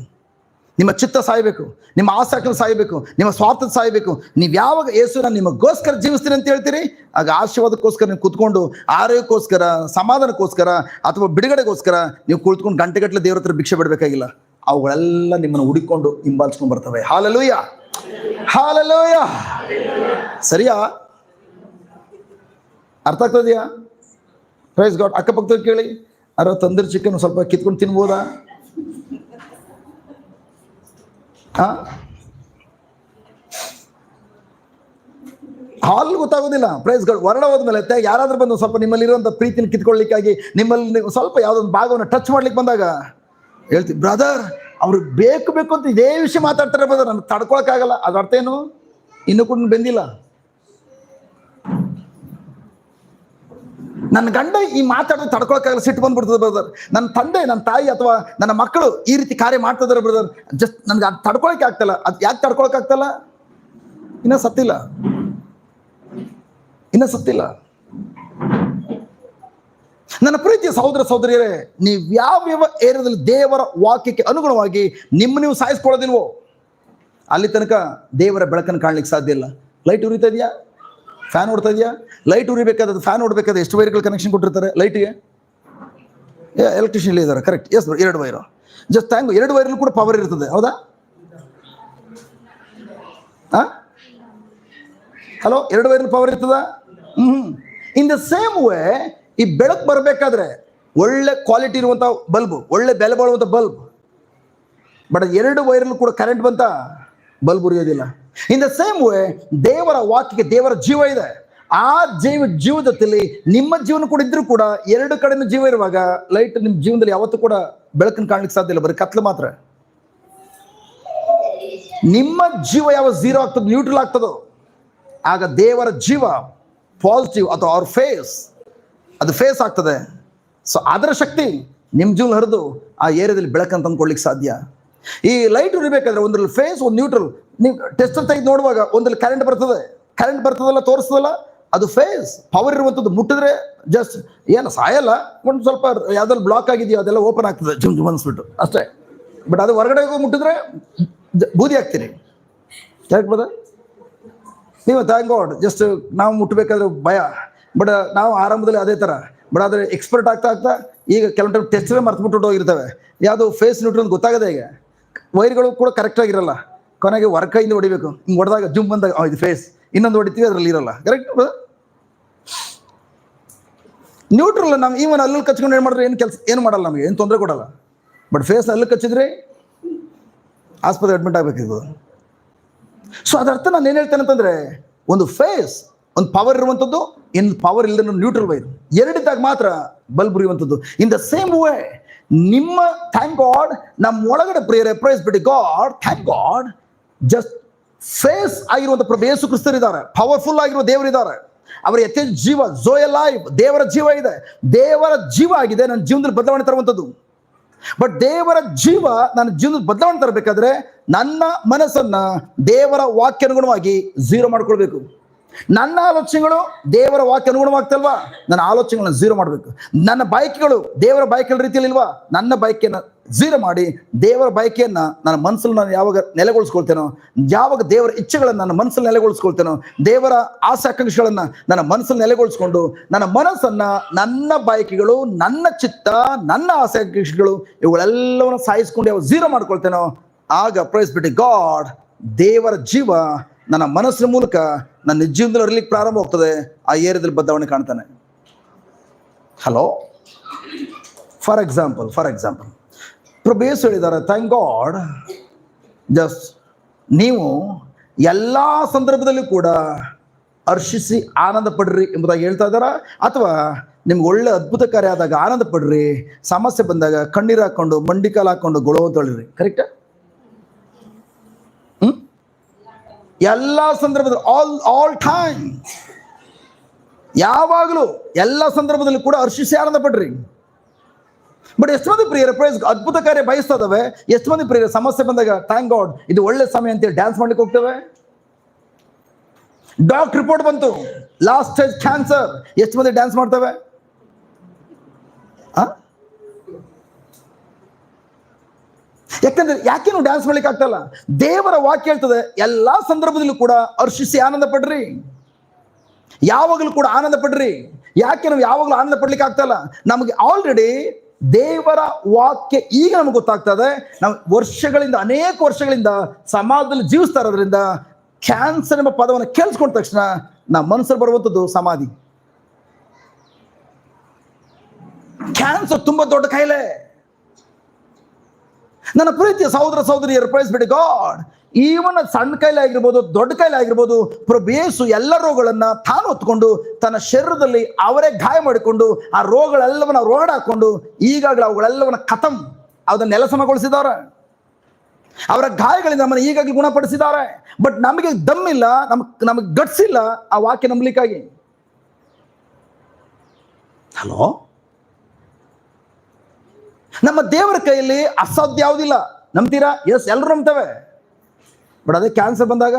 ನಿಮ್ಮ ಚಿತ್ತ ಸಾಯಬೇಕು, ನಿಮ್ಮ ಆಸಕ್ತಿಗಳು ಸಾಯಬೇಕು, ನಿಮ್ಮ ಸ್ವಾರ್ಥದ ಸಾಯಬೇಕು. ನೀವು ಯಾವಾಗ ಯೇಸು ನಾನು ನಿಮಗೋಸ್ಕರ ಜೀವಿಸ್ತೀನಿ ಅಂತ ಹೇಳ್ತೀರಿ, ಆಗ ಆಶೀರ್ವಾದಕ್ಕೋಸ್ಕರ ನೀವು ಕೂತ್ಕೊಂಡು, ಆರೋಗ್ಯಕ್ಕೋಸ್ಕರ, ಸಮಾಧಾನಕ್ಕೋಸ್ಕರ ಅಥವಾ ಬಿಡುಗಡೆಗೋಸ್ಕರ ನೀವು ಕುಳಿತುಕೊಂಡು ಗಂಟೆಗಟ್ಟಲೆ ದೇವ್ರ ಹತ್ರ ಭಿಕ್ಷೆ ಬಿಡಬೇಕಾಗಿಲ್ಲ. ಅವುಗಳೆಲ್ಲ ನಿಮ್ಮನ್ನು ಹುಡುಕೊಂಡು ಹಿಂಬಾಲಿಸ್ಕೊಂಡು ಬರ್ತವೆ. Hallelujah, hallelujah. ಸರಿಯಾ? ಅರ್ಥ ಆಗ್ತದೆಯಾ? Praise God. ಅಕ್ಕಪಕ್ಕದ ಕೇಳಿ, ಅರ ತಂದಿರ್ ಚಿಕನ್ ಸ್ವಲ್ಪ ಕಿತ್ಕೊಂಡು ತಿನ್ಬೋದಾ? ಹಾಲ್ ಗೊತ್ತಾಗೋದಿಲ್ಲ. Praise God. ಹೊರಡ ಹೋದ್ಮೇಲೆ ಯಾರಾದ್ರೂ ಬಂದು ಸ್ವಲ್ಪ ನಿಮ್ಮಲ್ಲಿರುವಂಥ ಪ್ರೀತಿನ ಕಿತ್ಕೊಳ್ಳಿಕ್ಕಾಗಿ ನಿಮ್ಮಲ್ಲಿ ಸ್ವಲ್ಪ ಯಾವುದೊಂದು ಭಾಗವನ್ನು ಟಚ್ ಮಾಡ್ಲಿಕ್ಕೆ ಬಂದಾಗ ಹೇಳ್ತೀವಿ, ಬ್ರದರ್ ಅವ್ರು ಬೇಕು ಬೇಕು ಅಂತ ಇದೇ ವಿಷಯ ಮಾತಾಡ್ತಾರೆ ಬ್ರದರ್, ನನಗೆ ತಡ್ಕೊಳಕ್ಕಾಗಲ್ಲ. ಅದ್ರ ಅರ್ಥ ಏನು? ಇನ್ನೂ ಕೂಡ ಬೆಂದಿಲ್ಲ. ನನ್ನ ಗಂಡ ಈ ಮಾತಾಡೋದು ತಡ್ಕೊಳಕ್ಕಾಗಲ್ಲ, ಸಿಟ್ಟು ಬಂದ್ಬಿಡ್ತದೆ ಬ್ರದರ್. ನನ್ನ ತಂದೆ, ನನ್ನ ತಾಯಿ ಅಥವಾ ನನ್ನ ಮಕ್ಕಳು ಈ ರೀತಿ ಕಾರ್ಯ ಮಾಡ್ತಿದ್ದಾರೆ ಬ್ರದರ್, ಜಸ್ಟ್ ನನ್ಗೆ ಅದು ತಡ್ಕೊಳಕ್ಕೆ ಆಗ್ತಲ್ಲ. ಅದು ಯಾಕೆ ತಡ್ಕೊಳಕ್ ಆಗ್ತಲ್ಲ? ಇನ್ನೂ ಸತ್ತಿಲ್ಲ. ನನ್ನ ಪ್ರೀತಿಯ ಸಹೋದರ ಸಹೋದರಿಯರೇ, ನೀವು ಯಾವ್ಯಾವ ಏರಿಯಾದಲ್ಲಿ ದೇವರ ವಾಕ್ಯಕ್ಕೆ ಅನುಗುಣವಾಗಿ ನೀವು ಸಾಯಿಸ್ಕೊಳ್ಳೋದಿಲ್ವೋ ಅಲ್ಲಿ ತನಕ ದೇವರ ಬೆಳಕನ್ನು ಕಾಣ್ಲಿಕ್ಕೆ ಸಾಧ್ಯ ಇಲ್ಲ. ಲೈಟ್ ಉರಿತಾ ಇದೆಯಾ? ಫ್ಯಾನ್ ಓಡ್ತಾ ಇದೆಯಾ? ಲೈಟ್ ಉರಿಬೇಕಾದ್ರೆ, ಫ್ಯಾನ್ ಓಡಬೇಕಾದ್ರೆ ಎಷ್ಟು ವೈರ್ಗಳು ಕನೆಕ್ಷನ್ ಕೊಟ್ಟಿರ್ತಾರೆ ಲೈಟಿಗೆ? ಎಲೆಕ್ಟ್ರಿಷಿಯನ್ ಇದ್ದಾರೆ, correct. Yes, 2 wire. Just thank. 2 ವೈರ್ಗಳು ಕೂಡ ಪವರ್ ಇರ್ತದೆ, ಹೌದಾ? ಹಲೋ, 2 ವೈರ್ಗಳು ಪವರ್ ಇರ್ತದ? ಇನ್ ದ ಸೇಮ್ ವೇ, ಈ ಬೆಳಕು ಬರಬೇಕಾದ್ರೆ ಒಳ್ಳೆ ಕ್ವಾಲಿಟಿ ಇರುವಂಥ ಬಲ್ಬು, ಒಳ್ಳೆ ಬೆಲೆ ಬಾಳುವಂಥ ಬಲ್ಬ್, ಬಟ್ 2 ವೈರ್ಗಳು ಕೂಡ ಕರೆಂಟ್ ಬಂತ ಬಲ್ಬ್ ಉರಿಯೋದಿಲ್ಲ. ಇನ್ ದ ಸೇಮ್ ವೇ, ದೇವರ ವಾಕ್ಯಕ್ಕೆ ದೇವರ ಜೀವ ಇದೆ. ಆ ಜೀವ ಜೊತೆಲಿ ನಿಮ್ಮ ಜೀವನ ಕೂಡ ಇದ್ರೂ ಕೂಡ 2 ಕಡೆನೂ ಜೀವ ಇರುವಾಗ ಲೈಟ್ ನಿಮ್ಮ ಜೀವನದಲ್ಲಿ ಯಾವತ್ತೂ ಕೂಡ ಬೆಳಕನ್ನು ಕಾಣ್ಲಿಕ್ಕೆ ಸಾಧ್ಯ ಇಲ್ಲ, ಬರೀ ಕತ್ಲು ಮಾತ್ರ. ನಿಮ್ಮ ಜೀವ ಯಾವ 0 ಆಗ್ತದೆ, ನ್ಯೂಟ್ರಲ್ ಆಗ್ತದೋ, ಆಗ ದೇವರ ಜೀವ ಪಾಸಿಟಿವ್ ಅಥವಾ ಅವ್ರ ಅದು ಫೇಸ್ ಆಗ್ತದೆ. ಸೊ ಅದರ ಶಕ್ತಿ ನಿಮ್ಮ ಜೀವನ ಹರಿದು ಆ ಏರಿಯಾದಲ್ಲಿ ಬೆಳಕನ್ನು ತಂದ್ಕೊಳ್ಲಿಕ್ಕೆ ಸಾಧ್ಯ. ಈ ಲೈಟ್ ಉರಿಬೇಕಾದ್ರೆ ಒಂದ್ರಲ್ಲಿ ಫೇಸ್, ಒಂದು ನ್ಯೂಟ್ರಲ್. ನೀವು ಟೆಸ್ಟರ್ ತೆಗೆದು ನೋಡುವಾಗ ಒಂದ್ರಲ್ಲಿ ಕರೆಂಟ್ ಬರ್ತದಲ್ಲ, ತೋರಿಸ್ತದಲ್ಲ, ಅದು ಫೇಸ್ ಪವರ್ ಇರುವಂಥದ್ದು. ಮುಟ್ಟಿದ್ರೆ ಜಸ್ಟ್ ಏನು ಸಾಯಲ್ಲ, ಒಂದು ಸ್ವಲ್ಪ ಯಾವ್ದ್ರಲ್ಲಿ ಬ್ಲಾಕ್ ಆಗಿದೆಯೋ ಅದೆಲ್ಲ ಓಪನ್ ಆಗ್ತದೆ, ಜುಮ್ ಅನ್ಸ್ಬಿಟ್ಟು ಅಷ್ಟೇ. ಬಟ್ ಅದು ಹೊರಗಡೆ ಮುಟ್ಟಿದ್ರೆ ಬೂದಿ ಆಗ್ತೀರಿ. ಕರೆಕ್ಟ್ ಬದ? ನೀವು ಥ್ಯಾಂಕ್ ಗಾಡ್, ಜಸ್ಟ್ ನಾವು ಮುಟ್ಟಬೇಕಾದ್ರೆ ಭಯ, ಬಟ್ ನಾವು ಆರಂಭದಲ್ಲಿ ಅದೇ ಥರ. ಬಟ್ ಆದರೆ ಎಕ್ಸ್ಪರ್ಟ್ ಆಗ್ತಾ ಈಗ ಕೆಲವೊಂದು ಟೆಸ್ಟೇ ಮರ್ತ್ಬಿಟ್ಟು ಹೋಗಿರ್ತವೆ. ಯಾವುದು ಫೇಸ್ ನ್ಯೂಟ್ರಲ್ ಗೊತ್ತಾಗದೆ. ಈಗ ವೈರ್ಗಳು ಕೂಡ ಕರೆಕ್ಟಾಗಿರಲ್ಲ, ಕೊನೆಗೆ ಕೈಯಿಂದ ಹೊಡಿಬೇಕು. ಹಿಂಗೆ ಹೊಡೆದಾಗ ಜುಮ್ ಬಂದಾಗ ಇದು ಫೇಸ್, ಇನ್ನೊಂದು ಹೊಡಿತೀವಿ ಅದರಲ್ಲಿ ಇರಲ್ಲ. ಕರೆಕ್ಟ್? ನ್ಯೂಟ್ರಲ್ ನಾವು ಈವನ್ ಅಲ್ಲಿ ಕಚ್ಕೊಂಡು ಏನು ಮಾಡಿದ್ರೆ ಏನು ಮಾಡಲ್ಲ, ನಮಗೆ ಏನು ತೊಂದರೆ ಕೊಡಲ್ಲ. ಬಟ್ ಫೇಸ್ ಅಲ್ಲಿ ಕಚ್ಚಿದ್ರೆ ಆಸ್ಪತ್ರೆ ಅಡ್ಮಿಟ್ ಆಗಬೇಕಿದ್ದು. ಸೊ ಅದರ್ಥ ನಾನು ಏನು ಹೇಳ್ತೇನೆ ಅಂತಂದರೆ, ಒಂದು ಫೇಸ್, ಒಂದು ಪವರ್ ಇರುವಂಥದ್ದು, ಇನ್ನು ಪವರ್ ಇಲ್ಲದೆ ನ್ಯೂಟ್ರಲ್ ವೈರ್, 2 ಇದ್ದಾಗ ಮಾತ್ರ ಬಲ್ಬ್ ಉರಿಯುವಂಥದ್ದು. ಇನ್ ದ ಸೇಮ್ ವೇ, ನಿಮ್ಮ ಥ್ಯಾಂಕ್ ಗಾಡ್, ನಮ್ಮ ಒಳಗಡೆ ಪ್ರಿಯರೇ, ಪ್ರೈಸ್ ಬಿಡಿ God, thank God, just face ಆಗಿರುವಂಥ ಪ್ರಭು ಯೇಸು ಕ್ರಿಸ್ತರಿದ್ದಾರೆ, ಪವರ್ಫುಲ್ ಆಗಿರುವ ದೇವರಿದ್ದಾರೆ. ಅವರ ಯಥೇಚ್ಛ ಜೀವ, ಜೋಯ ಲೈಫ್, ದೇವರ ಜೀವ ಇದೆ. ದೇವರ ಜೀವ ಆಗಿದೆ ನನ್ನ ಜೀವನದಲ್ಲಿ ಬದಲಾವಣೆ ತರುವಂಥದ್ದು. ಬಟ್ ದೇವರ ಜೀವ ನನ್ನ ಜೀವನದಲ್ಲಿ ಬದಲಾವಣೆ ತರಬೇಕಾದ್ರೆ ನನ್ನ ಮನಸ್ಸನ್ನ ದೇವರ ವಾಕ್ಯ ಅನುಗುಣವಾಗಿ 0 ಮಾಡ್ಕೊಳ್ಬೇಕು. ನನ್ನ ಆಲೋಚನೆಗಳು ದೇವರ ವಾಕ್ಯ ಅನುಗುಣವಾಗ್ತಲ್ವಾ, ನನ್ನ ಆಲೋಚನೆಗಳನ್ನ 0 ಮಾಡಬೇಕು. ನನ್ನ ಬಯಕೆಗಳು ದೇವರ ಬಯಕೆಗಳ ರೀತಿಯಲ್ಲಿ ಇಲ್ವಾ, ನನ್ನ ಬಯಕೆಯನ್ನು 0 ಮಾಡಿ ದೇವರ ಬಯಕೆಯನ್ನ ನನ್ನ ಮನಸ್ಸಲ್ಲಿ ನಾನು ಯಾವಾಗ ನೆಲೆಗೊಳಿಸ್ಕೊಳ್ತೇನೋ, ಯಾವಾಗ ದೇವರ ಇಚ್ಛೆಗಳನ್ನು ನನ್ನ ಮನಸ್ಸಲ್ಲಿ ನೆಲೆಗೊಳಿಸ್ಕೊಳ್ತೇನೋ, ದೇವರ ಆಸೆ ಆಕಾಂಕ್ಷೆಗಳನ್ನ ನನ್ನ ಮನಸ್ಸಲ್ಲಿ ನೆಲೆಗೊಳಿಸ್ಕೊಂಡು ನನ್ನ ಮನಸ್ಸನ್ನ, ನನ್ನ ಬಯಕೆಗಳು, ನನ್ನ ಚಿತ್ತ, ನನ್ನ ಆಸೆ ಆಕಾಂಕ್ಷೆಗಳು ಇವುಗಳೆಲ್ಲವನ್ನು ಸಾಯಿಸ್ಕೊಂಡು ಯಾವ 0 ಮಾಡ್ಕೊಳ್ತೇನೋ, ಆಗ ಪ್ರೈಸ್ ಬಿಟ್ಟು ಗಾಡ್, ದೇವರ ಜೀವ ನನ್ನ ಮನಸ್ಸಿನ ಮೂಲಕ ನನ್ನ ಜೀವನದಲ್ಲಿ ಹರಿಲಿಕ್ಕೆ ಪ್ರಾರಂಭ ಹೋಗ್ತದೆ. ಆ ಏರಿಯಾದಲ್ಲಿ ಬದಲಾವಣೆ ಕಾಣ್ತಾನೆ. ಹಲೋ, ಫಾರ್ ಎಕ್ಸಾಂಪಲ್ ಪ್ರಭು ಯೇಸು ಹೇಳಿದ್ದಾರೆ, ಥ್ಯಾಂಕ್ ಗಾಡ್, ಜಸ್ಟ್ ನೀವು ಎಲ್ಲ ಸಂದರ್ಭದಲ್ಲೂ ಕೂಡ ಹರ್ಷಿಸಿ ಆನಂದ ಪಡ್ರಿ ಎಂಬುದಾಗಿ ಹೇಳ್ತಾ ಇದ್ದಾರಾ, ಅಥವಾ ನಿಮ್ಗೆ ಒಳ್ಳೆ ಅದ್ಭುತ ಕಾರ್ಯ ಆದಾಗ ಆನಂದ ಪಡ್ರಿ, ಸಮಸ್ಯೆ ಬಂದಾಗ ಕಣ್ಣೀರು ಹಾಕೊಂಡು ಮಂಡಿಕಾಲು ಹಾಕೊಂಡು ಗೊಳವ ತೊಳಿರಿ? ಕರೆಕ್ಟಾ? ಎಲ್ಲ ಸಂದರ್ಭದಲ್ಲಿ, ಆಲ್ ಟೈಮ್, ಯಾವಾಗಲೂ ಎಲ್ಲ ಸಂದರ್ಭದಲ್ಲಿ ಕೂಡ ಹರ್ಷಿಸಿ ಆನಂದ ಪಡ್ರಿ. ಬಟ್ ಎಷ್ಟು ಮಂದಿ ಪ್ರಿಯರ ಪ್ರೈಸ್ ಅದ್ಭುತ ಕಾರ್ಯ ಬಯಸ್ತಾ ಇದಾವೆ, ಎಷ್ಟು ಮಂದಿ ಪ್ರಿಯರ ಸಮಸ್ಯೆ ಬಂದಾಗ ಥ್ಯಾಂಕ್ ಗಾಡ್ ಇದು ಒಳ್ಳೆ ಸಮಯ ಅಂತೇಳಿ ಡ್ಯಾನ್ಸ್ ಮಾಡ್ಲಿಕ್ಕೆ ಹೋಗ್ತೇವೆ. ಡಾಕ್ಟರ್ ರಿಪೋರ್ಟ್ ಬಂತು, ಲಾಸ್ಟ್ ಸ್ಟೇಜ್ ಕ್ಯಾನ್ಸರ್, ಎಷ್ಟು ಮಂದಿ ಡ್ಯಾನ್ಸ್ ಮಾಡ್ತೇವೆ? ಯಾಕೆ ನಾವು ಡ್ಯಾನ್ಸ್ ಮಾಡ್ಲಿಕ್ಕೆ ಆಗ್ತಲ್ಲ? ದೇವರ ವಾಕ್ಯ ಹೇಳ್ತದೆ, ಎಲ್ಲಾ ಸಂದರ್ಭದಲ್ಲೂ ಕೂಡ ಹರ್ಷಿಸಿ ಆನಂದ ಪಡ್ರಿ, ಯಾವಾಗಲೂ ಕೂಡ ಆನಂದ ಪಡ್ರಿ. ಯಾಕೆ ನಾವು ಯಾವಾಗಲೂ ಆನಂದ ಪಡ್ಲಿಕ್ಕೆ ಆಗ್ತಲ್ಲ? ನಮಗೆ ಆಲ್ರೆಡಿ ದೇವರ ವಾಕ್ಯ ಈಗ ನಮಗೆ ಗೊತ್ತಾಗ್ತದೆ. ನಾವು ವರ್ಷಗಳಿಂದ, ಅನೇಕ ವರ್ಷಗಳಿಂದ ಸಮಾಜದಲ್ಲಿ ಜೀವಿಸ್ತಾ ಇರೋದ್ರಿಂದ ಕ್ಯಾನ್ಸರ್ ಎಂಬ ಪದವನ್ನು ಕೇಳಿಸ್ಕೊಂಡ ತಕ್ಷಣ ನಮ್ಮ ಮನಸ್ಸಲ್ಲಿ ಬರುವಂಥದ್ದು ಸಮಾಧಿ. ಕ್ಯಾನ್ಸರ್ ತುಂಬಾ ದೊಡ್ಡ ಕಾಯಿಲೆ. ನನ್ನ ಪ್ರೀತಿಯ ಸಹೋದರ ಸಹೋದರಿಯರು, ಪ್ರೈಸ್ ಬಿಡಿ ಗಾಡ್, ಈವನ್ ಸಣ್ಣ ಕಾಯಿಲೆ ಆಗಿರ್ಬೋದು, ದೊಡ್ಡ ಕಾಯಿಲೆ ಆಗಿರ್ಬೋದು, ಪ್ರಭು ಯೇಸು ಎಲ್ಲ ರೋಗಗಳನ್ನ ತಾನು ಹೊತ್ಕೊಂಡು ತನ್ನ ಶರೀರದಲ್ಲಿ ಅವರೇ ಗಾಯ ಮಾಡಿಕೊಂಡು ಆ ರೋಗಗಳೆಲ್ಲವನ್ನ ರೋಡ್ ಹಾಕೊಂಡು ಈಗಾಗಲೇ ಅವುಗಳೆಲ್ಲವನ್ನ ಅದನ್ನ ನೆಲಸಮಗೊಳಿಸಿದ್ದಾರೆ. ಅವರ ಗಾಯಗಳಿಂದ ನಮ್ಮನ್ನು ಈಗಾಗಲೇ ಗುಣಪಡಿಸಿದ್ದಾರೆ. ಬಟ್ ನಮಗೆ ದಮ್ಮಿಲ್ಲ, ನಮಗೆ ಗಟ್ಸ್ ಇಲ್ಲ ಆ ವಾಕ್ಯ ನಂಬಲಿಕ್ಕಾಗಿ. ಹಲೋ, ನಮ್ಮ ದೇವರ ಕೈಯಲ್ಲಿ ಅಸಾಧ್ಯ ಯಾವುದಿಲ್ಲ. ನಂಬ್ತೀರಾ? ಎಸ್, ಎಲ್ಲರೂ ನಂಬ್ತೇವೆ. ಬಟ್ ಅದೇ ಕ್ಯಾನ್ಸರ್ ಬಂದಾಗ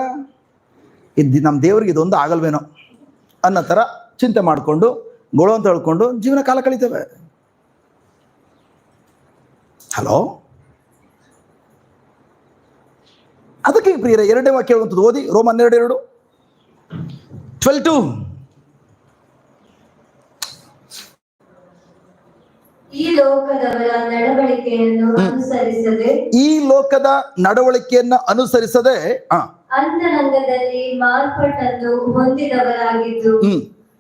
ನಮ್ಮ ದೇವರಿಗೆ ಇದೊಂದು ಆಗಲ್ವೇನೋ ಅನ್ನೋ ಥರ ಚಿಂತೆ ಮಾಡಿಕೊಂಡು ಗೋಳು ಅಂತ ಹೇಳ್ಕೊಂಡು ಜೀವನ ಕಾಲ ಕಳೀತೇವೆ. ಹಲೋ, ಅದಕ್ಕೆ ಪ್ರಿಯರೇ, 2ನೇ ವಾಕ್ಯ ಹೇಳುವಂಥದ್ದು ಓದಿ, ರೋಮನ್ 2:2, 12:2. ಈ ಲೋಕದವರ ನಡವಳಿಕೆಯನ್ನು ಅನುಸರಿಸದೆ ಅಂತರಂಗದಲ್ಲಿ ಮಾರ್ಪಾಟನ್ನು ಹೊಂದಿದವರಾಗಿದ್ದು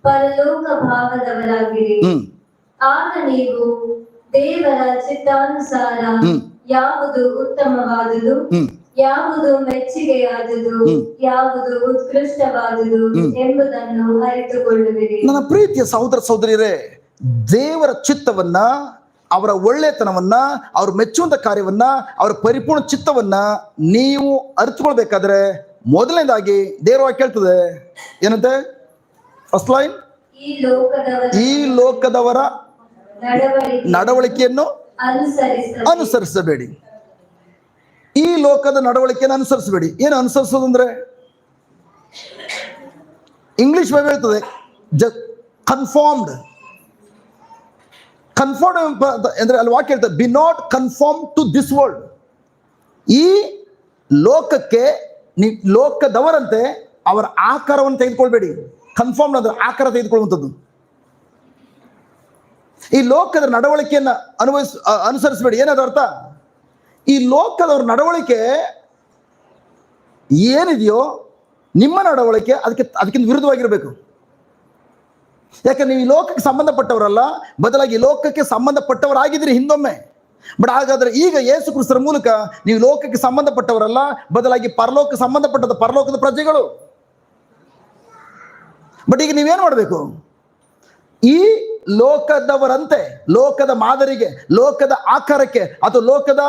ಪರಲೋಕ ಭಾವದವರಾಗಿರಿ. ಆಗ ನೀವು ದೇವರ ಚಿತ್ತಾನುಸಾರ ಯಾವುದು ಉತ್ತಮವಾದುದು, ಯಾವುದು ಮೆಚ್ಚುಗೆಯಾದುದು, ಯಾವುದು ಉತ್ಕೃಷ್ಟವಾದುದು ಎಂಬುದನ್ನು ಅರಿತುಕೊಳ್ಳುವಿರಿ. ನನ್ನ ಪ್ರೀತಿಯ ಸಹೋದರ ಸಹೋದರಿಯರೇ, ದೇವರ ಚಿತ್ತವನ್ನ, ಅವರ ಒಳ್ಳೆತನವನ್ನ, ಅವ್ರು ಮೆಚ್ಚುವಂತ ಕಾರ್ಯವನ್ನ, ಅವರ ಪರಿಪೂರ್ಣ ಚಿತ್ತವನ್ನ ನೀವು ಅರಿತುಕೊಳ್ಬೇಕಾದ್ರೆ ಮೊದಲನೇದಾಗಿ ದೇವರ ವಾಕ್ಯ ಹೇಳ್ತದೆ ಏನಂತೆ? ಫಸ್ಟ್ ಲೈನ್, ಈ ಲೋಕದವರ ನಡವಳಿಕೆಯನ್ನು ಅನುಸರಿಸಬೇಡಿ. ಈ ಲೋಕದ ನಡವಳಿಕೆಯನ್ನು ಅನುಸರಿಸಬೇಡಿ. ಏನು ಅನುಸರಿಸೋದಂದ್ರೆ, ಇಂಗ್ಲಿಷ್ ಬೈಬಲ್ ಹೇಳ್ತದೆ ಕನ್ಫಾರ್ಮ್ಡ್ ಅಂದ್ರೆ ಅಲ್ಲಿ ವಾಕ್ಯ ಹೇಳ್ತದೆ, be not conform to this world. ಈ ಲೋಕಕ್ಕೆ ಲೋಕದವರಂತೆ ಅವರ ಆಕಾರವನ್ನು ತೆಗೆದುಕೊಳ್ಬೇಡಿ. ಕನ್ಫಾರ್ಮ್ ಅಂದ್ರೆ ಆಕಾರ ತೆಗೆದುಕೊಳ್ಳುವಂಥದ್ದು. ಈ ಲೋಕದ ನಡವಳಿಕೆಯನ್ನ ಅನುಸರಿಸಬೇಡಿ. ಏನದು ಅರ್ಥ? ಈ ಲೋಕದವ್ರ ನಡವಳಿಕೆ ಏನಿದೆಯೋ ನಿಮ್ಮ ನಡವಳಿಕೆ ಅದಕ್ಕಿಂತ ವಿರುದ್ಧವಾಗಿರ್ಬೇಕು. ಯಾಕಂದ್ರೆ ನೀವು ಈ ಲೋಕಕ್ಕೆ ಸಂಬಂಧಪಟ್ಟವರಲ್ಲ, ಬದಲಾಗಿ ಲೋಕಕ್ಕೆ ಸಂಬಂಧಪಟ್ಟವರಾಗಿದ್ದೀರಿ ಹಿಂದೊಮ್ಮೆ. ಬಟ್ ಹಾಗಾದ್ರೆ ಈಗ ಯೇಸು ಕ್ರಿಸ್ತರ ಮೂಲಕ ನೀವು ಲೋಕಕ್ಕೆ ಸಂಬಂಧಪಟ್ಟವರಲ್ಲ, ಬದಲಾಗಿ ಪರಲೋಕಕ್ಕೆ ಸಂಬಂಧಪಟ್ಟದ ಪರಲೋಕದ ಪ್ರಜೆಗಳು. ಬಟ್ ಈಗ ನೀವೇನು ಮಾಡಬೇಕು? ಈ ಲೋಕದವರಂತೆ, ಲೋಕದ ಮಾದರಿಗೆ, ಲೋಕದ ಆಕಾರಕ್ಕೆ ಅಥವಾ ಲೋಕದ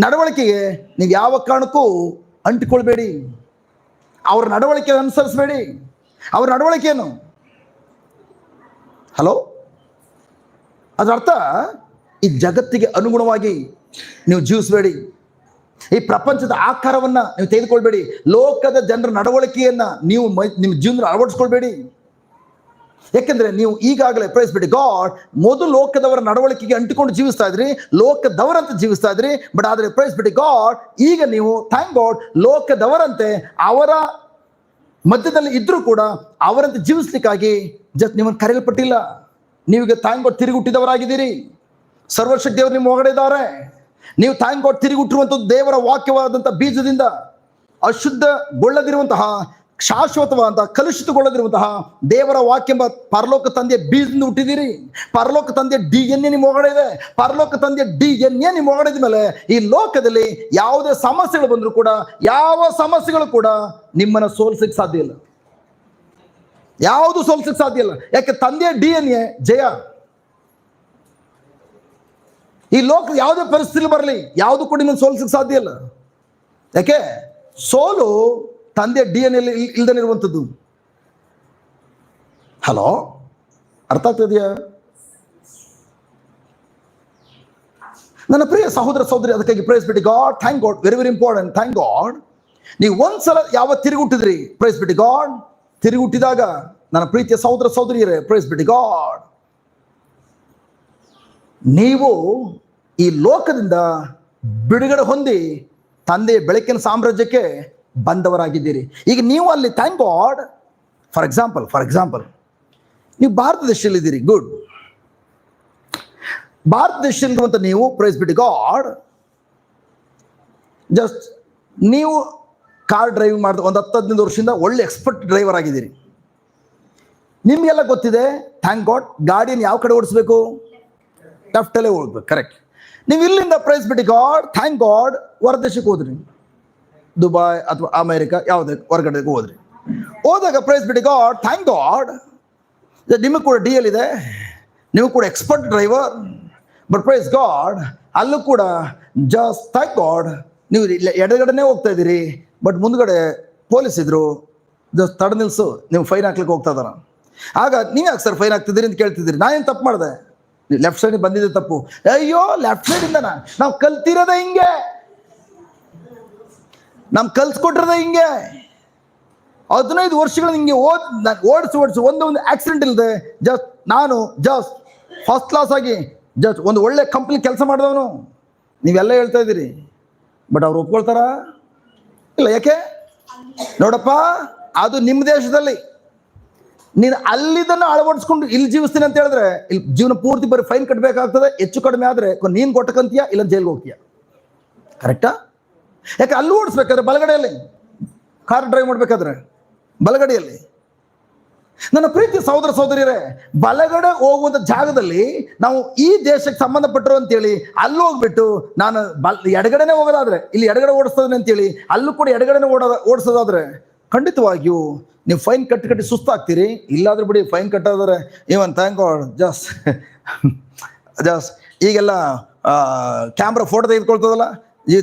ನಡವಳಿಕೆಗೆ ನೀವು ಯಾವ ಕಾರಣಕ್ಕೂ ಅಂಟಿಕೊಳ್ಬೇಡಿ. ಅವ್ರ ನಡವಳಿಕೆ ಅನುಸರಿಸಬೇಡಿ. ಅವ್ರ ನಡವಳಿಕೆಯನ್ನು, ಹಲೋ, ಅದರ ಅರ್ಥ ಈ ಜಗತ್ತಿಗೆ ಅನುಗುಣವಾಗಿ ನೀವು ಜೀವಿಸಬೇಡಿ. ಈ ಪ್ರಪಂಚದ ಆಕಾರವನ್ನ ನೀವು ತೆಗೆದುಕೊಳ್ಬೇಡಿ. ಲೋಕದ ಜನರ ನಡವಳಿಕೆಯನ್ನ ನೀವು ನಿಮ್ಮ ಜೀವನದಲ್ಲಿ ಅಳವಡಿಸ್ಕೊಳ್ಬೇಡಿ. ಯಾಕೆಂದ್ರೆ ನೀವು ಈಗಾಗಲೇ ಪ್ರೈಸ್ ಬಿಡಿ ಗಾಡ್, ಮೊದಲು ಲೋಕದವರ ನಡವಳಿಕೆಗೆ ಅಂಟಿಕೊಂಡು ಜೀವಿಸ್ತಾ ಇದ್ರಿ, ಲೋಕದವರಂತೆ ಜೀವಿಸ್ತಾ ಇದ್ರಿ. ಬಟ್ ಆದ್ರೆ ಪ್ರೈಸ್ ಬಿಡಿ ಗಾಡ್, ಈಗ ನೀವು ಥ್ಯಾಂಕ್ ಗಾಡ್ ಲೋಕದವರಂತೆ ಅವರ ಮಧ್ಯದಲ್ಲಿ ಇದ್ರೂ ಕೂಡ ಅವರಂತೆ ಜೀವಿಸ್ಲಿಕ್ಕಾಗಿ ನಿಮ್ಮನ್ನು ಕರೆಯಲ್ಪಟ್ಟಿಲ್ಲ. ನೀವೀಗ ಥ್ಯಾಂಕ್ ಗಾಡ್ ತಿರುಗಿ ಹುಟ್ಟಿದವರಾಗಿದ್ದೀರಿ. ಸರ್ವಶಕ್ತಿ ದೇವರು ನಿಮ್ಮ ಒಳಗಡೆ ಇದ್ದಾರೆ. ನೀವು ಥ್ಯಾಂಕ್ ಗಾಡ್ ತಿರುಗಿ ಹುಟ್ಟಿರುವಂಥದ್ದು ದೇವರ ವಾಕ್ಯವಾದಂಥ ಬೀಜದಿಂದ ಅಶುದ್ಧಗೊಳ್ಳದಿರುವಂತಹ, ಶಾಶ್ವತವಾದಂತಹ, ಕಲುಷಿತಗೊಳ್ಳದಿರುವಂತಹ ದೇವರ ವಾಕ್ಯ ಎಂಬ ಪರಲೋಕ ತಂದೆಯ ಬೀಜದಿಂದ ಹುಟ್ಟಿದ್ದೀರಿ. ಪರಲೋಕ ತಂದೆಯ DNA ನಿಮ್ಮ ಒಳಗಡೆ ಇದೆ. ಪರಲೋಕ ತಂದೆಯ DNA ನಿಮ್ಮ ಒಳಗಡೆ ಇದ್ದ ಮೇಲೆ ಈ ಲೋಕದಲ್ಲಿ ಯಾವುದೇ ಸಮಸ್ಯೆಗಳು ಬಂದರೂ ಕೂಡ, ಯಾವ ಸಮಸ್ಯೆಗಳು ಕೂಡ ನಿಮ್ಮನ್ನು ಸೋಲಿಸಕ್ಕೆ ಸಾಧ್ಯ ಇಲ್ಲ. ಯಾವುದು ಸೋಲಿಸಕ್ಕೆ ಸಾಧ್ಯ ಇಲ್ಲ. ಯಾಕೆ? ತಂದೆಯ DNA ಜಯ. ಈ ಲೋಕ ಯಾವುದೇ ಪರಿಸ್ಥಿತಿ ಬರಲಿ, ಯಾವುದು ಕೂಡ ನಿಮ್ಮನ್ನು ಸೋಲಿಸಕ್ಕೆ ಸಾಧ್ಯ ಇಲ್ಲ. ಯಾಕೆ? ಸೋಲು ತಂದೆಯ DNA ಇಲ್ದನಿರುವಂಥದ್ದು. ಹಲೋ, ಅರ್ಥ ಆಗ್ತದೆಯಾ ನನ್ನ ಪ್ರಿಯ ಸಹೋದರ ಸಹೋದರಿ? ಅದಕ್ಕಾಗಿ ಪ್ರೈಸ್ ಬಿಡಿ God, thank god, very very important. Thank god. ನೀವು ಒಂದ್ಸಲ ಯಾವ ತಿರುಗುಟ್ಟಿದ್ರಿ, ಪ್ರೈಸ್ ಬಿಡಿ ಗಾಡ್. ತಿರುಗುಟ್ಟಿದಾಗ ನನ್ನ ಪ್ರೀತಿಯ ಸಹೋದರ ಸಹೋದರಿಯರೇ, ಪ್ರೈಸ್ ಬಿಡಿ ಗಾಡ್, ನೀವು ಈ ಲೋಕದಿಂದ ಬಿಡುಗಡೆ ಹೊಂದಿ ತಂದೆಯ ಬೆಳಕಿನ ಸಾಮ್ರಾಜ್ಯಕ್ಕೆ ಬಂದವರಾಗಿದ್ದೀರಿ. ಈಗ ನೀವು ಅಲ್ಲಿ ಥ್ಯಾಂಕ್ ಗಾಡ್, ಫಾರ್ ಎಕ್ಸಾಂಪಲ್ ನೀವು ಭಾರತ ದೇಶದಲ್ಲಿದ್ದೀರಿ, ಗುಡ್. ಭಾರತ ದೇಶದಲ್ಲಿರುವಂಥ ನೀವು, praise be to God, just ನೀವು ಕಾರ್ ಡ್ರೈವಿಂಗ್ ಮಾಡಿದ ಒಂದು 10-15 ವರ್ಷದಿಂದ ಒಳ್ಳೆ ಎಕ್ಸ್ಪರ್ಟ್ ಡ್ರೈವರ್ ಆಗಿದ್ದೀರಿ. ನಿಮಗೆಲ್ಲ ಗೊತ್ತಿದೆ, ಥ್ಯಾಂಕ್ ಗಾಡ್, ಗಾಡಿಯನ್ನು ಯಾವ ಕಡೆ ಓಡಿಸ್ಬೇಕು, ಲೆಫ್ಟಲ್ಲೇ ಓಡಿಸ್ಬೇಕು, ಕರೆಕ್ಟ್. ನೀವು ಇಲ್ಲಿಂದ price be to god, thank god, ಹೊರದೇಶಕ್ಕೆ ಹೋದ್ರಿ, ದುಬೈ ಅಥವಾ ಅಮೇರಿಕಾ ಯಾವುದೇ ಹೊರಗಡೆ ಹೋದಾಗ price be to god, thank god, ನಿಮಗೆ ಕೂಡ ಡಿ ಎಲ್ ಇದೆ, ನೀವು ಕೂಡ expert driver. But praise God, ಅಲ್ಲೂ ಕೂಡ ಜಸ್ಟ್ ಥ್ಯಾಂಕ್ ಗಾಡ್, ನೀವು ಎಡಗಡೆನೇ ಹೋಗ್ತಾ ಇದ್ದೀರಿ, ಬಟ್ ಮುಂದ್ಗಡೆ ಪೊಲೀಸ್ ಇದ್ರು, ಜಸ್ಟ್ ತಡ ನಿಲ್ಸು, ನೀವು ಫೈನ್ ಹಾಕ್ಲಿಕ್ಕೆ ಹೋಗ್ತಾ ಇದಾರ. ಆಗ ನೀವು ಯಾಕೆ ಸರ್ ಫೈನ್ ಹಾಕ್ತಿದ್ದೀರಿ ಅಂತ ಕೇಳ್ತಿದ್ದೀರಿ. ನಾ ಏನು ತಪ್ಪು ಮಾಡಿದೆ, ಲೆಫ್ಟ್ ಸೈಡ್ ಬಂದಿದ್ದೆ ತಪ್ಪು. ಅಯ್ಯೋ, ಲೆಫ್ಟ್ ಸೈಡ್ ಇಂದನಾ? ನಾವು ಕಲ್ತಿರೋದ ಹಿಂಗೆ, ನಮ್ ಕಲ್ಸ್ಕೊಟ್ಟಿರೋದ ಹಿಂಗೆ. 15 ವರ್ಷಗಳು ಹಿಂಗೆ ಓಡಿಸಿ ಒಂದು ಆಕ್ಸಿಡೆಂಟ್ ಇಲ್ಲದೆ ನಾನು ಫಸ್ಟ್ ಕ್ಲಾಸ್ ಆಗಿ ಒಂದು ಒಳ್ಳೆ ಕಂಪ್ನಿ ಕೆಲಸ ಮಾಡಿದವನು. ನೀವೆಲ್ಲ ಹೇಳ್ತಾ ಇದ್ದೀರಿ, ಬಟ್ ಅವ್ರು ಒಪ್ಕೊಳ್ತಾರ ಇಲ್ಲ. ಯಾಕೆ ನೋಡಪ್ಪ, ಅದು ನಿಮ್ಮ ದೇಶದಲ್ಲಿ ನೀನು ಅಲ್ಲಿದ್ದನ್ನ ಅಳವಡಿಸ್ಕೊಂಡು ಇಲ್ಲಿ ಜೀವಿಸ್ತೀನಿ ಅಂತ ಹೇಳಿದ್ರೆ, ಇಲ್ಲಿ ಜೀವನ ಪೂರ್ತಿ ಬರೀ ಫೈನ್ ಕಟ್ಟಬೇಕಾಗ್ತದೆ. ಹೆಚ್ಚು ಕಡಿಮೆ ಆದ್ರೆ ನೀನು ಕೊಟ್ಟಕಂತೀಯ, ಇಲ್ಲ ಜೈಲ್ಗೆ ಹೋಗ್ತೀಯ. ಕರೆಕ್ಟಾ? ಯಾಕೆ ಅಲ್ಲೂ ಓಡಿಸ್ಬೇಕಾದ್ರೆ ಬಲಗಡೆಯಲ್ಲಿ ಕಾರ್ ಡ್ರೈವ್ ಮಾಡ್ಬೇಕಾದ್ರೆ ಬಲಗಡೆಯಲ್ಲಿ. ನನ್ನ ಪ್ರೀತಿ ಸಹೋದರ ಸಹೋದರಿಯರೇ, ಬಲಗಡೆ ಹೋಗುವಂಥ ಜಾಗದಲ್ಲಿ ನಾವು ಈ ದೇಶಕ್ಕೆ ಸಂಬಂಧಪಟ್ಟರು ಅಂತೇಳಿ ಅಲ್ಲಿ ಹೋಗ್ಬಿಟ್ಟು ನಾನು ಎಡಗಡೆನೆ ಹೋಗೋದಾದ್ರೆ ಇಲ್ಲಿ ಎಡಗಡೆ ಓಡಿಸ್ತದೆ ಅಂತೇಳಿ ಅಲ್ಲೂ ಕೂಡ ಎಡಗಡೆನೆ ಓಡಿಸೋದಾದ್ರೆ ಖಂಡಿತವಾಗಿಯೂ ನೀವು ಫೈನ್ ಕಟ್ಟಿ ಸುಸ್ತಾಗ್ತೀರಿ. ಇಲ್ಲಾದ್ರೂ ಬಿಡಿ, ಫೈನ್ ಕಟ್ಟೋದಾದ್ರೆ ಇವನ್ ಥ್ಯಾಂಕ್ ಗಾಡ್, ಜಸ್ಟ್ ಈಗೆಲ್ಲ ಕ್ಯಾಮ್ರಾ ಫೋಟೋ ತೆಗೆದುಕೊಳ್ತದಲ್ಲ, ಈ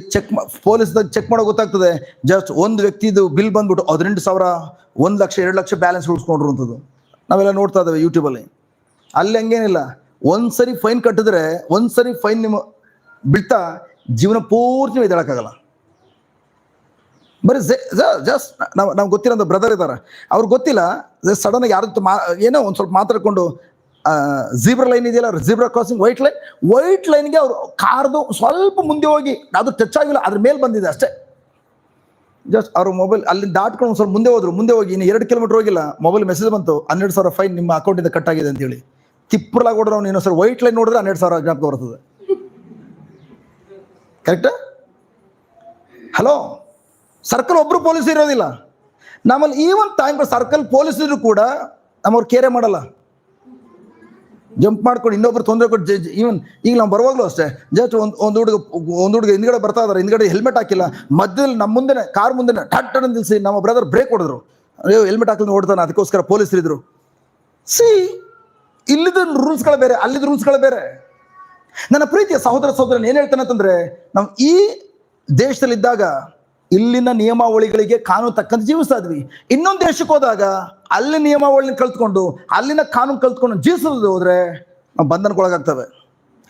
ಪೊಲೀಸ್ದಾಗ ಚೆಕ್ ಮಾಡೋ ಗೊತ್ತಾಗ್ತದೆ. ಜಸ್ಟ್ ಒಂದು ವ್ಯಕ್ತಿದು ಬಿಲ್ ಬಂದ್ಬಿಟ್ಟು 18,000, 1 ಲಕ್ಷ, 2 ಲಕ್ಷ ಬ್ಯಾಲೆನ್ಸ್ ಉಳಿಸ್ಕೊಂಡ್ರು ಅಂತದ್ದು ನಾವೆಲ್ಲ ನೋಡ್ತಾ ಇದ್ದೇವೆ ಯೂಟ್ಯೂಬಲ್ಲಿ. ಅಲ್ಲಿ ಹಂಗೇನಿಲ್ಲ, ಒಂದ್ಸರಿ ಫೈನ್ ಕಟ್ಟಿದ್ರೆ, ಒಂದ್ಸರಿ ಫೈನ್ ನಿಮ್ಮ ಬಿಡ್ತಾ ಜೀವನ ಪೂರ್ತಿ ಎದ್ದೇಳಕ್ಕಾಗಲ್ಲ. ಬರೀ ಜಸ್ಟ್ ನಾವು ಗೊತ್ತಿರೋ ಬ್ರದರ್ ಇದ್ದಾರೆ, ಅವ್ರಿಗೆ ಗೊತ್ತಿಲ್ಲ, ಸಡನ್ ಆಗಿ ಯಾರು ಏನೋ ಒಂದು ಸ್ವಲ್ಪ ಮಾತಾಡ್ಕೊಂಡು ಝೀಬ್ರಾ ಲೈನ್ ಇದೆಯಲ್ಲ, ಝೀಬ್ರಾ ಕ್ರಾಸಿಂಗ್, ವೈಟ್ ಲೈನ್ಗೆ ಅವರು ಕಾರ್ದು ಸ್ವಲ್ಪ ಮುಂದೆ ಹೋಗಿ, ಅದು ಟಚ್ ಆಗಿಲ್ಲ, ಅದ್ರ ಮೇಲೆ ಬಂದಿದೆ ಅಷ್ಟೇ. ಜಸ್ಟ್ ಅವ್ರ ಮೊಬೈಲ್ ಅಲ್ಲಿ ದಾಟ್ಕೊಂಡು ಒಂದು ಸ್ವಲ್ಪ ಮುಂದೆ ಹೋಗಿ ಇನ್ನು 2 ಕಿಲೋಮೀಟರ್ ಹೋಗಿಲ್ಲ, ಮೊಬೈಲ್ ಮೆಸೇಜ್ ಬಂತು, 12,000 ಫೈನ್ ನಿಮ್ಮ ಅಕೌಂಟಿಂದ ಕಟ್ ಆಗಿದೆ ಅಂತೇಳಿ. ತಿಪ್ಪಲಾಗಿ ಹೊಡ್ರೆ ಅವ್ನು ಇನ್ನೊಂದು ಸರ್ ವೈಟ್ ಲೈನ್ ನೋಡಿದ್ರೆ 12,000 ಜ್ಞಾಪಕ ಬರ್ತದೆ. ಕರೆಕ್ಟಾ? ಹಲೋ, ಸರ್ಕಲ್ ಒಬ್ರು ಪೊಲೀಸ್ ಇರೋದಿಲ್ಲ ನಮ್ಮಲ್ಲಿ. ಈವನ್ ಟೈಮ್ ಸರ್ಕಲ್ ಪೊಲೀಸರು ಕೂಡ ನಮ್ಮವ್ರು ಕೇರೆ ಮಾಡಲ್ಲ. ಜಂಪ್ ಮಾಡ್ಕೊಂಡು ಇನ್ನೊಬ್ರು ತೊಂದರೆ ಕೊಟ್ಟು, ಈವನ್ ಈಗ ನಾವು ಬರುವಾಗಲೂ ಅಷ್ಟೇ, ಜಸ್ಟ್ ಒಂದು ಹುಡುಗ ಹಿಂದ್ಗಡೆ ಬರ್ತಾ ಇದಾರೆ, ಹಿಂದ್ಗಡೆ ಹೆಲ್ಮೆಟ್ ಹಾಕಿಲ್ಲ, ಮಧ್ಯದಲ್ಲಿ ನಮ್ಮ ಮುಂದೆ ಕಾರ್ ಮುಂದೆ ಟಟ್ ನಿಲ್ಸಿ ನಮ್ಮ ಬ್ರದರ್ ಬ್ರೇಕ್ ಹೊಡೆದ್ರು. ಅಯ್ಯೋ, ಹೆಲ್ಮೆಟ್ ಹಾಕಿದ್ರೆ ಓಡ್ತಾನೆ, ಅದಕ್ಕೋಸ್ಕರ ಪೊಲೀಸರು ಇದ್ರು. ಇಲ್ಲಿದ್ದ ರೂಲ್ಸ್ಗಳು ಬೇರೆ, ಅಲ್ಲಿದ್ದ ರೂಲ್ಸ್ಗಳು ಬೇರೆ. ನನ್ನ ಪ್ರೀತಿಯ ಸಹೋದರ ಸಹೋದರನ್ ಏನ್ ಹೇಳ್ತಾನೆ ಅಂತಂದ್ರೆ, ನಾವು ಈ ದೇಶದಲ್ಲಿದ್ದಾಗ ಇಲ್ಲಿನ ನಿಯಮಾವಳಿಗಳಿಗೆ ಕಾನೂನು ತಕ್ಕಂತೆ ಜೀವಿಸ್ತಾ ಇದ್ವಿ. ಇನ್ನೊಂದು ದೇಶಕ್ಕೆ ಹೋದಾಗ ಅಲ್ಲಿ ನಿಯಮಾವಳಿನ ಕಲ್ತ್ಕೊಂಡು, ಅಲ್ಲಿನ ಕಾನೂನು ಕಲ್ತ್ಕೊಂಡು ಜೀವಿಸೋದು ಹೋದ್ರೆ ನಾವು ಬಂಧನಕ್ಕೊಳಗಾಗ್ತವೆ,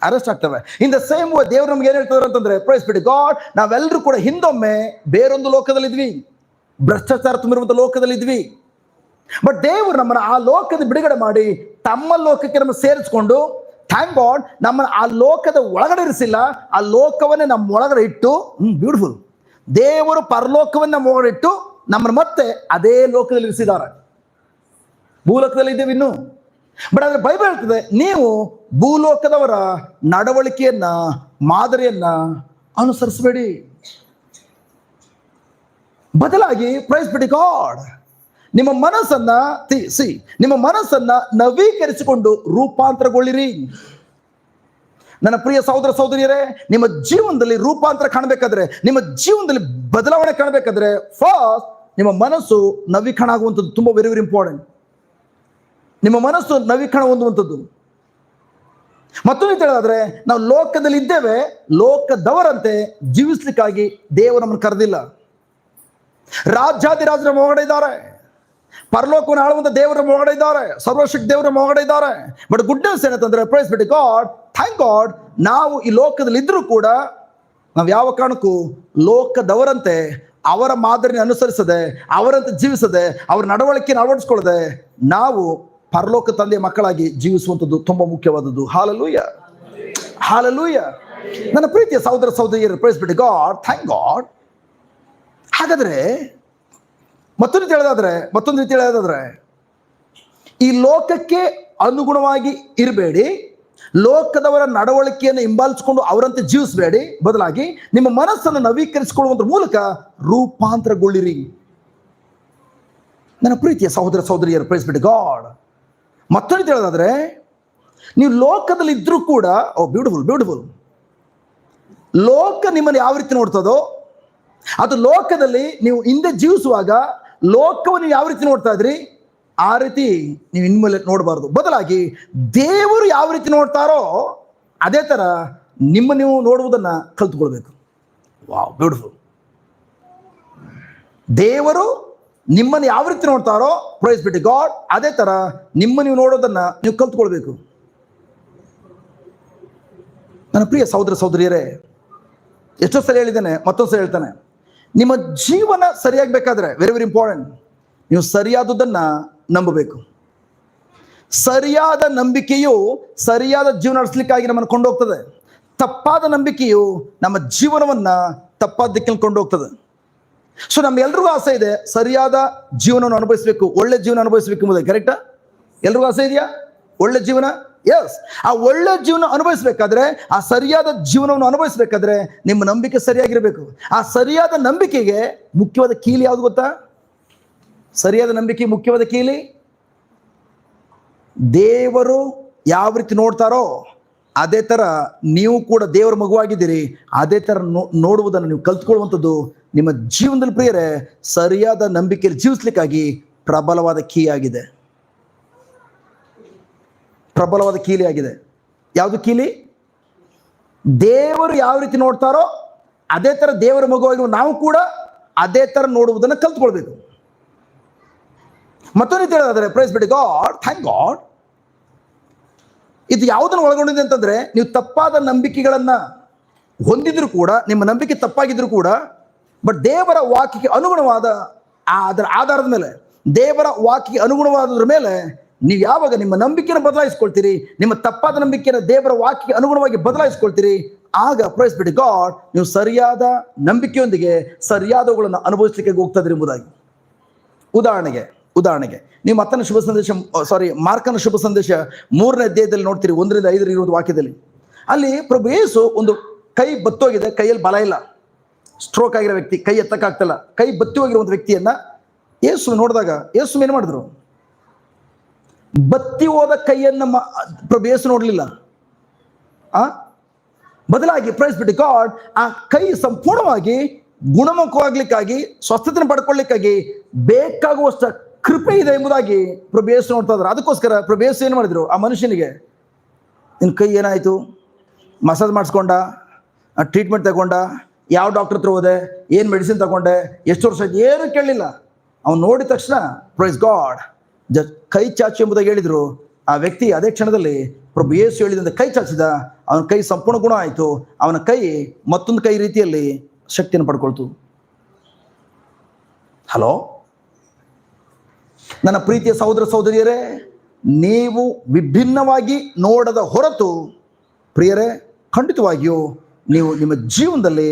ಅರೆಸ್ಟ್ ಆಗ್ತವೆ. ಇನ್ ದ ಸೇಮ್ ವೇ ದೇವ್ರು ನಮ್ಗೆ ಏನ್ ಹೇಳ್ತಾರೆ ಅಂತಂದ್ರೆ, ಪ್ರೈಸ್ ಬಿ ಟು ಗಾಡ್, ನಾವೆಲ್ಲರೂ ಕೂಡ ಹಿಂದೊಮ್ಮೆ ಬೇರೊಂದು ಲೋಕದಲ್ಲಿದ್ವಿ, ಭ್ರಷ್ಟಾಚಾರ ತುಂಬಿರುವಂತ ಲೋಕದಲ್ಲಿದ್ವಿ. ಬಟ್ ದೇವರು ನಮ್ಮನ್ನ ಆ ಲೋಕದ ಬಿಡುಗಡೆ ಮಾಡಿ ತಮ್ಮ ಲೋಕಕ್ಕೆ ನಮ್ಮ ಸೇರಿಸ್ಕೊಂಡು, ಥ್ಯಾಂಕ್ ಗಾಡ್, ನಮ್ಮನ್ನ ಆ ಲೋಕದ ಒಳಗಡೆ ಇರಿಸಿಲ್ಲ, ಆ ಲೋಕವನ್ನೇ ನಮ್ಮ ಒಳಗಡೆ ಇಟ್ಟು, ಬ್ಯೂಟಿಫುಲ್, ದೇವರು ಪರಲೋಕವನ್ನ ನಮ್ಮ ಒಳಗಡೆ ಇಟ್ಟು ನಮ್ಮನ್ನು ಮತ್ತೆ ಅದೇ ಲೋಕದಲ್ಲಿ ಇರಿಸಿದ್ದಾರೆ. ಭೂಲೋಕದಲ್ಲಿ ಇದ್ದೇವೆ ಇನ್ನು. ಬಟ್ ಆದ್ರೆ ಬೈಬಲ್ ಹೇಳ್ತದೆ, ನೀವು ಭೂಲೋಕದವರ ನಡವಳಿಕೆಯನ್ನ, ಮಾದರಿಯನ್ನ ಅನುಸರಿಸಬೇಡಿ. ಬದಲಾಗಿ ಪ್ರೈಸ್ ಬಿ ಟು ಗಾಡ್, ನಿಮ್ಮ ಮನಸ್ಸನ್ನ ನವೀಕರಿಸಿಕೊಂಡು ರೂಪಾಂತರಗೊಳ್ಳಿರಿ. ನನ್ನ ಪ್ರಿಯ ಸಹೋದರ ಸಹೋದರಿಯರೇ, ನಿಮ್ಮ ಜೀವನದಲ್ಲಿ ರೂಪಾಂತರ ಕಾಣಬೇಕಾದ್ರೆ, ನಿಮ್ಮ ಜೀವನದಲ್ಲಿ ಬದಲಾವಣೆ ಕಾಣಬೇಕಾದ್ರೆ, ಫಸ್ಟ್ ನಿಮ್ಮ ಮನಸ್ಸು ನವೀಕರಣ ಆಗುವಂಥದ್ದು ತುಂಬಾ ವೆರಿ ವೆರಿ ಇಂಪಾರ್ಟೆಂಟ್. ನಿಮ್ಮ ಮನಸ್ಸು ನವೀಕರಣ ಹೊಂದುವಂಥದ್ದು. ಮತ್ತೊಂದು ಹೇಳೋದಾದ್ರೆ, ನಾವು ಲೋಕದಲ್ಲಿ ಇದ್ದೇವೆ, ಲೋಕದವರಂತೆ ಜೀವಿಸ್ಲಿಕ್ಕಾಗಿ ದೇವರು ನಮ್ಮನ್ನು ಕರೆದಿಲ್ಲ. ರಾಜ್ಯಾಧಿರಾಜರ ಒಳಗಡೆ ಇದ್ದಾರೆ, ಪರಲೋಕವನ್ನು ಆಳುವಂತ ದೇವರ ಒಳಗಡೆ ಇದ್ದಾರೆ, ಸರ್ವಶಕ್ತಿ ದೇವರ ಒಳಗಡೆ ಇದ್ದಾರೆ. ಬಟ್ ಗುಡ್ ನ್ಯೂಸ್ ಏನಂತಂದ್ರೆ, praise be to God, thank God, ನಾವು ಈ ಲೋಕದಲ್ಲಿ ಇದ್ರೂ ಕೂಡ ನಾವು ಯಾವ ಕಾರಣಕ್ಕೂ ಲೋಕದವರಂತೆ ಅವರ ಮಾದರಿನ ಅನುಸರಿಸದೆ, ಅವರಂತೆ ಜೀವಿಸದೆ, ಅವರ ನಡವಳಿಕೆಯನ್ನು ಅಳವಡಿಸ್ಕೊಳ್ಳದೆ ನಾವು ಪರಲೋಕ ತಂದೆಯ ಮಕ್ಕಳಾಗಿ ಜೀವಿಸುವಂಥದ್ದು ತುಂಬಾ ಮುಖ್ಯವಾದದ್ದು. Hallelujah, hallelujah. ನನ್ನ ಪ್ರೀತಿಯ ಸಹೋದರ ಸಹೋದರಿಯರು, praise be to God, thank God. ಹಾಗಾದ್ರೆ ಮತ್ತೊಂದು ರೀತಿ ಹೇಳೋದಾದ್ರೆ ಈ ಲೋಕಕ್ಕೆ ಅನುಗುಣವಾಗಿ ಇರಬೇಡಿ, ಲೋಕದವರ ನಡವಳಿಕೆಯನ್ನು ಹಿಂಬಾಲಿಸಿಕೊಂಡು ಅವರಂತೆ ಜೀವಿಸಬೇಡಿ, ಬದಲಾಗಿ ನಿಮ್ಮ ಮನಸ್ಸನ್ನು ನವೀಕರಿಸಿಕೊಳ್ಳುವುದರ ಮೂಲಕ ರೂಪಾಂತರಗೊಳ್ಳಿರಿ. ನನ್ನ ಪ್ರೀತಿಯ ಸಹೋದರ ಸಹೋದರಿಯರು, ಪ್ರೈಸ್ ಬಿ ಟು ಗಾಡ್. ಮತ್ತೊಂದು ಹೇಳೋದಾದ್ರೆ ನೀವು ಲೋಕದಲ್ಲಿ ಇದ್ರೂ ಕೂಡ, ಬ್ಯೂಟಿಫುಲ್, ಲೋಕ ನಿಮ್ಮನ್ನು ಯಾವ ರೀತಿ ನೋಡ್ತದೋ ಅದು ಲೋಕದಲ್ಲಿ ನೀವು ಹಿಂದೆ ಜೀವಿಸುವಾಗ ಲೋಕವನ್ನು ಯಾವ ರೀತಿ ನೋಡ್ತಾ ಇದ್ರಿ ಆ ರೀತಿ ನೀವು ಇನ್ಮೇಲೆ ನೋಡಬಾರ್ದು. ಬದಲಾಗಿ ದೇವರು ಯಾವ ರೀತಿ ನೋಡ್ತಾರೋ ಅದೇ ತರ ನೀವು ನೋಡುವುದನ್ನ ಕಲ್ತ್ಕೊಳ್ಬೇಕು. Wow, beautiful. ದೇವರು ನಿಮ್ಮನ್ನು ಯಾವ ರೀತಿ ನೋಡ್ತಾರೋ, ಪ್ರೈಸ್ ಬಿ ಟು ಗಾಡ್, ಅದೇ ತರ ನೀವು ನೋಡೋದನ್ನ ನೀವು ಕಲ್ತ್ಕೊಳ್ಬೇಕು. ನನ್ನ ಪ್ರಿಯ ಸಹೋದರ ಸಹೋದರಿಯರೇ, ಎಷ್ಟೋ ಸರಿ ಹೇಳಿದ್ದೇನೆ, ಮತ್ತೊಂದು ಸರಿ ಹೇಳ್ತಾನೆ, ನಿಮ್ಮ ಜೀವನ ಸರಿಯಾಗಬೇಕಾದ್ರೆ ವೆರಿ ಇಂಪಾರ್ಟೆಂಟ್, ನೀವು ಸರಿಯಾದದನ್ನ ನಂಬಬೇಕು. ಸರಿಯಾದ ನಂಬಿಕೆಯು ಸರಿಯಾದ ಜೀವನ ನಡೆಸಲಿಕ್ಕಾಗಿ ನಮ್ಮನ್ನು ಕೊಂಡೋಗ್ತದೆ. ತಪ್ಪಾದ ನಂಬಿಕೆಯು ನಮ್ಮ ಜೀವನವನ್ನ ತಪ್ಪಾದ ದಿಕ್ಕಲ್ಲಿ ಕೊಂಡೋಗ್ತದೆ. ಸೊ ನಮ್ಮೆಲ್ರಿಗೂ ಆಸೆ ಇದೆ ಸರಿಯಾದ ಜೀವನವನ್ನು ಅನುಭವಿಸಬೇಕು, ಒಳ್ಳೆ ಜೀವನ ಅನುಭವಿಸಬೇಕು ಎಂಬುದಾಗಿ. ಕರೆಕ್ಟಾ? ಎಲ್ರಿಗೂ ಆಸೆ ಇದೆಯಾ ಒಳ್ಳೆ ಜೀವನ? ಎಸ್. ಆ ಒಳ್ಳೆ ಜೀವನ ಅನುಭವಿಸಬೇಕಾದ್ರೆ, ಆ ಸರಿಯಾದ ಜೀವನವನ್ನು ಅನುಭವಿಸಬೇಕಾದ್ರೆ ನಿಮ್ಮ ನಂಬಿಕೆ ಸರಿಯಾಗಿರಬೇಕು. ಆ ಸರಿಯಾದ ನಂಬಿಕೆಗೆ ಮುಖ್ಯವಾದ ಕೀಲಿ ಯಾವುದು ಗೊತ್ತಾ? ಸರಿಯಾದ ನಂಬಿಕೆ ಮುಖ್ಯವಾದ ಕೀಲಿ ದೇವರು ಯಾವ ರೀತಿ ನೋಡ್ತಾರೋ ಅದೇ ತರ ನೀವು ಕೂಡ ದೇವರ ಮಗುವಾಗಿದ್ದೀರಿ. ಅದೇ ತರ ನೋಡುವುದನ್ನು ನೀವು ಕಲ್ತ್ಕೊಳ್ಳುವಂಥದ್ದು ನಿಮ್ಮ ಜೀವನದಲ್ಲಿ ಪ್ರಿಯರೇ ಸರಿಯಾದ ನಂಬಿಕೆಯಲ್ಲಿ ಜೀವಿಸ್ಲಿಕ್ಕಾಗಿ ಪ್ರಬಲವಾದ ಕೀ ಆಗಿದೆ. ಪ್ರಬಲವಾದ ಕೀಲಿ ಆಗಿದೆ. ಯಾವುದು ಕೀಲಿ? ದೇವರು ಯಾವ ರೀತಿ ನೋಡ್ತಾರೋ ಅದೇ ತರ ದೇವರ ಮಗುವಾಗಿ ನಾವು ಕೂಡ ಅದೇ ತರ ನೋಡುವುದನ್ನು ಕಲ್ತ್ಕೊಳ್ಬೇಕು. ಮತ್ತೊಂದು ರೀತಿ ಹೇಳೋದಾದ್ರೆ, praise be to God, thank God, ಇದು ಯಾವುದನ್ನು ಒಳಗೊಂಡಿದೆ ಅಂತಂದ್ರೆ, ನೀವು ತಪ್ಪಾದ ನಂಬಿಕೆಗಳನ್ನ ಹೊಂದಿದ್ರು ಕೂಡ, ನಿಮ್ಮ ನಂಬಿಕೆ ತಪ್ಪಾಗಿದ್ರು ಕೂಡ, ಬಟ್ ದೇವರ ವಾಕ್ಯಕ್ಕೆ ಅನುಗುಣವಾದ ಅದರ ಆಧಾರದ ಮೇಲೆ, ದೇವರ ವಾಕ್ಯಕ್ಕೆ ಅನುಗುಣವಾದದ್ರ ಮೇಲೆ ನೀವು ಯಾವಾಗ ನಿಮ್ಮ ನಂಬಿಕೆಯನ್ನು ಬದಲಾಯಿಸ್ಕೊಳ್ತೀರಿ, ನಿಮ್ಮ ತಪ್ಪಾದ ನಂಬಿಕೆಯನ್ನು ದೇವರ ವಾಕ್ಯಕ್ಕೆ ಅನುಗುಣವಾಗಿ ಬದಲಾಯಿಸ್ಕೊಳ್ತೀರಿ, ಆಗ ಪ್ರೈಸ್ ಬಿ ಟು ಗಾಡ್ ನೀವು ಸರಿಯಾದ ನಂಬಿಕೆಯೊಂದಿಗೆ ಸರಿಯಾದವುಗಳನ್ನು ಅನುಭವಿಸಲಿಕ್ಕೆ ಹೋಗ್ತದ್ರಿ ಎಂಬುದಾಗಿ. ಉದಾಹರಣೆಗೆ ನೀವು ಮತ್ತನ ಶುಭ ಸಂದೇಶ, ಮಾರ್ಕನ ಶುಭ ಸಂದೇಶ 3ನೇ ಅಧ್ಯಾಯದಲ್ಲಿ ನೋಡ್ತೀರಿ, 1ರಿಂದ 5 ಇರುವುದು ವಾಕ್ಯದಲ್ಲಿ. ಅಲ್ಲಿ ಪ್ರಭು ಯೇಸು ಒಂದು ಕೈ ಬತ್ತೋಗಿದೆ, ಕೈಯಲ್ಲಿ ಬಲ ಇಲ್ಲ, ಸ್ಟ್ರೋಕ್ ಆಗಿರೋ ವ್ಯಕ್ತಿ, ಕೈ ಎತ್ತಕ್ಕಾಗ್ತಲ್ಲ, ಕೈ ಬತ್ತಿ ಹೋಗಿರುವಂಥ ವ್ಯಕ್ತಿಯನ್ನ ಯೇಸು ನೋಡಿದಾಗ ಯೇಸು ಏನು ಮಾಡಿದ್ರು? ಬತ್ತಿ ಹೋದ ಕೈಯನ್ನ ಪ್ರಭು ಯೇಸು ನೋಡಲಿಲ್ಲ. ಬದಲಾಗಿ ಪ್ರೈಸ್ ಬಿ ಟು ಗಾಡ್ ಆ ಕೈ ಸಂಪೂರ್ಣವಾಗಿ ಗುಣಮುಖವಾಗ್ಲಿಕ್ಕಾಗಿ, ಸ್ವಸ್ಥತೆಯನ್ನು ಪಡ್ಕೊಳ್ಳಿಕ್ಕಾಗಿ ಬೇಕಾಗುವಷ್ಟು ಕೃಪೆ ಇದೆ ಎಂಬುದಾಗಿ ಪ್ರಭು ಯೇಸು ನೋಡ್ತಾ ಇದ್ರು. ಅದಕ್ಕೋಸ್ಕರ ಪ್ರಭು ಯೇಸು ಏನು ಮಾಡಿದ್ರು? ಆ ಮನುಷ್ಯನಿಗೆ, ನಿನ್ನ ಕೈ ಏನಾಯ್ತು? ಮಸಾಜ್ ಮಾಡಿಸ್ಕೊಂಡ, ಟ್ರೀಟ್ಮೆಂಟ್ ತಗೊಂಡ, ಯಾವ ಡಾಕ್ಟರ್ ಹತ್ರ ಹೋದೆ, ಏನು ಮೆಡಿಸಿನ್ ತಗೊಂಡೆ, ಎಷ್ಟು ವರ್ಷ ಆಯ್ತು, ಏನು ಕೇಳಲಿಲ್ಲ. ಅವ್ನು ನೋಡಿದ ತಕ್ಷಣ ಪ್ರೈಸ್ ಗಾಡ್ ಕೈ ಚಾಚು ಎಂಬುದಾಗಿ ಹೇಳಿದ್ರು. ಆ ವ್ಯಕ್ತಿ ಅದೇ ಕ್ಷಣದಲ್ಲಿ ಪ್ರಭು ಯೇಸು ಹೇಳಿದಂತೆ ಕೈ ಚಾಚಿದ, ಅವನ ಕೈ ಸಂಪೂರ್ಣ ಗುಣ ಆಯಿತು. ಅವನ ಕೈ ಮತ್ತೊಂದು ಕೈ ರೀತಿಯಲ್ಲಿ ಶಕ್ತಿಯನ್ನು ಪಡ್ಕೊಳ್ತು. ಹಲೋ ನನ್ನ ಪ್ರೀತಿಯ ಸಹೋದರ ಸಹೋದರಿಯರೇ, ನೀವು ವಿಭಿನ್ನವಾಗಿ ನೋಡದ ಹೊರತು ಪ್ರಿಯರೇ ಖಂಡಿತವಾಗಿಯೂ ನೀವು ನಿಮ್ಮ ಜೀವನದಲ್ಲಿ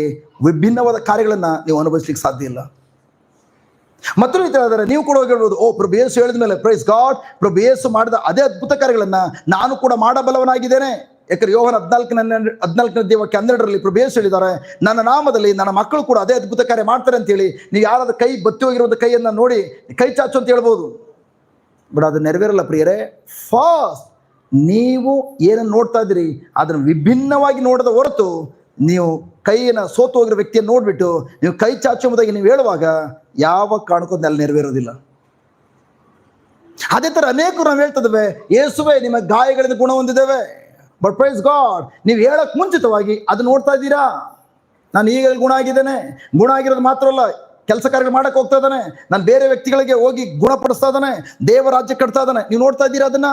ವಿಭಿನ್ನವಾದ ಕಾರ್ಯಗಳನ್ನು ನೀವು ಅನುಭವಿಸ್ಲಿಕ್ಕೆ ಸಾಧ್ಯ ಇಲ್ಲ. ಮತ್ತೊಂದು ರೀತಿ ಹೇಳಿದರೆ ನೀವು ಕೂಡ ಹೇಳ್ಬೋದು, ಓ ಪ್ರಭು ಯೇಸು ಹೇಳಿದ ಮೇಲೆ ಪ್ರೈಸ್ ಗಾಡ್, ಪ್ರಭು ಯೇಸು ಮಾಡಿದ ಅದೇ ಅದ್ಭುತ ಕಾರ್ಯಗಳನ್ನ ನಾನು ಕೂಡ ಮಾಡಬಲ್ಲವನಾಗಿದ್ದೇನೆ. ಯಾಕಂದ್ರೆ ಯೋಹಾನ 14ನೇ ವಾಕ್ಯ 12ರಲ್ಲಿ ಪ್ರಭು ಯೇಸು ಹೇಳಿದ್ದಾರೆ, ನನ್ನ ನಾಮದಲ್ಲಿ ನನ್ನ ಮಕ್ಕಳು ಕೂಡ ಅದೇ ಅದ್ಭುತ ಕಾರ್ಯ ಮಾಡ್ತಾರೆ ಅಂತೇಳಿ. ನೀವು ಯಾರಾದ್ರೂ ಕೈ ಬತ್ತಿ ಹೋಗಿರುವಂಥ ಕೈಯನ್ನು ನೋಡಿ ಕೈ ಚಾಚು ಅಂತ ಹೇಳ್ಬೋದು, ಬಟ್ ಅದು ನೆರವೇರಲ್ಲ ಪ್ರಿಯರೇ. ಫಸ್ಟ್ ನೀವು ಏನನ್ನು ನೋಡ್ತಾ ಇದ್ದೀರಿ ಅದನ್ನು ವಿಭಿನ್ನವಾಗಿ ನೋಡದ ಹೊರತು, ನೀವು ಕೈಯನ್ನು ಸೋತು ಹೋಗಿರೋ ವ್ಯಕ್ತಿಯನ್ನು ನೋಡ್ಬಿಟ್ಟು ನೀವು ಕೈ ಚಾಚು ಎಂಬುದಾಗಿ ನೀವು ಹೇಳುವಾಗ ಯಾವ ಕಾರಣಕ್ಕೂ ಅದನ್ನೆಲ್ಲ ನೆರವೇರೋದಿಲ್ಲ. ಅದೇ ಥರ ಅನೇಕರು ನಾವು ಹೇಳ್ತಿದ್ದೇವೆ, ಯೇಸುವೆ ನಿಮ್ಮ ಗಾಯಗಳಿಂದ ಗುಣ ಹೊಂದಿದ್ದೇವೆ, ಬಟ್ ಪ್ರೈಸ್ ಗಾಡ್ ನೀವು ಹೇಳಕ್ ಮುಂಚಿತವಾಗಿ ಅದು ನೋಡ್ತಾ ಇದ್ದೀರಾ. ನಾನು ಈಗ ಗುಣ ಆಗಿದ್ದೇನೆ, ಗುಣ ಆಗಿರೋದು ಮಾತ್ರ ಅಲ್ಲ, ಕೆಲಸ ಕಾರ್ಯಗಳು ಮಾಡಕ್ಕೆ ಹೋಗ್ತಾ ಇದ್ದಾನೆ, ನಾನು ಬೇರೆ ವ್ಯಕ್ತಿಗಳಿಗೆ ಹೋಗಿ ಗುಣಪಡಿಸ್ತಾ ಇದ್ದಾನೆ, ದೇವ ರಾಜ್ಯ ಕಟ್ತಾ ಇದ್ದಾನೆ, ನೀವು ನೋಡ್ತಾ ಇದ್ದೀರಾ ಅದನ್ನ.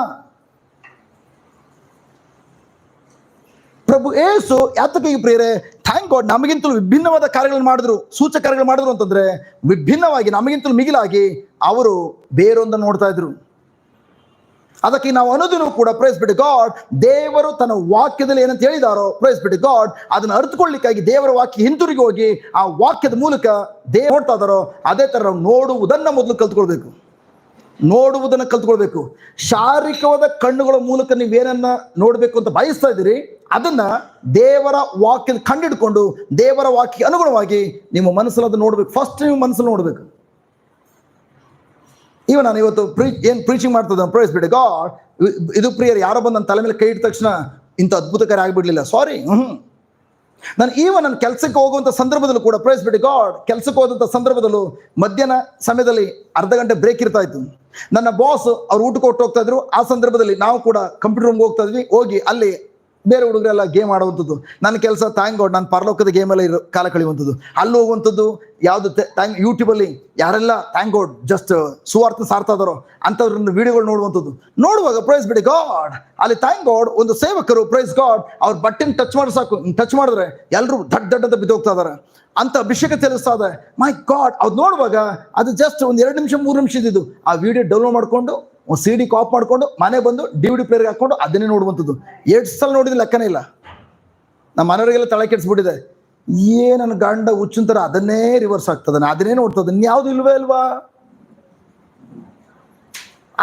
ಪ್ರಭು ಯೇಸು ಯಾತಕ್ಕೆ ಪ್ರಿಯರೇ ಥ್ಯಾಂಕ್ ಗಾಡ್ ನಮಗಿಂತಲೂ ವಿಭಿನ್ನವಾದ ಕಾರ್ಯಗಳನ್ನು ಮಾಡಿದ್ರು, ಸೂಚಕ ಕಾರ್ಯಗಳು ಮಾಡಿದ್ರು ಅಂತಂದ್ರೆ ವಿಭಿನ್ನವಾಗಿ ನಮಗಿಂತಲೂ ಮಿಗಿಲಾಗಿ ಅವರು ಬೇರೊಂದನ್ನು ನೋಡ್ತಾ ಇದ್ರು. ಅದಕ್ಕೆ ನಾವು ಅನ್ನೋದನ್ನು ಕೂಡ ಪ್ರೈಸ್ ಬಿಟ್ಟು ಗಾಡ್, ದೇವರು ತನ್ನ ವಾಕ್ಯದಲ್ಲಿ ಏನಂತ ಹೇಳಿದಾರೋ ಪ್ರೈಸ್ ಬಿಟ್ಟು ಗಾಡ್, ಅದನ್ನು ಅರ್ಥಕೊಳ್ಳಿಕ್ಕಾಗಿ ದೇವರ ವಾಕ್ಯ ಹಿಂತಿರುಗಿ ಹೋಗಿ ಆ ವಾಕ್ಯದ ಮೂಲಕ ದೇವರು ನೋಡ್ತಾ ಇದಾರೋ ಅದೇ ತರ ನಾವು ನೋಡುವುದನ್ನ ಮೊದಲು ಕಲ್ತ್ಕೊಳ್ಬೇಕು. ನೋಡುವುದನ್ನು ಕಲ್ತ್ಕೊಳ್ಬೇಕು. ಶಾರೀರಿಕವಾದ ಕಣ್ಣುಗಳ ಮೂಲಕ ನೀವೇನನ್ನ ನೋಡ್ಬೇಕು ಅಂತ ಬಯಸ್ತಾ ಇದ್ದೀರಿ, ಅದನ್ನ ದೇವರ ವಾಕ್ಯದ ಕಂಡಿಡ್ಕೊಂಡು ದೇವರ ವಾಕ್ಯ ಅನುಗುಣವಾಗಿ ನಿಮ್ಮ ಮನಸ್ಸಲ್ಲಿ ಅದು ನೋಡ್ಬೇಕು. ಫಸ್ಟ್ ನೀವು ಮನಸ್ಸಲ್ಲಿ ನೋಡ್ಬೇಕು. ಇವ ನಾನು ಇವತ್ತು ಏನ್ ಪ್ರೀಚಿಂಗ್ ಮಾಡ್ತದ ಪ್ರೈಸ್ ಬಿಡಿ ಗಾಡ್, ಇದು ಪ್ರಿಯರ್ ಯಾರೋ ಬಂದು ನನ್ನ ತಲೆ ಮೇಲೆ ಕೈ ಇಟ್ಟ ತಕ್ಷಣ ಇಂಥ ಅದ್ಭುತಕಾರಿ ಆಗಿಬಿಡ್ಲಿಲ್ಲ, ಸಾರಿ. ನಾನು ನನ್ನ ಕೆಲಸಕ್ಕೆ ಹೋಗುವಂಥ ಸಂದರ್ಭದಲ್ಲೂ ಕೂಡ ಪ್ರೈಸ್ ಬಿಡಿ ಗಾಡ್, ಕೆಲಸಕ್ಕೆ ಹೋದಂಥ ಸಂದರ್ಭದಲ್ಲೂ ಮಧ್ಯಾಹ್ನ ಸಮಯದಲ್ಲಿ ಅರ್ಧ ಗಂಟೆ ಬ್ರೇಕ್ ಇರ್ತಾ ಇತ್ತು. ನನ್ನ ಬಾಸ್ ಅವ್ರು ಊಟಕ್ಕೆ ಕೊಟ್ಟು ಹೋಗ್ತಾ ಇದ್ರು. ಆ ಸಂದರ್ಭದಲ್ಲಿ ನಾವು ಕೂಡ ಕಂಪ್ಯೂಟರ್ ರೂಮ್ಗೆ ಹೋಗ್ತಾ ಇದ್ವಿ. ಹೋಗಿ ಅಲ್ಲಿ ಬೇರೆ ಹುಡುಗರೆಲ್ಲ ಗೇಮ್ ಆಡುವಂಥದ್ದು. ನನ್ನ ಕೆಲಸ ಥ್ಯಾಂಕ್ ಗಾಡ್ ನಾನು ಪರಲೋಕದ ಗೇಮೆಲ್ಲ ಕಾಲ ಕಳೆಯುವಂಥದ್ದು, ಅಲ್ಲಿ ಹೋಗುವಂಥದ್ದು. ಯಾವುದು ಯೂಟ್ಯೂಬಲ್ಲಿ ಯಾರೆಲ್ಲ ಥ್ಯಾಂಕ್ ಗಾಡ್ ಜಸ್ಟ್ ಸುವಾರ್ಥ ಸಾರ್ತಾ ಇದಾರೋ ಅಂಥವ್ರನ್ನ ವಿಡಿಯೋಗಳು ನೋಡುವಂಥದ್ದು. ನೋಡುವಾಗ ಪ್ರೈಸ್ ಬಿಡಿ ಗಾಡ್, ಅಲ್ಲಿ ಥ್ಯಾಂಕ್ ಗಾಡ್ ಒಂದು ಸೇವಕರು ಪ್ರೈಸ್ ಗಾಡ್ ಅವ್ರ ಬಟ್ಟೆನ ಟಚ್ ಮಾಡಿ ಸಾಕು, ಟಚ್ ಮಾಡಿದ್ರೆ ಎಲ್ಲರೂ ದಡ್ ಅಂತ ಬಿದ್ದೋಗ್ತಾ ಇದಾರೆ ಅಂತ ಅಭಿಷೇಕ ತಿಳಿಸ್ತಾ ಇದೆ. ಮೈ ಗಾಡ್, ಅವ್ರು ನೋಡುವಾಗ ಅದು ಜಸ್ಟ್ ಒಂದು 2 ನಿಮಿಷ 3 ನಿಮಿಷ ಇದ್ದಿದ್ದು. ಆ ವಿಡಿಯೋ ಡೌನ್ಲೋಡ್ ಮಾಡ್ಕೊಂಡು ಒಂದು CD ಕಾಪ್ ಮಾಡ್ಕೊಂಡು ಮನೆ ಬಂದು DVD ಪ್ಲೇಯರ್ಗೆ ಹಾಕೊಂಡು ಅದನ್ನೇ ನೋಡುವಂಥದ್ದು. 2 ಸಲ ನೋಡಿದ ಲೆಕ್ಕನೇ ಇಲ್ಲ. ನಮ್ಮ ಮನೆಯವರಿಗೆಲ್ಲ ತಲೆ ಕೆಡಿಸ್ಬಿಟ್ಟಿದೆ. ನನ್ನ ಗಂಡ ಹುಚ್ಚಿನ ಥರ ಅದನ್ನೇ ರಿವರ್ಸ್ ಆಗ್ತದೆ, ಅದನ್ನೇ ನೋಡ್ತದೆ, ಇನ್ಯಾವುದು ಇಲ್ವೇ ಇಲ್ವಾ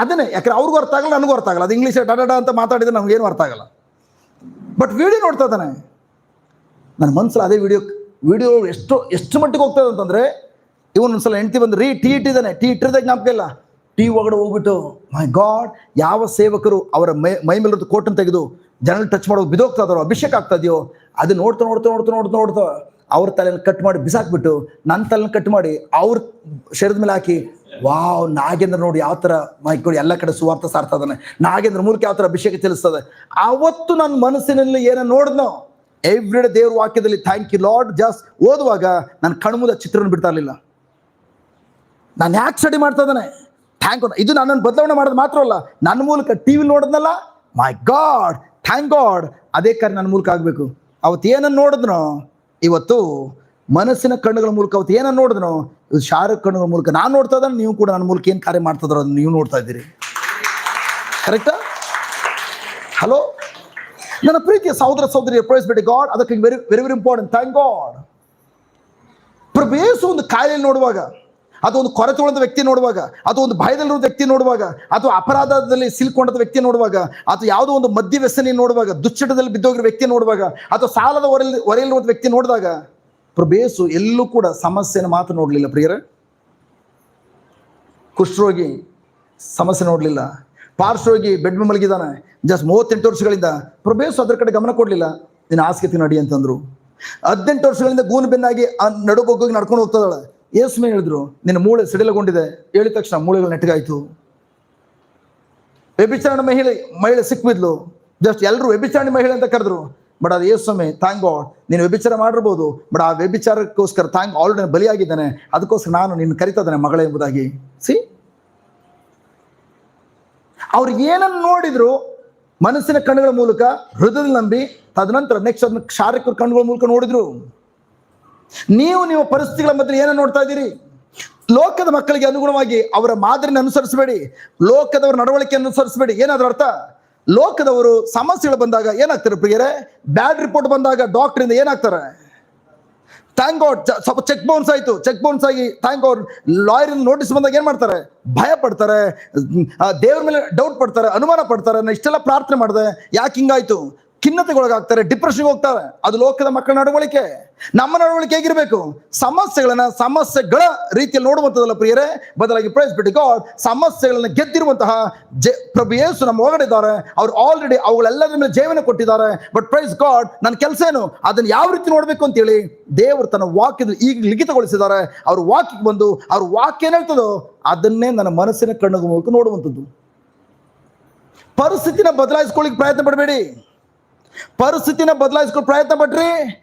ಅದನ್ನೇ. ಯಾಕಂದ್ರೆ ಅವ್ರಿಗೂ ಅರ್ಥ ಆಗಲ್ಲ, ನನಗೂ ಅರ್ಥ ಆಗಲ್ಲ. ಅದು ಇಂಗ್ಲೀಷ್ ಡಾಡಾ ಅಂತ ಮಾತಾಡಿದ್ರೆ ನಮಗೇನು ಅರ್ಥ ಆಗಲ್ಲ. ಬಟ್ ವಿಡಿಯೋ ನೋಡ್ತಾ ಇದ್ದಾನೆ. ನನ್ನ ಮನಸ್ಸಲ್ಲಿ ಅದೇ ವಿಡಿಯೋ ಎಷ್ಟು ಮಟ್ಟಿಗೆ ಹೋಗ್ತದೆ ಅಂತಂದರೆ, ಇವನೊಂದ್ಸಲ ಹೆಂಡ್ತಿ ಬಂದು ಟೀ ಇಟ್ಟಿದ್ದಾನೆ. ಟೀ ಇಟ್ಟಿರೋದೇ ಜ್ಞಾಪಕ ಇಲ್ಲ. ಟೀ ಒಳಗಡೆ ಹೋಗ್ಬಿಟ್ಟು ಮೈ ಗಾಡ್, ಯಾವ ಸೇವಕರು ಅವರ ಮೈ ಮೇಲಿರೋದು ಕೋಟನ್ನು ತೆಗೆದು ಜನರಲ್ಲಿ ಟಚ್ ಮಾಡೋದು ಬಿದೋಗ್ತಾ ಇದಾರೋ, ಅಭಿಷೇಕ ಆಗ್ತಾ ಇದೆಯೋ, ಅದು ನೋಡ್ತಾ ಅವ್ರ ತಲೆಯನ್ನು ಕಟ್ ಮಾಡಿ ಬಿಸಾಕ್ಬಿಟ್ಟು ನನ್ನ ತಲೆಯನ್ನು ಕಟ್ ಮಾಡಿ ಅವ್ರ ಶರೀರದ ಮೇಲೆ ಹಾಕಿ, ವಾವ್ ನಾಗೇಂದ್ರ ನೋಡಿ ಯಾವ ಥರ ಮೈ ಗಾಡ್ ಎಲ್ಲ ಕಡೆ ಸುವಾರ್ಥ ಸಾರ್ತಾ ಇದ್ದಾನೆ, ನಾಗೇಂದ್ರ ಮೂಲಕ ಯಾವ ಥರ ಅಭಿಷೇಕ ತಿಳಿಸ್ತದೆ. ಆವತ್ತು ನನ್ನ ಮನಸ್ಸಿನಲ್ಲಿ ಏನೋ ನೋಡಿದ್ನೋ, ಎವ್ರಿಡೇ ದೇವ್ರ ವಾಕ್ಯದಲ್ಲಿ ಥ್ಯಾಂಕ್ ಯು ಲಾರ್ಡ್ ಜಸ್ಟ್ ಓದುವಾಗ ನನ್ನ ಕಣ್ಮುದ ಚಿತ್ರನ ಬಿಡ್ತಾ ಇರಲಿಲ್ಲ. ನಾನು ಯಾಕೆ ಸ್ಟಡಿ ಮಾಡ್ತಾ ಇದ್ದಾನೆ, ಥ್ಯಾಂಕ್ ಗಾಡ್. ಇದು ನನ್ನನ್ನು ಬದಲಾವಣೆ ಮಾಡೋದು ಮಾತ್ರ ಅಲ್ಲ, ನನ್ನ ಮೂಲಕ TV ನೋಡಿದ್ನಲ್ಲ, ಮೈ ಗಾಡ್ ಥ್ಯಾಂಕ್ ಗಾಡ್, ಅದೇ ಕಾರ್ಯ ನನ್ನ ಮೂಲಕ ಆಗಬೇಕು. ಅವತ್ತು ಏನನ್ನು ನೋಡಿದ್ನೋ ಇವತ್ತು ಮನಸ್ಸಿನ ಕಣ್ಣುಗಳ ಮೂಲಕ, ಅವತ್ತು ಏನನ್ನು ನೋಡಿದ್ನೋ ಇದು ಶಾರೀರಿಕ ಕಣ್ಣುಗಳ ಮೂಲಕ ನಾನು ನೋಡ್ತಾ ಇದ್ದಾನೆ. ನೀವು ಕೂಡ ನನ್ನ ಮೂಲಕ ಏನು ಕಾರ್ಯ ಮಾಡ್ತಿದ್ರೋ ಅದನ್ನು ನೀವು ನೋಡ್ತಾ ಇದ್ದೀರಿ. ಕರೆಕ್ಟಾ? ಹಲೋ ನನ್ನ ಪ್ರೀತಿಯ ಸಹೋದರಿ ಪ್ರೈಸ್ ಬಿಡಿ ಗಾಡ್, ಅದಕ್ಕೆ very very very important. Thank God. ಪ್ರಭು ಯೇಸು ಒಂದು ಕಾಯಿಲೆಯಲ್ಲಿ ನೋಡುವಾಗ, ಅಥವಾ ಒಂದು ಕೊರತೆ ಉಳಿದ ವ್ಯಕ್ತಿ ನೋಡುವಾಗ, ಅಥವಾ ಒಂದು ಭಯದಲ್ಲಿರುವ ವ್ಯಕ್ತಿ ನೋಡುವಾಗ, ಅಥವಾ ಅಪರಾಧದಲ್ಲಿ ಸಿಲ್ಕೊಂಡ ವ್ಯಕ್ತಿ ನೋಡುವಾಗ, ಅಥವಾ ಯಾವುದೋ ಒಂದು ಮದ್ಯ ವ್ಯಸನಿ ನೋಡುವಾಗ, ದುಶ್ಚಟದಲ್ಲಿ ಬಿದ್ದೋಗಿರೋ ವ್ಯಕ್ತಿ ನೋಡುವಾಗ, ಅಥವಾ ಸಾಲದ ಹೊರೆಯಲ್ಲಿರುವ ವ್ಯಕ್ತಿ ನೋಡಿದಾಗ ಪ್ರಭು ಯೇಸು ಎಲ್ಲೂ ಕೂಡ ಸಮಸ್ಯೆನ ಮಾತ್ರ ನೋಡಲಿಲ್ಲ. ಪ್ರಿಯರೇ, ಕುಷ್ಠರೋಗಿ ಸಮಸ್ಯೆ ನೋಡಲಿಲ್ಲ, ಪಾರ್ಶ್ವರೋಗಿ ಬೆಡ್ ಮೇಲೆ ಮಲಗಿದ್ದಾನೆ ಜಸ್ಟ್ 38 ವರ್ಷಗಳಿಂದ, ಪ್ರಭು ಯೇಸು ಅದ್ರ ಕಡೆ ಗಮನ ಕೊಡಲಿಲ್ಲ. ನೀನು ಹಾಸಿಗೆ ನಡಿ ಅಂತಂದ್ರು. 18 ವರ್ಷಗಳಿಂದ ಗೂನು ಬೆನ್ನಾಗಿ ನಡುಗೋಗಿ ನಡ್ಕೊಂಡು ಹೋಗ್ತದಾಳೆ. ಯೇಸುಮೇ ಹೇಳಿದ್ರು, ನಿನ್ನ ಮೂಳೆ ಸಿಡಿಲಗೊಂಡಿದೆ. ಹೇಳಿದ ತಕ್ಷಣ ಮೂಳೆಗಳು ನೆಟ್ಟಗಾಯ್ತು. ವ್ಯಭಿಚಾರಣ ಮಹಿಳೆ ಸಿಕ್ಬಿದ್ಲು. ಜಸ್ಟ್ ಎಲ್ಲರೂ ವ್ಯಭಿಚಾರಣೆ ಮಹಿಳೆ ಅಂತ ಕರೆದ್ರು. ಬಟ್ ಅದು ಯೇಸುಮೇ ಥ್ಯಾಂಕ್ ಗಾಡ್, ನೀನು ವ್ಯಭಿಚಾರ ಮಾಡಿರ್ಬೋದು, ಬಟ್ ಆ ವ್ಯಭಿಚಾರಕ್ಕೋಸ್ಕರ ಆಲ್ರೆಡಿ ಬಲಿಯಾಗಿದ್ದಾನೆ, ಅದಕ್ಕೋಸ್ಕರ ನಾನು ನಿನ್ನ ಕರಿತಾ ಇದ್ದಾನೆ ಮಗಳೇ ಎಂಬುದಾಗಿ. ಅವ್ರು ಏನನ್ನು ನೋಡಿದ್ರು ಮನಸ್ಸಿನ ಕಣ್ಣುಗಳ ಮೂಲಕ, ಹೃದಯದಲ್ಲಿ ನಂಬಿ, ತದನಂತರ ನೆಕ್ಸ್ಟ್ ಅದನ್ನ ಶಾರೀರಿಕ ಕಣ್ಣುಗಳ ಮೂಲಕ ನೋಡಿದ್ರು. ನೀವು ಪರಿಸ್ಥಿತಿಗಳ ಮಧ್ಯೆ ಏನನ್ನು ನೋಡ್ತಾ ಇದ್ದೀರಿ? ಲೋಕದ ಮಕ್ಕಳಿಗೆ ಅನುಗುಣವಾಗಿ ಅವರ ಮಾದರಿನ ಅನುಸರಿಸಬೇಡಿ, ಲೋಕದವರ ನಡವಳಿಕೆ ಅನುಸರಿಸಬೇಡಿ. ಏನಾದ್ರೂ ಅರ್ಥ? ಲೋಕದವರು ಸಮಸ್ಯೆಗಳು ಬಂದಾಗ ಏನಾಗ್ತಾರೆ ಪ್ರಿಯರೇ? ಬ್ಯಾಡ್ ರಿಪೋರ್ಟ್ ಬಂದಾಗ ಡಾಕ್ಟರಿಂದ ಏನಾಗ್ತಾರೆ? ಥ್ಯಾಂಕ್ ಗಾಡ್ ಸ್ವಲ್ಪ ಚೆಕ್ ಬೌನ್ಸ್ ಆಯ್ತು, ಚೆಕ್ ಬೌನ್ಸ್ ಆಗಿ ಥ್ಯಾಂಕ್ ಗಾಡ್ ಲಾಯರ್ ನೋಟಿಸ್ ಬಂದಾಗ ಏನ್ ಮಾಡ್ತಾರೆ? ಭಯ ಪಡ್ತಾರೆ, ದೇವ್ರ ಮೇಲೆ ಡೌಟ್ ಪಡ್ತಾರೆ, ಅನುಮಾನ ಪಡ್ತಾರೆ. ನಾನು ಇಷ್ಟೆಲ್ಲ ಪ್ರಾರ್ಥನೆ ಮಾಡಿದೆ, ಯಾಕೆ ಹಿಂಗಾಯ್ತು? ಖಿನ್ನತೆಗೊಳಗಾಗ್ತಾರೆ, ಡಿಪ್ರೆಷನ್ಗೆ ಹೋಗ್ತಾರೆ. ಅದು ಲೋಕದ ಮಕ್ಕಳ ನಡವಳಿಕೆ. ನಮ್ಮ ನಡವಳಿಕೆ ಹೇಗಿರ್ಬೇಕು? ಸಮಸ್ಯೆಗಳ ರೀತಿಯಲ್ಲಿ ನೋಡುವಂಥದ್ದಲ್ಲ ಪ್ರಿಯರೇ, ಬದಲಾಗಿ ಪ್ರೈಸ್ ಬಿಟ್ಟು ಗಾಡ್ ಸಮಸ್ಯೆಗಳನ್ನ ಗೆದ್ದಿರುವಂತಹ ಪ್ರಭು ಯೇಸು ನಮ್ಮ ಒಳಗಡೆ ಇದ್ದಾರೆ. ಅವ್ರು ಆಲ್ರೆಡಿ ಅವುಗಳೆಲ್ಲದ್ರ ಮೇಲೆ ಜೀವನ ಕೊಟ್ಟಿದ್ದಾರೆ. ಬಟ್ ಪ್ರೈಸ್ ಗಾಡ್, ನನ್ನ ಕೆಲಸ ಏನು? ಅದನ್ನು ಯಾವ ರೀತಿ ನೋಡ್ಬೇಕು ಅಂತೇಳಿ ದೇವರು ತನ್ನ ವಾಕ್ಯದಲ್ಲಿ ಈಗ ಲಿಖಿತಗೊಳಿಸಿದ್ದಾರೆ. ಅವ್ರ ವಾಕ್ಯಕ್ಕೆ ಬಂದು ಅವ್ರ ವಾಕ್ಯ ಏನ್ ಹೇಳ್ತದೋ ಅದನ್ನೇ ನನ್ನ ಮನಸ್ಸಿನ ಕಣ್ಣುಗಳ ಮೂಲಕ ನೋಡುವಂಥದ್ದು. ಪರಿಸ್ಥಿತಿನ ಬದಲಾಯಿಸ್ಕೊಳ್ಳಿಕ್ಕೆ ಪ್ರಯತ್ನ ಪಡಬೇಡಿ. ಪರಿಸ್ಥಿತಿನ ಬದಲಾಯಿಸ್ಕೊಳ್ಳೋ ಪ್ರಯತ್ನ ಪಟ್ರಿ,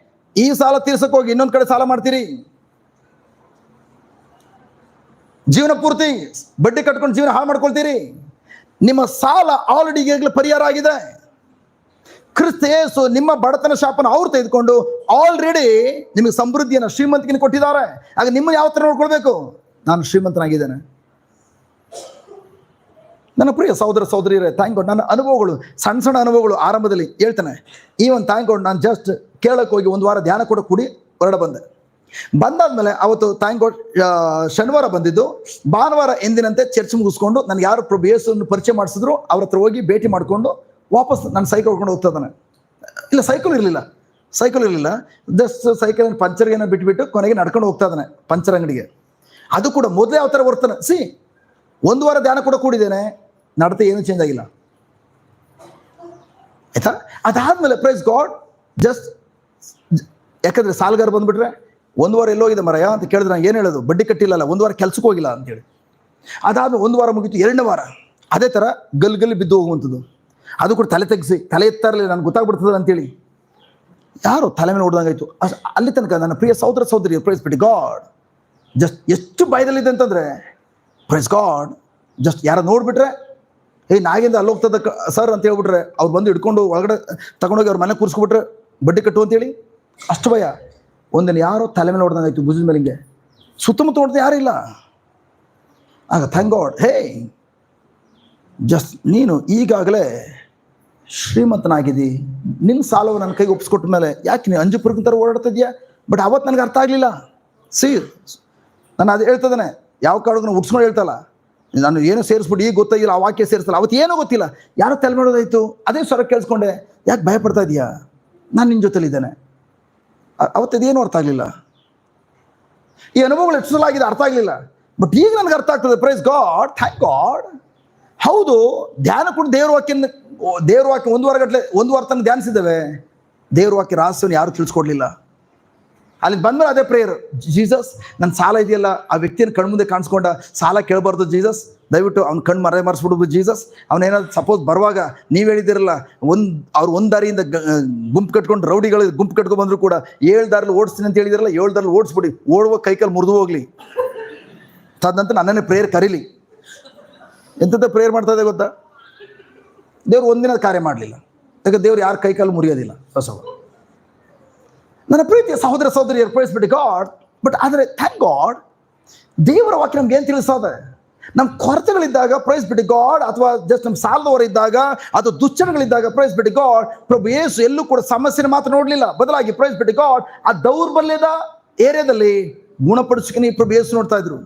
ಈ ಸಾಲ ತೀರ್ಸಕ್ ಹೋಗಿ ಇನ್ನೊಂದ್ ಕಡೆ ಸಾಲ ಮಾಡ್ತೀರಿ. ಜೀವನ ಪೂರ್ತಿ ಬಡ್ಡಿ ಕಟ್ಕೊಂಡು ಜೀವನ ಹಾಳು ಮಾಡ್ಕೊಳ್ತೀರಿ. ನಿಮ್ಮ ಸಾಲ ಆಲ್ರೆಡಿ ಈಗಾಗಲೇ ಪರಿಹಾರ ಆಗಿದೆ. ಕ್ರಿಸ್ತ ಯೇಸು ನಿಮ್ಮ ಬಡತನ ಶಾಪನ ಅವ್ರು ತೆಗೆದುಕೊಂಡು ಆಲ್ರೆಡಿ ನಿಮಗೆ ಸಮೃದ್ಧಿಯನ್ನು, ಶ್ರೀಮಂತಿಕೆಯನ್ನು ಕೊಟ್ಟಿದ್ದಾರೆ. ಆಗ ನಿಮ್ಮನ್ನು ಯಾವ ಥರ ನೋಡ್ಕೊಳ್ಬೇಕು? ನಾನು ಶ್ರೀಮಂತನಾಗಿದ್ದೇನೆ, ನನ್ನ ಪ್ರಿಯ ಸಹೋದರ ಸಹೋದರಿಯರೇ, ಥ್ಯಾಂಕ್ ಗಾಡ್. ನನ್ನ ಅನುಭವಗಳು ಸಣ್ಣ ಸಣ್ಣ ಅನುಭವಗಳು ಆರಂಭದಲ್ಲಿ ಹೇಳ್ತಾನೆ. ಈವನ್ ಥ್ಯಾಂಕ್ ಗಾಡ್, ನಾನು ಜಸ್ಟ್ ಕೇಳಕ್ಕೆ ಹೋಗಿ ಒಂದು ವಾರ ಧ್ಯಾನ ಕೂಡ ಕೂಡಿ ಹೊರಡ ಬಂದಾದ್ಮೇಲೆ ಅವತ್ತು ಥ್ಯಾಂಕ್ ಗಾಡ್ ಶನಿವಾರ ಬಂದಿದ್ದು, ಭಾನುವಾರ ಎಂದಿನಂತೆ ಚರ್ಚ್ ಮುಗಿಸ್ಕೊಂಡು ನನಗೆ ಯಾರು ಪ್ರಭು ಯೇಸುವನ್ನು ಪರಿಚಯ ಮಾಡಿಸಿದ್ರು ಅವ್ರ ಹತ್ರ ಹೋಗಿ ಭೇಟಿ ಮಾಡಿಕೊಂಡು ವಾಪಸ್ ನಾನು ಸೈಕಲ್ ಹೊಡ್ಕೊಂಡು ಹೋಗ್ತಾ ಇದ್ದಾನೆ. ಇಲ್ಲ, ಸೈಕಲ್ ಇರಲಿಲ್ಲ, ಜಸ್ಟ್ ಸೈಕಲ್ ಪಂಚರ್ಗೇನ ಬಿಟ್ಬಿಟ್ಟು ಕೊನೆಗೆ ನಡ್ಕೊಂಡು ಹೋಗ್ತಾ ಇದ್ದಾನೆ ಪಂಚರ್ ಅಂಗಡಿಗೆ. ಅದು ಕೂಡ ಮೊದಲೇ ಯಾವ ಥರ ಬರ್ತಾನೆ. ಒಂದು ವಾರ ಧ್ಯಾನ ಕೂಡ ಕೂಡಿದ್ದೇನೆ, ನಡತೆ ಏನೂ ಚೇಂಜ್ ಆಗಿಲ್ಲ, ಆಯ್ತಾ. ಅದಾದ್ಮೇಲೆ ಪ್ರೈಸ್ ಗಾಡ್, ಜಸ್ಟ್ ಯಾಕಂದ್ರೆ ಸಾಲಗಾರ ಬಂದ್ಬಿಟ್ರೆ ಒಂದು ವಾರ ಎಲ್ಲೋಗಿದೆ ಮರಯ ಅಂತ ಕೇಳಿದ್ರೆ ನಾನು ಏನು ಹೇಳೋದು, ಬಡ್ಡಿ ಕಟ್ಟಿಲ್ಲಲ್ಲ, ಒಂದು ವಾರ ಕೆಲ್ಸಕ್ಕೆ ಹೋಗಿಲ್ಲ ಅಂತೇಳಿ. ಅದಾದ್ಮೇಲೆ ಒಂದು ವಾರ ಮುಗೀತು, 2ನೇ ವಾರ ಅದೇ ಥರ ಗಲ್ಲಿ ಬಿದ್ದು ಹೋಗುವಂಥದ್ದು. ಅದು ಕೂಡ ತಲೆ ತೆಗೆಸಿ, ತಲೆ ಎತ್ತಾ ಇರಲಿಲ್ಲ, ನನಗೆ ಗೊತ್ತಾಗ್ಬಿಡ್ತದೆ ಅಂತೇಳಿ ಯಾರು ತಲೆ ಮೇಲೆ ಹೊಡೆದಂಗಾಯ್ತು. ಅಲ್ಲಿ ತನಕ ನನ್ನ ಪ್ರಿಯ ಸಹೋದರ ಸಹೋದರಿ, ಪ್ರೈಸ್ ಬಿಟ್ಟು ಗಾಡ್, ಜಸ್ಟ್ ಎಷ್ಟು ಭಯದಲ್ಲಿದೆ ಅಂತಂದರೆ ಪ್ರೈಸ್ ಗಾಡ್, ಜಸ್ಟ್ ಯಾರು ನೋಡ್ಬಿಟ್ರೆ ನಾಗಿಂದ ಅಲ್ಲಿ ಹೋಗ್ತದ ಸರ್ ಅಂತ ಹೇಳ್ಬಿಟ್ರೆ ಅವ್ರು ಬಂದು ಹಿಡ್ಕೊಂಡು ಒಳಗಡೆ ತಗೊಂಡೋಗಿ ಅವ್ರ ಮನೆ ಕೂರಿಸ್ಬಿಟ್ರೆ ಬಡ್ಡಿ ಕಟ್ಟು ಅಂತೇಳಿ ಅಷ್ಟು ಭಯ. ಒಂದಿನ ಯಾರೋ ತಲೆ ಮೇಲೆ ಹೊಡೆದಂಗಾಯ್ತು, ಭುಜದ ಮೇಲೆ ಹಿಂಗೆ, ಸುತ್ತಮುತ್ತ ಹೊಡೆದ ಯಾರೂ ಇಲ್ಲ. ಆಗ ಥ್ಯಾಂಕ್ ಗಾಡ್, ಹೇ ಜಸ್ಟ್ ನೀನು ಈಗಾಗಲೇ ಶ್ರೀಮಂತನಾಗಿದ್ದಿ, ನಿನ್ನ ಸಾಲವು ನನ್ನ ಕೈಗೆ ಒಪ್ಪಿಸ್ಕೊಟ್ಟ ಮೇಲೆ ಯಾಕೆ ನೀನು ಅಂಜುಪುರಕ್ಕೆ ಥರ ಓಡಾಡ್ತಿದ್ಯಾ. ಬಟ್ ಅವತ್ತು ನನಗೆ ಅರ್ಥ ಆಗಲಿಲ್ಲ. ನಾನು ಅದು ಹೇಳ್ತದಾನೆ, ಯಾವ ಕಾರಣಕ್ಕೂ ನಾನು ಉಡ್ಸ್ಕೊಂಡು ಹೇಳ್ತಲ್ಲ, ನಾನು ಏನೋ ಸೇರಿಸ್ಬಿಟ್ಟು ಈಗ ಗೊತ್ತಾಗಿಲ್ಲ, ಆ ವಾಕ್ಯ ಸೇರಿಸಲ್ಲ, ಅವತ್ತು ಏನೋ ಗೊತ್ತಿಲ್ಲ, ಯಾರೋ ತಲೆ ಮಾಡೋದಾಯ್ತು, ಅದೇ ಸ್ವರ ಕೇಳಿಸ್ಕೊಂಡೆ, ಯಾಕೆ ಭಯಪಡ್ತಾ ಇದೀಯಾ, ನಾನು ನಿನ್ನ ಜೊತೆಲಿದ್ದೇನೆ. ಅವತ್ತದೇನು ಅರ್ಥ ಆಗಲಿಲ್ಲ. ಈ ಅನುಭವಗಳು ಎಷ್ಟು ಸಲ ಆಗಿದೆ, ಅರ್ಥ ಆಗಲಿಲ್ಲ. ಬಟ್ ಈಗ ನನಗೆ ಅರ್ಥ ಆಗ್ತದೆ. Price God, thank god. ಹೌದು, ಧ್ಯಾನ ಕೂಡ ದೇವ್ರ ವಾಕ್ಯ ಒಂದು ವಾರ ತನಕ ಧ್ಯಾನಿಸಿದ್ದೇವೆ. ದೇವ್ರ ವಾಕ್ಯ ರಹಸ್ಯವನ್ನು ಯಾರು ತಿಳಿಸ್ಕೊಡ್ಲಿಲ್ಲ. ಅಲ್ಲಿ ಬಂದ್ಮೇಲೆ ಅದೇ ಪ್ರೇಯರ್, ಜೀಸಸ್ ನನ್ನ ಸಾಲ ಇದೆಯಲ್ಲ, ಆ ವ್ಯಕ್ತಿಯನ್ನು ಕಣ್ಮುಂದೆ ಕಾಣಿಸ್ಕೊಂಡ ಸಾಲ ಕೇಳಬಾರ್ದು ಜೀಸಸ್, ದಯವಿಟ್ಟು ಅವ್ನ ಕಣ್ಣು ಮರೆಮಾರಿಸ್ಬಿಡ್ಬೋದು ಜೀಸಸ್. ಅವನೇನಾದ್ರು ಸಪೋಸ್ ಬರುವಾಗ ನೀವು ಹೇಳಿದಿರಲ್ಲ, ಅವ್ರು ಒಂದು ದಾರಿಯಿಂದ ಗುಂಪು ಕಟ್ಕೊಂಡು ರೌಡಿಗಳು ಗುಂಪು ಕಟ್ಕೊಂಡು ಬಂದ್ರು ಕೂಡ 7 ದಾರಿಲಿ ಓಡಿಸ್ತೀನಿ ಅಂತ ಹೇಳಿದಿರಲ್ಲ, 7 ದಾರಿಲಿ ಓಡಿಸ್ಬಿಡಿ, ಓಡುವ ಕೈಕಾಲು ಮುರಿದು ಹೋಗ್ಲಿ. ತದಂತ ನನ್ನನ್ನೇ ಪ್ರೇಯರ್ ಕರೀಲಿ. ಎಂಥದ್ದು ಪ್ರೇಯರ್ ಮಾಡ್ತಾ ಇದೆ ಗೊತ್ತಾ, ದೇವ್ರು ಒಂದಿನ ಕಾರ್ಯ ಮಾಡಲಿಲ್ಲ. ಯಾಕೆ ದೇವ್ರು ಯಾರ ಕೈಕಾಲು ಮುರಿಯೋದಿಲ್ಲ ಬಸವ. ನನ್ನ ಪ್ರೀತಿಯ ಸಹೋದರ ಸಹೋದರಿಯರು, ಪ್ರೈಸ್ ಬಿಟ್ಟು ಗಾಡ್. ಬಟ್ ಆದರೆ ಥ್ಯಾಂಕ್ ಗಾಡ್, ದೇವರ ವಾಕ್ಯ ನಮ್ಗೆ ಏನು ತಿಳಿಸೋದೆ, ನಮ್ಮ ಕೊರತೆಗಳಿದ್ದಾಗ ಪ್ರೈಸ್ ಬಿಟ್ಟು ಗಾಡ್, ಅಥವಾ ಜಸ್ಟ್ ನಮ್ಮ ಸಾಲದವರಿದ್ದಾಗ ಅಥವಾ ದುಶ್ಚನಗಳಿದ್ದಾಗ ಪ್ರೈಸ್ ಬಿಟ್ಟು ಗಾಡ್, ಪ್ರಭು ಯೇಸು ಎಲ್ಲೂ ಕೂಡ ಸಮಸ್ಯೆನ ಮಾತ್ರ ನೋಡಲಿಲ್ಲ, ಬದಲಾಗಿ ಪ್ರೈಸ್ ಬಿಟ್ಟು ಗಾಡ್ ಆ ದೌರ್ಬಲ್ಯದ ಏರಿಯಾದಲ್ಲಿ ಗುಣಪಡಿಸ್ಕೊಂಡು ಪ್ರಭು ಯೇಸು ನೋಡ್ತಾ ಇದ್ರು,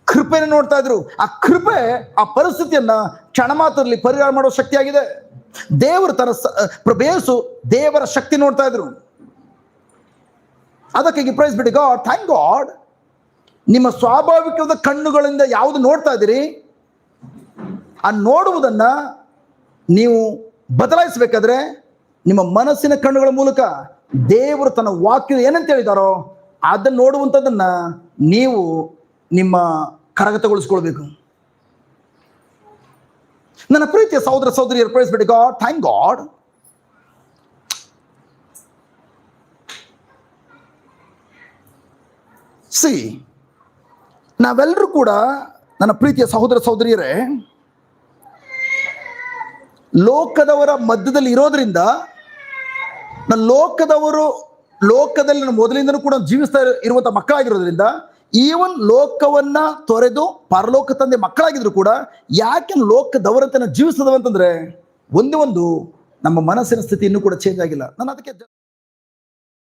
ಕೃಪೆನ ನೋಡ್ತಾ ಇದ್ರು. ಆ ಕೃಪೆ ಆ ಪರಿಸ್ಥಿತಿಯನ್ನ ಕ್ಷಣ ಮಾತ್ರದಲ್ಲಿ ಪರಿಹಾರ ಮಾಡೋ ಶಕ್ತಿಯಾಗಿದೆ. ದೇವರು ಪ್ರಭು ಯೇಸು ದೇವರ ಶಕ್ತಿ ನೋಡ್ತಾ ಇದ್ರು. ಅದಕ್ಕಾಗಿ price be to god, thank God. ನಿಮ್ಮ ಸ್ವಾಭಾವಿಕವಾದ ಕಣ್ಣುಗಳಿಂದ ಯಾವುದು ನೋಡ್ತಾ ಇದ್ದೀರಿ, ಆ ನೋಡುವುದನ್ನ ನೀವು ಬದಲಾಯಿಸಬೇಕಾದ್ರೆ ನಿಮ್ಮ ಮನಸ್ಸಿನ ಕಣ್ಣುಗಳ ಮೂಲಕ ದೇವರು ತನ್ನ ವಾಕ್ಯ ಏನಂತ ಹೇಳಿದಾರೋ ಅದನ್ನು ನೋಡುವಂಥದ್ದನ್ನ ನೀವು ನಿಮ್ಮ ಕರಗತಗೊಳಿಸ್ಕೊಳ್ಬೇಕು. ನನ್ನ ಪ್ರೀತಿಯ ಸಹೋದರ ಸಹೋದರಿಯರು, price be to god, thank god. ನಾವೆಲ್ಲರೂ ಕೂಡ ನನ್ನ ಪ್ರೀತಿಯ ಸಹೋದರ ಸಹೋದರಿಯರೇ ಲೋಕದವರ ಮಧ್ಯದಲ್ಲಿ ಇರೋದ್ರಿಂದ, ಲೋಕದಲ್ಲಿ ನಾನು ಮೊದಲಿಂದನೂ ಕೂಡ ಜೀವಿಸ್ತಾ ಇರುವಂಥ ಮಕ್ಕಳಾಗಿರೋದ್ರಿಂದ, ಈವನ್ ಲೋಕವನ್ನ ತೊರೆದು ಪರಲೋಕ ತಂದೆ ಮಕ್ಕಳಾಗಿದ್ರು ಕೂಡ ಯಾಕೆ ಲೋಕದವರಂತೆ ಜೀವಿಸ್ತದವಂತಂದ್ರೆ ಒಂದೇ ಒಂದು ನಮ್ಮ ಮನಸ್ಸಿನ ಸ್ಥಿತಿ ಇನ್ನೂ ಕೂಡ ಚೇಂಜ್ ಆಗಿಲ್ಲ. ನಾನು ಅದಕ್ಕೆ